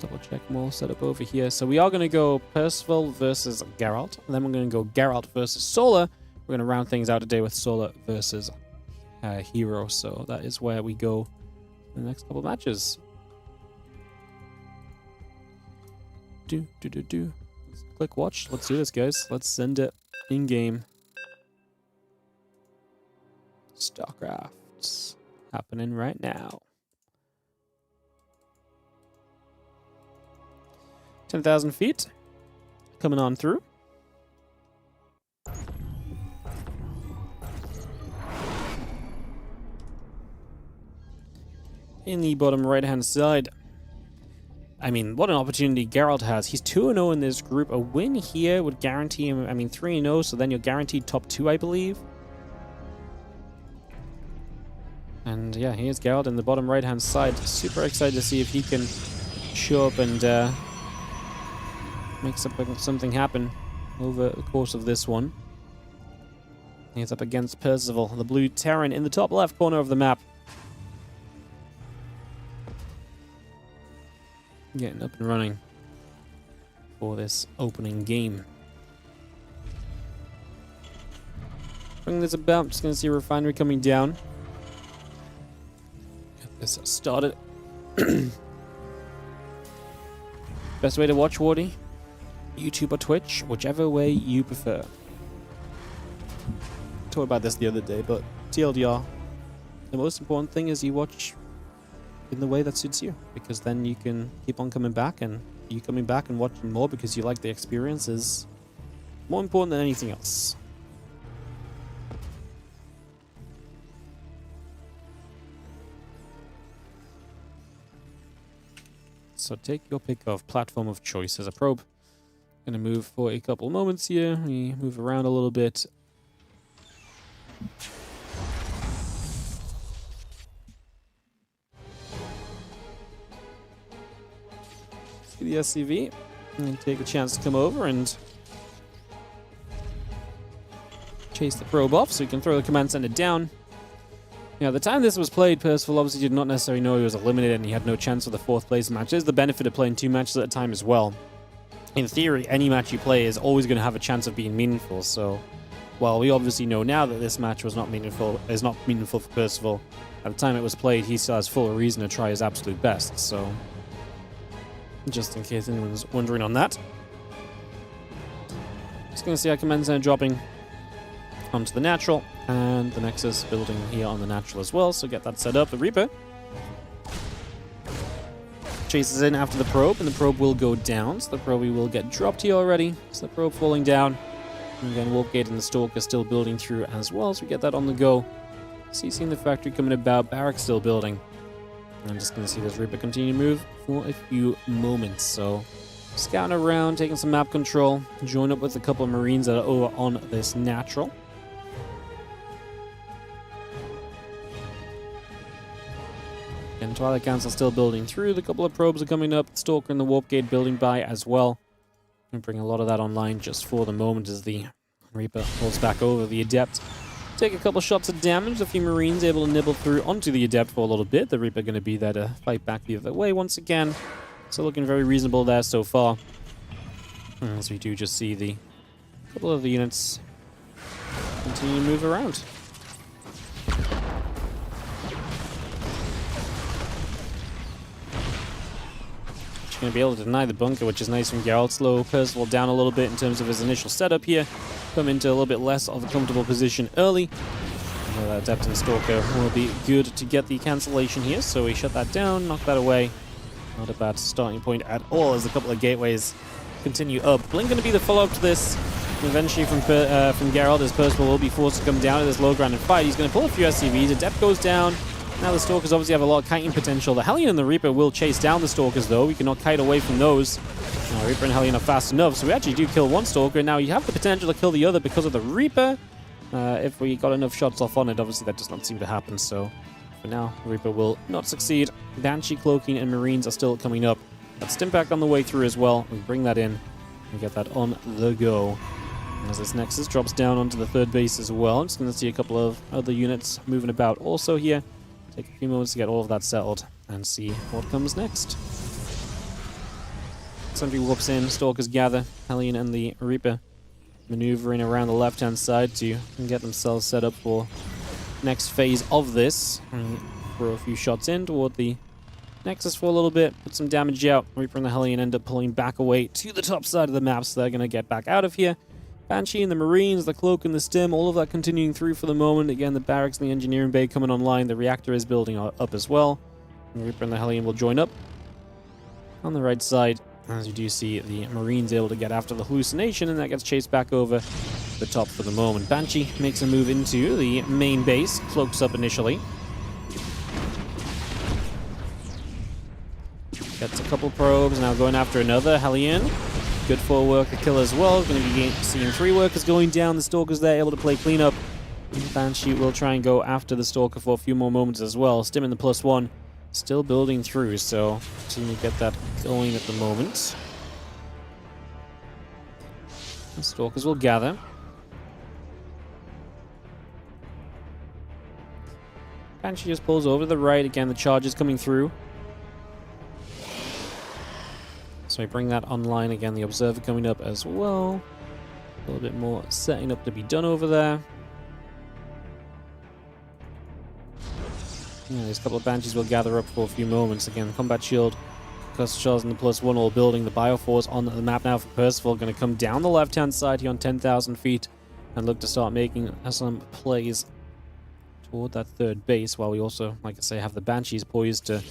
Double check more setup over here. So we are going to go Percival versus Geralt. And then we're going to go Geralt versus Solar. We're going to round things out today with Solar versus herO. So that is where we go in the next couple matches. Let's click watch. Let's do this, guys. Let's send it in game. StarCraft's happening right now. 10,000 feet coming on through. In the bottom right hand side, I mean, what an opportunity Geralt has. He's 2-0 in this group. A win here would guarantee him, I mean, 3-0, so then you're guaranteed top 2, I believe. And yeah, here's Geralt in the bottom right hand side. Super excited to see if he can show up and make something happen over the course of this one. He's up against Percival, the blue Terran in the top left corner of the map. Getting up and running for this opening game. Bring this about. Just going to see a refinery coming down. Get this started. Best way to watch Wardy? YouTube or Twitch, whichever way you prefer. I talked about this the other day, but TLDR, the most important thing is you watch in the way that suits you, because then you can keep on coming back, and you coming back and watching more because you like the experience is more important than anything else. So take your pick of platform of choice as a probe. Gonna move for a couple moments here. We move around a little bit. See the SCV and take a chance to come over and chase the probe off so you can throw the command center down. Now, at the time this was played, Percival obviously did not necessarily know he was eliminated and he had no chance for the 4th place match. There's the benefit of playing 2 matches at a time as well. In theory, any match you play is always going to have a chance of being meaningful. So, while we obviously know now that this match was not meaningful for Percival, at the time it was played, he still has full reason to try his absolute best. So, just in case anyone's wondering on that. Just going to see our command center dropping onto the natural, and the Nexus building here on the natural as well, so get that set up. The Reaper chases in after the probe, and the probe will go down, so the probe will get dropped here already. So the probe falling down, and again Warpgate and the Stalker still building through as well, so we get that on the go. CCing the factory coming about, Barracks still building. And I'm just going to see this Reaper continue to move for a few moments, so scouting around, taking some map control, join up with a couple of Marines that are over on this natural. And Twilight Council still building through. The couple of probes are coming up. Stalker and the Warp Gate building by as well. And bring a lot of that online just for the moment as the Reaper holds back over the Adept. Take a couple shots of damage. A few Marines able to nibble through onto the Adept for a little bit. The Reaper going to be there to fight back the other way once again. So looking very reasonable there so far. As we do just see the couple of the units continue to move around. Going to be able to deny the bunker, which is nice from Gerald. Slow Percival down a little bit in terms of his initial setup here. Come into a little bit less of a comfortable position early. That Adept and Stalker will be good to get the cancellation here, so we shut that down, knock that away. Not a bad starting point at all as a couple of gateways continue up. Blink going to be the follow-up to this. Eventually from Gerald, as Percival will be forced to come down to this low ground and fight. He's going to pull a few SCVs. Adept goes down. Now the Stalkers obviously have a lot of kiting potential. The Hellion and the Reaper will chase down the Stalkers though. We cannot kite away from those. Reaper and Hellion are fast enough, so we actually do kill one Stalker. Now you have the potential to kill the other because of the Reaper. If we got enough shots off on it, obviously that does not seem to happen, so for now, the Reaper will not succeed. Banshee, Cloaking, and Marines are still coming up. That's Stimpack on the way through as well. We bring that in and get that on the go. As this Nexus drops down onto the 3rd base as well. I'm just going to see a couple of other units moving about also here. Take a few moments to get all of that settled and see what comes next. Sentry warps in, Stalkers gather, Hellion and the Reaper maneuvering around the left-hand side to get themselves set up for next phase of this. And throw a few shots in toward the Nexus for a little bit, put some damage out. Reaper and the Hellion end up pulling back away to the top side of the map, so they're going to get back out of here. Banshee and the Marines, the Cloak and the Stim, all of that continuing through for the moment. Again, the Barracks and the Engineering Bay coming online. The Reactor is building up as well. And Reaper and the Hellion will join up on the right side. As you do see the Marines able to get after the hallucination, and that gets chased back over the top for the moment. Banshee makes a move into the main base, cloaks up initially. Gets a couple probes, now going after another. Hellion. Good 4 worker kill as well. Going to be seeing 3 workers going down. The Stalkers there able to play cleanup. Banshee will try and go after the Stalker for a few more moments as well. Stim in the +1. Still building through, so continue to get that going at the moment. The Stalkers will gather. Banshee just pulls over to the right. Again, the charge is coming through. So we bring that online again, the Observer coming up as well. A little bit more setting up to be done over there. Yeah, these couple of Banshees will gather up for a few moments. Again, Combat Shield, Cluster Shells and the +1 all building. The Bioforce on the map now for Percival. Going to come down the left-hand side here on 10,000 feet and look to start making some plays toward that 3rd base, while we also, like I say, have the Banshees poised to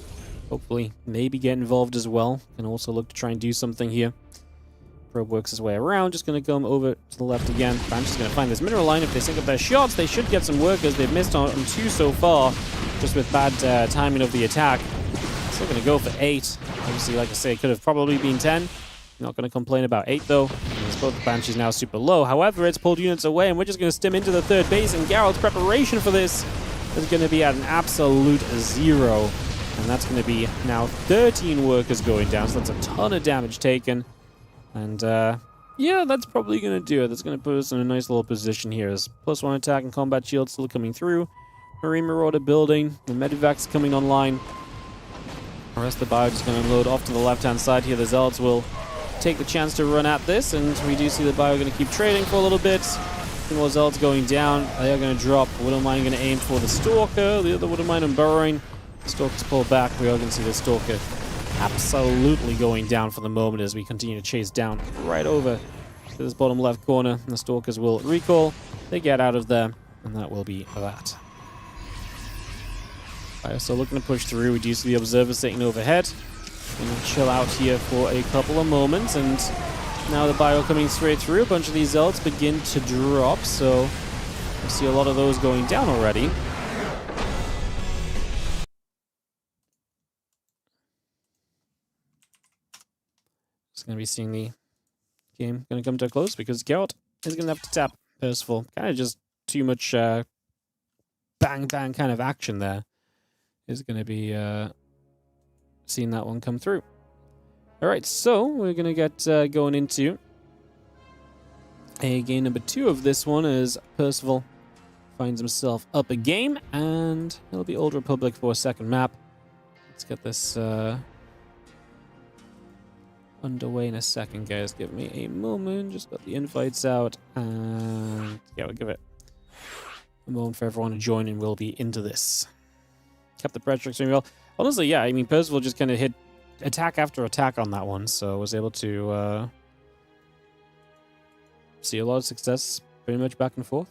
hopefully maybe get involved as well. Can also look to try and do something here. Probe works his way around, just going to come over to the left again. Banshee's going to find this mineral line. If they sync up their shots, they should get some workers. They've missed on 2 so far, just with bad timing of the attack. Still going to go for 8. Obviously, like I say, it could have probably been 10. Not going to complain about 8, though. Both the Banshees now super low. However, it's pulled units away, and we're just going to stim into the third base, and Gerald's preparation for this is going to be at an absolute 0. And that's going to be now 13 workers going down, so that's a ton of damage taken. And, yeah, that's probably going to do it. That's going to put us in a nice little position here. There's +1 attack and combat shield still coming through. Marine Marauder building. The Medivac's coming online. The rest of the bio just going to unload off to the left-hand side here. The Zealots will take the chance to run at this, and we do see the bio going to keep trading for a little bit. More Zealots going down. They are going to drop. Widowmine going to aim for the Stalker. The other Widowmine unburrowing. The Stalker's pulled back. We are going to see the Stalker absolutely going down for the moment as we continue to chase down right over to this bottom left corner. The Stalkers will recall. They get out of there, and that will be that. Bio still looking to push through. We do see the Observers sitting overhead. Gonna chill out here for a couple of moments, and now the bio coming straight through. A bunch of these Zealots begin to drop, so we see a lot of those going down already. Just gonna be seeing the game gonna come to a close because Geralt is gonna have to tap Percival. Kind of just too much bang bang kind of action there. Is gonna be seeing that one come through. All right, so we're gonna get going into a game number 2 of this one as Percival finds himself up a game, and it'll be Old Republic for a second map. Let's get this underway in a second, guys. Give me a moment. Just got the invites out, and yeah, we'll give it a moment for everyone to join, and we'll be into this. Kept the pressure extremely well. Honestly, yeah, I mean, Percival just kind of hit attack after attack on that one, so I was able to see a lot of success pretty much back and forth.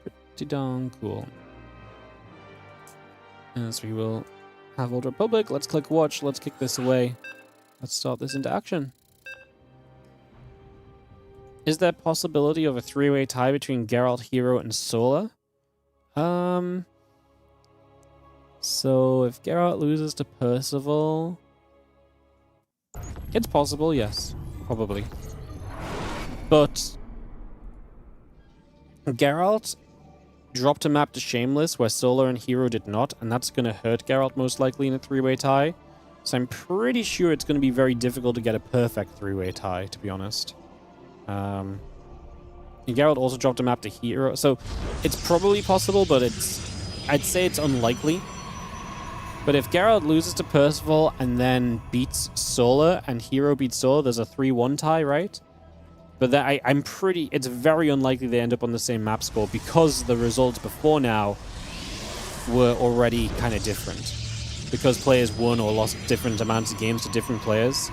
Pretty darn cool. As we will have Old Republic, let's click watch, let's kick this away. Let's start this into action. Is there possibility of a 3-way tie between Geralt, herO, and Sola? So if Geralt loses to Percival, it's possible, yes, probably. But Geralt dropped a map to Shameless where Sola and herO did not, and that's going to hurt Geralt most likely in a 3-way tie. So I'm pretty sure it's going to be very difficult to get a perfect 3-way tie, to be honest. And Geralt also dropped a map to herO, so it's probably possible, but I'd say it's unlikely. But if Geralt loses to Percival and then beats Sola and herO beats Sola, there's a 3-1 tie, right? But that it's very unlikely they end up on the same map score because the results before now were already kind of different. Because players won or lost different amounts of games to different players.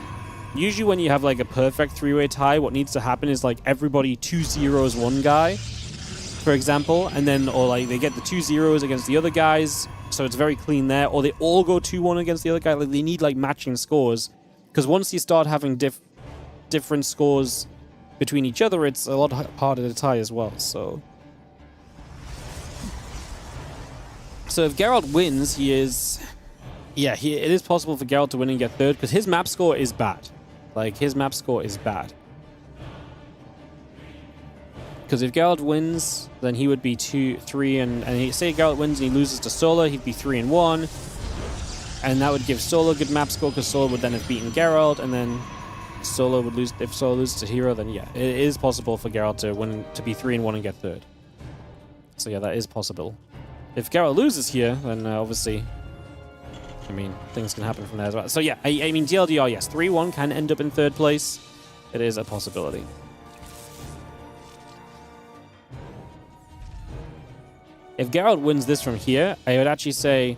Usually when you have like a perfect 3-way tie, what needs to happen is like everybody 2-0s one guy, for example, and then or like they get the 2-0s against the other guys, so it's very clean there, or they all go 2-1 against the other guy. Like they need like matching scores, because once you start having different scores between each other, it's a lot harder to tie as well. So if Geralt wins, it is possible for Geralt to win and get third, because his map score is bad. Like, his map score is bad. Because if Geralt wins, then he would be 2-3, and say Geralt wins and he loses to Sola, he'd be 3-1. And that would give Sola a good map score, because Sola would then have beaten Geralt, and then Sola would lose. If Sola loses to herO, then yeah, it is possible for Geralt to be 3-1 and get third. So yeah, that is possible. If Geralt loses here, then obviously, I mean, things can happen from there as well. So yeah, I mean, TLDR, yes, 3-1 can end up in third place. It is a possibility. If Geralt wins this from here, I would actually say,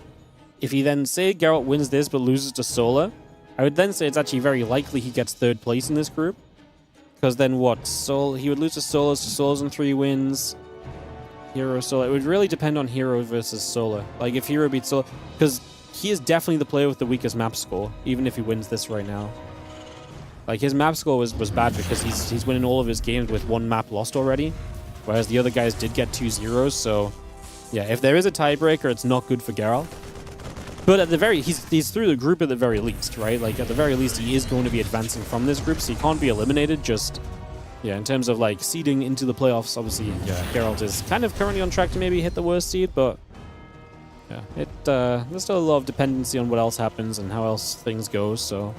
if he then say Geralt wins this but loses to Sola, I would then say it's actually very likely he gets third place in this group. Because then what? He would lose to Sola, so Sola's in 3 wins. herO, Sola. It would really depend on herO versus Sola. Like, if herO beats Sola, because he is definitely the player with the weakest map score, even if he wins this right now. Like, his map score was bad because he's winning all of his games with 1 map lost already, whereas the other guys did get 2-0s, so Yeah, if there is a tiebreaker, it's not good for Geralt. But at the very, he's through the group at the very least, right? Like, at the very least, he is going to be advancing from this group, so he can't be eliminated. Just, yeah, in terms of, like, seeding into the playoffs, obviously, yeah, Geralt is kind of currently on track to maybe hit the worst seed, but yeah, there's still a lot of dependency on what else happens and how else things go, so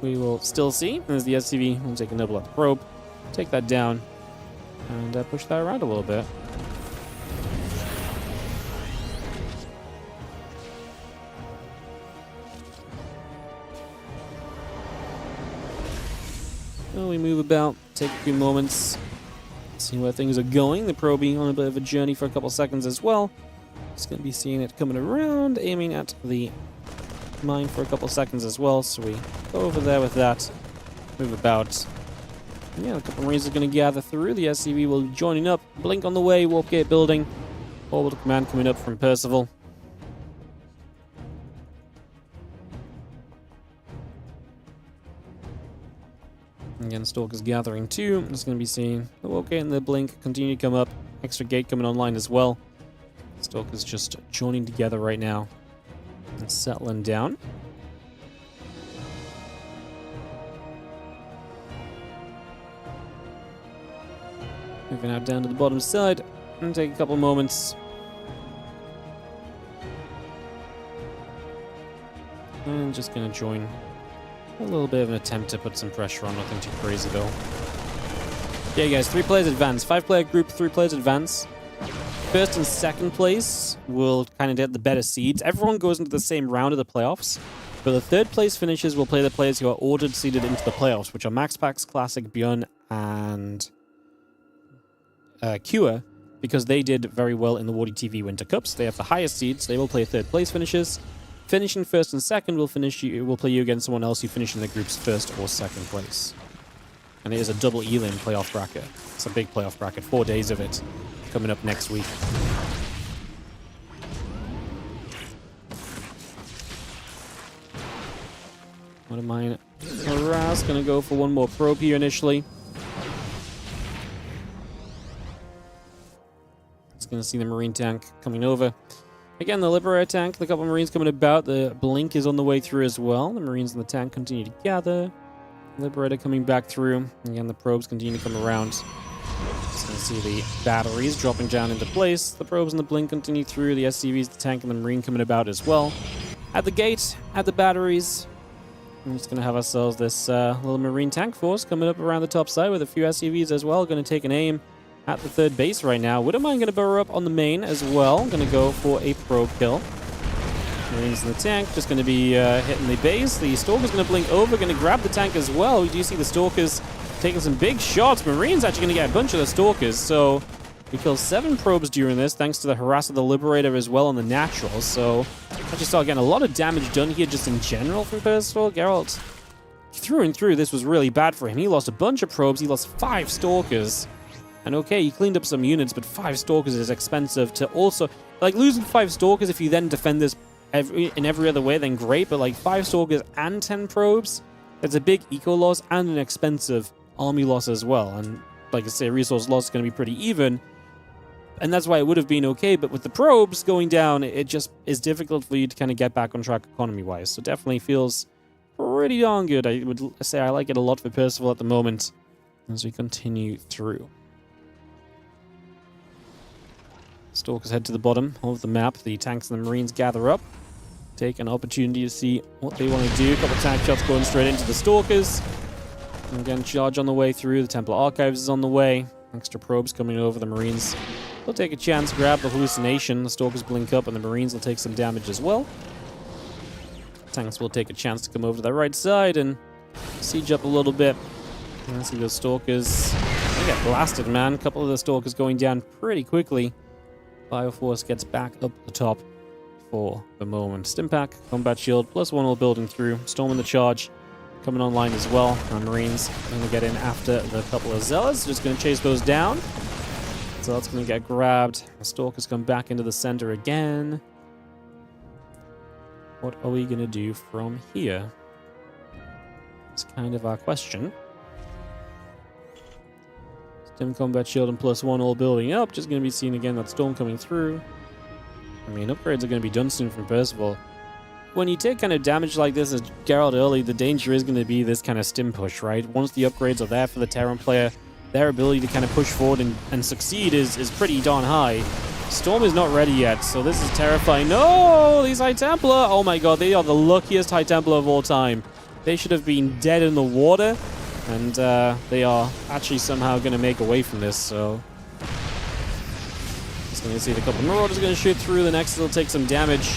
we will still see. As the SCV will take a nibble at the probe, take that down, and push that around a little bit. Well, we move about, take a few moments, see where things are going. The probie on a bit of a journey for a couple seconds as well. Just going to be seeing it coming around, aiming at the mine for a couple seconds as well. So we go over there with that, move about. Yeah, a couple Marines are going to gather through. The SCV will be joining up. Blink on the way, warp gate building. Orbital command coming up from Percival. Again, Stalker's gathering too. I'm just going to be seeing the warp gate and the blink continue to come up. Extra gate coming online as well. Stalker's just joining together right now and settling down. Moving out down to the bottom side and take a couple moments. And just going to join. A little bit of an attempt to put some pressure on, nothing too crazy though. Yeah, guys, 3 players advance. 5-player group, 3 players advance. First and second place will kind of get the better seeds. Everyone goes into the same round of the playoffs, but the third place finishers will play the players who are ordered seeded into the playoffs, which are Max Pax, Classic, Bjorn, and Cure, because they did very well in the WardiTV Winter Cups. They have the highest seeds. They will play third place finishers. Finishing first and second will play you against someone else who finished in the group's first or second place. And it is a double elim playoff bracket. It's a big playoff bracket. 4 days of it coming up next week. One of mine, Harass, gonna go for one more probe here initially. It's gonna see the Marine tank coming over. Again, the Liberator tank, the couple of Marines coming about. The Blink is on the way through as well. The Marines in the tank continue to gather. Liberator coming back through. Again, the probes continue to come around. Just going to see the batteries dropping down into place. The probes and the Blink continue through. The SCVs, the tank, and the Marine coming about as well. At the gate, at the batteries, we're just going to have ourselves this little Marine tank force coming up around the top side with a few SCVs as well. Going to take an aim at the third base right now. Widowmine going to burrow up on the main as well. Going to go for a probe kill. Marines in the tank just going to be hitting the base. The Stalker's going to blink over, going to grab the tank as well. We do see the Stalkers taking some big shots. Marines actually going to get a bunch of the Stalkers. So we killed 7 probes during this, thanks to the Harass of the Liberator as well on the natural. So I just start getting a lot of damage done here just in general from Percival. Geralt, through and through, this was really bad for him. He lost a bunch of probes. He lost 5 Stalkers. And okay, he cleaned up some units, but 5 Stalkers is expensive to also... Like, losing 5 Stalkers, if you then defend this in every other way, then great. But, like, 5 Stalkers and 10 probes, that's a big eco loss and an expensive army loss as well. And, like I say, resource loss is going to be pretty even. And that's why it would have been okay. But with the probes going down, it just is difficult for you to kind of get back on track economy-wise. So definitely feels pretty darn good. I would say I like it a lot for Percival at the moment as we continue through. Stalkers head to the bottom of the map. The tanks and the Marines gather up. Take an opportunity to see what they want to do. A couple tank shots going straight into the Stalkers. And again, charge on the way through. The Templar Archives is on the way. Extra probes coming over. The Marines will take a chance, grab the hallucination. The Stalkers blink up and the Marines will take some damage as well. Tanks will take a chance to come over to the right side and siege up a little bit. And I see those Stalkers. They get blasted, man. A couple of the Stalkers going down pretty quickly. Bioforce gets back up the top for the moment. Stimpack, Combat Shield, +1 all building through. Storm in the charge coming online as well. Our Marines going to get in after the couple of Zealots. Just going to chase those down. Zealot's going to get grabbed. The Stalkers come back into the center again. What are we going to do from here? It's kind of our question. Stim Combat Shield and +1 all building up. Just going to be seeing again that Storm coming through. I mean, upgrades are going to be done soon from Percival. When you take kind of damage like this as Geralt early, the danger is going to be this kind of stim push, right? Once the upgrades are there for the Terran player, their ability to kind of push forward and succeed is pretty darn high. Storm is not ready yet, so this is terrifying. No! These High Templar! Oh my god, they are the luckiest High Templar of all time. They should have been dead in the water, and they are actually somehow going to make away from this, so... Just going to see the couple of Marauders going to shoot through, the Nexus will take some damage.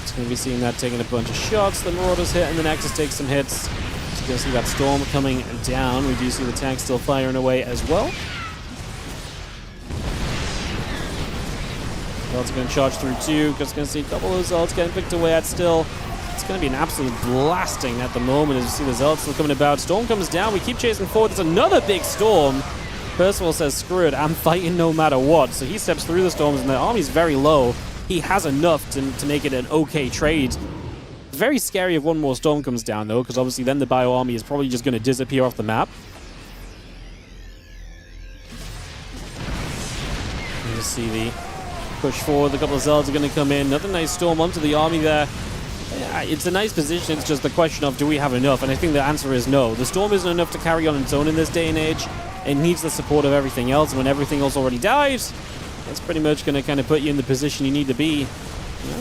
Just going to be seeing that taking a bunch of shots, the Marauders hit, and the Nexus takes some hits. Just going to see that Storm coming down. We do see the tank still firing away as well. Geralt's going to charge through too. Just going to see a couple of Zelts getting picked away at still. It's going to be an absolute blasting at the moment as you see the Zelts still coming about. Storm comes down. We keep chasing forward. There's another big Storm. Percival says, screw it, I'm fighting no matter what. So he steps through the Storms and the army's very low. He has enough to make it an okay trade. Very scary if one more Storm comes down, though, because obviously then the Bio Army is probably just going to disappear off the map. You see the push forward. A couple of Zelds are going to come in. Another nice Storm onto the army there. It's a nice position. It's just the question of, do we have enough? And I think the answer is no. The Storm isn't enough to carry on its own in this day and age. It needs the support of everything else. And when everything else already died, it's pretty much going to kind of put you in the position you need to be.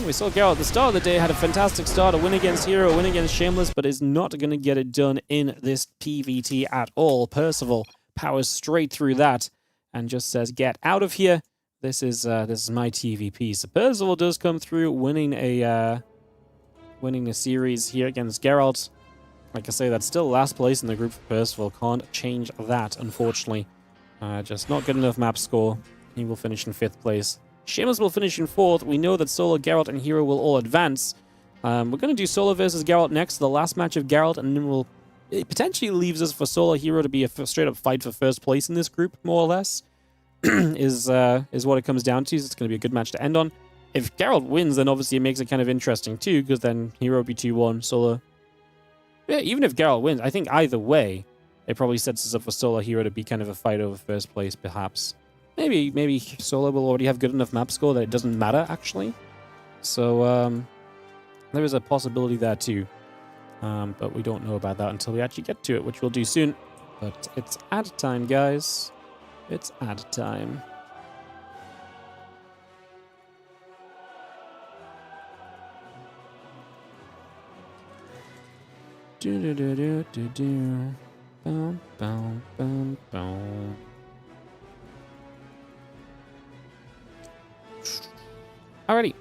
We saw Geralt at the start of the day, had a fantastic start, a win against herO, a win against Shameless, but is not going to get it done in this PvT at all. Percival powers straight through that and just says, get out of here. This is my TVP. So Percival does come through, winning a series here against Geralt. Like I say, that's still last place in the group for Percival. Can't change that, unfortunately. Just not good enough map score. He will finish in 5th place. Shameless will finish in 4th. We know that Solo, Geralt, and herO will all advance. We're going to do Solo versus Geralt next, the last match of Geralt, and then it potentially leaves us for Solo, herO to be a straight-up fight for 1st place in this group, more or less, is what it comes down to. So it's going to be a good match to end on. If Geralt wins, then obviously it makes it kind of interesting too, because then herO will be 2-1, Solo... Yeah, even if Geralt wins, I think either way, it probably sets us up for Solo, herO to be kind of a fight over 1st place, perhaps. Maybe Solo will already have good enough map score that it doesn't matter, actually. So, there is a possibility there, too. But we don't know about that until we actually get to it, which we'll do soon. But it's ad time, guys. It's ad time. Do-do-do-do-do-do. Boom, boom, boom, boom. Alrighty,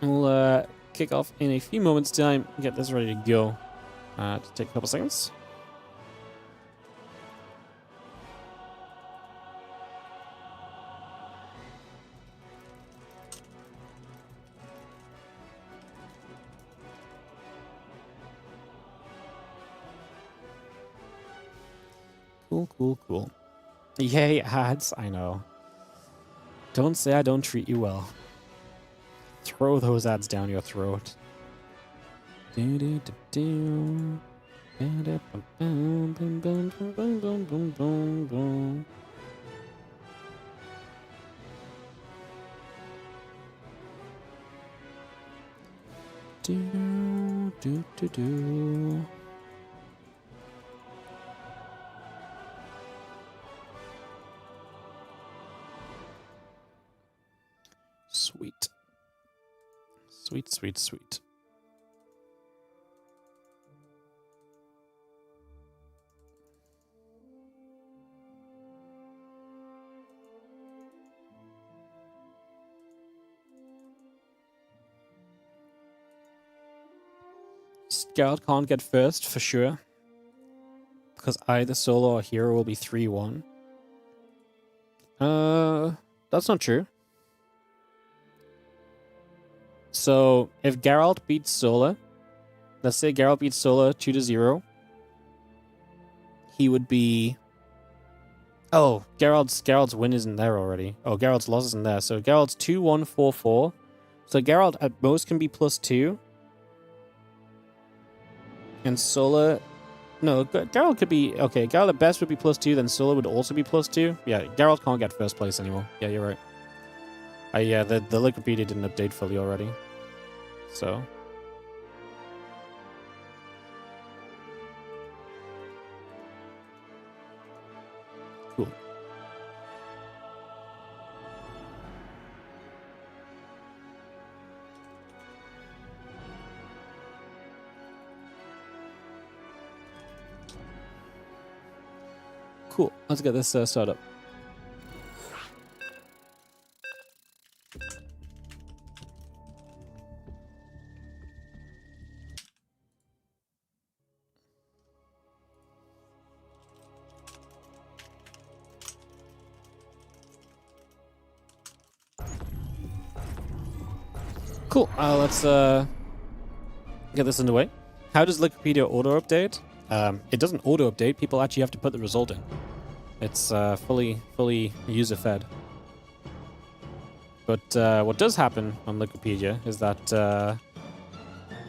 we'll kick off in a few moments' time, get this ready to go. To take a couple seconds. Cool. Yay, ads, I know. Don't say I don't treat you well. Throw those ads down your throat. Do-do-do-do. Ba-da-bum-bum-bum-bum-bum-bum-bum-bum. Do-do-do-do. Sweet. Sweet. Geralt can't get 1st for sure. Because either Solo or herO will be 3-1. That's not true. So, if Geralt beats Solo, let's say Geralt beats Solo 2-0, he would be... Oh, Geralt's win isn't there already. Oh, Geralt's loss isn't there. So Geralt's 2-1-4-4. So Geralt at most can be +2. And Solo... No, Geralt could be... Okay, Geralt at best would be +2, then Solo would also be +2. Yeah, Geralt can't get 1st place anymore. Yeah, you're right. Yeah, the Wikipedia didn't update fully already. So. Cool. Cool. Let's get this started up. Cool. Let's get this underway. How does Wikipedia auto-update? It doesn't auto-update. People actually have to put the result in. It's fully user-fed. But what does happen on Wikipedia is that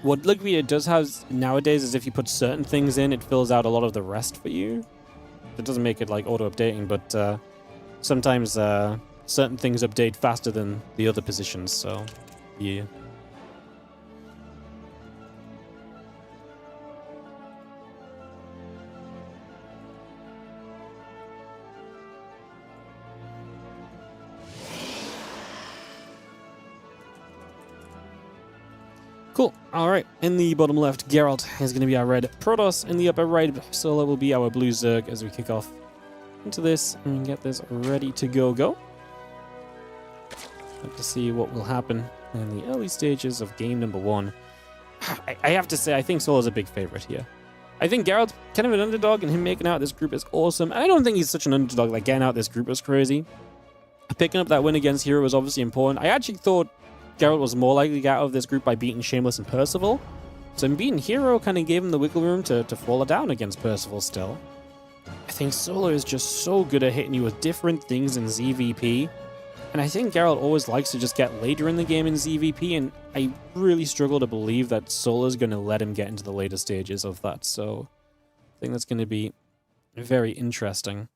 what Wikipedia does have nowadays is if you put certain things in, it fills out a lot of the rest for you. It doesn't make it like auto-updating, but sometimes certain things update faster than the other positions, so yeah. Cool. All right. In the bottom left, Geralt is going to be our red Protoss. In the upper right, Solo will be our blue Zerg as we kick off into this and get this ready to go. Have to see what will happen in the early stages of game number 1. I have to say, I think Solo's a big favorite here. I think Geralt's kind of an underdog, and him making out this group is awesome. I don't think he's such an underdog. Like, getting out this group was crazy. Picking up that win against herO was obviously important. I actually thought Geralt was more likely to get out of this group by beating Shameless and Percival. So him beating herO kind of gave him the wiggle room to fall down against Percival still. I think Solo is just so good at hitting you with different things in ZVP. And I think Geralt always likes to just get later in the game in ZVP, and I really struggle to believe that Solo's going to let him get into the later stages of that. So I think that's going to be very interesting.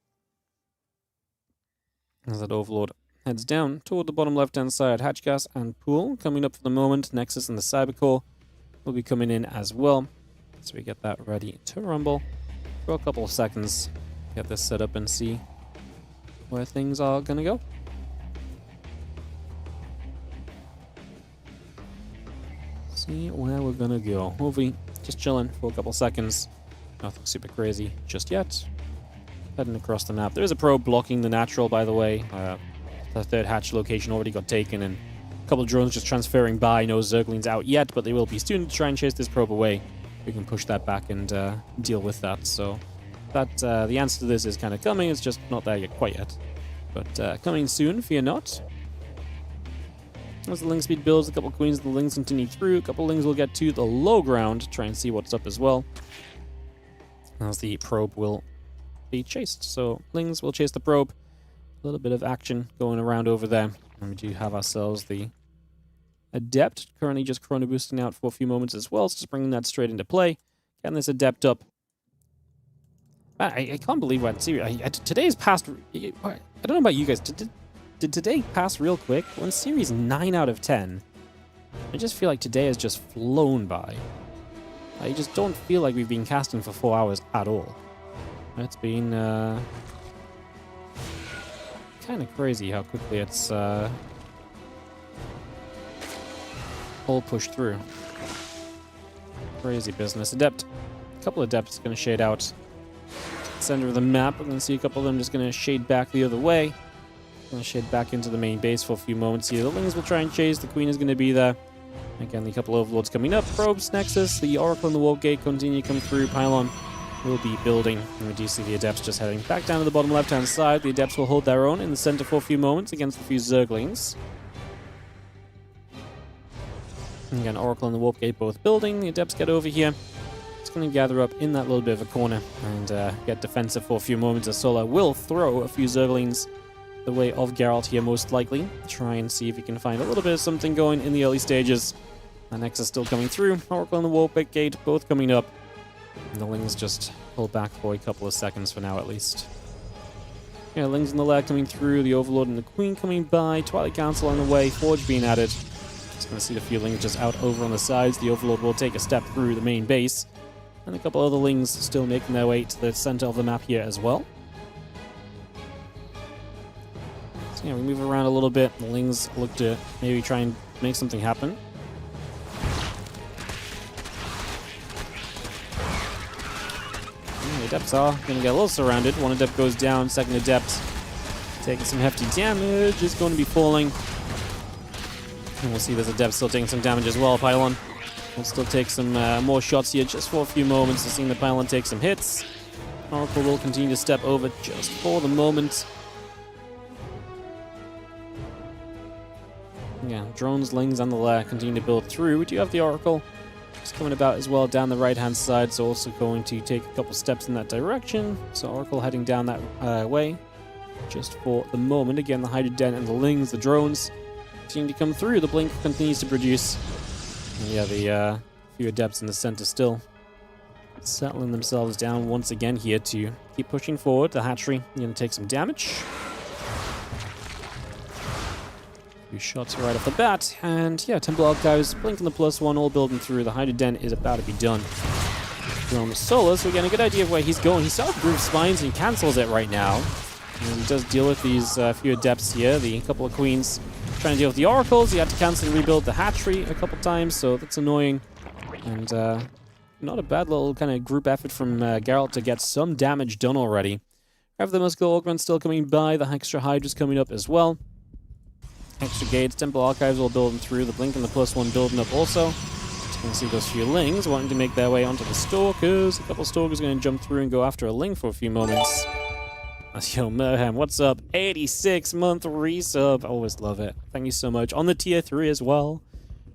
As that Overlord heads down toward the bottom left-hand side, Hatchgas and Pool coming up for the moment. Nexus and the Cybercore will be coming in as well. So we get that ready to rumble for a couple of seconds. Get this set up and see where things are going to go. See where we're going to go. Movie just chilling for a couple seconds. Nothing super crazy just yet. Heading across the map. There is a probe blocking the natural, by the way. The third hatch location already got taken, and a couple of drones just transferring by. No Zerglings out yet, but they will be soon to try and chase this probe away. We can push that back and deal with that. So that the answer to this is kind of coming. It's just not there yet, quite yet. But coming soon, fear not. As the Ling speed builds, a couple of queens of the Lings continue through. A couple of Lings will get to the low ground, try and see what's up as well. As the probe will be chased. So Lings will chase the probe. A little bit of action going around over there. And we do have ourselves the Adept, currently just chrono boosting out for a few moments as well, so just bringing that straight into play. Getting this Adept up. I can't believe what today's passed. I don't know about you guys. Did today pass real quick? We're in series 9 out of 10. I just feel like today has just flown by. I just don't feel like we've been casting for 4 hours at all. It's been kind of crazy how quickly it's all pushed through. Crazy business. Adept. A couple of Adepts going to shade out. Center of the map. We're going to see a couple of them just going to shade back the other way. Going to shade back into the main base for a few moments here. The Lings will try and chase. The Queen is going to be there. Again, the couple of Overlords coming up. Probes, Nexus, the Oracle and the Warp Gate continue to come through. Pylon will be building. And we do see the Adepts just heading back down to the bottom left-hand side. The Adepts will hold their own in the center for a few moments against a few Zerglings. And again, Oracle and the Warp Gate both building. The Adepts get over here. It's going to gather up in that little bit of a corner and get defensive for a few moments. As Sola will throw a few Zerglings the way of Geralt here, most likely. Try and see if he can find a little bit of something going in the early stages. And Nexus still coming through. Oracle and the Warp Gate both coming up. And the Lings just pull back for a couple of seconds for now, at least. Yeah, Lings in the lair coming through, the Overlord and the Queen coming by, Twilight Council on the way, Forge being added. Just going to see the few Lings just out over on the sides. The Overlord will take a step through the main base. And a couple other Lings still making their way to the center of the map here as well. So yeah, we move around a little bit. The Lings look to maybe try and make something happen. The Adepts are going to get a little surrounded. One Adept goes down, second Adept taking some hefty damage, is going to be falling. And we'll see this Adept still taking some damage as well. Pylon will still take some more shots here just for a few moments. We've seen the Pylon take some hits. Oracle will continue to step over just for the moment. Yeah, drones, Lings, and the lair continue to build through. We do have the Oracle just coming about as well down the right-hand side, so also going to take a couple steps in that direction. So Oracle heading down that way just for the moment. Again, the Hydra Den and the Lings, the drones continue to come through. The Blink continues to produce. And yeah, the few Adepts in the center still settling themselves down once again here to keep pushing forward. The Hatchery going to take some damage. Few shots right off the bat, and yeah, Temple Archives, Blink and the +1 all building through. The Hydra Den is about to be done. We're on the Solar, so we're getting a good idea of where he's going. He starts Groove Spines and he cancels it right now. And he does deal with these few Adepts here. The couple of Queens trying to deal with the Oracles. He had to cancel and rebuild the Hatchery a couple times, so that's annoying. And not a bad little kind of group effort from Geralt to get some damage done already. We have the Muscular Augment still coming by. The extra Hydra's coming up as well. Extra Gates, Temple Archives all building through. The Blink and the +1 building up also. Just going to see those few Lings wanting to make their way onto the Stalkers. A couple Stalkers going to jump through and go after a Ling for a few moments. That's Yo Merham, what's up? 86-month resub. Always love it. Thank you so much. On the tier 3 as well.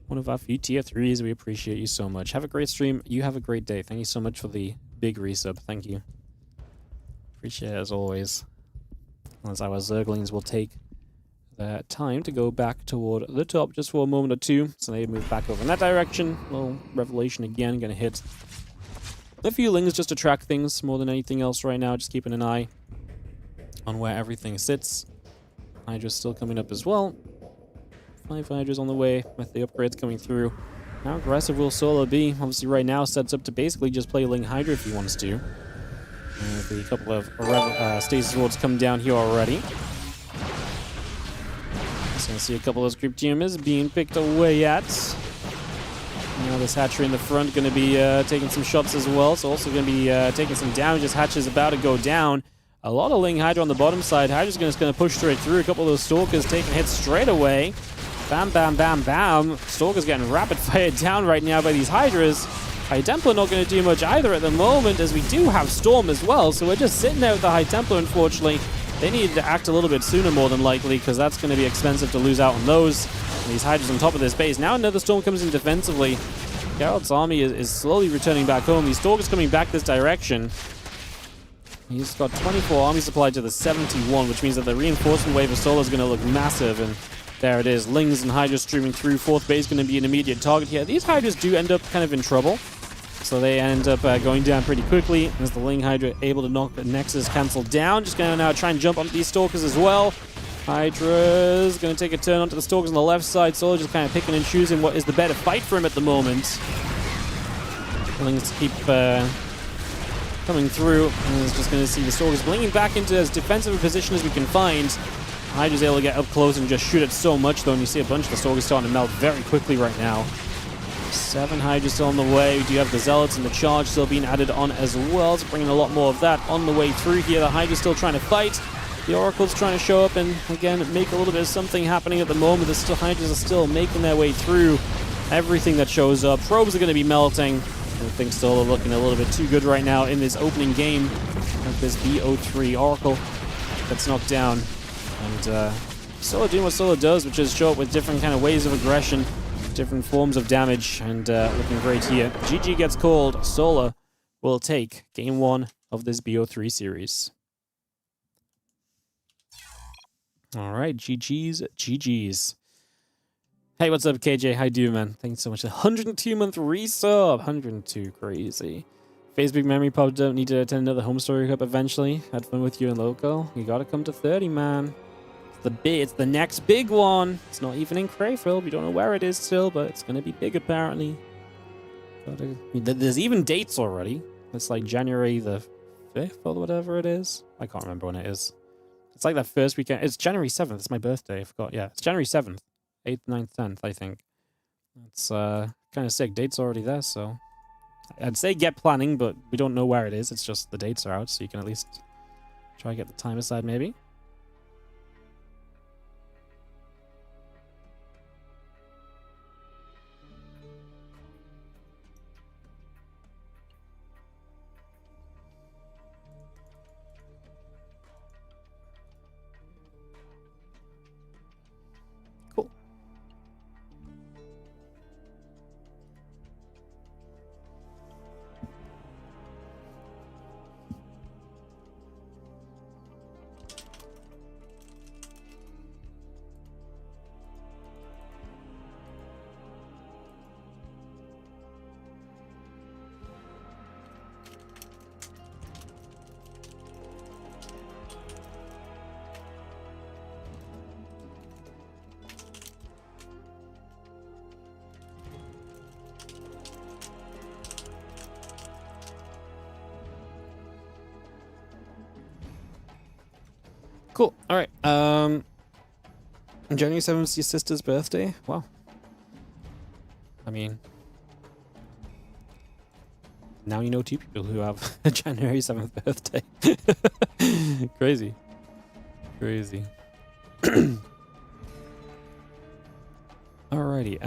One of our few tier 3s. We appreciate you so much. Have a great stream. You have a great day. Thank you so much for the big resub. Thank you. Appreciate it as always. As our Zerglings will take time to go back toward the top just for a moment or two. So they move back over in that direction. Little Revelation again, going to hit a few Lings just to track things more than anything else right now. Just keeping an eye on where everything sits. Hydra's still coming up as well. 5 Hydras on the way with the upgrades coming through. How aggressive will Solar be? Obviously right now sets up to basically just play Ling Hydra if he wants to. And a couple of Stasis Wards come down here already. Just gonna see a couple of those Creep Geomas being picked away at. Now this Hatchery in the front gonna be taking some shots as well. So also gonna be taking some damage as Hatch is about to go down. A lot of Ling Hydra on the bottom side. Hydra's just gonna push straight through. A couple of those Stalkers taking hits straight away. Bam, bam, bam, bam. Stalker's getting rapid fired down right now by these Hydras. High Templar not going to do much either at the moment, as we do have Storm as well. So we're just sitting there with the High Templar, unfortunately. They need to act a little bit sooner, more than likely, because that's going to be expensive to lose out on those. And these Hydras on top of this base. Now another Storm comes in defensively. Geralt's army is slowly returning back home. These Stalkers coming back this direction. He's got 24 army supply to the 71, which means that the reinforcement wave of Solar is going to look massive. And there it is. Lings and Hydras streaming through. Fourth base going to be an immediate target here. These Hydras do end up kind of in trouble. So they end up going down pretty quickly as the Ling Hydra able to knock the Nexus cancel down. Just going to now try and jump onto these Stalkers as well. Hydra's going to take a turn onto the Stalkers on the left side. Solar just kind of picking and choosing what is the better fight for him at the moment. Lings keep coming through. And is just going to see the Stalkers blinging back into as defensive a position as we can find. Hydra's able to get up close and just shoot it so much, though, and you see a bunch of the Stalkers starting to melt very quickly right now. 7 Hydras still on the way. We do have the Zealots and the Charge still being added on as well, so bringing a lot more of that on the way through here. The Hydra's still trying to fight. The Oracle's trying to show up and, again, make a little bit of something happening at the moment. The Hydras are still making their way through everything that shows up. Probes are going to be melting. I think still are looking a little bit too good right now in this opening game of this BO3. Oracle gets knocked down. And Solar doing what Solar does, which is show up with different kind of waves of aggression, different forms of damage, and looking great here. GG gets called. Solar will take game 1 of this BO3 series. All right, GG's, GG's. Hey, what's up, KJ? How you doing, man? Thanks so much. 102-month resub. 102, crazy. Facebook memory popped up. Need to attend another home story cup eventually. Had fun with you in local. You gotta come to 30, man. It's the next big one. It's not even in Crayfield. We don't know where it is still, but it's gonna be big apparently. There's even dates already. It's like January the 5th or whatever it is. I can't remember when it is. It's like that first weekend. It's January 7th. It's my birthday. I forgot. Yeah, it's January 7th. 8th, 9th, 10th, I think. It's kind of sick. Date's already there, so I'd say get planning, but we don't know where it is. It's just the dates are out, so you can at least try to get the time aside, maybe. Cool. All right. January 7th is your sister's birthday. Wow. I mean, now you know 2 people who have a January 7th birthday. Crazy. Crazy. Alrighty.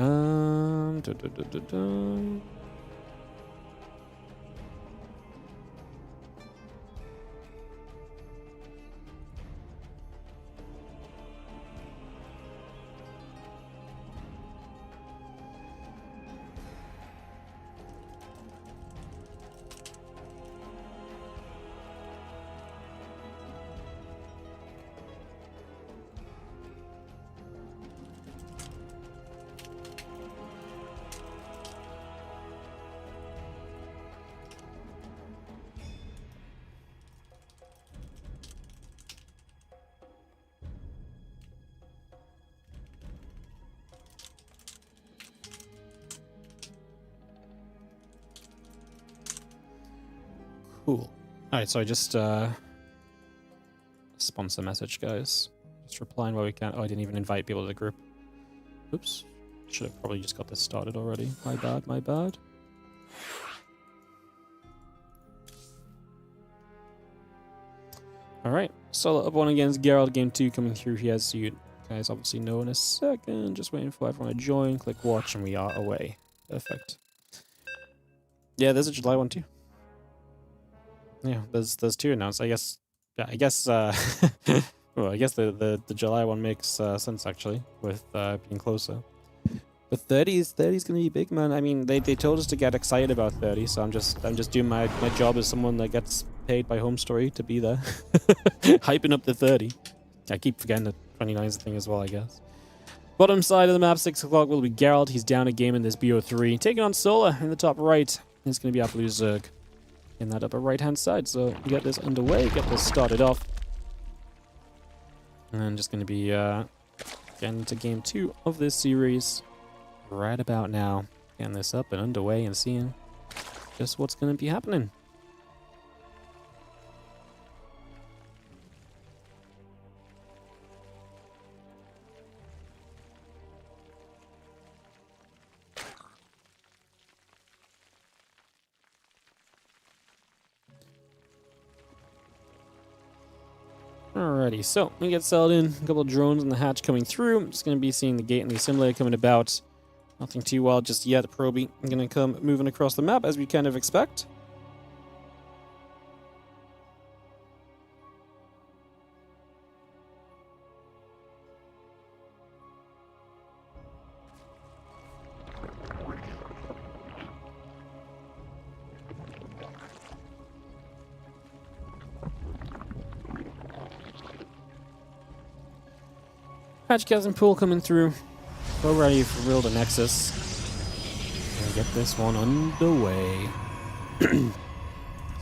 Cool. Alright, so I just sponsor message, guys. Just replying while we can. Oh, I didn't even invite people to the group. Oops. Should have probably just got this started already. My bad, my bad. Alright, solo up one against Gerald, game 2 coming through here, as you guys obviously know in a second. Just waiting for everyone to join, click watch, and we are away. Perfect. Yeah, there's a July one too. Yeah, there's 2 announced. I guess, yeah, I guess, well, I guess the July one makes sense actually, with being closer. But 30's gonna be big, man. I mean, they told us to get excited about 30, so I'm just doing my job as someone that gets paid by Home Story to be there, hyping up the 30. I keep forgetting the 29's thing as well, I guess. Bottom side of the map, 6 o'clock will be Geralt. He's down a game in this BO3, taking on Solar in the top right. It's gonna be our blue Zerg in that upper right hand side. So we get this underway, get this started off, and I'm just gonna be getting into game 2 of this series right about now, getting this up and underway and seeing just what's gonna be happening. Alrighty, so we get settled in. A couple of drones in the hatch coming through. I'm just going to be seeing the gate and the assimilator coming about. Nothing too wild just yet. Proby going to come moving across the map as we kind of expect. Hatchcast pool coming through. We're ready for real to Nexus. And get this one underway.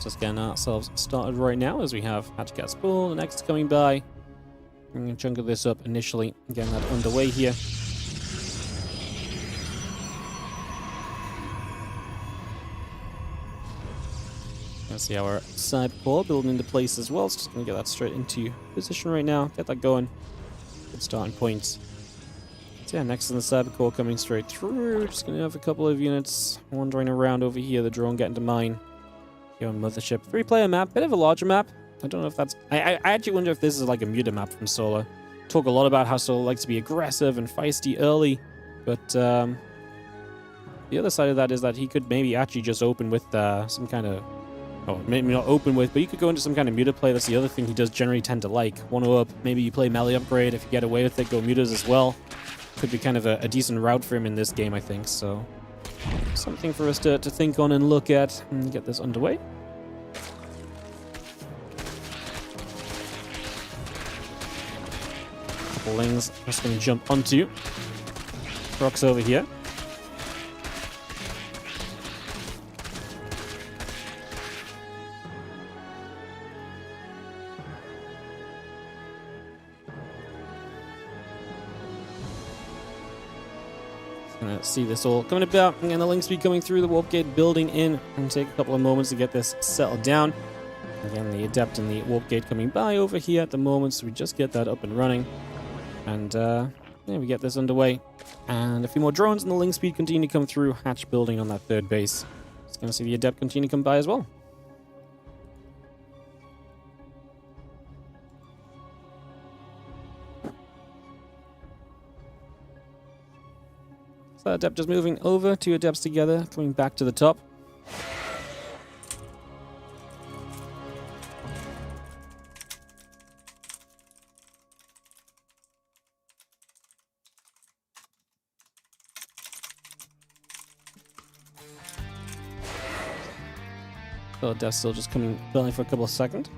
Just getting ourselves started right now as we have Hatch Spool, the next coming by. Bringing a chunk of this up initially, getting that underway here. Let's see our Cyber Core building into place as well. So just going to get that straight into position right now. Get that going. Good starting point. So yeah, next in the Cyber Core coming straight through. Just going to have a couple of units wandering around over here. The drone getting to mine. Here on Mothership. 3-player map. Bit of a larger map. I don't know if that's... I actually wonder if this is like a muted map from Solar. Talk a lot about how Solar likes to be aggressive and feisty early. But the other side of that is that he could maybe actually just open with some kind of... Oh, maybe not open with, but you could go into some kind of muted play. That's the other thing he does generally tend to like. 1-0 up, maybe you play melee upgrade. If you get away with it, go mutas as well. Could be kind of a decent route for him in this game, I think. So, something for us to think on and look at and get this underway. Couple lings just going to jump onto. Rocks over here. Gonna see this all coming about, and the links be coming through the warp gate building in, and take a couple of moments to get this settled down. Again, the adept and the warp gate coming by over here at the moment, so we just get that up and running, and yeah, we get this underway. And a few more drones, and the link speed continue to come through. Hatch building on that third base. Just gonna see the adept continue to come by as well. So adept is moving over, 2 adepts together, coming back to the top. So adept's still just coming building for a couple of seconds.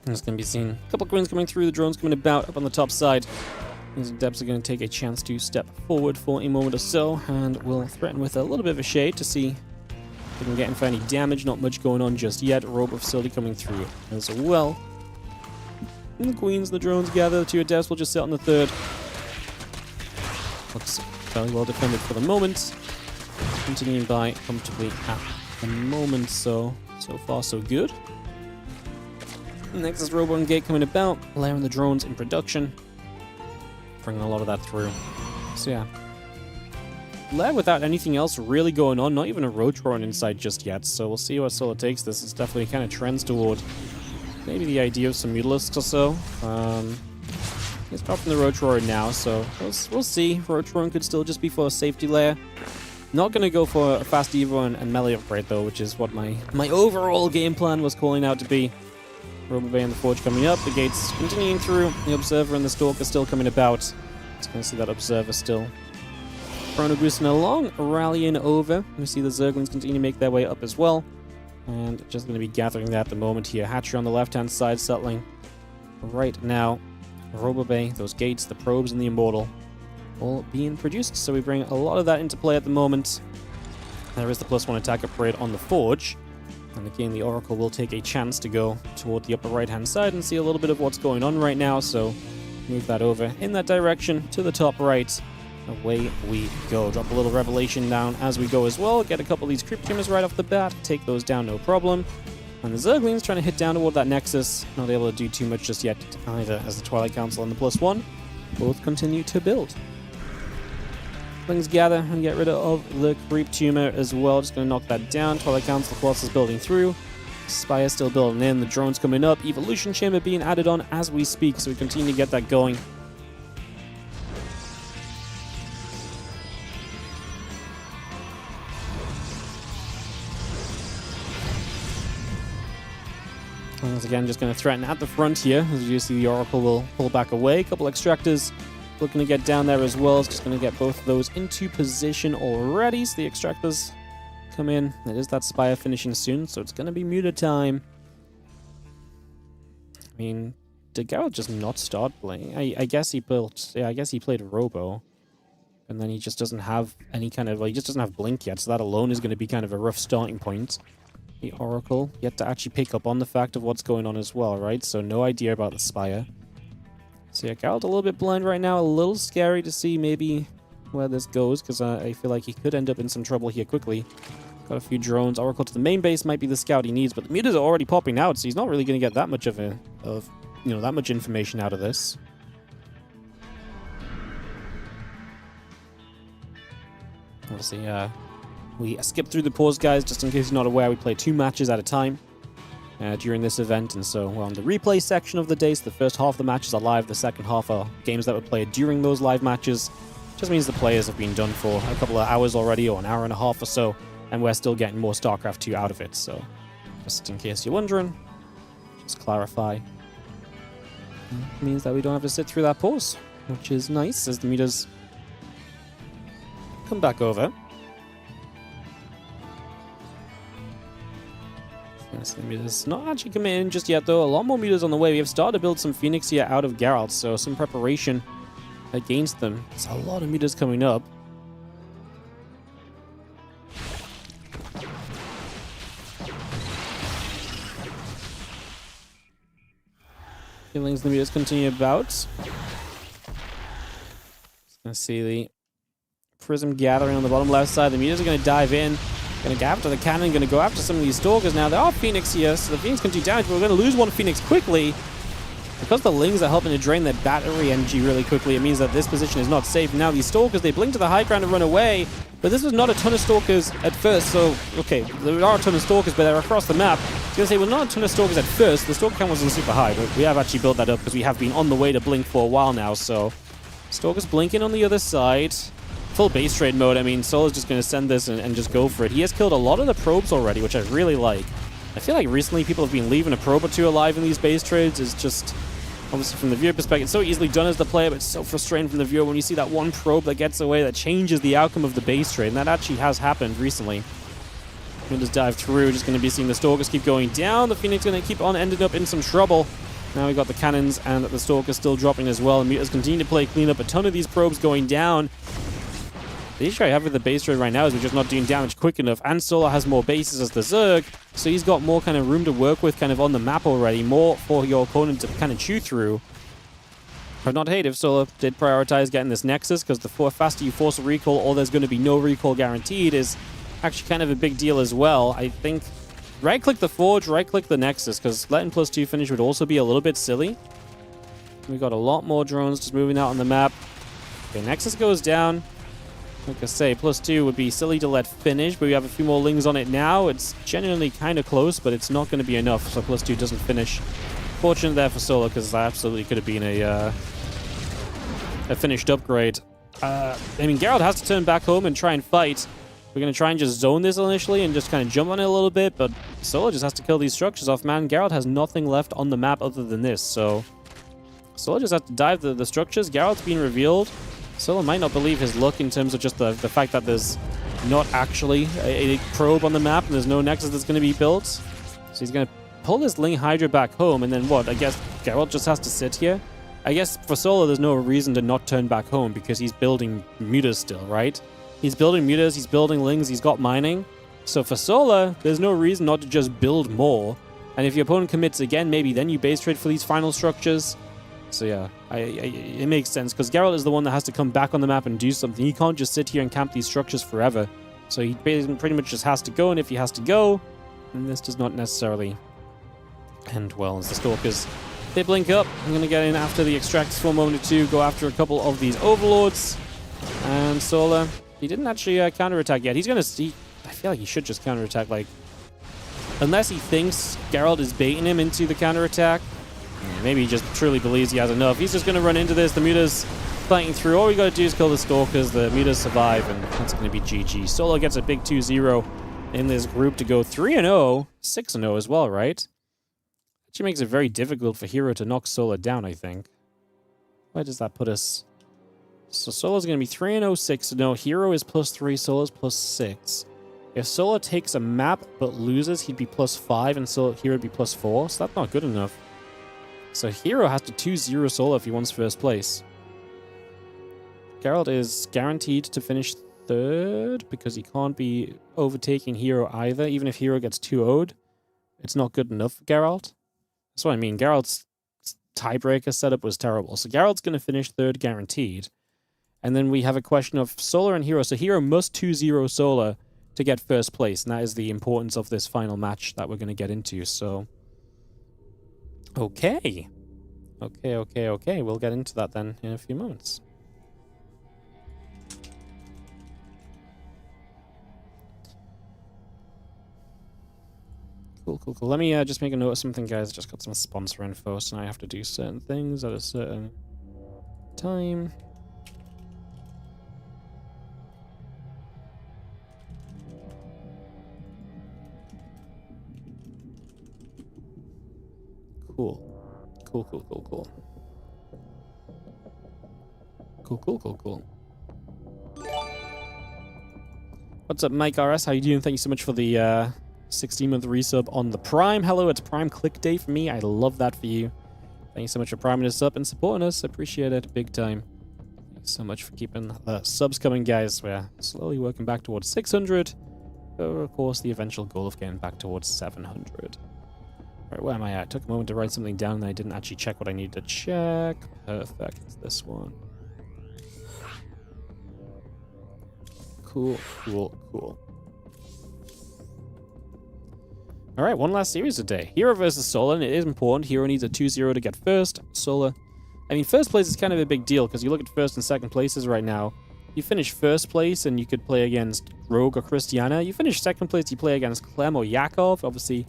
It's going to be seen. A couple of queens coming through, the drones coming about up on the top side. These adepts are going to take a chance to step forward for a moment or so, and we'll threaten with a little bit of a shade to see if we can get in for any damage. Not much going on just yet. Robo facility coming through as well. And the queens and the drones gather. The 2 adepts will just sit on the third. Looks fairly well defended for the moment. Continuing by comfortably at the moment, so far so good. Next is Robo and Gate coming about, layering the drones in production. Bringing a lot of that through. So yeah. Lair without anything else really going on, not even a Rotron inside just yet, so we'll see what Solar takes this. It's definitely kind of trends toward maybe the idea of some Mutalisks or so. He's dropping the Rotron now, so we'll see. Rotron could still just be for a safety layer. Not going to go for a fast Evo and melee upgrade though, which is what my overall game plan was calling out to be. Robo Bay and the Forge coming up, the gates continuing through, the Observer and the Stalker still coming about. Just going to see that Observer still Chrono boosting along, rallying over. We see the Zerglings continue to make their way up as well. And just going to be gathering that at the moment here. Hatchery on the left-hand side settling right now. Robo Bay, those gates, the probes, and the Immortal all being produced. So we bring a lot of that into play at the moment. There is the +1 attack upgrade on the Forge. And again, the Oracle will take a chance to go toward the upper right-hand side and see a little bit of what's going on right now. So move that over in that direction to the top right. Away we go. Drop a little Revelation down as we go as well. Get a couple of these Creep Tumors right off the bat. Take those down, no problem. And the Zerglings trying to hit down toward that Nexus. Not able to do too much just yet either, as the Twilight Council and the +1 both continue to build. Things gather and get rid of the Creep Tumor as well. Just going to knock that down. Twilight Council Colossus building through. Spire still building in. The drones coming up. Evolution Chamber being added on as we speak. So we continue to get that going. Once again, just going to threaten at the front here. As you see, the Oracle will pull back away. A couple Extractors looking to get down there as well. It's just going to get both of those into position already. So the Extractors come in. It is that Spire finishing soon, so it's going to be muted time. I mean, did Geralt just not start playing? I guess he built... Yeah, I guess he played Robo. And then he just doesn't have any kind of... Well, he just doesn't have Blink yet, so that alone is going to be kind of a rough starting point. The Oracle, yet to actually pick up on the fact of what's going on as well, right? So no idea about the Spire. So yeah, Geralt a little bit blind right now. A little scary to see maybe where this goes, because I feel like he could end up in some trouble here quickly. Got a few drones. Oracle to the main base might be the scout he needs, but the mutas are already popping out, so he's not really going to get that much that much information out of this. Obviously, we skip through the pause, guys, just in case you're not aware. We play 2 matches at a time during this event, and so we're on the replay section of the day, so the first half of the matches are live, the second half are games that were played during those live matches. Just means the players have been done for a couple of hours already, or an hour and a half or so, and we're still getting more StarCraft 2 out of it, so just in case you're wondering, just clarify. It means that we don't have to sit through that pause, which is nice, as the meters come back over. Yes, the meters not actually coming in just yet, though. A lot more meters on the way. We have started to build some Phoenix here out of Geralt, so some preparation against them. There's a lot of meters coming up. Feelings the meters continue about. Gonna see the Prism gathering on the bottom left side. The meters are going to dive in. Going to go after the cannon. Going to go after some of these stalkers now. There are Phoenix here, so the Phoenix can do damage, but we're going to lose one Phoenix quickly. Because the Lings are helping to drain their battery energy really quickly, it means that this position is not safe. Now these stalkers, they blink to the high ground and run away. But this was not a ton of stalkers at first, so, okay, there are a ton of stalkers, but they're across the map. I was going to say, well, not a ton of stalkers at first. The stalker count wasn't super high, but we have actually built that up because we have been on the way to blink for a while now, so... Stalkers blinking on the other side. Full base trade mode. I mean, Solo's just going to send this and just go for it. He has killed a lot of the probes already, which I really like. I feel like recently people have been leaving a probe or 2 alive in these base trades. It's just, obviously from the viewer perspective, it's so easily done as the player, but it's so frustrating from the viewer when you see that one probe that gets away that changes the outcome of the base trade. And that actually has happened recently. We'll just dive through. Just going to be seeing the Stalkers keep going down. The Phoenix going to keep on ending up in some trouble. Now we got the cannons and the Stalkers still dropping as well. And Mutas continue to play clean up. A ton of these probes going down. The issue I have with the base trade right now is we're just not doing damage quick enough. And Solar has more bases as the Zerg, so he's got more kind of room to work with kind of on the map already. More for your opponent to kind of chew through. But not hate if Solar did prioritize getting this Nexus, because the faster you force a recall or there's going to be no recall guaranteed is actually kind of a big deal as well. I think right-click the Forge, right-click the Nexus, because letting +2 finish would also be a little bit silly. We got a lot more drones just moving out on the map. Okay, Nexus goes down. Like I say, +2 would be silly to let finish, but we have a few more Lings on it now. It's genuinely kind of close, but it's not going to be enough, so +2 doesn't finish. Fortunate there for Solar, because that absolutely could have been a finished upgrade. I mean, Gerald has to turn back home and try and fight. We're going to try and just zone this initially and just kind of jump on it a little bit, but Solar just has to kill these structures off, man. Gerald has nothing left on the map other than this, so Solar just has to dive the structures. Gerald's been revealed. Solar might not believe his luck in terms of just the fact that there's not actually a probe on the map and there's no Nexus that's going to be built. So he's going to pull this Ling Hydra back home, and then what? I guess Geralt just has to sit here. I guess for Solar, there's no reason to not turn back home because he's building mutas still, right? He's building mutas, he's building Lings, he's got mining. So for Solar, there's no reason not to just build more. And if your opponent commits again, maybe then you base trade for these final structures. So yeah, it makes sense, because Geralt is the one that has to come back on the map and do something. He can't just sit here and camp these structures forever. So he pretty much just has to go, and if he has to go, then this does not necessarily end well. As the Stalkers, they blink up. I'm going to get in after the Extractors for a moment or two, go after a couple of these Overlords. And Solar, he didn't actually counterattack yet. He's going to... I feel like he should just counterattack, like... Unless he thinks Geralt is baiting him into the counterattack. Maybe he just truly believes he has enough. He's just going to run into this. The mutas fighting through. All we got to do is kill the Stalkers. The mutas survive, and that's going to be GG. Solo gets a big 2-0 in this group to go 3-0, 6-0 as well, right? Actually makes it very difficult for herO to knock Solo down, I think. Where does that put us? So Solo's going to be 3-0, 6-0. herO is +3, Solo's +6. If Solo takes a map but loses, he'd be +5, and herO would be +4, so that's not good enough. So herO has to 2-0 solo if he wants first place. Gerald is guaranteed to finish third because he can't be overtaking herO either. Even if herO gets 2-0'd, it's not good enough for Geralt. That's what I mean. Geralt's tiebreaker setup was terrible. So Geralt's going to finish third guaranteed. And then we have a question of Solar and herO. So herO must 2-0 Solar to get first place. And that is the importance of this final match that we're going to get into. So, okay. Okay. We'll get into that then in a few moments. Cool. Let me just make a note of something, guys. Just got some sponsor info, so now I have to do certain things at a certain time. Cool. What's up, Mike RS? How you doing? Thank you so much for the 16-month resub on the Prime. Hello, it's Prime Click Day for me. I love that for you. Thank you so much for priming us up and supporting us. Appreciate it big time. Thanks so much for keeping the subs coming, guys. We're slowly working back towards 600. But of course, the eventual goal of getting back towards 700. Right, where am I at? I took a moment to write something down and I didn't actually check what I needed to check. Perfect. It's this one. Cool. Alright, one last series today. herO versus Solar, and it is important. herO needs a 2-0 to get first. Solar, I mean, first place is kind of a big deal, because you look at first and second places right now. You finish first place, and you could play against Rogue or Christiana. You finish second place, you play against Clem or Yakov. Obviously,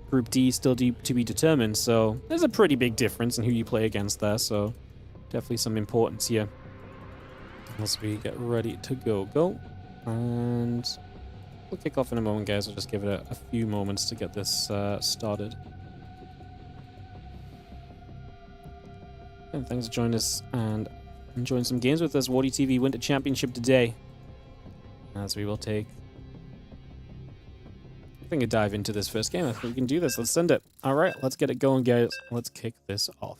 Group D still to be determined, so there's a pretty big difference in who you play against there, so definitely some importance here. As we get ready to go. And we'll kick off in a moment, guys. I'll just give it a few moments to get this started. And thanks for joining us and enjoying some games with us. WardiTV Winter Championship today. As we will take, I think, a dive into this first game. I think we can do this. Let's send it. Alright, let's get it going, guys. Let's kick this off.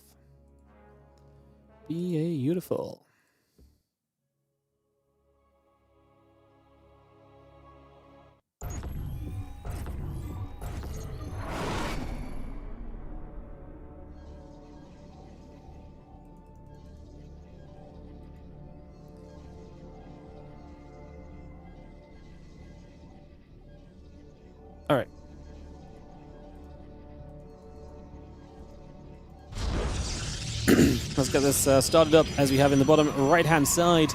Be beautiful. All right. Let's get this started up as we have in the bottom right-hand side.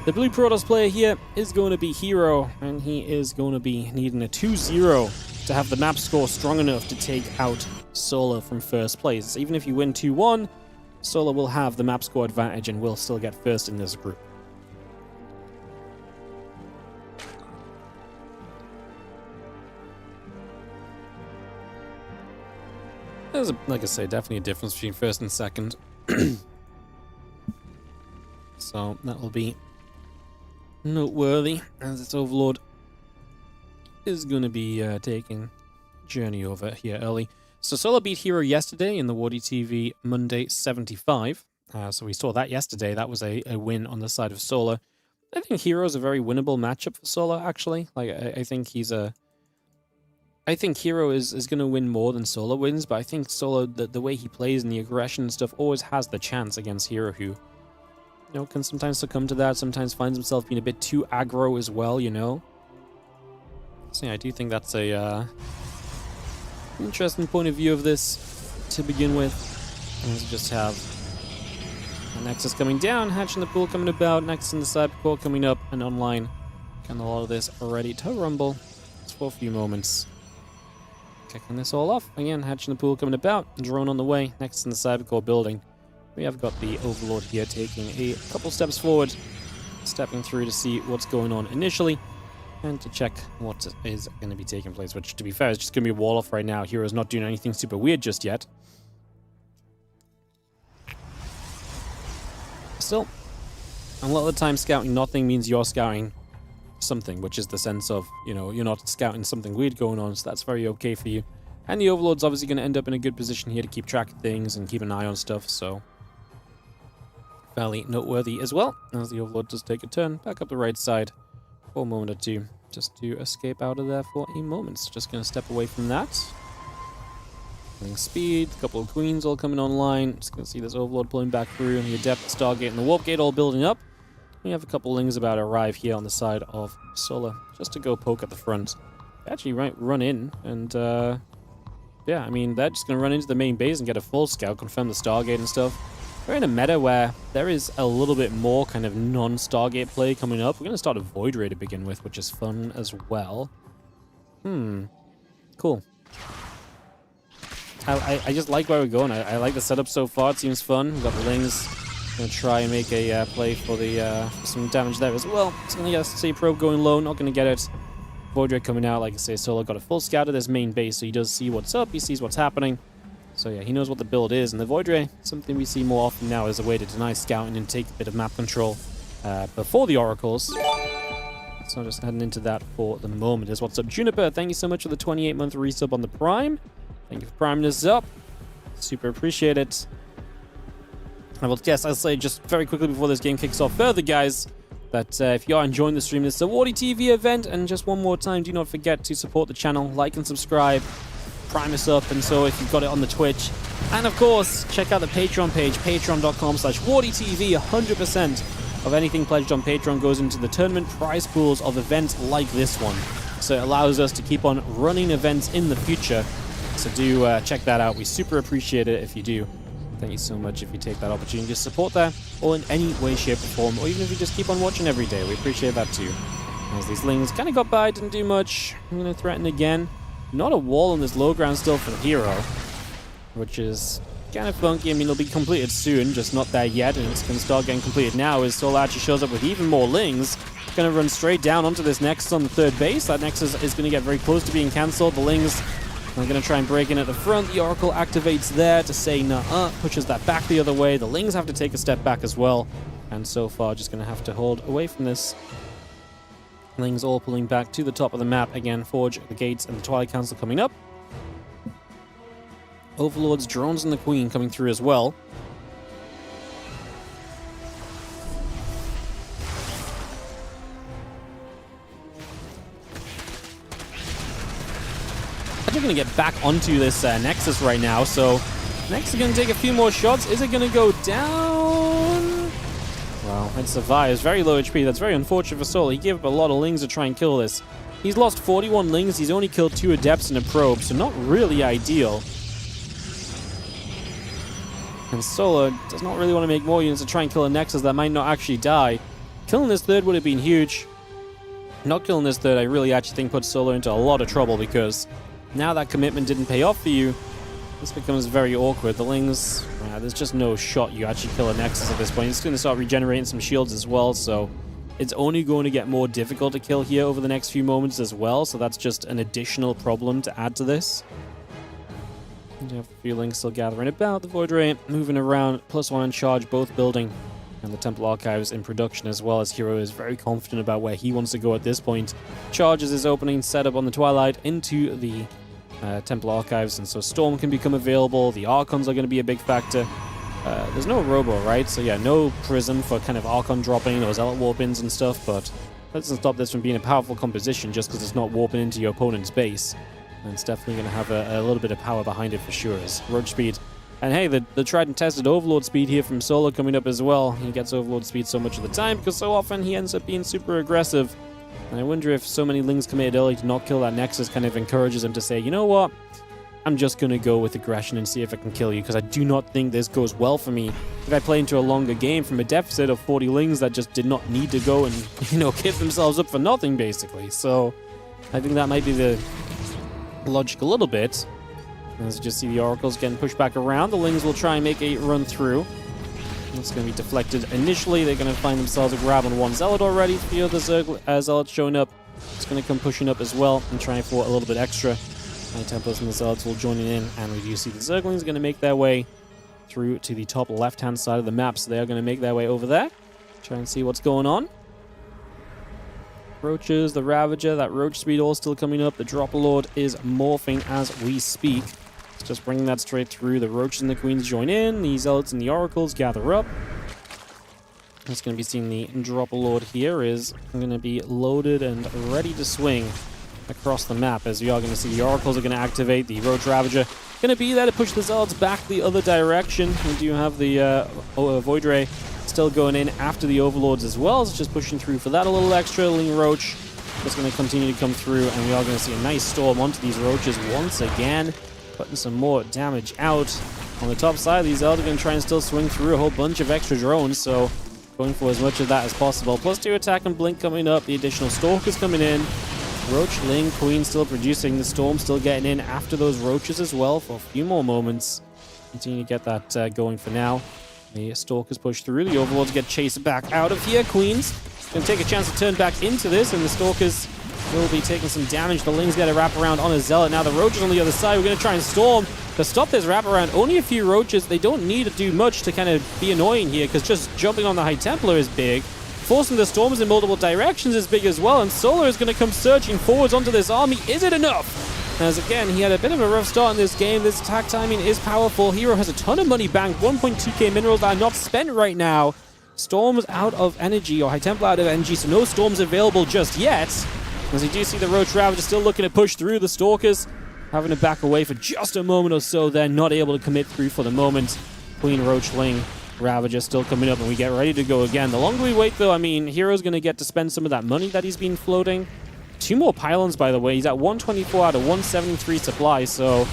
The blue Protoss player here is going to be herO, and he is going to be needing a 2-0 to have the map score strong enough to take out Solar from first place. Even if you win 2-1, Solar will have the map score advantage and will still get first in this group. There's, like I say, definitely a difference between first and second. So that will be noteworthy, as its Overlord is going to be taking Journey over here early. So Solar beat herO yesterday in the WardiTV Monday 75. So we saw that yesterday. That was a win on the side of Solar. I think herO is a very winnable matchup for Solar, actually. Like, I think he's a... I think herO is going to win more than Solar wins, but I think Solar, the way he plays and the aggression and stuff, always has the chance against herO, who, you know, can sometimes succumb to that, sometimes finds himself being a bit too aggro as well, you know? So yeah, I do think that's a interesting point of view of this to begin with. And we just have a Nexus coming down, Hatch in the pool coming about, Nexus in the side core coming up, and online. And a lot of this ready to rumble. Just for a few moments. Kicking this all off. Again, Hatch in the pool coming about. Drone on the way. Next in the Cybercore building. We have got the Overlord here taking a couple steps forward. Stepping through to see what's going on initially. And to check what is going to be taking place. Which, to be fair, is just going to be a wall off right now. hero's not doing anything super weird just yet. Still, a lot of the time scouting nothing means you're scouting something, which is the sense of, you know, you're not scouting something weird going on, so that's very okay for you. And the Overlord's obviously going to end up in a good position here to keep track of things and keep an eye on stuff, so fairly noteworthy as well, as the Overlord does take a turn back up the right side for a moment or two, just to escape out of there for a moment. Just going to step away from that. Getting speed, a couple of queens all coming online. Just going to see this Overlord pulling back through, and the Adept, Stargate, and the Warp Gate all building up. We have a couple of Lings about to arrive here on the side of Solar, just to go poke at the front. They actually run in, and yeah, I mean, they're just going to run into the main base and get a full scout, confirm the Stargate and stuff. We're in a meta where there is a little bit more kind of non-Stargate play coming up. We're going to start a Void Ray to begin with, which is fun as well. Cool. I just like where we're going. I like the setup so far. It seems fun. We've got the Lings. Going to try and make a play for the some damage there as well. It's going to get us to see Probe going low. Not going to get it. Void Ray coming out. Like I say, Solo got a full scout of this main base, so he does see what's up. He sees what's happening. So yeah, he knows what the build is. And the Void Ray, something we see more often now as a way to deny scouting and take a bit of map control before the Oracles. So just heading into that for the moment. Is what's up, Juniper. Thank you so much for the 28-month resub on the Prime. Thank you for priming us up. Super appreciate it. I will guess, I'll say just very quickly before this game kicks off further, guys, that if you are enjoying the stream, this is a WardiTV event, and just one more time, do not forget to support the channel, like and subscribe, prime us up, and so if you've got it on the Twitch. And of course, check out the Patreon page, patreon.com/WardiTV. 100% of anything pledged on Patreon goes into the tournament prize pools of events like this one. So it allows us to keep on running events in the future. So do check that out. We super appreciate it if you do. Thank you so much if you take that opportunity to support that, or in any way, shape, or form, or even if you just keep on watching every day. We appreciate that too. As these Lings kind of got by, didn't do much. I'm going to threaten again. Not a wall on this low ground still for the herO, which is kind of funky. I mean, it'll be completed soon, just not there yet, and it's going to start getting completed now as Soul actually shows up with even more Lings. Going to run straight down onto this Nexus on the third base. That Nexus is going to get very close to being cancelled. The Lings are going to try and break in at the front. The Oracle activates there to say nah, pushes that back the other way. The Lings have to take a step back as well, and so far just going to have to hold away from this. Lings all pulling back to the top of the map. Again, Forge, the Gates, and the Twilight Council coming up. Overlords, drones, and the Queen coming through as well. They're going to get back onto this Nexus right now, so Nexus is going to take a few more shots. Is it going to go down? Well, it survives. Very low HP. That's very unfortunate for Soul. He gave up a lot of Lings to try and kill this. He's lost 41 Lings. He's only killed 2 Adepts and a Probe, so not really ideal. And Solar does not really want to make more units to try and kill a Nexus that might not actually die. Killing this third would have been huge. Not killing this third, I really actually think puts Solar into a lot of trouble, because now that commitment didn't pay off for you. This becomes very awkward. The Lings, there's just no shot you actually kill a Nexus at this point. It's going to start regenerating some shields as well, so it's only going to get more difficult to kill here over the next few moments as well, so that's just an additional problem to add to this. And you have a few Lings still gathering about. The Void Ray moving around, +1 on charge, both building. And the Temple Archives in production as well, as herO is very confident about where he wants to go at this point. Charges his opening setup on the Twilight into the Temple Archives, and so Storm can become available. The Archons are going to be a big factor. There's no Robo, right? So yeah, no Prism for kind of Archon dropping or Zealot warp-ins and stuff, but that doesn't stop this from being a powerful composition just because it's not warping into your opponent's base. And it's definitely going to have a little bit of power behind it for sure. As Roach Speed. And hey, the tried and tested Overlord speed here from Solo coming up as well. He gets Overlord speed so much of the time because so often he ends up being super aggressive. And I wonder if so many Lings committed early to not kill that Nexus kind of encourages him to say, you know what? I'm just going to go with aggression and see if I can kill you, because I do not think this goes well for me if I play into a longer game from a deficit of 40 Lings that just did not need to go and, give themselves up for nothing, basically. So I think that might be the logic a little bit. As you just see the Oracles getting pushed back around, the Lings will try and make a run through. It's going to be deflected initially. They're going to find themselves a grab on one Zealot already. The other Zealots showing up. It's going to come pushing up as well and trying for a little bit extra. High Templars and the Zealots will join in, and we do see the Zerglings going to make their way through to the top left-hand side of the map. So they are going to make their way over there. Try and see what's going on. Roaches, the Ravager, that Roach speed all still coming up. The Dropper Lord is morphing as we speak. It's just bringing that straight through. The Roaches and the Queens join in. The Zealots and the Oracles gather up. It's going to be seeing the Dropper Lord here is going to be loaded and ready to swing across the map, as we are going to see the Oracles are going to activate. The Roach Ravager going to be there to push the Zealots back the other direction. We do have the Void Ray still going in after the Overlords as well. It's just pushing through for that a little extra. Ling Roach is going to continue to come through, and we are going to see a nice storm onto these Roaches once again, putting some more damage out. On the top side, these Zealots are going to try and still swing through a whole bunch of extra drones, so going for as much of that as possible. Plus 2 attack and blink coming up. The additional Stalkers coming in. Roach, Ling, Queen still producing. The Storm still getting in after those Roaches as well for a few more moments. Continue to get that going for now. The Stalkers push through. The Overlords get chased back out of here. Queen's going to take a chance to turn back into this, and the Stalkers will be taking some damage. The Ling's got to wrap around on a Zealot. Now the Roaches on the other side. We're going to try and Storm to stop this wraparound. Only a few Roaches. They don't need to do much to kind of be annoying here, because just jumping on the High Templar is big. Forcing the Storms in multiple directions is big as well, and Solar is going to come surging forwards onto this army. Is it enough? As again, he had a bit of a rough start in this game. This attack timing is powerful. herO has a ton of money banked. 1.2k minerals that are not spent right now. Storms out of energy, or High Templar out of energy, so no Storms available just yet. As you do see the Roach Ravager still looking to push through. The Stalkers having to back away for just a moment or so. They're not able to commit through for the moment. Queen, Roach, Ling, Ravager still coming up, and we get ready to go again. The longer we wait, though, I mean, herO's going to get to spend some of that money that he's been floating. 2 more pylons, by the way. He's at 124 out of 173 supply, so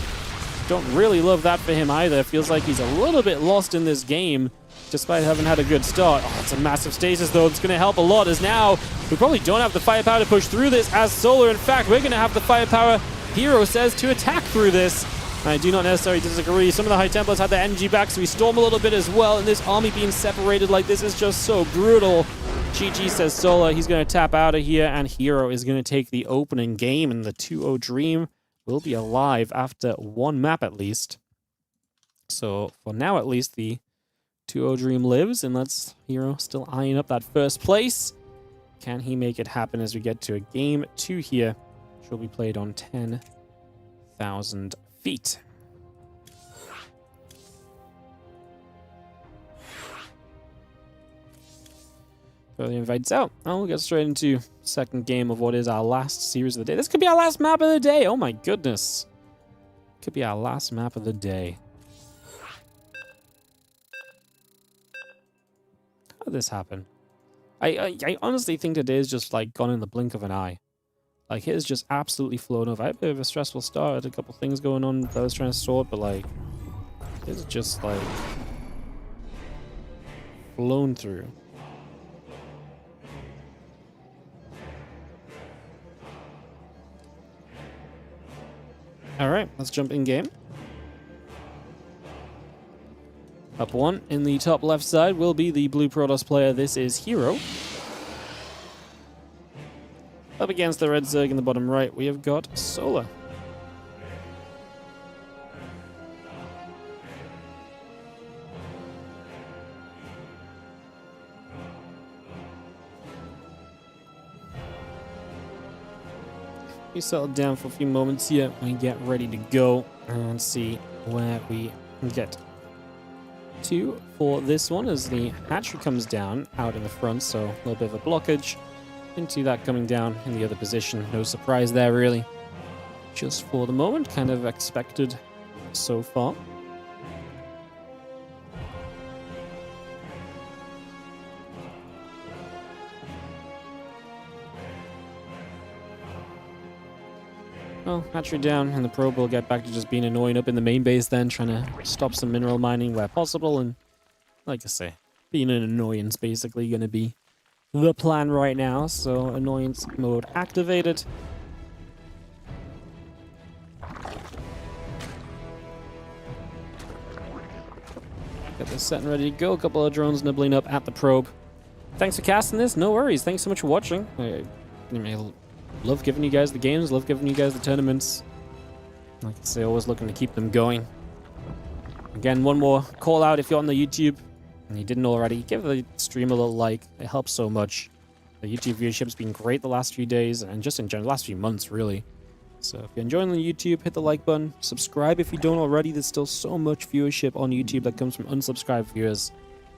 don't really love that for him either. Feels like he's a little bit lost in this game, despite having had a good start. Oh, it's a massive stasis, though. It's going to help a lot, as now we probably don't have the firepower to push through this as Solar. In fact, we're going to have the firepower, herO says, to attack through this. I do not necessarily disagree. Some of the High Templars had their energy back, so we storm a little bit as well, and this army being separated like this is just so brutal. GG, says Solar. He's going to tap out of here, and herO is going to take the opening game, and the 2-0 Dream will be alive after 1 map at least. So for now at least, the 2-0 Dream lives, and let's herO still eyeing up that first place. Can he make it happen as we get to a game 2 here, which will be played on 10,000 feet. Throw the invites out. Oh, we'll get straight into second game of what is our last series of the day. This could be our last map of the day. Oh my goodness. Could be our last map of the day. How did this happen? I honestly think today is just like gone in the blink of an eye. Like, it has just absolutely flown over. I had a bit of a stressful start. I had a couple things going on that I was trying to sort, but like, it's just like flown through. Alright, let's jump in game. Up 1 in the top left side will be the blue Protoss player. This is herO. Up against the red Zerg in the bottom right, we have got Solar. We settle down for a few moments here and get ready to go and see where we get to for this one, as the hatchery comes down out in the front, so a little bit of a blockage into that coming down in the other position. No surprise there, really. Just for the moment, kind of expected so far. Well, hatchery down, and the probe will get back to just being annoying up in the main base then, trying to stop some mineral mining where possible, and like I say, being an annoyance basically going to be the plan right now. So annoyance mode activated. Get this set and ready to go. A couple of drones nibbling up at the probe. Thanks for casting this. No worries. Thanks so much for watching. I love giving you guys the games. Love giving you guys the tournaments. Like I say, always looking to keep them going. Again, one more call out if you're on the YouTube and you didn't already. Give the stream a little like. It helps so much. The YouTube viewership's been great the last few days, and just in general, the last few months, really. So if you're enjoying the YouTube, hit the like button. Subscribe if you don't already. There's still so much viewership on YouTube that comes from unsubscribed viewers.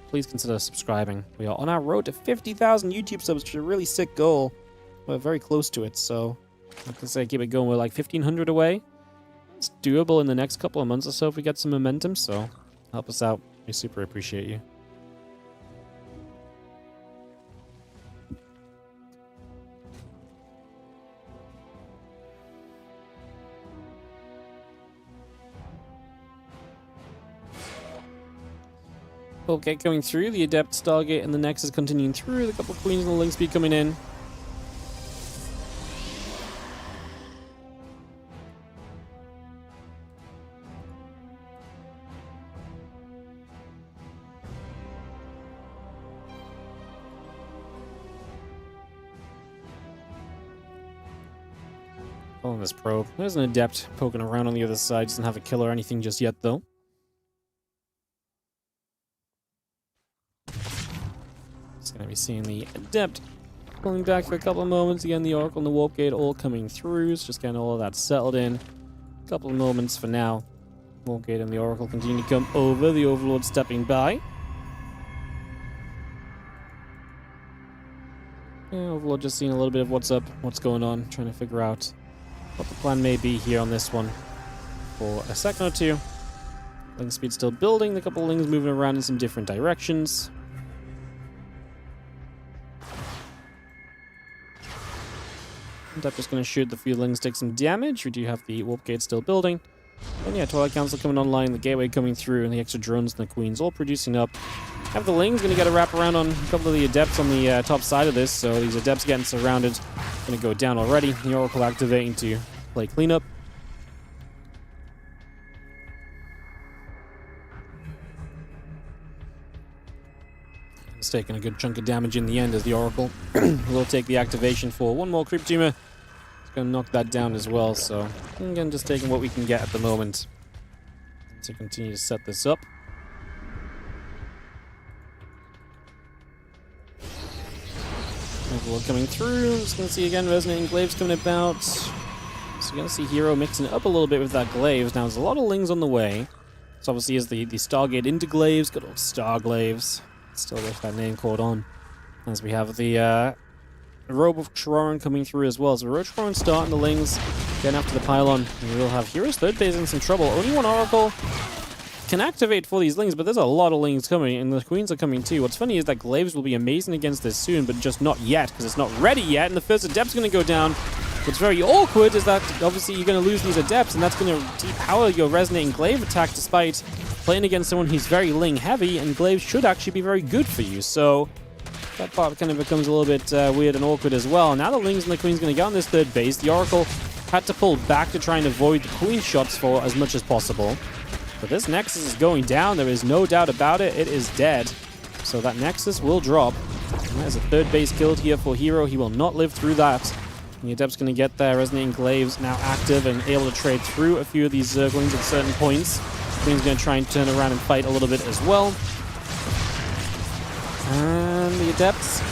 Please consider subscribing. We are on our road to 50,000 YouTube subs, which is a really sick goal. We're very close to it, so like I say, keep it going. We're like 1,500 away. It's doable in the next couple of months or so if we get some momentum, so help us out. We super appreciate you. Okay, going through the Adept, Stargate, and the Nexus continuing through. The couple of Queens and the Link Speed coming in. Following this probe. There's an Adept poking around on the other side. Doesn't have a kill or anything just yet, though. Going to be seeing the Adept pulling back for a couple of moments. Again, the Oracle and the Warp Gate all coming through. It's just getting all of that settled in. A couple of moments for now. Warp Gate and the Oracle continue to come over. The Overlord stepping by. Yeah, Overlord just seeing a little bit of what's up, what's going on. Trying to figure out what the plan may be here on this one for a second or two. Link speed still building. A couple of Lings moving around in some different directions. Adept just going to shoot the few Lings, take some damage. We do have the Warp Gate still building. And yeah, Twilight Council coming online, the Gateway coming through, and the extra drones and the Queens all producing up. Have the Lings going to get a wrap around on a couple of the Adepts on the top side of this, so these Adepts getting surrounded. Going to go down already. The Oracle activating to play cleanup. It's taking a good chunk of damage in the end as the Oracle will take the activation for one more Creep Tumor. It's going to knock that down as well, so again, just taking what we can get at the moment to continue to set this up. Overlord coming through. Just going to see again Resonating Glaives coming about. So you're going to see herO mixing it up a little bit with that Glaives. Now there's a lot of Lings on the way. So obviously is the Stargate into Glaives, good old Star Glaives. Still with that name called on. As we have the Robe of Troran coming through as well. So Robe of Troran starting the Lings, getting after the pylon. And we'll have herO's third base in some trouble. Only one Oracle can activate for these Lings, but there's a lot of Lings coming, and the Queens are coming too. What's funny is that Glaives will be amazing against this soon, but just not yet, because it's not ready yet, and the first Adept's going to go down. What's very awkward is that obviously you're going to lose these Adepts, and that's going to depower your Resonating Glaive attack despite playing against someone who's very Ling heavy, and Glaives should actually be very good for you. So that part kind of becomes a little bit weird and awkward as well. Now the Lings and the Queen's going to get on this third base. The Oracle had to pull back to try and avoid the Queen shots for as much as possible. But this Nexus is going down. There is no doubt about it. It is dead. So that Nexus will drop. And there's a third base killed here for herO. He will not live through that. And the Adept's going to get their Resonating Glaives now active and able to trade through a few of these Zerglings at certain points. Queen's going to try and turn around and fight a little bit as well. And the Adepts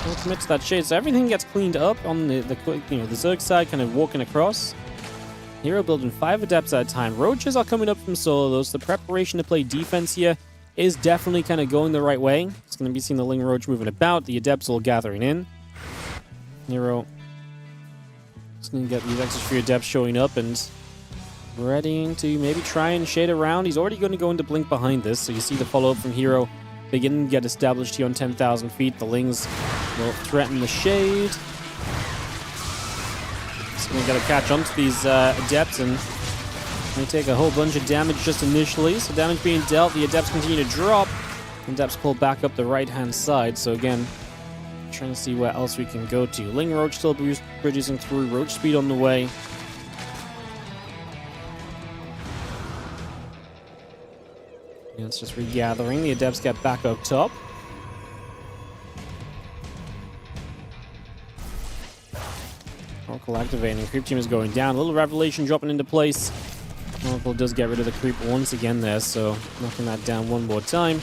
will commit to that shade. So everything gets cleaned up on the Zerg side, kind of walking across. herO building 5 Adepts at a time. Roaches are coming up from solo, though, so the preparation to play defense here is definitely kind of going the right way. It's going to be seeing the Ling Roach moving about, the Adepts all gathering in. herO is going to get these extra few Adepts showing up and ready to maybe try and shade around. He's already going to go into Blink behind this, so you see the follow-up from herO begin to get established here on 10,000 feet. The Lings will threaten the shade. Going to get a catch onto these Adepts, and they take a whole bunch of damage just initially. So damage being dealt, the Adepts continue to drop. Adepts pull back up the right-hand side. So again, trying to see where else we can go to. Ling Roach still producing through. Roach speed on the way. And it's just regathering. The Adepts get back up top. Oracle activating. Creep team is going down. A little Revelation dropping into place. Oracle does get rid of the creep once again there, so knocking that down one more time.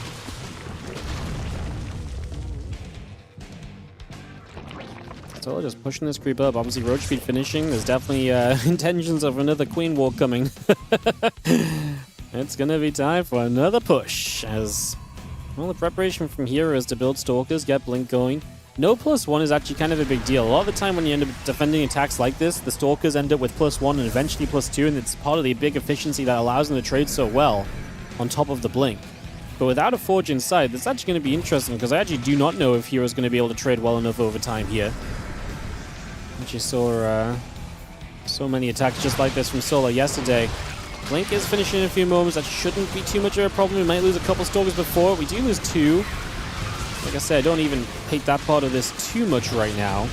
Still just pushing this creep up. Obviously, roach speed finishing. There's definitely intentions of another queen walk coming. It's gonna be time for another push. As well, the preparation from here is to build stalkers, get blink going. No +1 is actually kind of a big deal. A lot of the time when you end up defending attacks like this, the stalkers end up with +1 and eventually +2, and it's part of the big efficiency that allows them to trade so well on top of the blink. But without a forge inside, that's actually going to be interesting, because I actually do not know if hero's going to be able to trade well enough over time here. Actually saw so many attacks just like this from Solar yesterday. Blink is finishing in a few moments. That shouldn't be too much of a problem. We might lose a couple stalkers before. We do lose 2. Like I said, I don't even hate that part of this too much right now.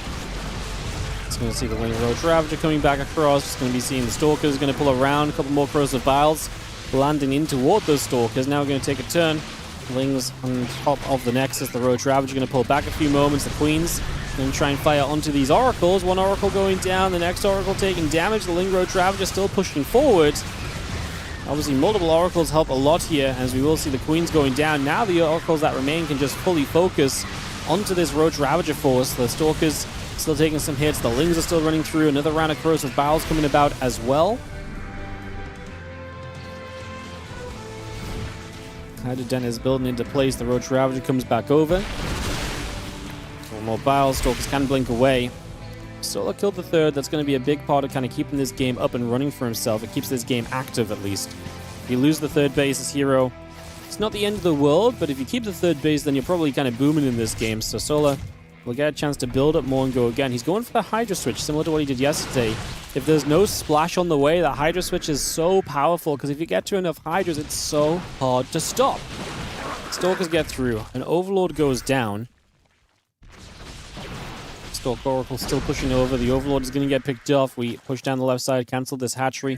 Just going to see the Wing Roach Ravager coming back across. Just going to be seeing the Stalkers. Going to pull around. A couple more Corrosive Vials landing in toward those Stalkers. Now we're going to take a turn. Lings on top of the Nexus. The Roach Ravager going to pull back a few moments. The Queens going to try and fire onto these Oracles. One Oracle going down. The next Oracle taking damage. The Ling Roach Ravager still pushing forward. Obviously, multiple Oracles help a lot here, as we will see the Queens going down. Now the Oracles that remain can just fully focus onto this Roach Ravager force. The Stalkers still taking some hits. The Lings are still running through. Another round of Corrosive Bowels coming about as well. Hydra Den is building into place. The Roach Ravager comes back over. One more Bowels. Stalkers can blink away. Solar killed the third. That's going to be a big part of kind of keeping this game up and running for himself. It keeps this game active, at least. If you lose the third base as herO, it's not the end of the world, but if you keep the third base, then you're probably kind of booming in this game. So Solar will get a chance to build up more and go again. He's going for the Hydra Switch, similar to what he did yesterday. If there's no splash on the way, the Hydra Switch is so powerful, because if you get to enough Hydras, it's so hard to stop. Stalkers get through. An Overlord goes down. Stalk Oracle still pushing over. The Overlord is going to get picked off. We push down the left side, cancel this hatchery.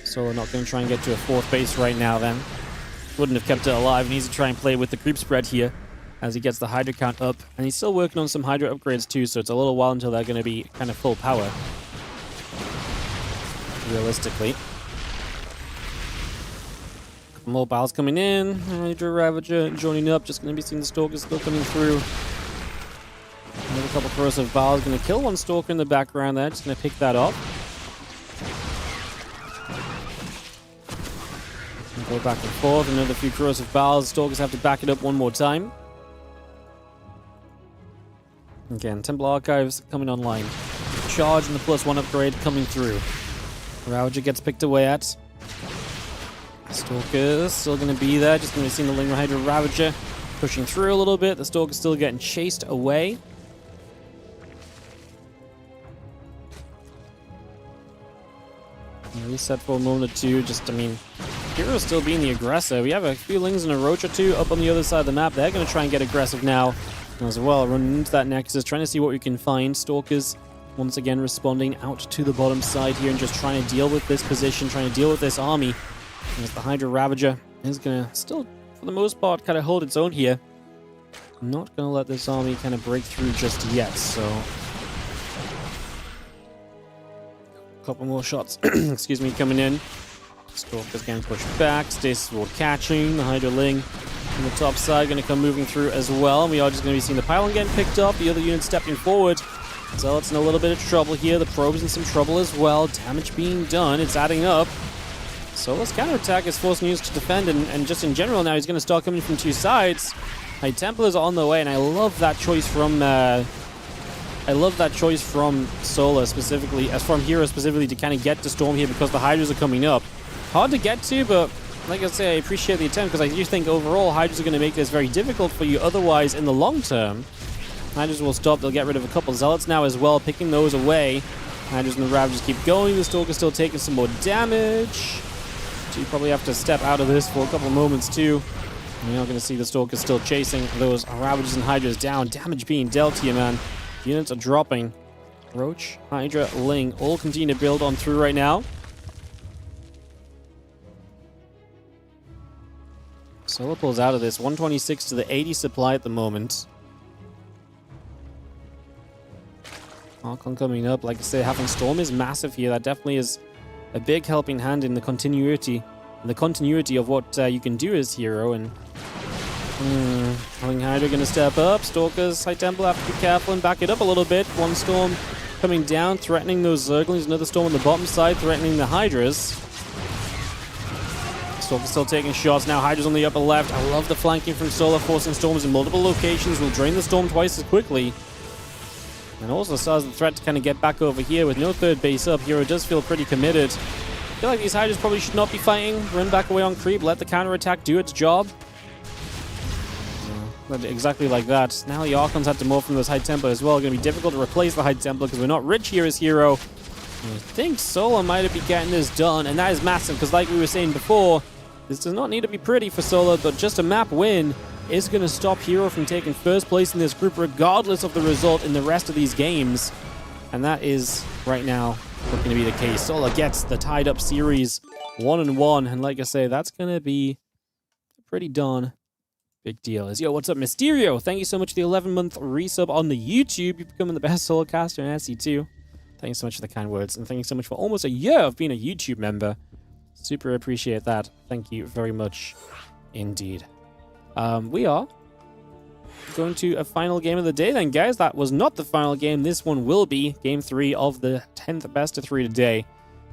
So we're not going to try and get to a fourth base right now then. Wouldn't have kept it alive. He needs to try and play with the creep spread here as he gets the Hydra count up. And he's still working on some Hydra upgrades too, so it's a little while until they're going to be kind of full power. Realistically. Couple more Bowels coming in. Hydra Ravager joining up. Just going to be seeing the Stalkers still coming through. Another couple Corrosive Bowels. Going to kill one Stalker in the background there. Just going to pick that up. Go back and forth. Another few Corrosive Bowels. Stalkers have to back it up one more time. Again, Temple Archives coming online. Charge and the +1 upgrade coming through. Ravager gets picked away at. Stalker still going to be there. Just going to be seeing the Ling Hydra Ravager pushing through a little bit. The Stalker still getting chased away. Reset for a moment or two. Just, I mean, hero's still being the aggressor. We have a few Lings and a Roach or two up on the other side of the map. They're going to try and get aggressive now as well. Running into that Nexus, trying to see what we can find. Stalkers once again responding out to the bottom side here and just trying to deal with this position, trying to deal with this army. As the Hydra Ravager is going to still, for the most part, kind of hold its own here. Not going to let this army kind of break through just yet, so... Couple more shots, excuse me, coming in. Stalker's getting pushed back. Stasis Ward catching. The Hydra Ling on the top side going to come moving through as well. We are just going to be seeing the pylon getting picked up. The other unit stepping forward. So it's in a little bit of trouble here. The probe's in some trouble as well. Damage being done. It's adding up. Solar's counterattack is forcing us to defend, and just in general now he's going to start coming from two sides. High Templars are on the way, and I love that choice from Solar specifically, as from herO specifically, to kind of get to Storm here because the Hydras are coming up. Hard to get to, but like I say, I appreciate the attempt because I do think overall Hydras are going to make this very difficult for you. Otherwise, in the long term, Hydras will stop. They'll get rid of a couple Zealots now as well, picking those away. Hydras and the Ravagers keep going. The Stalker's still taking some more damage. So you probably have to step out of this for a couple moments too. And you're not going to see the Stalker still chasing those Ravagers and Hydras down. Damage being dealt here, man. Units are dropping. Roach, Hydra, Ling all continue to build on through right now. Solar pulls out of this. 126 to the 80 supply at the moment. Archon coming up. Like I say, having Storm is massive here. That definitely is a big helping hand in the continuity of what you can do as herO. And Howling Hydra going to step up. Stalkers, High Temple have to be careful and back it up a little bit. One storm coming down, threatening those Zerglings. Another storm on the bottom side, threatening the Hydras. Stalker's still taking shots. Now Hydra's on the upper left. I love the flanking from Solar, forcing storms in multiple locations. Will drain the storm twice as quickly. And also still has the threat to kind of get back over here with no third base up. herO does feel pretty committed. I feel like these Hydras probably should not be fighting. Run back away on creep. Let the counterattack do its job. Exactly like that. Now the Archons had to morph from those High Templar as well. Going to be difficult to replace the High Templar because we're not rich here as herO. I think Solar might be getting this done, and that is massive because like we were saying before, this does not need to be pretty for Solar, but just a map win is going to stop herO from taking first place in this group regardless of the result in the rest of these games. And that is, right now, looking to be the case. Solar gets the tied-up series 1-1, and like I say, that's going to be pretty darn big deal. Yo, what's up, Mysterio? Thank you so much for the 11-month resub on the YouTube. You're becoming the best solo caster in SC2. Thank you so much for the kind words, and thank you so much for almost a year of being a YouTube member. Super appreciate that. Thank you very much indeed. We are going to a final game of the day then, guys. That was not the final game. This one will be game 3 of the 10th best of 3 today.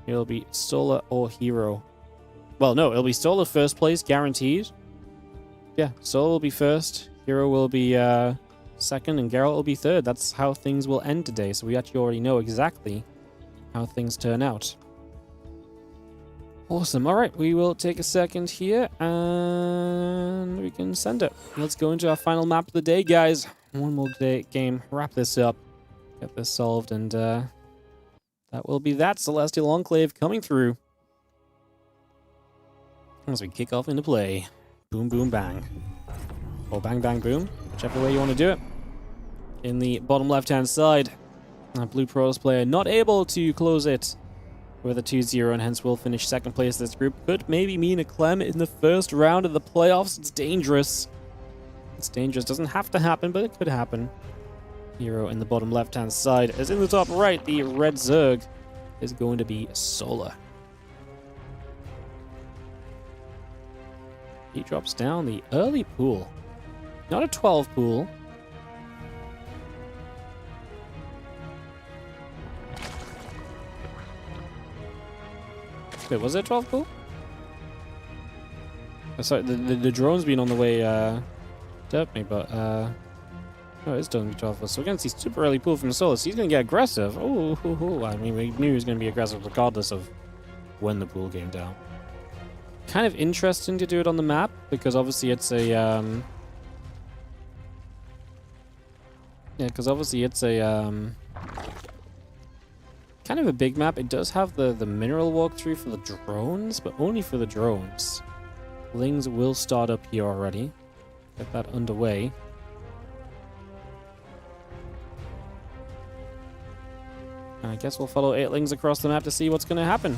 It'll be Solar or herO. Well, no, it'll be Solar first place, guaranteed. Yeah, Solar will be first, herO will be second, and Geralt will be third. That's how things will end today, so we actually already know exactly how things turn out. Awesome. All right, we will take a second here, and we can send it. Let's go into our final map of the day, guys. One more game, wrap this up, get this solved, and that will be that. Celestial Enclave coming through as we kick off into play. Boom, boom, bang. Or bang, bang, boom. Whichever way you want to do it. In the bottom left-hand side, a Blue Pros player not able to close it with a 2-0, and hence will finish second place in this group. Could maybe mean a Clem in the first round of the playoffs. It's dangerous. It's dangerous. Doesn't have to happen, but it could happen. herO in the bottom left-hand side. As in the top right, the red Zerg is going to be Solar. He drops down the early pool. Not a 12 pool. Wait, was it a 12 pool? Oh, sorry, the drone's been on the way to help me, but no, it's done 12 pool. So we're going to see super early pool from Solar. So he's going to get aggressive. Oh, I mean, we knew he was going to be aggressive regardless of when the pool came down. Kind of interesting to do it on the map because obviously it's a kind of a big map. It does have the mineral walkthrough for the drones, but only for the drones. Lings will start up here already. Get that underway. And I guess we'll follow 8 Lings across the map to see what's going to happen.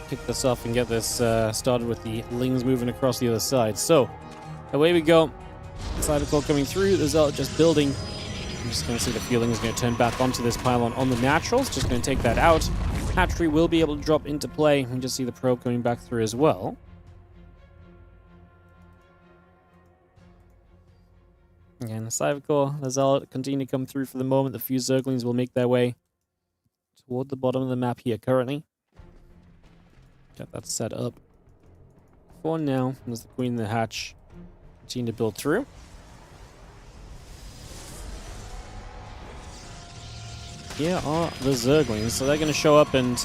Kick this off and get this started with the Lings moving across the other side. So, away we go. Cybercore coming through. The Zealot just building. I'm just going to see the Feeling is going to turn back onto this pylon on the naturals. Just going to take that out. Hatchery will be able to drop into play. And just see the probe coming back through as well. Again, the Cybercore, the Zealot continue to come through for the moment. The few Zerglings will make their way toward the bottom of the map here currently. Get that set up for now. As the Queen and the Hatch continue to build through. Here are the Zerglings. So they're going to show up and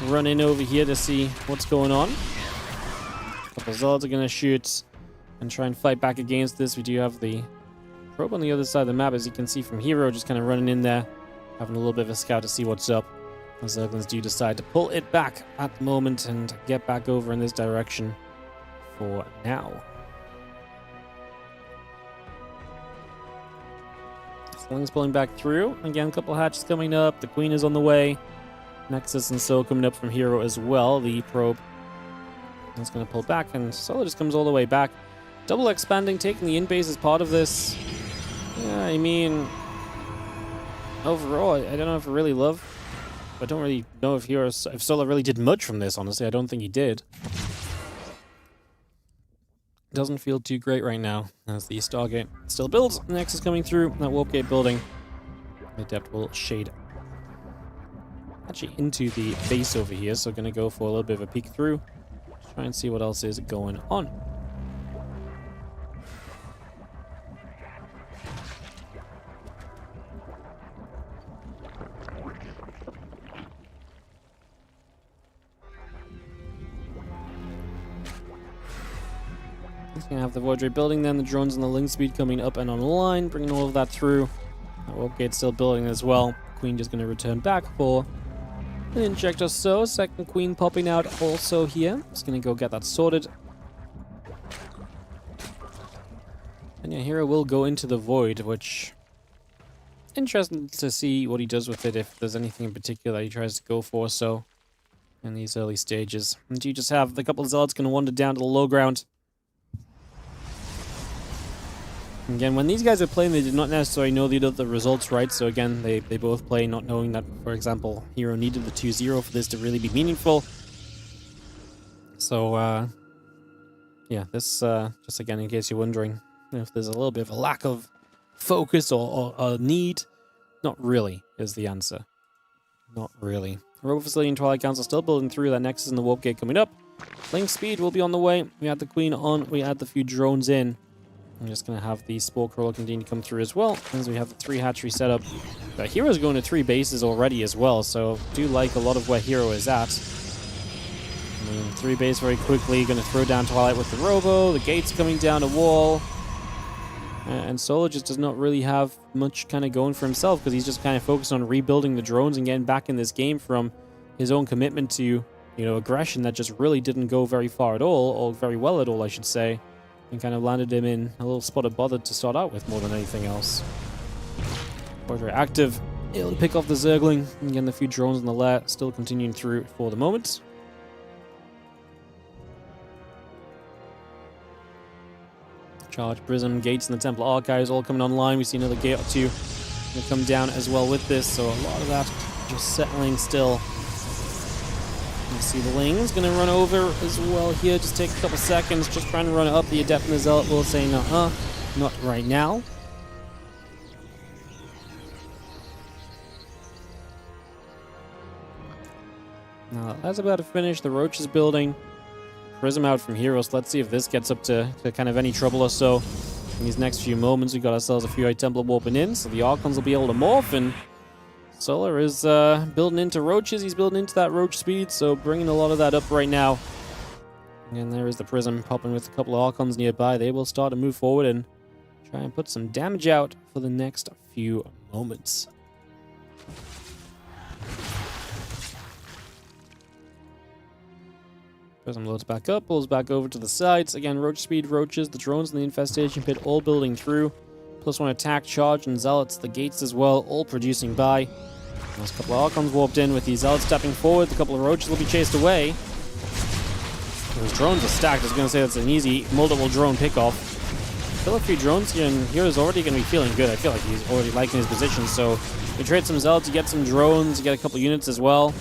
run in over here to see what's going on. A couple Zealots are going to shoot and try and fight back against this. We do have the probe on the other side of the map, as you can see from herO, just kind of running in there, having a little bit of a scout to see what's up. The Zerglings do decide to pull it back at the moment and get back over in this direction for now. Zerglings pulling back through. Again, a couple hatches coming up. The Queen is on the way. Nexus and So coming up from herO as well. The probe is going to pull back, and Solar just comes all the way back. Double expanding, taking the in-base as part of this. Yeah, I mean, overall, I don't know if I really love. I don't really know if Solar really did much from this, honestly. I don't think he did. doesn't feel too great right now as the Stargate still builds. Next is coming through that Warp Gate building. The Adept will shade actually into the base over here, so gonna go for a little bit of a peek through. Try and see what else is going on. He's gonna have the Void Ray building then, the drones and the link speed coming up and online, bringing all of that through. That Warp Gate still building as well. Queen just gonna return back for an injector, so second queen popping out also here. Just gonna go get that sorted. And yeah, herO will go into the void, which interesting to see what he does with it, if there's anything in particular he tries to go for. So in these early stages, and you just have the couple of zealots gonna wander down to the low ground. Again, when these guys are playing, they did not necessarily know the results, right? So again, they both play not knowing that, for example, herO needed the 2-0 for this to really be meaningful. So, yeah, this, just again, in case you're wondering if there's a little bit of a lack of focus or need, not really is the answer. Not really. Robo Facility and Twilight Council still building through. That Nexus and the Warp Gate coming up. Link speed will be on the way. We had the Queen on. We had the few drones in. I'm just going to have the Spore Crawler continue to come through as well, as we have the 3 hatchery set up. But hero's going to 3 bases already as well, so do like a lot of where herO is at. I mean, 3 base very quickly, going to throw down Twilight with the Robo, the gate's coming down a wall. And Solo just does not really have much kind of going for himself, because he's just kind of focused on rebuilding the drones and getting back in this game from his own commitment to, you know, aggression that just really didn't go very far at all, or very well at all, I should say. And kind of landed him in a little spot of bother to start out with more than anything else. Very active, able to pick off the Zergling, and again the few drones in the lair still continuing through for the moment. Charge, Prism, Gates, and the Templar Archives all coming online. We see another gate or two going to come down as well with this, so a lot of that just settling still. You see the Ling's going to run over as well here. Just take a couple seconds. Just trying to run up. The Adept and the Zealot will say, not right now. Now, that's about to finish. The Roach is building. Prism out from herO. So let's see if this gets up to kind of any trouble or so. In these next few moments, we got ourselves a few Templar warping in. So the Archons will be able to morph, and Solar is building into Roaches. He's building into that Roach speed, so bringing a lot of that up right now. And there is the Prism popping with a couple of Archons nearby. They will start to move forward and try and put some damage out for the next few moments. Prism loads back up, pulls back over to the sides. Again, Roach speed, Roaches, the drones and the Infestation Pit all building through. +1 attack, charge, and Zealots, the gates as well, all producing by. There's a couple of Archons warped in with these Zealots stepping forward. A couple of Roaches will be chased away. Those drones are stacked. I was going to say that's an easy multiple drone pickoff. Still a few drones here, and hero's already going to be feeling good. I feel like he's already liking his position, so we trade some Zealots, you get some drones, you get a couple units as well.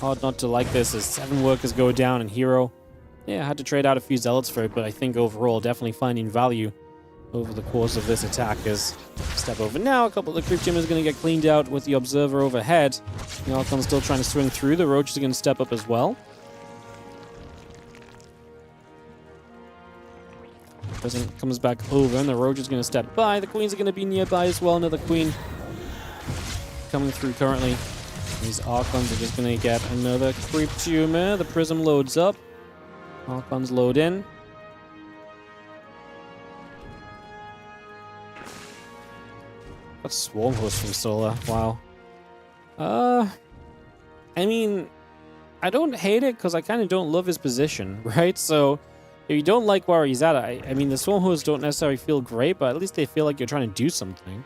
Hard not to like this as 7 workers go down, and herO, yeah, I had to trade out a few Zealots for it, but I think overall definitely finding value over the course of this attack. Is step over now. A couple of the Creep Jammers going to get cleaned out with the Observer overhead. The Archon's still trying to swing through. The Roach is going to step up as well. Prism comes back over, and the Roach is going to step by. The Queens are going to be nearby as well. Another Queen coming through currently. These Archons are just going to get another Creep Jammer. The Prism loads up. Archons load in. Got Swarm Host from Solar. Wow. I mean, I don't hate it because I kind of don't love his position, right? So if you don't like where he's at, I mean, the Swarm Hosts don't necessarily feel great, but at least they feel like you're trying to do something.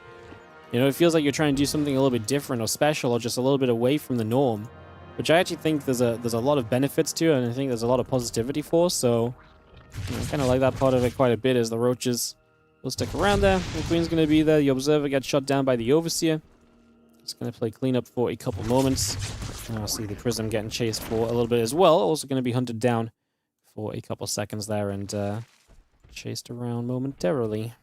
You know, it feels like you're trying to do something a little bit different or special or just a little bit away from the norm, which I actually think there's a lot of benefits to, and I think there's a lot of positivity for. So you know, I kind of like that part of it quite a bit. As the Roaches will stick around there, the Queen's going to be there. The Observer gets shot down by the Overseer. Just going to play cleanup for a couple moments. And I'll see the Prism getting chased for a little bit as well. Also going to be hunted down for a couple seconds there, and chased around momentarily.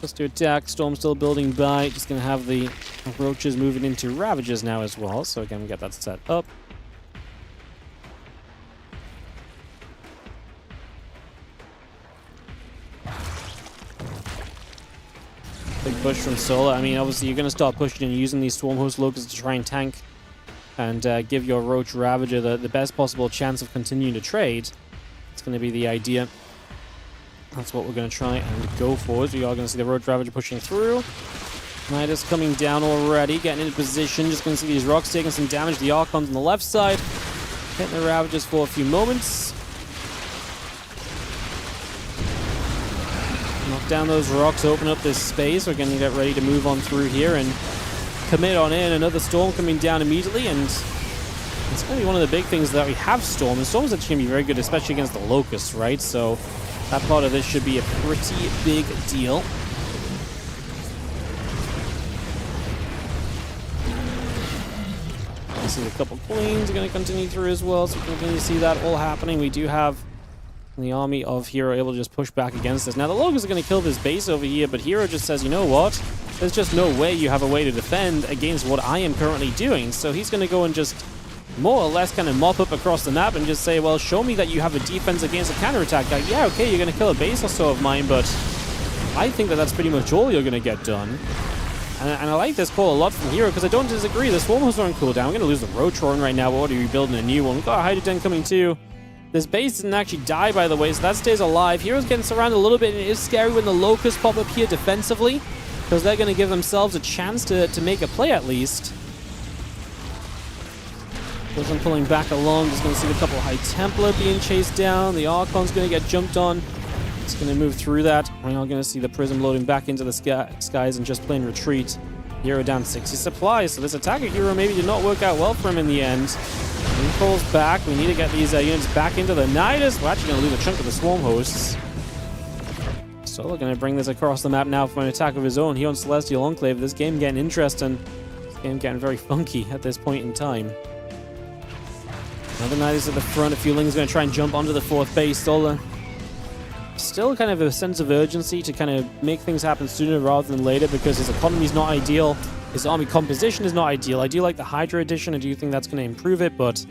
Just to attack. Storm still building by. Just going to have the roaches moving into Ravagers now as well. So again, we get that set up. Big push from Solar. I mean, obviously, you're going to start pushing and using these Swarm Host Locusts to try and tank and give your Roach Ravager the best possible chance of continuing to trade. It's going to be the idea. That's what we're going to try and go for. So you are going to see the Roach Ravager pushing through. Midas coming down already, getting into position. Just going to see these rocks taking some damage. The Archons on the left side. Hitting the Ravagers for a few moments. Knock down those rocks, open up this space. We're going to get ready to move on through here and commit on in. Another Storm coming down immediately, and it's going to be one of the big things that we have Storm. And Storm is actually going to be very good, especially against the Locusts, right? So that part of this should be a pretty big deal. I see a couple Queens are going to continue through as well, so we can continue to see that all happening. We do have the army of herO able to just push back against us. Now, the Locusts are going to kill this base over here, but herO just says, you know what? There's just no way you have a way to defend against what I am currently doing. So he's going to go and just more or less kind of mop up across the map and just say, well, show me that you have a defense against a counterattack. Like, yeah, okay, you're going to kill a base or so of mine, but I think that that's pretty much all you're going to get done. And I like this call a lot from herO because I don't disagree. The Swarm Hosts are on cooldown. We're going to lose the Roach Roaring right now, but what are we building a new one? We've got a Hydrogen coming too. This base didn't actually die, by the way, so that stays alive. herO's getting surrounded a little bit, and it is scary when the Locusts pop up here defensively, because they're going to give themselves a chance to make a play at least. Doesn't pulling back along. Just going to see a couple of High Templar being chased down. The Archon's going to get jumped on. It's going to move through that. We're now going to see the Prism loading back into the skies and just plain retreat. herO down 60 supplies, so this attack of herO maybe did not work out well for him in the end. He pulls back. We need to get these units back into the Nidus. We're actually going to lose a chunk of the Swarm Hosts. So we're going to bring this across the map now for an attack of his own here on Celestial Enclave. This game getting interesting. This game getting very funky at this point in time. Another Nidus at the front. A few Lings going to try and jump onto the fourth base. Still kind of a sense of urgency to kind of make things happen sooner rather than later because his economy is not ideal. His army composition is not ideal. I do like the Hydra edition. I do think that's going to improve it, but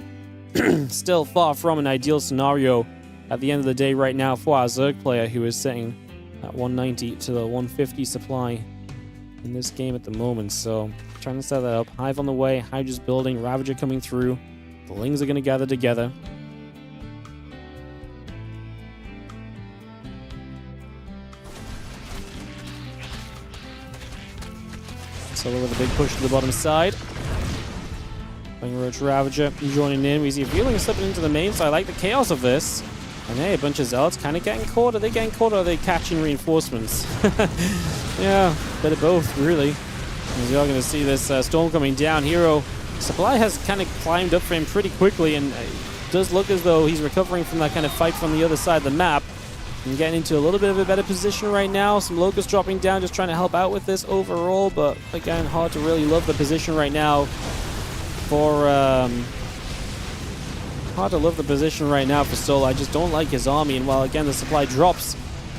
still far from an ideal scenario at the end of the day right now for our Zerg player who is sitting at 190 to the 150 supply in this game at the moment. So trying to set that up. Hive on the way. Hydra's building. Ravager coming through. The Lings are going to gather together. Solo with a big push to the bottom side. Playing Roach Ravager joining in. We see Feeling slipping into the main, so I like the chaos of this. And hey, a bunch of Zealots kind of getting caught. Are they getting caught or are they catching reinforcements? Yeah, bit of both, really. As you're going to see this storm coming down. herO supply has kind of climbed up for him pretty quickly, and it does look as though he's recovering from that kind of fight from the other side of the map. And getting into a little bit of a better position right now. Some Locusts dropping down, just trying to help out with this overall. But again, hard to really love the position right now for Soul. I just don't like his army. And while again the supply drops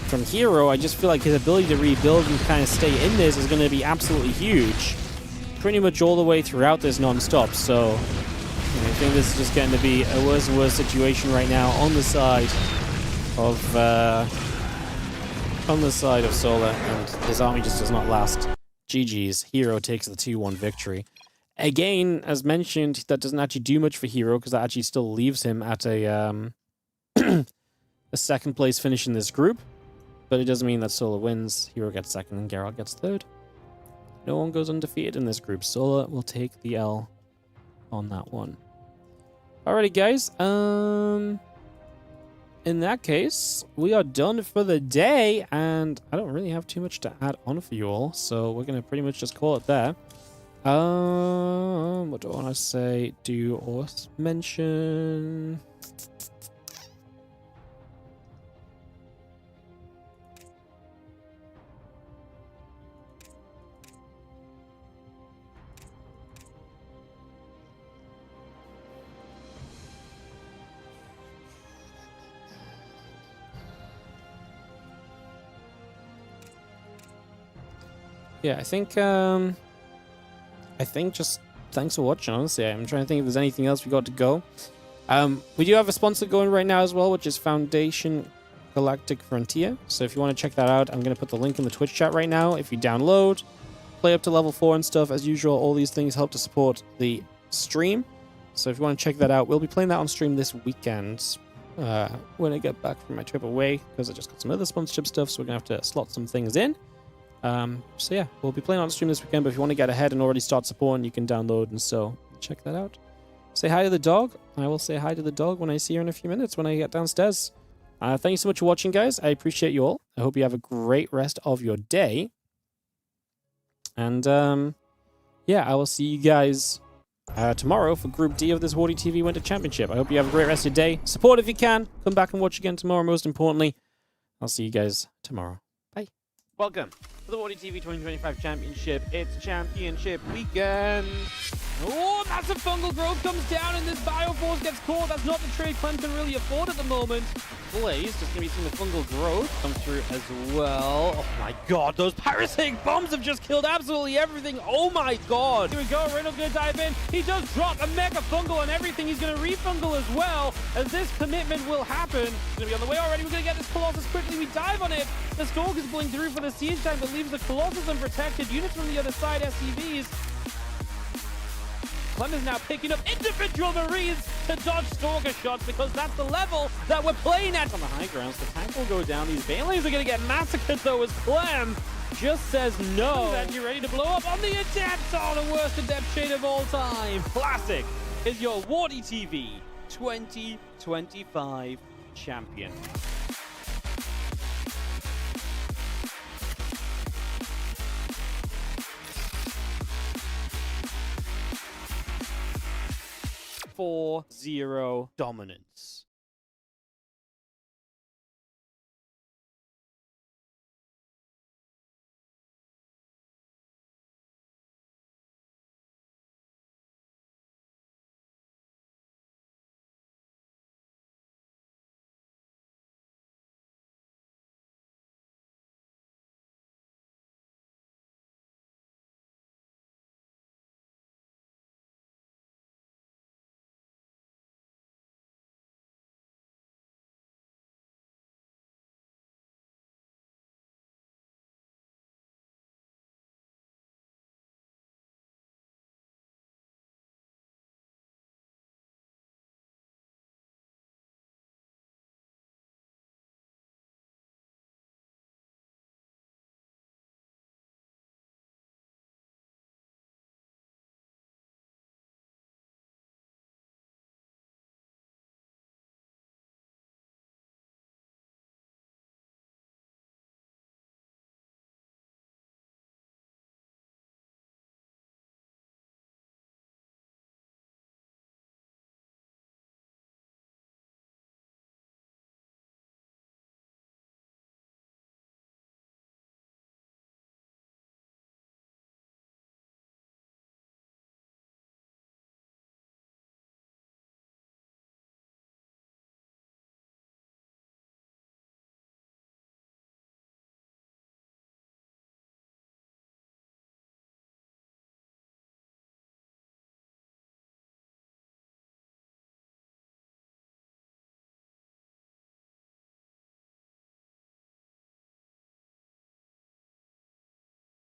from herO, I just feel like his ability to rebuild and kind of stay in this is going to be absolutely huge. Pretty much all the way throughout this non-stop. So I think this is just getting to be a worse and worse situation right now on the side of Solar, and his army just does not last. GG's. herO takes the 2-1 victory. Again, as mentioned, that doesn't actually do much for herO because that actually still leaves him at a a second place finish in this group, but it doesn't mean that Solar wins. herO gets second and Geralt gets third. No one goes undefeated in this group. Solar will take the L on that one. Alrighty, guys. In that case, we are done for the day, and I don't really have too much to add on for you all, so we're going to pretty much just call it there. What do I want to say? Do or mention? yeah, I think just thanks for watching, honestly. I'm trying to think if there's anything else we got to go. We do have a sponsor going right now as well, which is Foundation Galactic Frontier. So if you want to check that out, I'm going to put the link in the Twitch chat right now. If you download, play up to level 4 and stuff, as usual, all these things help to support the stream. So if you want to check that out, we'll be playing that on stream this weekend when I get back from my trip away, because I just got some other sponsorship stuff, so we're going to have to slot some things in. So yeah, we'll be playing on stream this weekend, but if you want to get ahead and already start supporting, you can download, and so check that out. Say hi to the dog. I will say hi to the dog when I see her in a few minutes when I get downstairs. Thank you so much for watching, guys. I appreciate you all. I hope you have a great rest of your day. And yeah, I will see you guys tomorrow for Group D of this WardiTV Winter Championship. I hope you have a great rest of your day. Support if you can. Come back and watch again tomorrow, most importantly. I'll see you guys tomorrow. Bye. Welcome to the WardiTV 2025 Championship. It's Championship weekend. Oh, massive fungal growth comes down and this Bioforce gets caught. That's not the trade Clem can really afford at the moment. Blaze, just going to be seeing the fungal growth come through as well. Oh my god, those parasitic bombs have just killed absolutely everything. Oh my god. Here we go, Reynolds going to dive in. He does drop a mega fungal on everything. He's going to refungal as well, as this commitment will happen. It's going to be on the way already. We're going to get this Colossus quickly. We dive on it. The Stalk is pulling through for the siege tank, but leaves the Colossus unprotected. Units from the other side, SCVs. Clem is now picking up individual Marines to dodge Stalker shots, because that's the level that we're playing at. On the high grounds, the tank will go down. These Banelings are going to get massacred, though, as Clem just says no. And you're ready to blow up on the adept. Oh, the worst adept shade of all time. Classic is your WardiTV 2025 champion. .4-0 dominant.